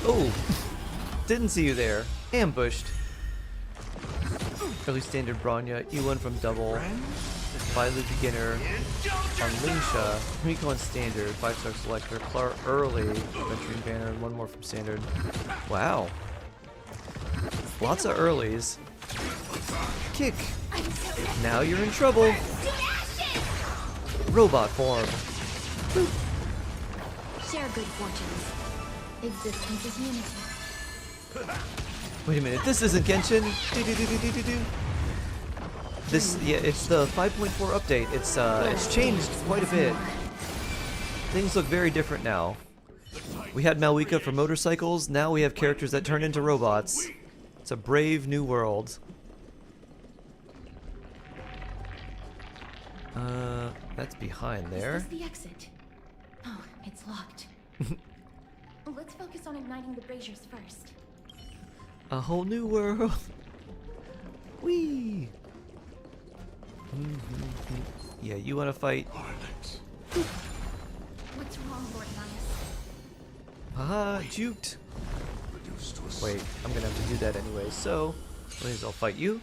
Oh! Didn't see you there. Ambushed. Early standard Bronya, E1 from double. Violet beginner. On Lingsha. Miko on standard. 5-star selector. Clark early. Venturing banner. And one more from standard. Wow. Lots of earlies. Kick. Now you're in trouble. Robot form. Share good fortunes. Existence is unity. Wait a minute, this isn't Genshin. This, yeah, it's the 5.4 update. It's changed quite a bit. Things look very different now. We had Malwika for motorcycles. Now we have characters that turn into robots. It's a brave new world. That's behind there. Is this the exit? Oh, it's locked. Let's focus on igniting the braziers first. A whole new world. Whee! Yeah, you want to fight? What's wrong, Lord Nias? Haha, juked. Wait, I'm gonna have to do that anyway, so may as well fight you.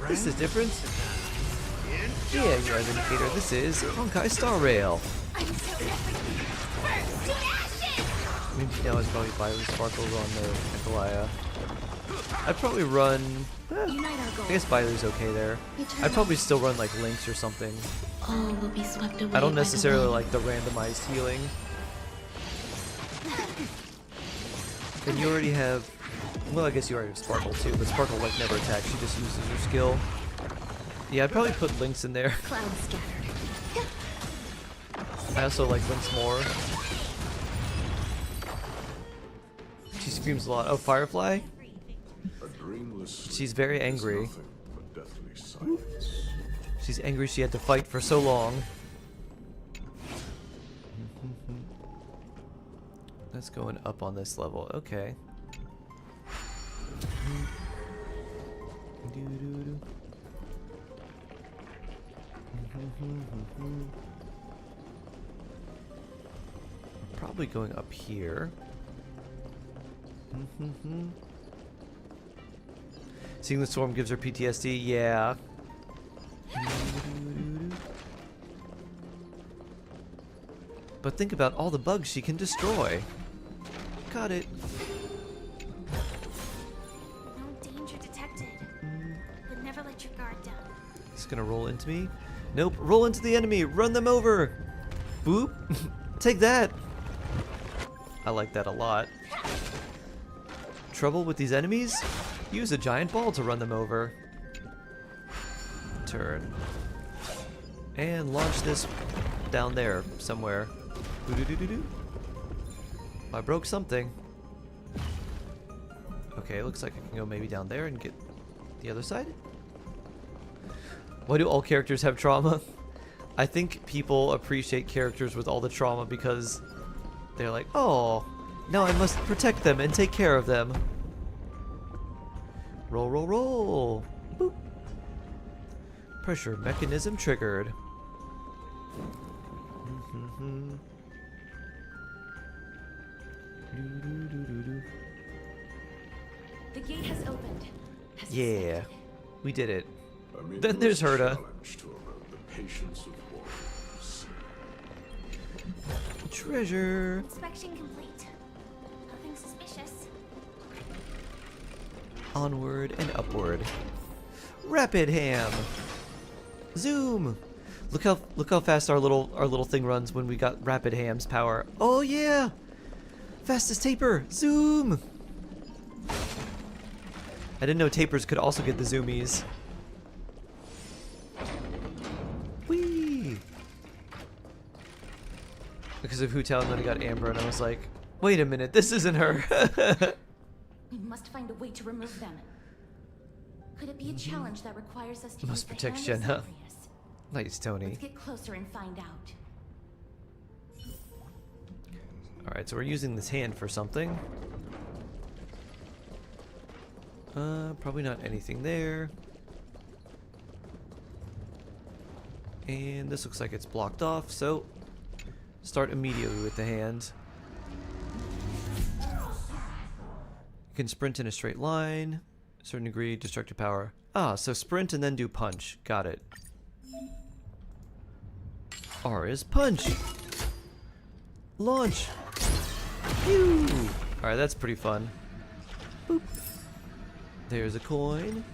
This is different. Yeah, you have indicator. This is Honkai Star Rail. Maybe now it's probably Violet Sparkles on the Nikolaya. I'd probably run. I guess Violet's okay there. I'd probably still run like Links or something. All will be swept away. I don't necessarily like the randomized healing. And you already have. Well, I guess you already have Sparkle too, but Sparkle like never attacks. She just uses her skill. Yeah, I'd probably put Links in there. Clouds scattered. I also like Links more. She screams a lot. Oh, Firefly? She's very angry. She's angry she had to fight for so long. That's going up on this level. Okay. Probably going up here. Seeing the storm gives her PTSD, yeah. But think about all the bugs she can destroy. Got it. No danger detected. But never let your guard down. It's gonna roll into me. Nope, roll into the enemy, run them over. Boop. Take that. I like that a lot. Trouble with these enemies? Use a giant ball to run them over. Turn. And launch this down there somewhere. Doo-doo-doo-doo-doo. I broke something. Okay, looks like I can go maybe down there and get the other side. Why do all characters have trauma? I think people appreciate characters with all the trauma because they're like, oh, now I must protect them and take care of them. Roll, roll, roll. Boop. Pressure mechanism triggered. The gate has opened. Yeah, we did it. Then there's Herta. Treasure. Inspection complete. Nothing suspicious. Onward and upward. Rapid ham. Zoom. Look how fast our little thing runs when we got rapid ham's power. Oh yeah. Fastest taper. Zoom. I didn't know tapers could also get the zoomies. Whee. because of Hu Tao, and then I got Amber, and I was like, wait a minute, this isn't her. We must find a way to remove them. Could it be a challenge that requires us to use Must the protect hand of Shenhe. Zephyrius? Nice, Tony. Let's get closer and find out. Alright, so we're using this hand for something. Probably not anything there. And this looks like it's blocked off, so start immediately with the hand. You can sprint in a straight line, a certain degree, destructive power. Ah, so sprint and then do punch. Got it. R is punch. Launch. Pew! Alright, that's pretty fun. Boop. There's a coin.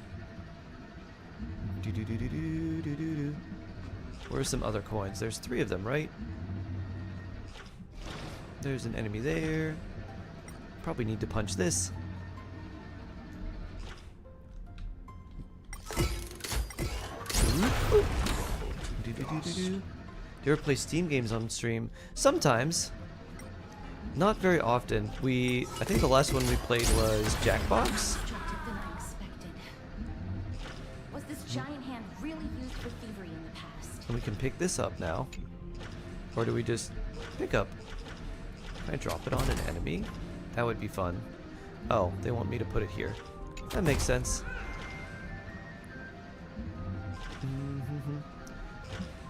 Do-do-do-do-do-do-do-do. Where's some other coins? There's 3 of them, right? There's an enemy there. Probably need to punch this. Do you ever play Steam games on stream? Sometimes. Not very often. I think the last one we played was Jackbox. Was this giant hand really used for thievery in the past? And we can pick this up now. Or do we just pick up? Can I drop it on an enemy? That would be fun. Oh, they want me to put it here. That makes sense.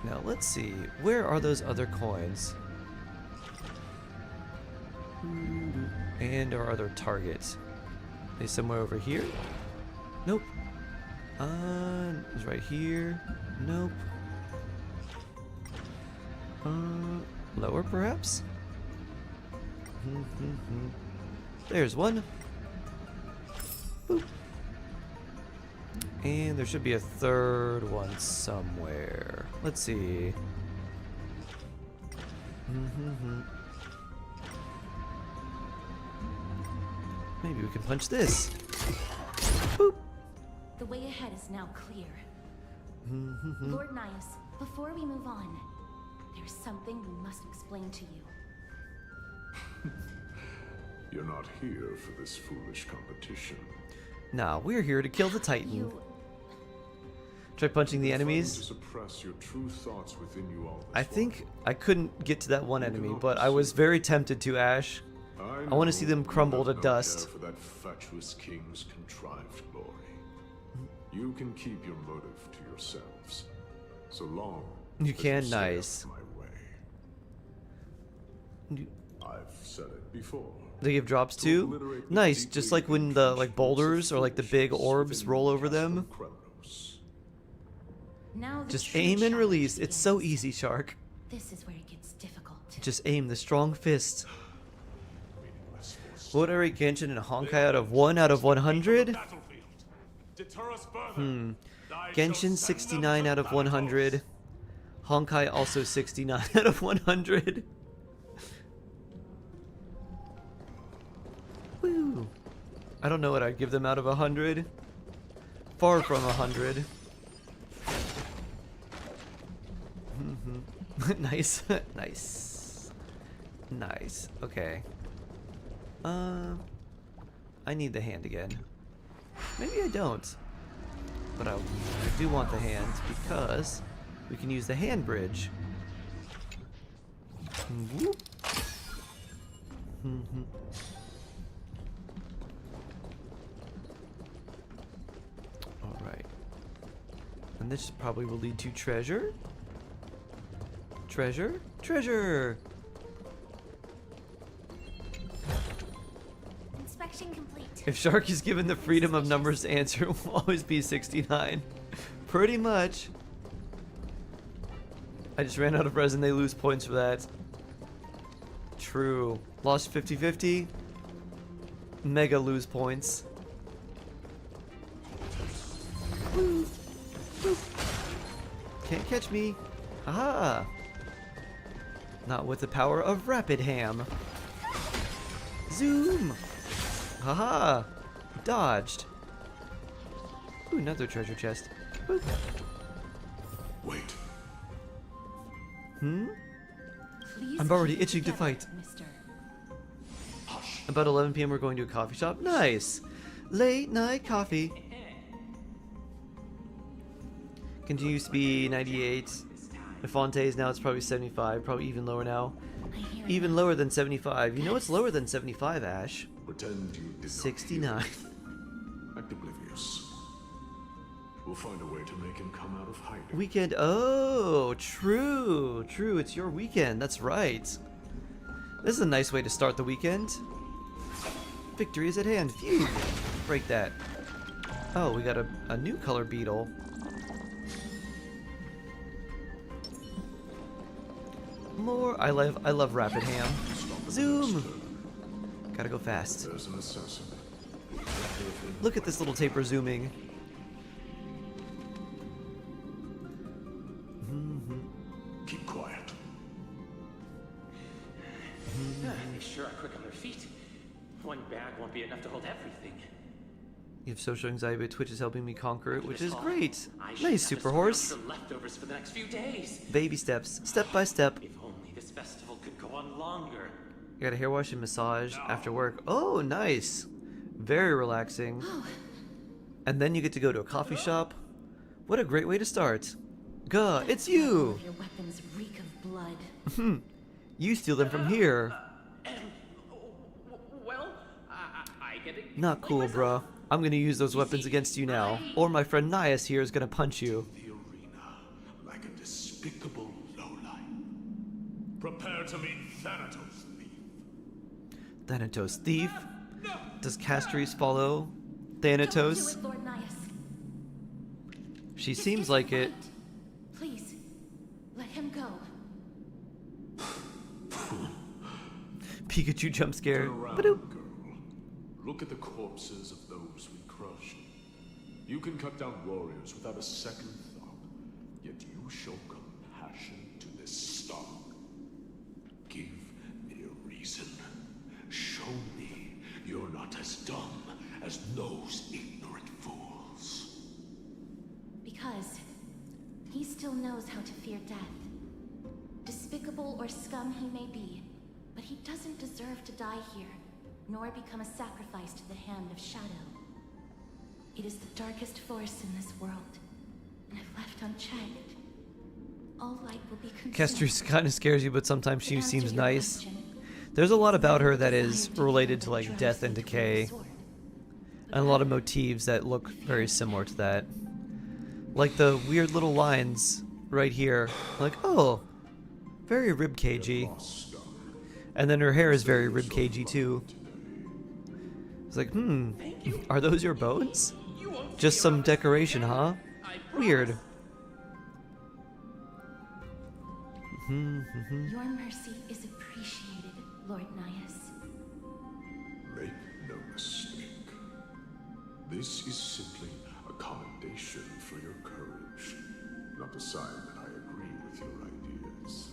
Now let's see. Where are those other coins? And our other targets? Are they somewhere over here? Nope. It's right here. Nope. Lower perhaps? There's one. Boop. And there should be a third one somewhere. Let's see. Maybe we can punch this. Boop. The way ahead is now clear. Lord Nias, before we move on, there's something we must explain to you. You're not here for this foolish competition. Nah, we're here to kill the Titan. Try punching the enemies. To suppress your true thoughts within you all this I think I couldn't get to that one enemy, but I was very tempted to, Ash. I want to see them crumble to dust. For that fatuous king's contrived glory. You can keep your motive to yourselves, so long You as can, stay nice. out of my way. I've said it before. They give drops too? Nice, just like when the boulders or like the big orbs roll over them. Now Just aim and release. It's so easy, Shark. This is where it gets difficult. Just aim the strong fist. What would I rate Genshin and Honkai out of 1 out of 100? Genshin 69 out of 100. Honkai also 69 out of 100. Woo. I don't know what I'd give them out of 100. Far from 100. Nice. Nice. Nice. Okay. I need the hand again. Maybe I don't. But I do want the hand because we can use the hand bridge. Whoop. Alright. And this probably will lead to treasure. Treasure? Treasure! Inspection complete. If Shark is given the freedom of numbers to answer, it will always be 69. Pretty much. I just ran out of resin, they lose points for that. True. Lost 50-50. Mega lose points. Woo. Woo. Can't catch me. Aha! Not with the power of Rapid Ham. Zoom! Haha! Dodged. Ooh, another treasure chest. Boop. Wait. I'm already itching to fight. About 11 p.m. we're going to a coffee shop. Nice. Late night coffee. Continues to be 98. Fontes now it's probably 75. Probably even lower now. Even lower than 75. You know what's lower than 75, Ash? Pretend you did 69. Act oblivious. We'll find a way to make him come out of hiding. Weekend. Oh, true. True. It's your weekend. That's right. This is a nice way to start the weekend. Victory is at hand. Phew. Break that. Oh, we got a new color beetle. More. I love rapid ham. Zoom. Gotta go fast. There's an assassin. Look at this little taper zooming. Keep quiet. They sure are quick on their feet. One bag won't be enough to hold everything. You have social anxiety, but Twitch is helping me conquer it, which is This great. I should Nice, have Super a Horse. scrounge of leftovers for the next few days. Baby steps, step by step. If only this festival could go on longer. You got a hair wash and massage after work. Oh, nice. Very relaxing. And then you get to go to a coffee shop. What a great way to start. Gah, it's you! Your weapons reek of blood. You steal them from here. Well, I get it. Not cool, bruh. I'm gonna use those weapons against you now. Or my friend Nias here is gonna punch you. The arena, like a despicable lowlife. Prepare to meet Thanatos, thief. Thanatos thief? Does Castries follow Thanatos? Lord Nias. She seems like it. Please, let him go. Pikachu jump scare. Around, Ba-doop. girl. Look at the corpses of those we crushed. You can cut down warriors without a second thought, yet you show compassion to this stock. Give me a reason. Show me you're not as dumb as those ignorant fools. Because he still knows how to fear death. Despicable or scum he may be, but he doesn't deserve to die here, nor become a sacrifice to the hand of Shadow. It is the darkest force in this world, and if left unchecked, all light will be consumed. Castries kind of scares you, but sometimes she seems nice. There's a lot about her that is related to like death and decay, and a lot of motifs that look very similar to that. Like the weird little lines right here, like, oh, very ribcagey. And then her hair is very ribcagey too. It's like, are those your bones? Just some decoration, huh? Weird. Your mercy is appreciated, Lord Nias. Make no mistake. This is simply a commendation for your courage, not a sign that I agree with your ideas.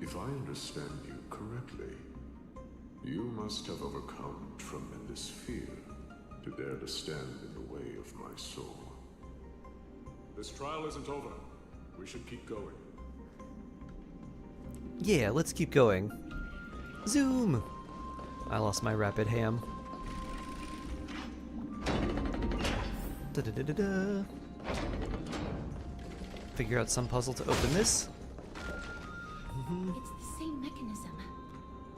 If I understand you correctly, you must have overcome tremendous fear to dare to stand in the way of my soul. This trial isn't over. We should keep going. Yeah, let's keep going. Zoom! I lost my rapid ham. Da-da-da-da-da. Figure out some puzzle to open this. It's the same mechanism.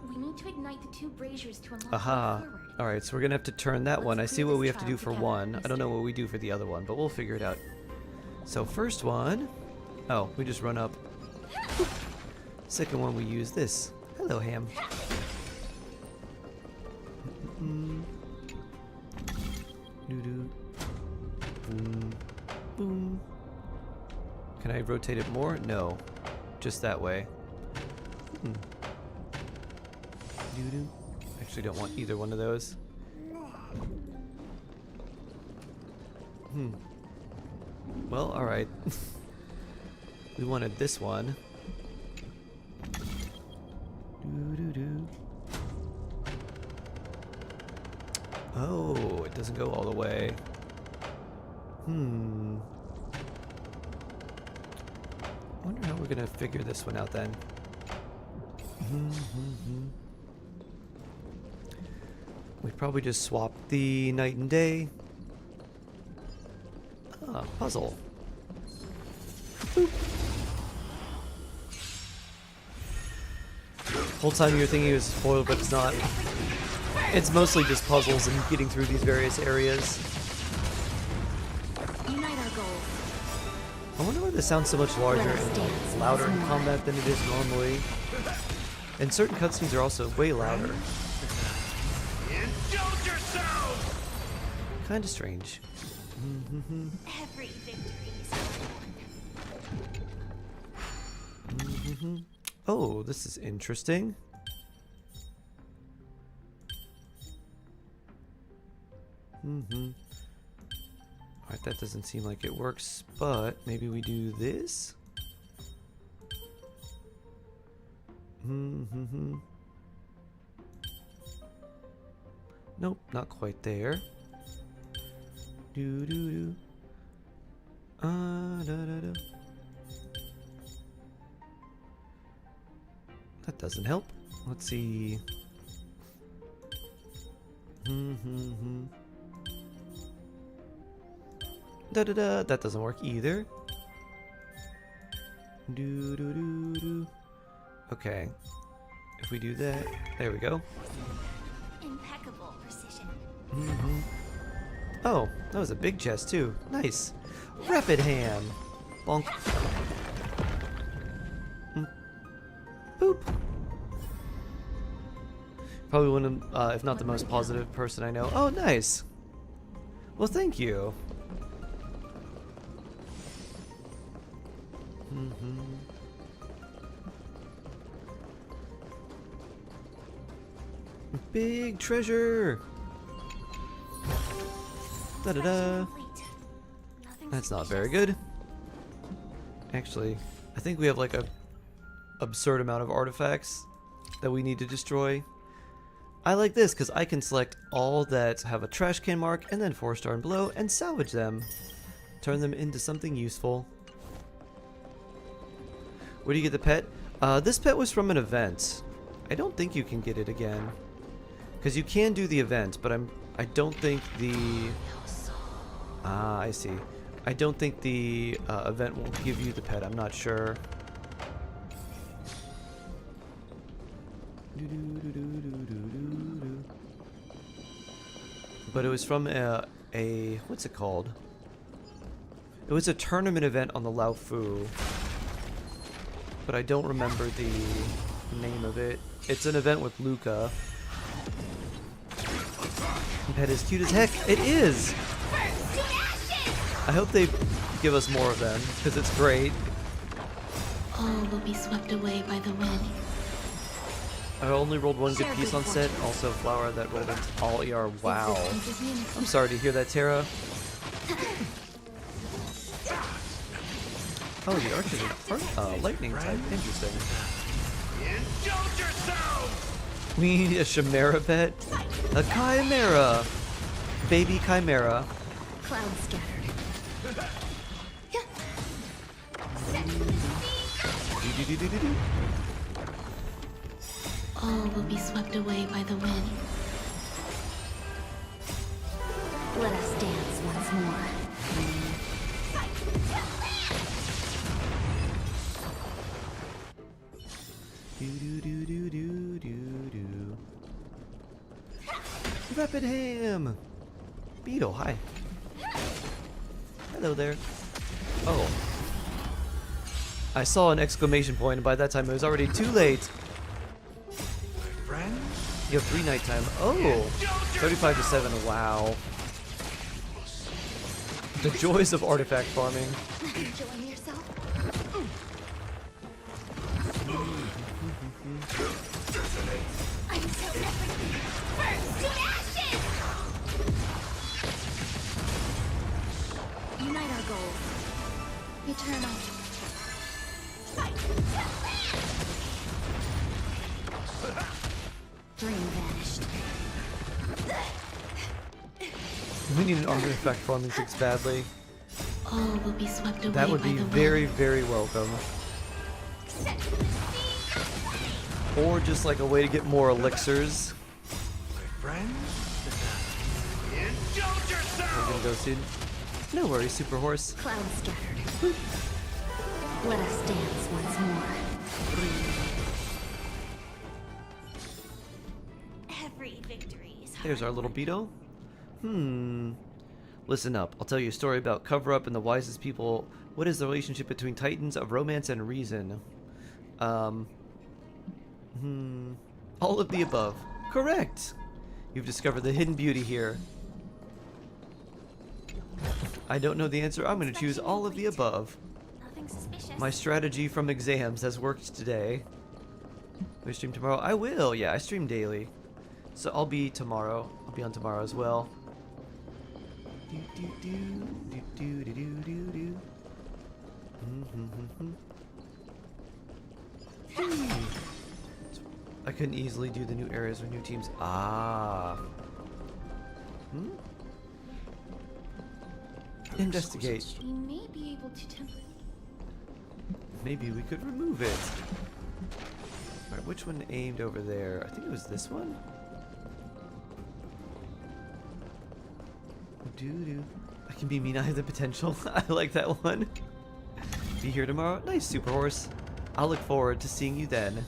We need to ignite the two braziers to unlock Aha. the forward. Alright, so we're gonna have to turn that one. I see what we have to do for one. I don't know what we do for the other one, but we'll figure it out. So first one... Oh, we just run up. Second one, we use this. Hello, ham. Doo-doo. Boom. Boom. Can I rotate it more? No. Just that way. Doo-doo. Actually don't want either one of those. Well, alright. We wanted this one. Doo-doo-doo. Oh, it doesn't go all the way. I wonder how we're gonna figure this one out then. We probably just swapped the night and day. Ah, puzzle. Boop. Whole time you're thinking it was foiled, but it's not. It's mostly just puzzles and getting through these various areas. Unite our goals. I wonder why this sounds so much larger and louder in combat than it is normally. And certain cutscenes are also way louder. Indulge yourself! Kinda strange. Every victory is won. Oh, this is interesting. Alright, that doesn't seem like it works, but maybe we do this? Nope, not quite there. Do do do. Da da da. That doesn't help. Let's see. Da da da. That doesn't work either. Do do do do. Okay. If we do that, there we go. Impeccable precision. Oh, that was a big chest too. Nice. Rapid hand. Bonk. Boop. Probably one of, if not the most positive person I know. Oh, nice. Well, thank you. Big treasure. Da da da. That's not very good. Actually, I think we have like a absurd amount of artifacts that we need to destroy. I like this because I can select all that have a trash can mark and then 4-star and below and salvage them. Turn them into something useful. Where do you get the pet? This pet was from an event. I don't think you can get it again. Because you can do the event, but I don't think the... Ah, I see. I don't think the event will give you the pet. I'm not sure. But it was from a what's it called? It was a tournament event on the Lao Fu. But I don't remember the name of it. It's an event with Luca. Pet is cute as heck. It is! I hope they give us more of them, because it's great. All will be swept away by the wind. I only rolled one good piece on set, also Flower that rolled into all ER. Wow. I'm sorry to hear that, Tara. Oh, the archer is a lightning type. Interesting. Indulge yourself! We need a Chimera pet. A Chimera. Baby Chimera. Cloud scattered. All will be swept away by the wind. Let us dance once more. Rapid ham! Beetle, hi. Hello there. Oh. I saw an exclamation point, and by that time it was already too late. You have 3 nighttime. Oh! 35 to 7, wow. The joys of artifact farming. Enjoying yourself? I'm so ready. Burst to ashes! Unite our goals. Eternal. Dream vanished. We need an artifact farming fix badly. All will be swept away That would be by the very, wind. very welcome. Or just like a way to get more elixirs. Indulge yourself! We're gonna go soon. No worries, Super Horse. Clouds scattered. Let us dance once more. Every victory is There's our little Beetle. Listen up. I'll tell you a story about Cover Up and the wisest people. What is the relationship between titans of romance and reason? All of the above. Correct! You've discovered the hidden beauty here. I don't know the answer. I'm going to choose all of the above. Nothing suspicious. My strategy from exams has worked today. We stream tomorrow? I will. Yeah, I stream daily. So I'll be tomorrow. I'll be on tomorrow as well. I couldn't easily do the new areas with new teams. Investigate. We may be able to template. Maybe we could remove it. Alright, which one aimed over there? I think it was this one? I can be mean. I have the potential. I like that one. Be here tomorrow? Nice, Super Horse. I'll look forward to seeing you then.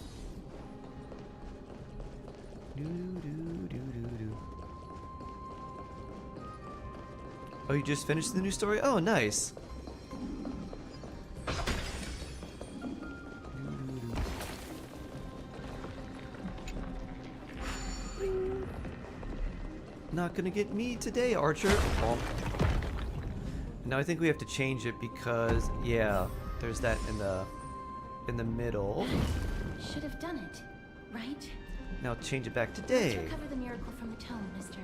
Oh, you just finished the new story? Oh, nice. Not gonna get me today, Archer. Oh. Now I think we have to change it because, yeah, there's that in the middle. Should have done it, right? Now change it back to day. Let's recover the miracle from the tome, mister.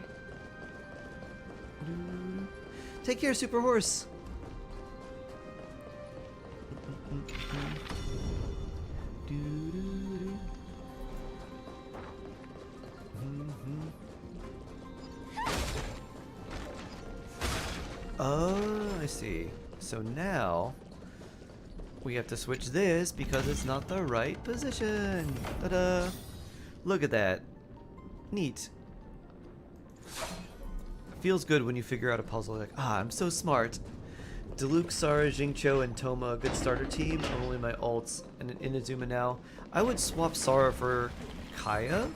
Take care, Super Horse. Oh, I see. So now we have to switch this because it's not the right position. Ta-da! Look at that. Neat. Feels good when you figure out a puzzle like, I'm so smart. Diluc, Sara, Xingqiu, and Toma, a good starter team. Only my ults and an Inazuma now. I would swap Sara for Kaya.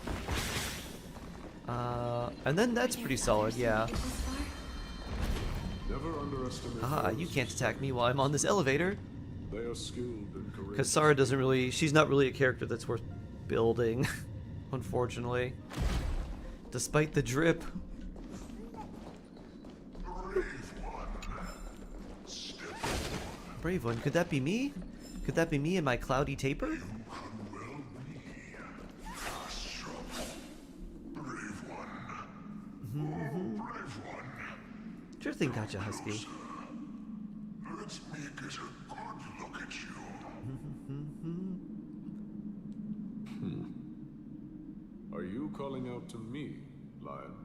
And then that's pretty solid, yeah. Never underestimate You can't attack me while I'm on this elevator. They are skilled and courageous. Because Sara doesn't really, she's not really a character that's worth building, unfortunately. Despite the drip. Brave one. Could that be me? Could that be me and my cloudy taper? Sure thing, Gacha Husky. Let's make it a good look at you. Are you calling out to me, Lion?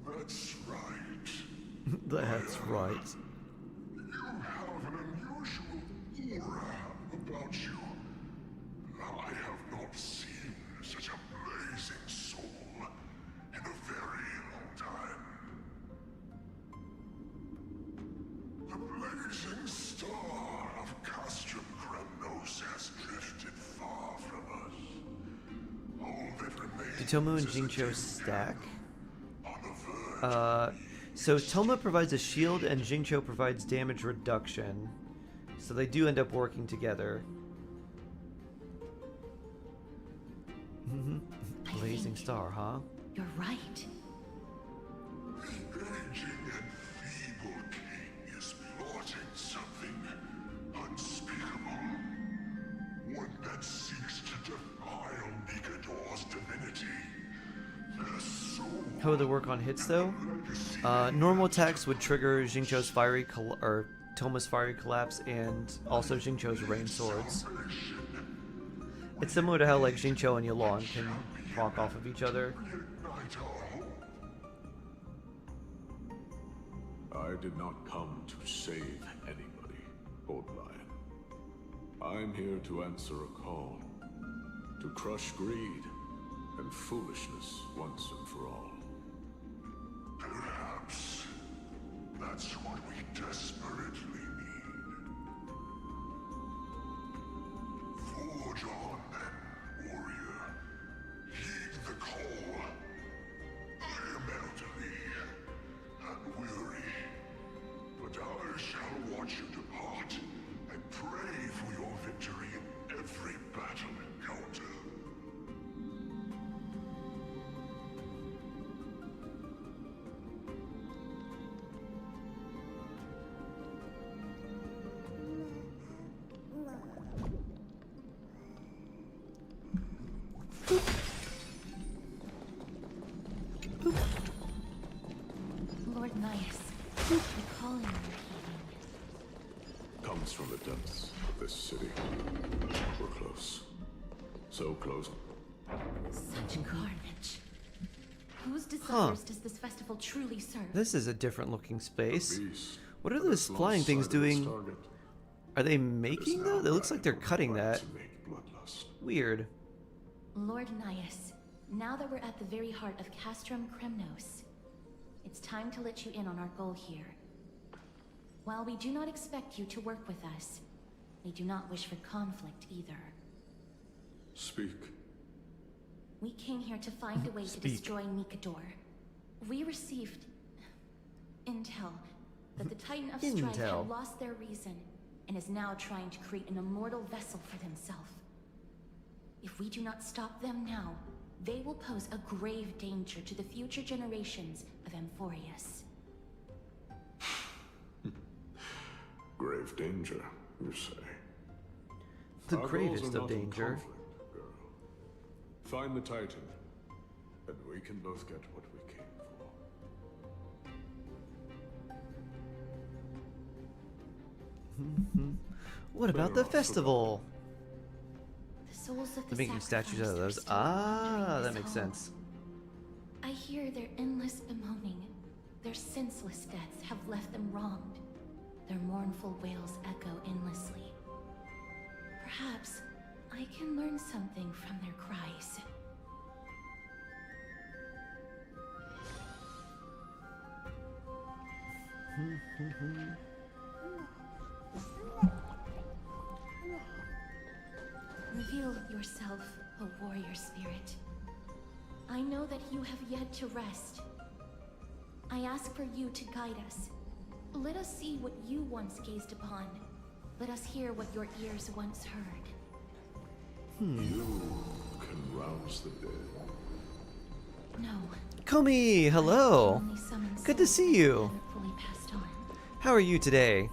That's right. That's right. You have an unusual aura about you. I have not seen such a blazing soul in a very long time. The blazing star of Castrum Kremnos has drifted far from us. All that remains. Do Toma and Xingqiu stack? So Toma provides a shield and Xingqiu provides damage reduction. So they do end up working together. Blazing star, huh? You're right. The aging and feeble king is plotting something unspeakable. One that seeks to defile Mikador's divinity. Their soul. How would they work on hits though? Normal attacks would trigger Xingqiu's fiery or Toma's fiery collapse and also Xingqiu's rain swords. It's similar to how like Xingqiu and Yulon can proc off of each other. I did not come to save anybody, Old Lion. I'm here to answer a call. To crush greed and foolishness once and for all. Perhaps that's what we desperately need. Forge on then, warrior. Heed the call. I am elderly and weary, but I shall watch you depart and pray for your victory in every battle encounter. Lord Nias, the calling you're heeding Comes from the depths of this city. We're close. So close. such carnage. Whose desires does this festival truly serve? This is a different looking space. Beast. What are those flying things doing? Are they making that? It looks like they're cutting that. Weird. Lord Nias, now that we're at the very heart of Castrum Kremnos, it's time to let you in on our goal here. While we do not expect you to work with us, we do not wish for conflict either. Speak. We came here to find a way to destroy Nikador. We received intel that the Titan of Strife had lost their reason and is now trying to create an immortal vessel for themselves. If we do not stop them now, they will pose a grave danger to the future generations of Amphorius. Grave danger, you say? The Our gravest goals are of not in danger. conflict, girl. Find the Titan, and we can both get what we came for. What about the festival? The souls of the They're making statues out of those. Ah, that makes sense. I hear their endless bemoaning. Their senseless deaths have left them wronged. Their mournful wails echo endlessly. Perhaps I can learn something from their cries. Reveal yourself, a warrior spirit. I know that you have yet to rest. I ask for you to guide us. Let us see what you once gazed upon. Let us hear what your ears once heard. You can rouse the dead. No. Komi, hello. Good to see you. Fully passed on. How are you today?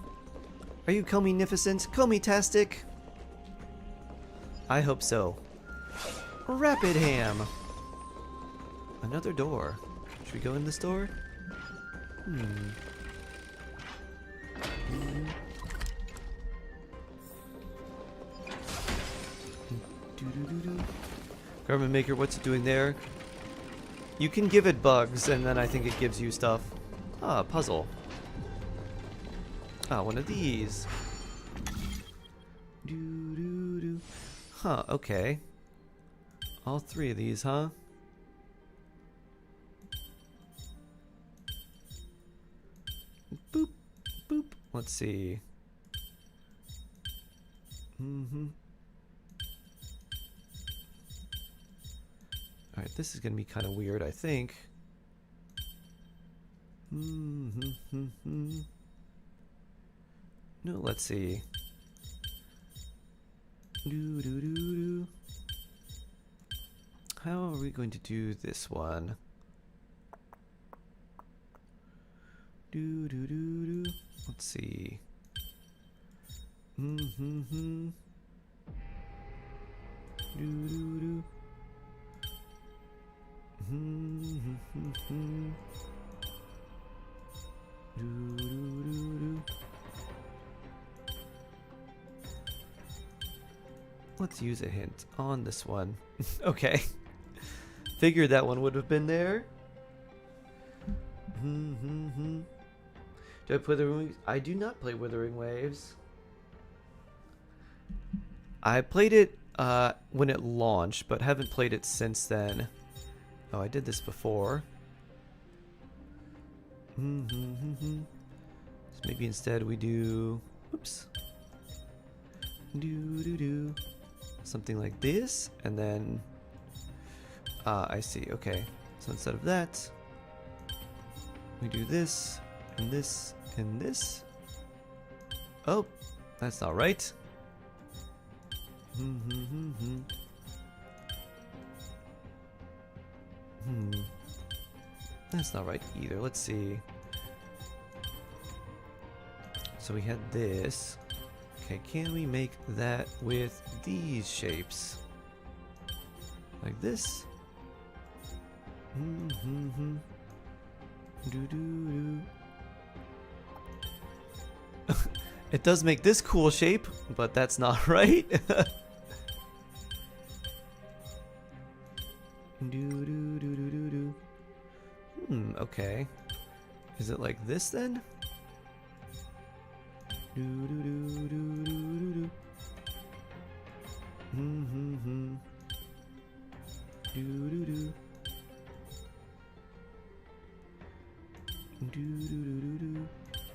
Are you Komi-nificent? Komi-tastic? I hope so. Rapid ham. Another door. Should we go in this door? Garment maker, what's it doing there? You can give it bugs, and then I think it gives you stuff. Ah, puzzle. Ah, one of these. Huh, okay. All three of these, huh? Boop, boop. Let's see. Alright, this is gonna be kind of weird, I think. No, let's see. How are we going to do this one? Let's see. Let's use a hint on this one. Okay. Figured that one would have been there. Do I play the Withering? I do not play Withering Waves. I played it when it launched, but haven't played it since then. Oh, I did this before. So maybe instead we do, oops, something like this, and then I see. Okay, so instead of that, we do this and this and this. Oh, that's not right. That's not right either. Let's see. So we had this. Okay, can we make that with these shapes? Like this? It does make this cool shape, but that's not right. Okay. Is it like this then?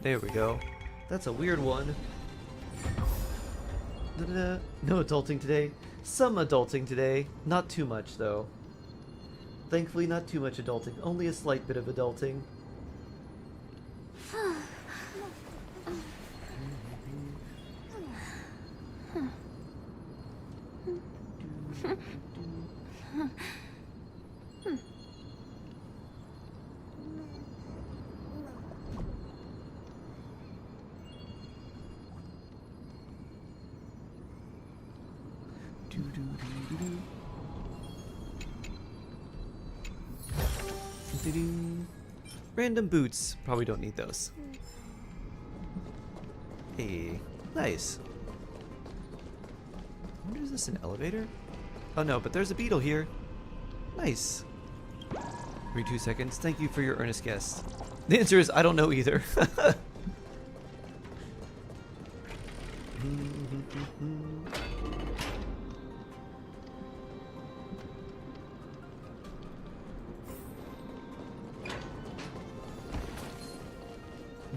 There we go. That's a weird one. No adulting today. Some adulting today. Not too much though. Thankfully not too much adulting. Only a slight bit of adulting. Random boots. Probably don't need those. Hey, nice. I wonder, is this an elevator? Oh no, but there's a beetle here. Nice. Every 2 seconds. Thank you for your earnest guess. The answer is I don't know either.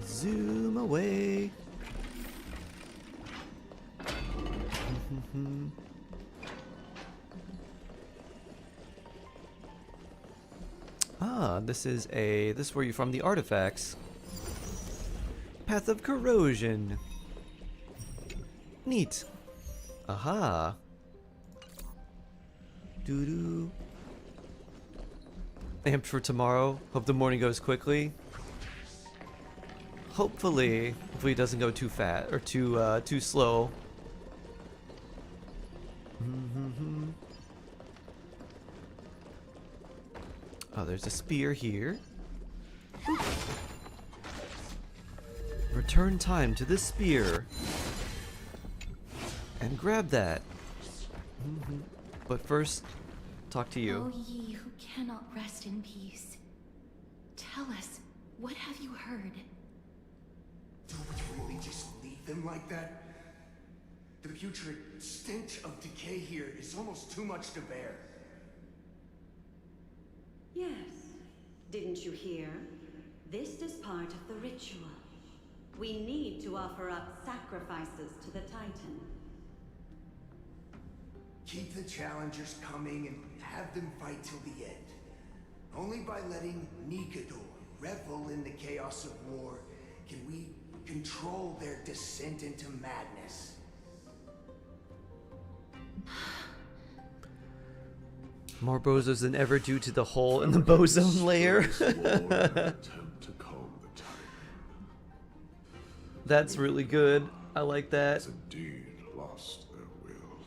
Zoom away. This is where you're from the artifacts. Path of corrosion. Neat. Aha. Doo-doo. Amped for tomorrow. Hope the morning goes quickly. Hopefully it doesn't go too fast or too slow. Oh, there's a spear here. Return time to this spear and grab that. But first, talk to you. Oh, ye who cannot rest in peace, tell us, what have you heard? Do we really just leave them like that? The putrid stench of decay here is almost too much to bear. Yes. Didn't you hear? This is part of the ritual. We need to offer up sacrifices to the Titan. Keep the challengers coming and have them fight till the end. Only by letting Nikador revel in the chaos of war can we control their descent into madness. More bozos than ever due to the hole in the boson layer. That's really good. I like that. Indeed, lost their will.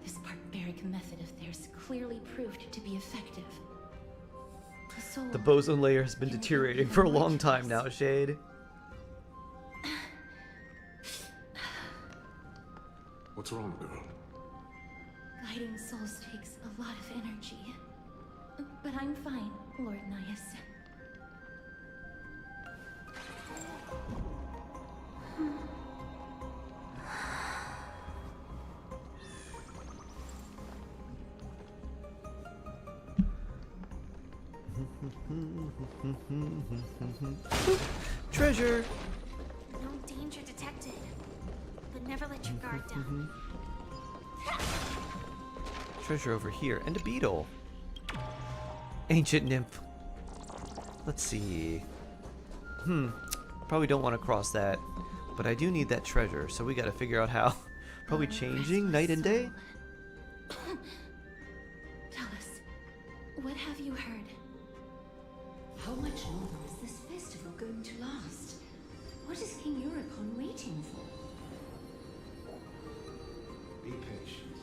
This barbaric method of theirs clearly proved to be effective. The boson layer has been deteriorating for a long time now, Shade. What's wrong, girl? Guiding souls takes a lot of energy. But I'm fine, Lord Nias. Treasure! No danger detected. But never let your guard down. Treasure over here. And a beetle. Ancient nymph. Let's see. Probably don't want to cross that. But I do need that treasure, so we gotta figure out how. Probably changing night and day? Tell us, what have you heard? How much longer is this festival going to last? What is King Eurocon waiting for? Be patient.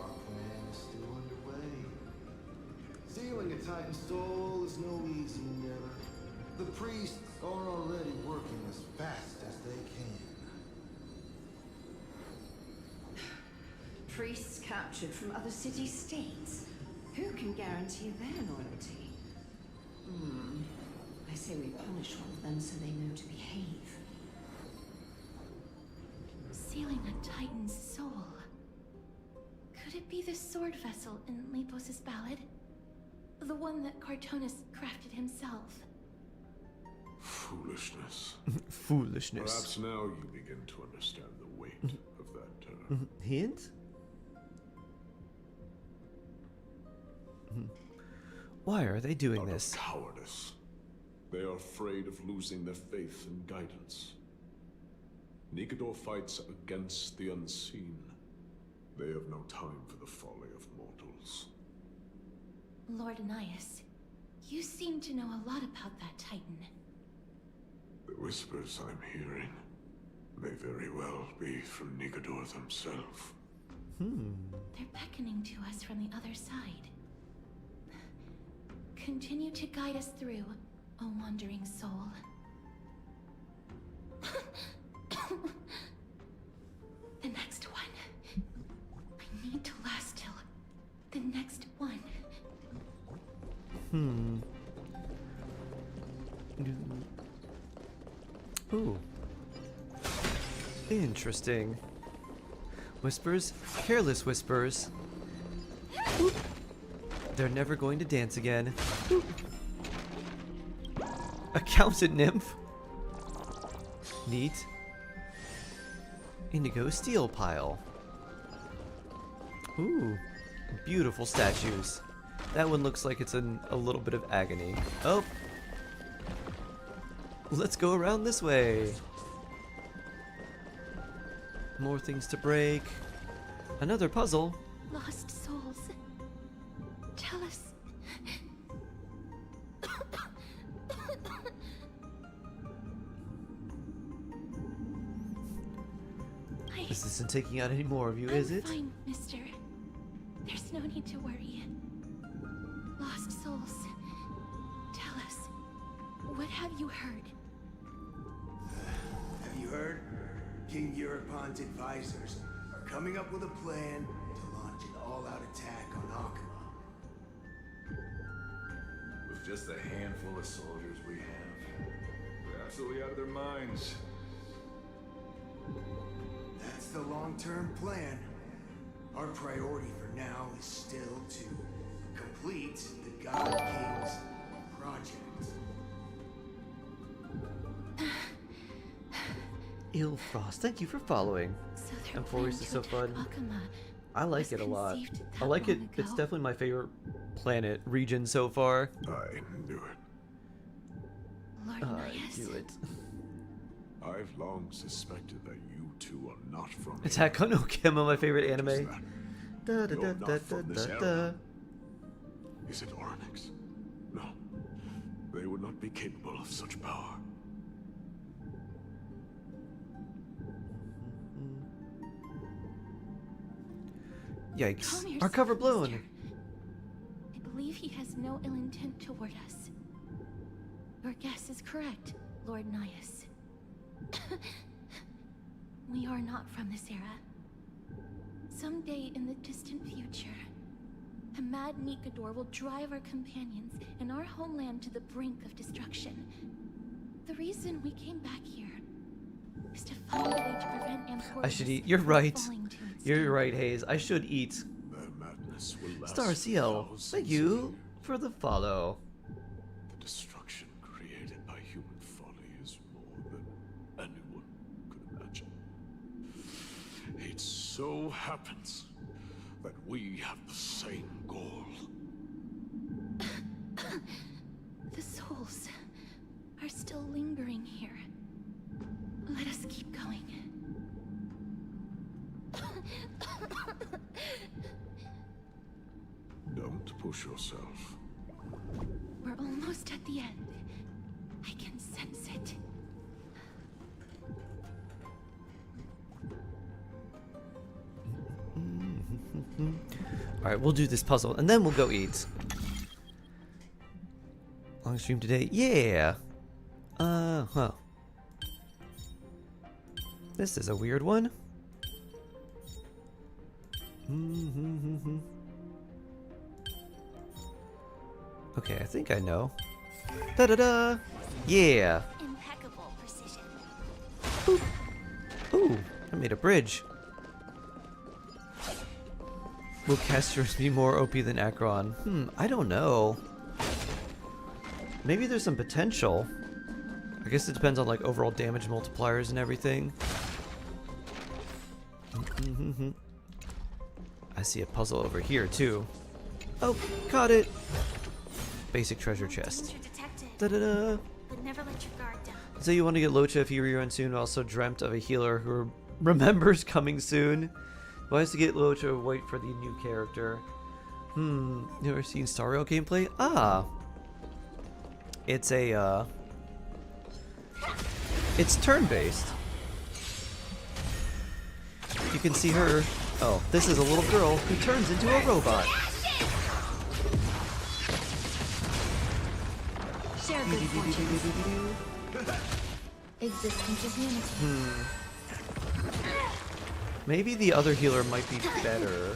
Our plan is still underway. Sealing a Titan's soul is no easy endeavor. The priests are already working as fast as they can. Priests captured from other city-states. Who can guarantee their loyalty? I say we punish one of them so they know to behave. Sealing a Titan's soul. Could it be the sword vessel in Lepos's ballad? The one that Cartonus crafted himself? Foolishness. Foolishness. Perhaps now you begin to understand the weight of that term. Hint? Why are they doing this? Cowardice. They are afraid of losing their faith and guidance. Nikador fights against the unseen. They have no time for the folly of mortals. Lord Anaias, you seem to know a lot about that Titan. The whispers I'm hearing may very well be from Nikador themselves. They're beckoning to us from the other side. Continue to guide us through, O wandering soul. The next one. I need to last till the next one. Ooh. Interesting. Whispers? Careless whispers. Whoop. They're never going to dance again. Whoop. Accountant nymph. Neat. Indigo steel pile. Ooh. Beautiful statues. That one looks like it's in a little bit of agony. Oh. Let's go around this way. More things to break. Another puzzle. Lost souls. Tell us. This isn't taking out any more of you, is it? Fine, mister. There's no need to worry. Lost souls. Tell us. What have you heard? Have you heard? King Eurocon's advisors are coming up with a plan to launch an all-out attack on Akama. With just a handful of soldiers we have, they're absolutely out of their minds. That's the long-term plan. Our priority for now is still to complete the God King's project. Ilfrost, thank you for following. And Forest is so fun. I like it a lot. I like it. It's definitely my favorite planet region so far. I knew it. I knew it. I've long suspected that you two are not from Attack on Okema, my favorite anime. Da, da, da, da, da, da, da. Is it Onyx? No. They would not be capable of such power. Yikes. Our cover blown. Mister. I believe he has no ill intent toward us. Your guess is correct, Lord Nias. We are not from this era. Someday in the distant future, a mad Nikador will drive our companions and our homeland to the brink of destruction. The reason we came back here is to find a way to prevent Amphorus. I should eat. You're right. You're right, Hayes. I should eat. Their madness will last Star CL, thank you for the follow. so happens that we have the same goal. The souls are still lingering here. Let us keep going. Don't push yourself. We're almost at the end. I can sense it. Alright, we'll do this puzzle and then we'll go eat. Long stream today? Yeah! Huh. This is a weird one. Okay, I think I know. Da-da-da! Yeah! Impeccable precision. Ooh, I made a bridge. Will casters be more OP than Akron? I don't know. Maybe there's some potential. I guess it depends on like overall damage multipliers and everything. I see a puzzle over here too. Oh, caught it! Basic treasure chest. Da-da-da! But never let your guard down. So you want to get Locha if you rerun soon. Also dreamt of a healer who remembers coming soon. Who has to get Locha, wait for the new character. You ever seen Star Rail gameplay? Ah! It's a, it's turn-based. You can see her. Oh, this is a little girl who turns into a robot. Share good fortune. Existence is unity. Maybe the other healer might be better.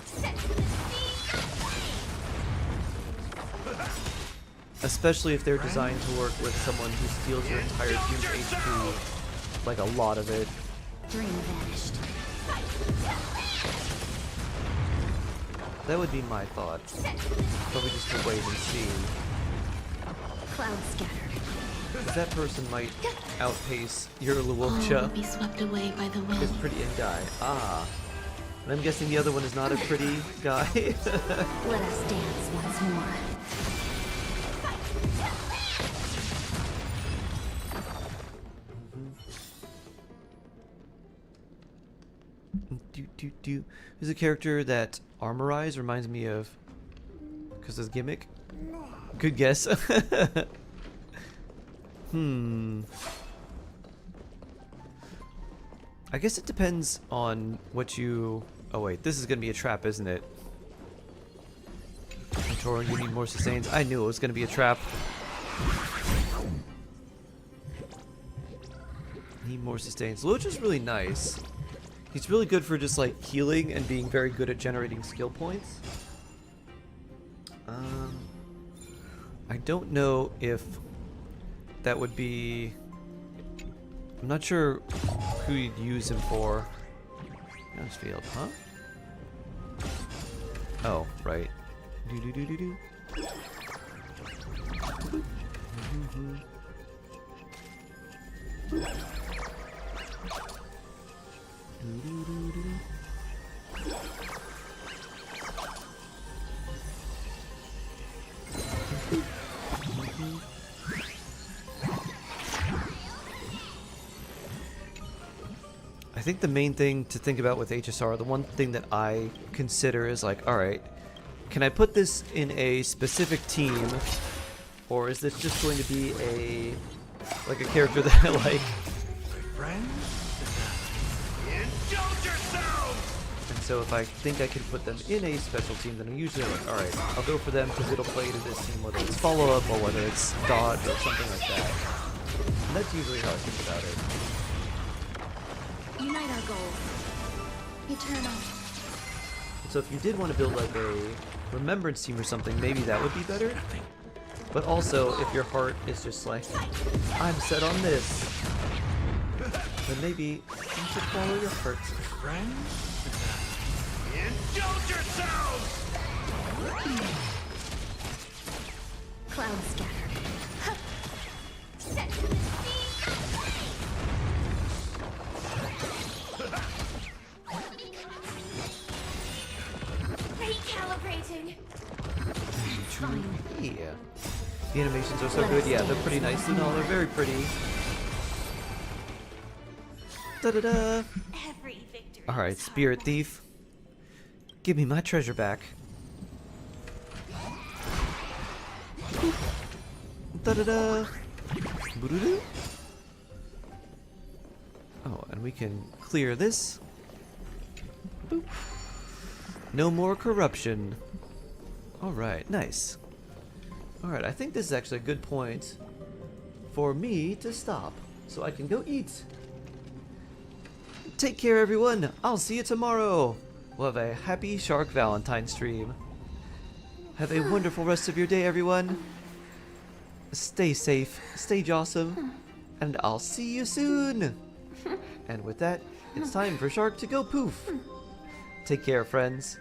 Especially if they're designed to work with someone who steals your entire team's HP. Like a lot of it. Dream vanished. That would be my thought. But we just have to wait and see. Cloud scattered. Because that person might outpace your All will Luocha. be swept away by the wind. Is pretty and guy. Ah. And I'm guessing the other one is not a pretty guy. Let us dance once more. Who's a character that Armorize reminds me of? Because his gimmick? Good guess. I guess it depends on what you... Oh wait, this is going to be a trap, isn't it? Toro, you need more sustains. I knew it was going to be a trap. Need more sustains. Locha's really nice. He's really good for just like healing and being very good at generating skill points. I don't know if that would be... I'm not sure who you'd use him for. Field, huh? Oh, right. Do. I think the main thing to think about with HSR, the one thing that I consider is like, alright, can I put this in a specific team, or is this just going to be a character that I like? And so if I think I can put them in a special team, then I'm usually like, alright, I'll go for them because it'll play to this team, whether it's follow-up or whether it's dodge or something like that. And that's usually how I think about it. Unite our goals. Eternal. So if you did want to build like a remembrance team or something, maybe that would be better. But also, if your heart is just like, I'm set on this, then maybe you should follow your heart. Indulge yourselves! Cloud scattered. The animations are so good. Yeah, they're pretty nice and all. They're very pretty. Da-da-da! Alright, Spirit Thief. Give me my treasure back. Da-da-da! Boo-doo-doo. Oh, and we can clear this. Boop. No more corruption. Alright, nice. Alright, I think this is actually a good point for me to stop so I can go eat. Take care, everyone. I'll see you tomorrow. We'll have a happy Shark Valentine stream. Have a wonderful rest of your day, everyone. Stay safe, stay jawsome, and I'll see you soon. And with that, it's time for Shark to go poof. Take care, friends.